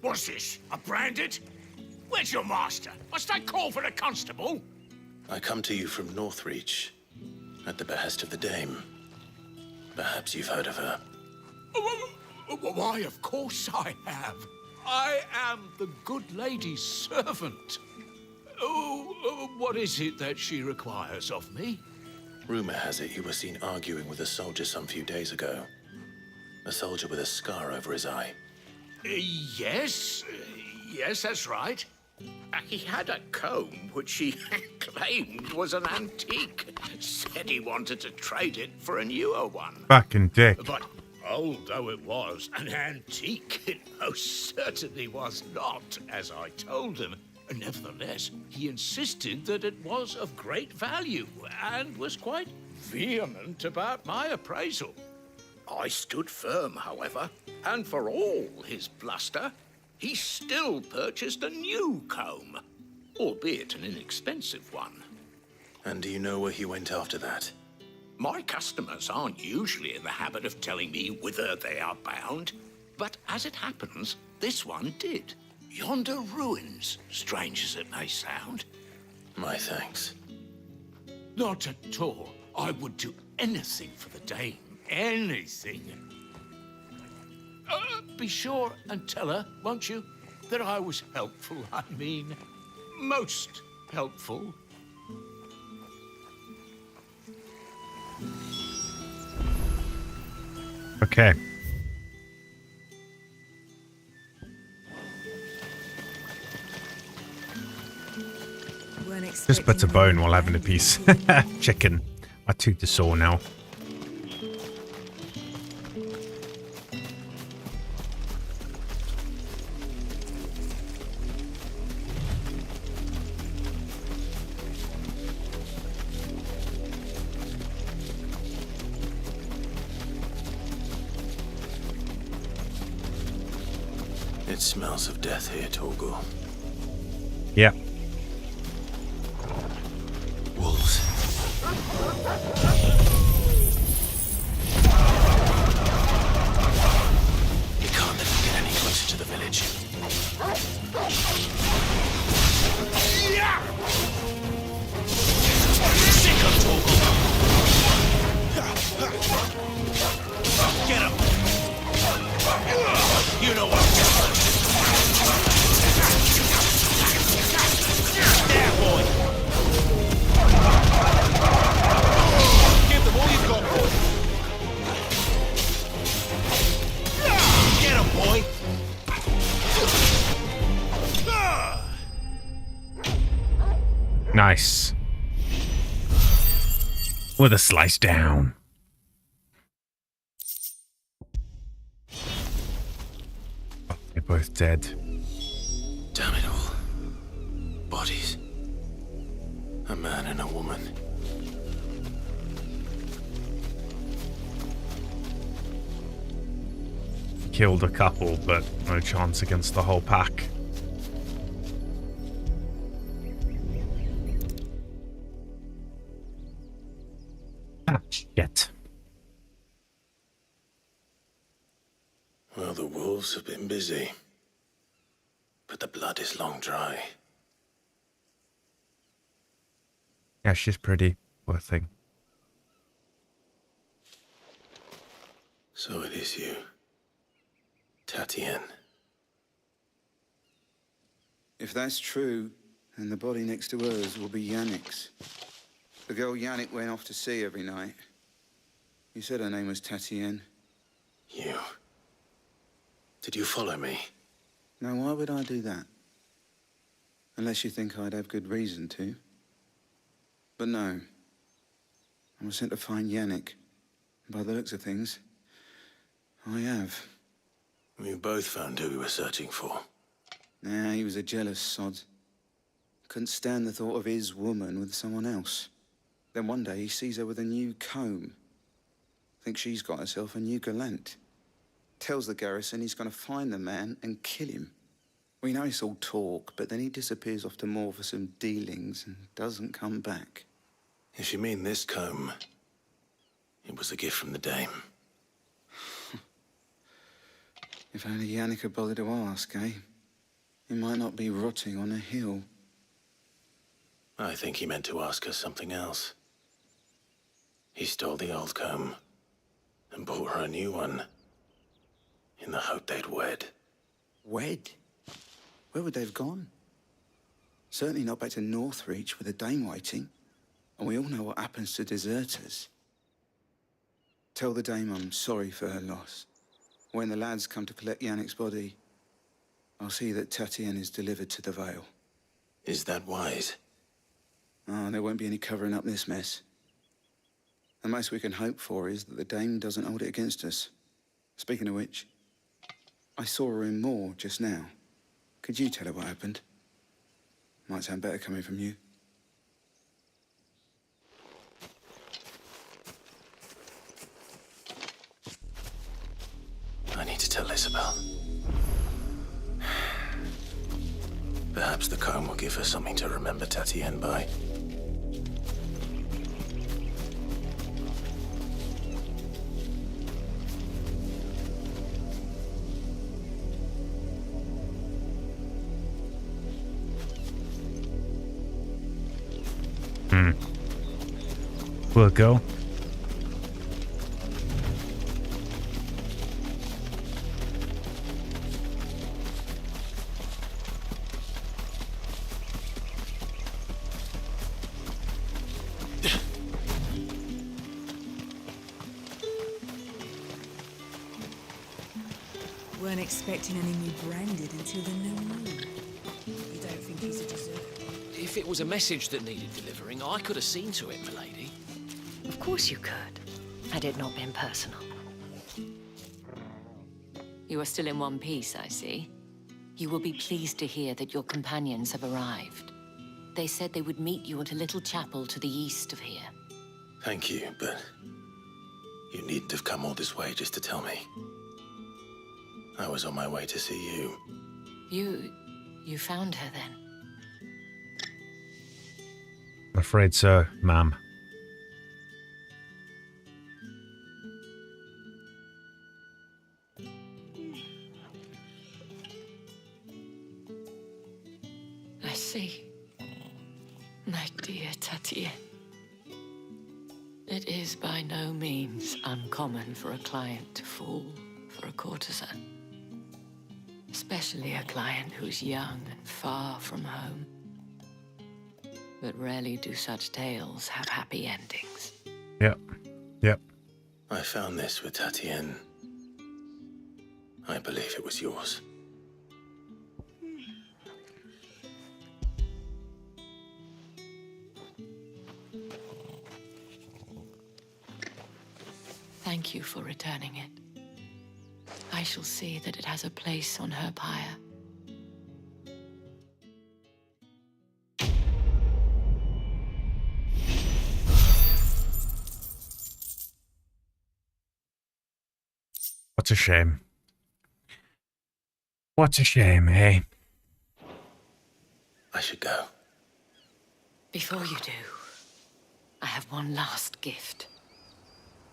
What's this? A branded? Where's your master? Must I call for a constable? I come to you from Northreach, at the behest of the dame. Perhaps you've heard of her. Why, of course I have. I am the good lady's servant. What is it that she requires of me? Rumor has it you were seen arguing with a soldier some few days ago. A soldier with a scar over his eye. Yes, that's right. He had a comb which he claimed was an antique. Said he wanted to trade it for a newer one. Fucking dick. But old though it was, an antique it most certainly was not, as I told him. Nevertheless, he insisted that it was of great value and was quite vehement about my appraisal. I stood firm, however, and for all his bluster, he still purchased a new comb, albeit an inexpensive one. And do you know where he went after that? My customers aren't usually in the habit of telling me whither they are bound, but as it happens, this one did. Yonder ruins, strange as it may sound. My thanks. Not at all. I would do anything for the dame. Anything. Be sure and tell her, won't you, that I was helpful. I mean, most helpful. Okay. Just put a bone while having a piece. Chicken. I took the saw now. It smells of death here, Torgal. Yeah. Wolves. Nice. With a slice down. Oh, they're both dead. Damn it all. Bodies. A man and a woman. Killed a couple, but no chance against the whole pack. Ah, shit. Well, the wolves have been busy. But the blood is long dry. Yeah, she's pretty. Poor thing. So it is you. Tatienne. If that's true, then the body next to hers will be Yannick's. The girl Yannick went off to see every night. You said her name was Tatienne. You. Did you follow me? Now, why would I do that? Unless you think I'd have good reason to. But no. I was sent to find Yannick. By the looks of things, I have. We both found who we were searching for. Nah, he was a jealous sod. Couldn't stand the thought of his woman with someone else. Then one day he sees her with a new comb. Thinks she's got herself a new gallant. Tells the garrison he's gonna find the man and kill him. We know it's all talk, but then he disappears off to Moor for some dealings and doesn't come back. If you mean this comb, it was a gift from the dame. If only Yannick had bothered to ask, eh? He might not be rotting on a hill. I think he meant to ask us something else. He stole the old comb and bought her a new one in the hope they'd wed. Wed? Where would they have gone? Certainly not back to Northreach with a dame waiting. And we all know what happens to deserters. Tell the dame I'm sorry for her loss. When the lads come to collect Yannick's body, I'll see that Tatienne is delivered to the Vale. Is that wise? Oh, there won't be any covering up this mess. The most we can hope for is that the dame doesn't hold it against us. Speaking of which, I saw her in Moor just now. Could you tell her what happened? Might sound better coming from you. I need to tell Isabel. Perhaps the comb will give her something to remember Tatienne by. We'll go. Weren't expecting any new branded until the new moon. You don't think he's a deserter? If it was a message that needed delivering, I could have seen to it, milady. Of course you could, had it not been personal. You are still in one piece, I see. You will be pleased to hear that your companions have arrived. They said they would meet you at a little chapel to the east of here. Thank you, but you needn't have come all this way just to tell me. I was on my way to see you. You found her then? I'm afraid so, ma'am. I see. My dear Tatienne. It is by no means uncommon for a client to fall for a courtesan. Especially a client who's young and far from home. But rarely do such tales have happy endings. Yep. I found this with Tatienne. I believe it was yours. Thank you for returning it. I shall see that it has a place on her pyre. What a shame. What a shame, eh? I should go. Before you do, I have one last gift.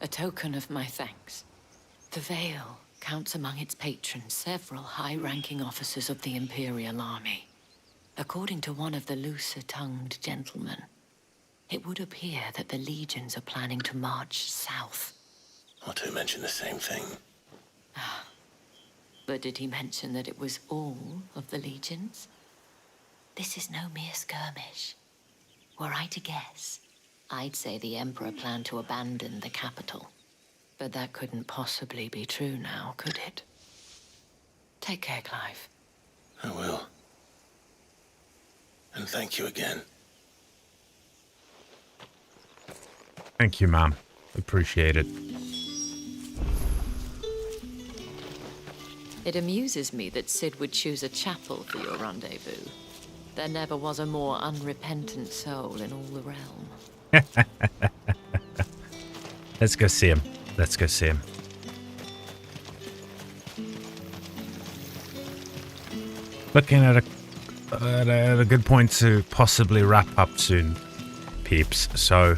A token of my thanks. The Veil counts among its patrons several high-ranking officers of the Imperial Army. According to one of the looser-tongued gentlemen, it would appear that the legions are planning to march south. Or to mention the same thing. But did he mention that it was all of the legions? This is no mere skirmish. Were I to guess, I'd say the Emperor planned to abandon the capital. But that couldn't possibly be true now, could it? Take care, Clive. I will. And thank you again. Thank you, ma'am. Appreciate it. It amuses me that Sid would choose a chapel for your rendezvous. There never was a more unrepentant soul in all the realm. Let's go see him. Let's go see him. Looking at a good point to possibly wrap up soon, peeps. So,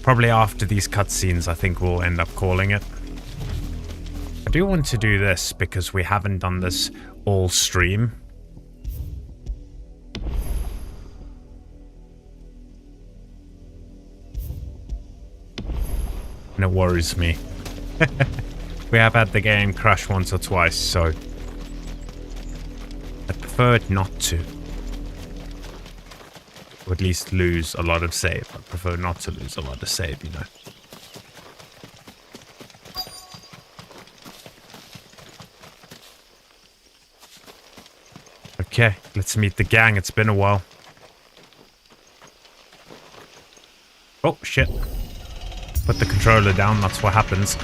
probably after these cutscenes, I think we'll end up calling it. I do want to do this because we haven't done this all stream. And it worries me. We have had the game crash once or twice, so I prefer it not to. Or at least lose a lot of save. I prefer not to lose a lot of save, you know. Okay, let's meet the gang. It's been a while. Oh, shit. Put the controller down, that's what happens.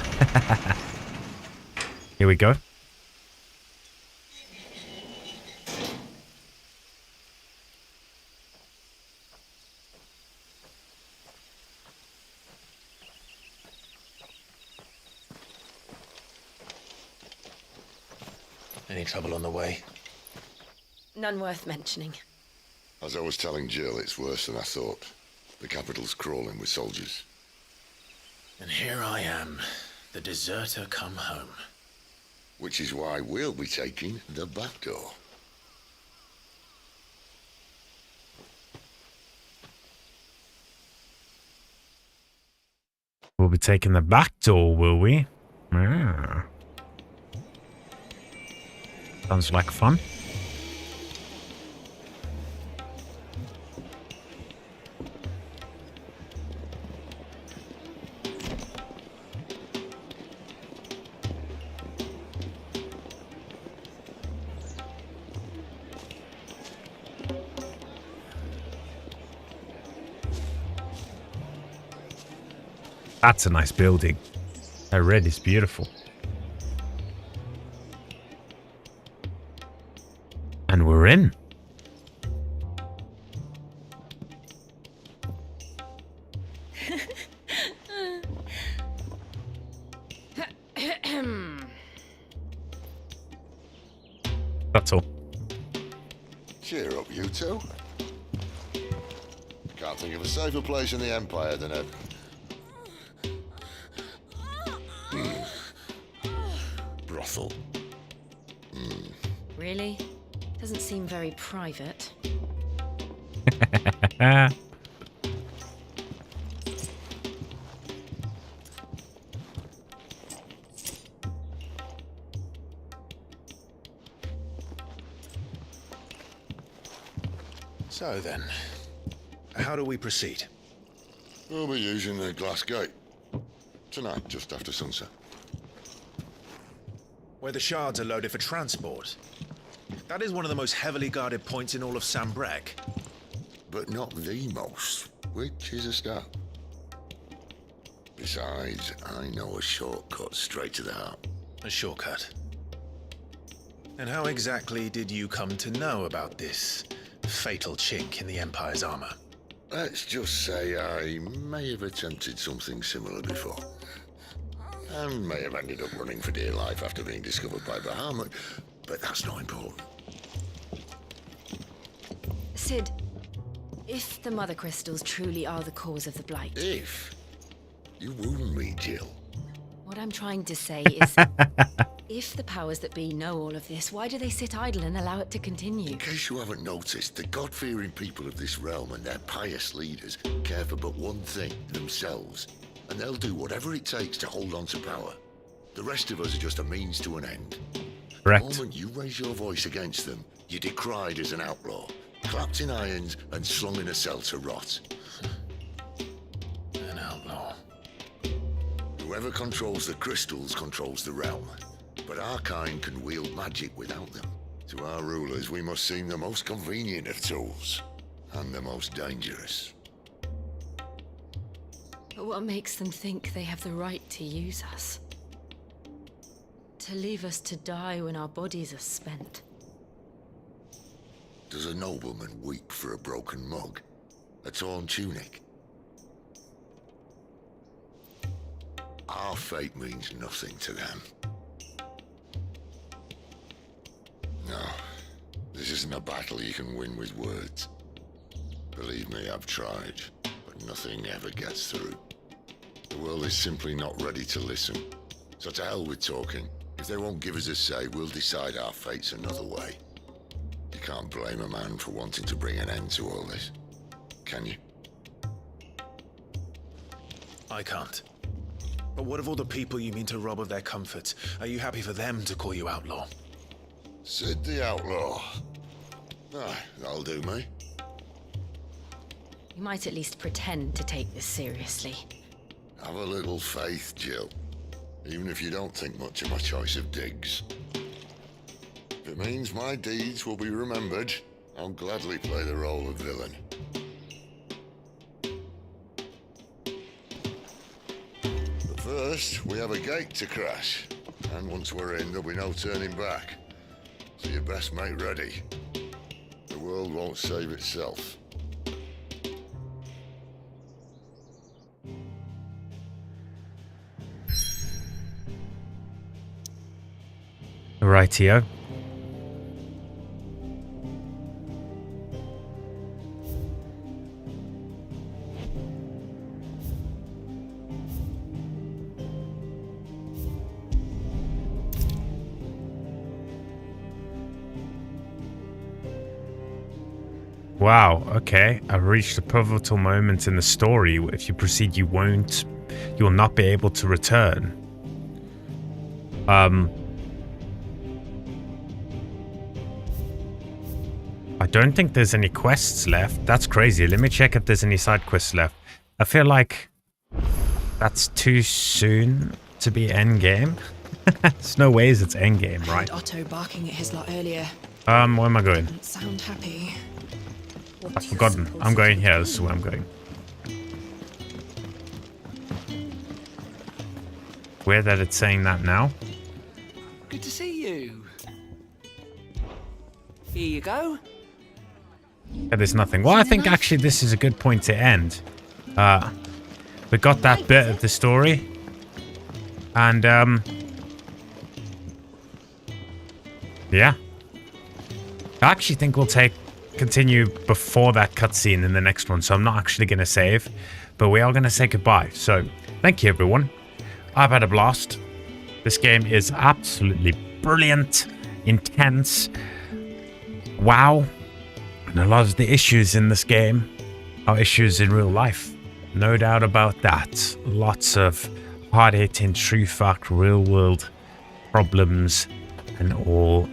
Here we go. Any trouble on the way? None worth mentioning. As I was telling Jill, it's worse than I thought. The capital's crawling with soldiers. And here I am, the deserter come home. Which is why we'll be taking the back door. We'll be taking the back door, will we? Ah. Sounds like fun. That's a nice building. That red is beautiful. And we're in. That's all. Cheer up, you two. Can't think of a safer place in the Empire than a... brothel. Really? Doesn't seem very private. So then, how do we proceed? We'll be using the glass gate. Tonight, just after sunset. Where the shards are loaded for transport. That is one of the most heavily guarded points in all of Sambrek. But not the most, which is a start. Besides, I know a shortcut straight to the heart. A shortcut? And how exactly did you come to know about this fatal chink in the Empire's armor? Let's just say I may have attempted something similar before. And may have ended up running for dear life after being discovered by Bahamut, but that's not important. Sid, if the Mother Crystals truly are the cause of the Blight... If? You wound me, Jill. What I'm trying to say is, if the powers that be know all of this, why do they sit idle and allow it to continue? In case you haven't noticed, the God-fearing people of this realm and their pious leaders care for but one thing, themselves. And they'll do whatever it takes to hold on to power. The rest of us are just a means to an end. Correct. The moment you raise your voice against them, you're decried as an outlaw, clapped in irons and slung in a cell to rot. An outlaw. Whoever controls the crystals controls the realm. But our kind can wield magic without them. To our rulers, we must seem the most convenient of tools. And the most dangerous. But what makes them think they have the right to use us? To leave us to die when our bodies are spent? Does a nobleman weep for a broken mug? A torn tunic? Our fate means nothing to them. No, this isn't a battle you can win with words. Believe me, I've tried, but nothing ever gets through. The world is simply not ready to listen. So to hell with talking. If they won't give us a say, we'll decide our fates another way. You can't blame a man for wanting to bring an end to all this, can you? I can't. But what of all the people you mean to rob of their comfort? Are you happy for them to call you outlaw? Sid the Outlaw. Ah, that'll do me. You might at least pretend to take this seriously. Have a little faith, Jill. Even if you don't think much of my choice of digs. If it means my deeds will be remembered, I'll gladly play the role of villain. But first, we have a gate to crash. And once we're in, there'll be no turning back. So you best make ready. The world won't save itself. Rightio. Wow, okay. I've reached a pivotal moment in the story. If you proceed, you will not be able to return. I don't think there's any quests left. That's crazy. Let me check if there's any side quests left. I feel like that's too soon to be endgame. There's no ways it's endgame, right? Otto barking at his lot earlier. Where am I going? Didn't sound happy. I've forgotten. I'm going here. This is where I'm going. Weird that it's saying that now. Good to see you. Here you go. Yeah, there's nothing. Well, I think actually this is a good point to end. We got that bit of the story. And, yeah. I actually think we'll continue before that cutscene in the next one. So I'm not actually going to save. But we are going to say goodbye. So, thank you, everyone. I've had a blast. This game is absolutely brilliant. Intense. Wow. And a lot of the issues in this game are issues in real life. No doubt about that. Lots of hard-hitting, true fact, real-world problems and all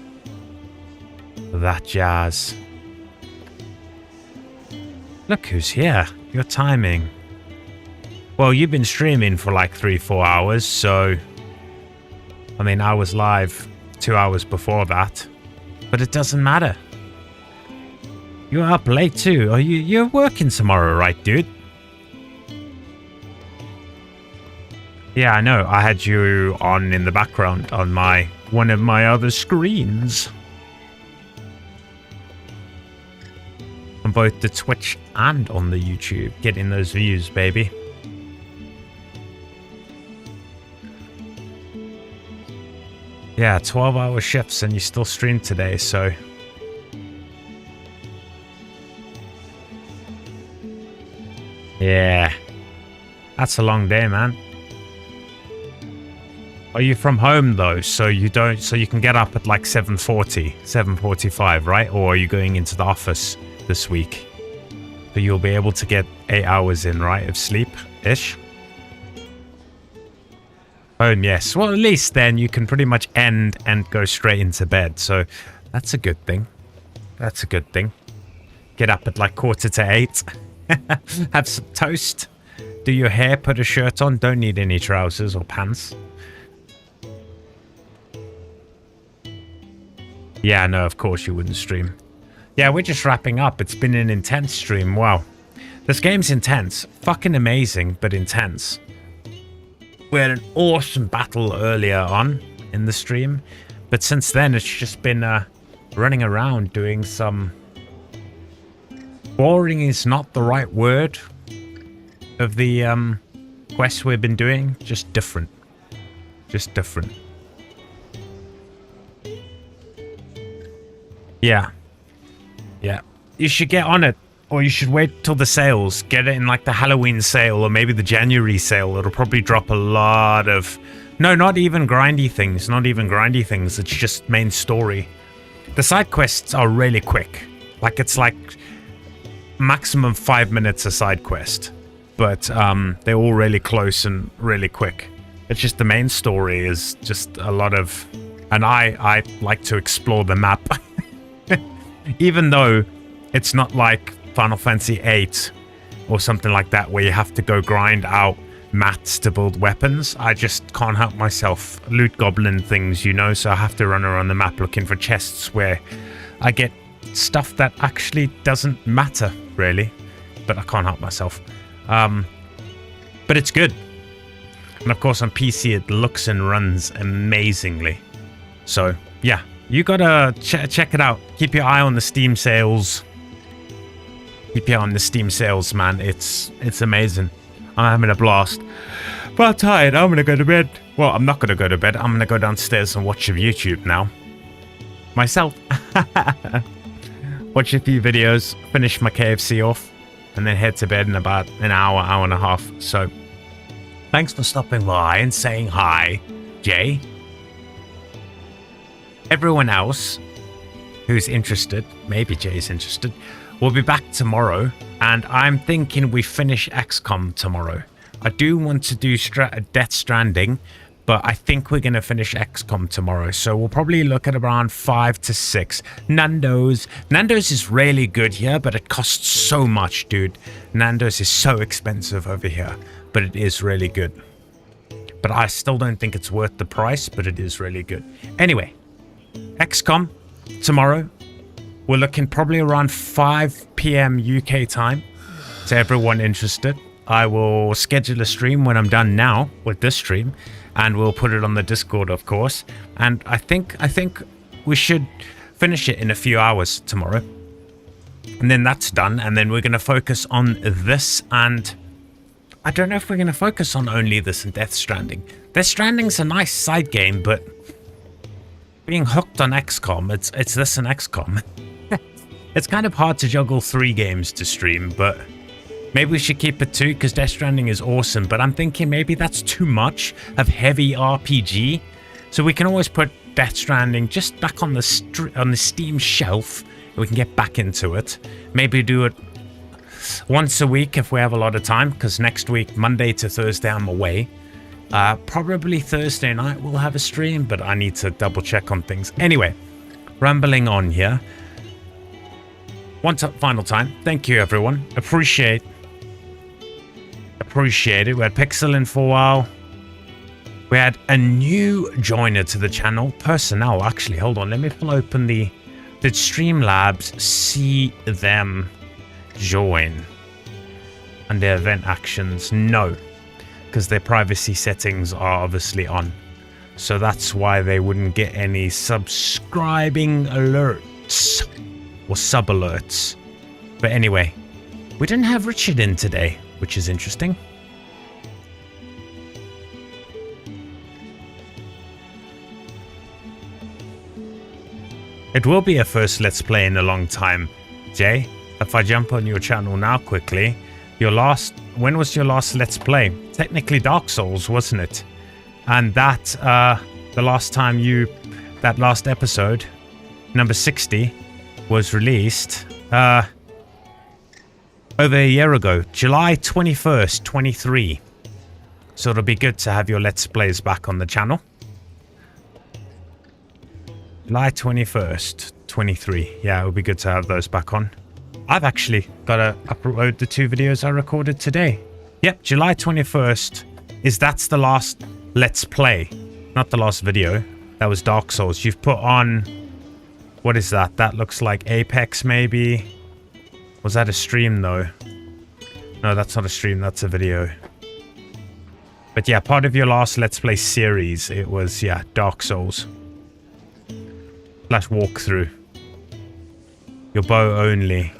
that jazz. Look who's here. Your timing. Well, you've been streaming for like 3-4 hours, so... I mean, I was live 2 hours before that. But it doesn't matter. You're up late too. You're working tomorrow, right, dude? Yeah, I know. I had you on in the background on one of my other screens. On both the Twitch and on the YouTube. Getting those views, baby. Yeah, 12-hour shifts and you still stream today, so... Yeah. That's a long day, man. Are you from home though, so you can get up at like 7:40, 7:45, right? Or are you going into the office this week? So you'll be able to get 8 hours in, right, of sleep-ish? Home, yes. Well, at least then you can pretty much end and go straight into bed. So that's a good thing. That's a good thing. Get up at like 7:45. Have some toast. Do your hair, put a shirt on. Don't need any trousers or pants. Yeah, no, of course you wouldn't stream. Yeah, we're just wrapping up. It's been an intense stream. Wow. This game's intense. Fucking amazing, but intense. We had an awesome battle earlier on in the stream. But since then, it's just been running around doing some... Boring is not the right word of the quests we've been doing. Just different. Just different. Yeah. Yeah. You should get on it. Or you should wait till the sales. Get it in like the Halloween sale or maybe the January sale. It'll probably drop a lot of... No, not even grindy things. Not even grindy things. It's just main story. The side quests are really quick. Like it's like maximum 5 minutes a side quest. But they're all really close and really quick. It's just the main story is just a lot of... And I like to explore the map. Even though it's not like Final Fantasy VIII or something like that where you have to go grind out mats to build weapons, I just can't help myself. Loot goblin things, you know, so I have to run around the map looking for chests where I get stuff that actually doesn't matter, really. But I can't help myself. But it's good. And of course on PC it looks and runs amazingly. So, yeah. You gotta check it out. Keep your eye on the Steam sales. Keep your eye on the Steam sales, man. It's amazing. I'm having a blast. But I'm tired. I'm gonna go to bed. Well, I'm not gonna go to bed. I'm gonna go downstairs and watch some YouTube now. Myself. Watch a few videos. Finish my KFC off. And then head to bed in about an hour, hour and a half. So, thanks for stopping by and saying hi, Jay. Everyone else who's interested, maybe Jay's interested, will be back tomorrow, and I'm thinking we finish XCOM tomorrow. I do want to do Death Stranding, but I think we're going to finish XCOM tomorrow, so we'll probably look at around 5 to 6. Nando's is really good here, but it costs so much, dude. Nando's is so expensive over here, but it is really good. But I still don't think it's worth the price, but it is really good. Anyway. XCOM tomorrow. We're looking probably around 5 p.m. UK time. To everyone interested, I will schedule a stream when I'm done now with this stream, and we'll put it on the Discord, of course. And I think we should finish it in a few hours tomorrow. And then that's done, and then we're going to focus on this, and I don't know if we're going to focus on only this and Death Stranding. Death Stranding's a nice side game, but being hooked on XCOM, it's this and XCOM. It's kind of hard to juggle 3 games to stream, but maybe we should keep it 2 because Death Stranding is awesome. But I'm thinking maybe that's too much of heavy RPG. So we can always put Death Stranding just back on the Steam shelf. We can get back into it. Maybe do it once a week if we have a lot of time, because next week, Monday to Thursday, I'm away. Probably Thursday night we'll have a stream, but I need to double check on things. Anyway, rambling on here. One final time, thank you everyone. Appreciate it. We had Pixel in for a while. We had a new joiner to the channel. Personnel, actually. Hold on, let me pull open the... Did Streamlabs see them join? Under event actions? No. because their privacy settings are obviously on. So that's why they wouldn't get any subscribing alerts or sub alerts. But anyway, we didn't have Richard in today, which is interesting. It will be a first Let's Play in a long time, Jay. If I jump on your channel now quickly, when was your last Let's Play? Technically Dark Souls, wasn't it? And that, the last time that last episode, number 60, was released, over a year ago, July 21st, 23. So it'll be good to have your Let's Plays back on the channel. July 21st, 23. Yeah, it would be good to have those back on. I've actually got to upload the 2 videos I recorded today. Yep, July 21st that's the last Let's Play. Not the last video. That was Dark Souls. You've put on... What is that? That looks like Apex, maybe? Was that a stream, though? No, that's not a stream. That's a video. But yeah, part of your last Let's Play series, it was, yeah, Dark Souls. / walkthrough. Your bow only.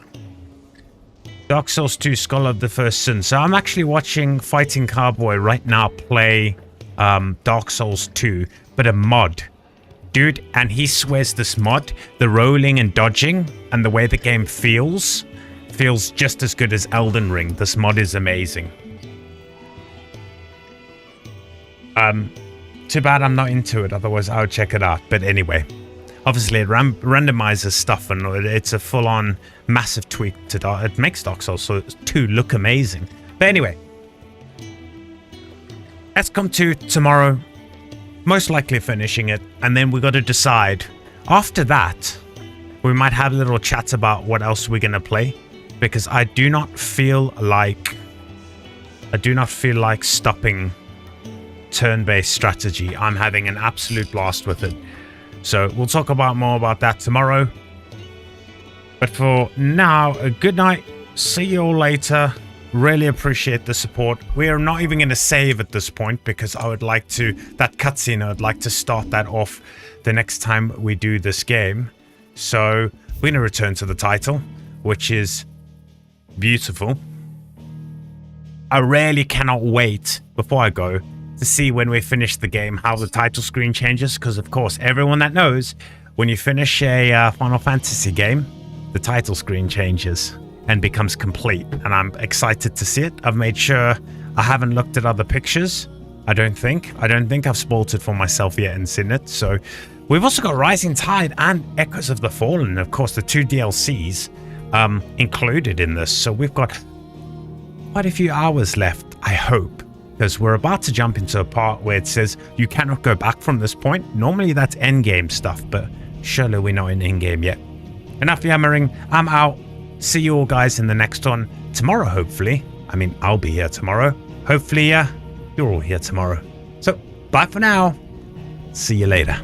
Dark Souls 2 Scholar of the First Sin. So I'm actually watching Fighting Cowboy right now play Dark Souls 2, but a mod. Dude, and he swears this mod, the rolling and dodging and the way the game feels just as good as Elden Ring. This mod is amazing. Too bad I'm not into it, otherwise I would check it out. But anyway, obviously it randomizes stuff and it's a full-on massive tweak to it makes Dark Souls 2 look amazing. But anyway, let's come to tomorrow, most likely finishing it, and then we got to decide. After that, we might have a little chat about what else we're gonna play, because I do not feel like stopping turn-based strategy. I'm having an absolute blast with it. So we'll talk more about that tomorrow. But for now, a good night. See you all later. Really appreciate the support. We are not even going to save at this point because I would like to, that cutscene, I'd like to start that off the next time we do this game. So we're going to return to the title, which is beautiful. I really cannot wait, before I go, to see when we finish the game how the title screen changes, because of course everyone that knows, when you finish a Final Fantasy game, the title screen changes and becomes complete, and I'm excited to see it. I've made sure I haven't looked at other pictures. I don't think I've spoiled it for myself yet and seen it. So we've also got Rising Tide and Echoes of the Fallen, of course the 2 DLCs included in this. So we've got quite a few hours left, I hope, because we're about to jump into a part where it says you cannot go back from this point. Normally that's endgame stuff, but surely we're not in endgame yet. Enough yammering, I'm out. See you all guys in the next one tomorrow, hopefully. I mean, I'll be here tomorrow. Hopefully, you're all here tomorrow. So, bye for now. See you later.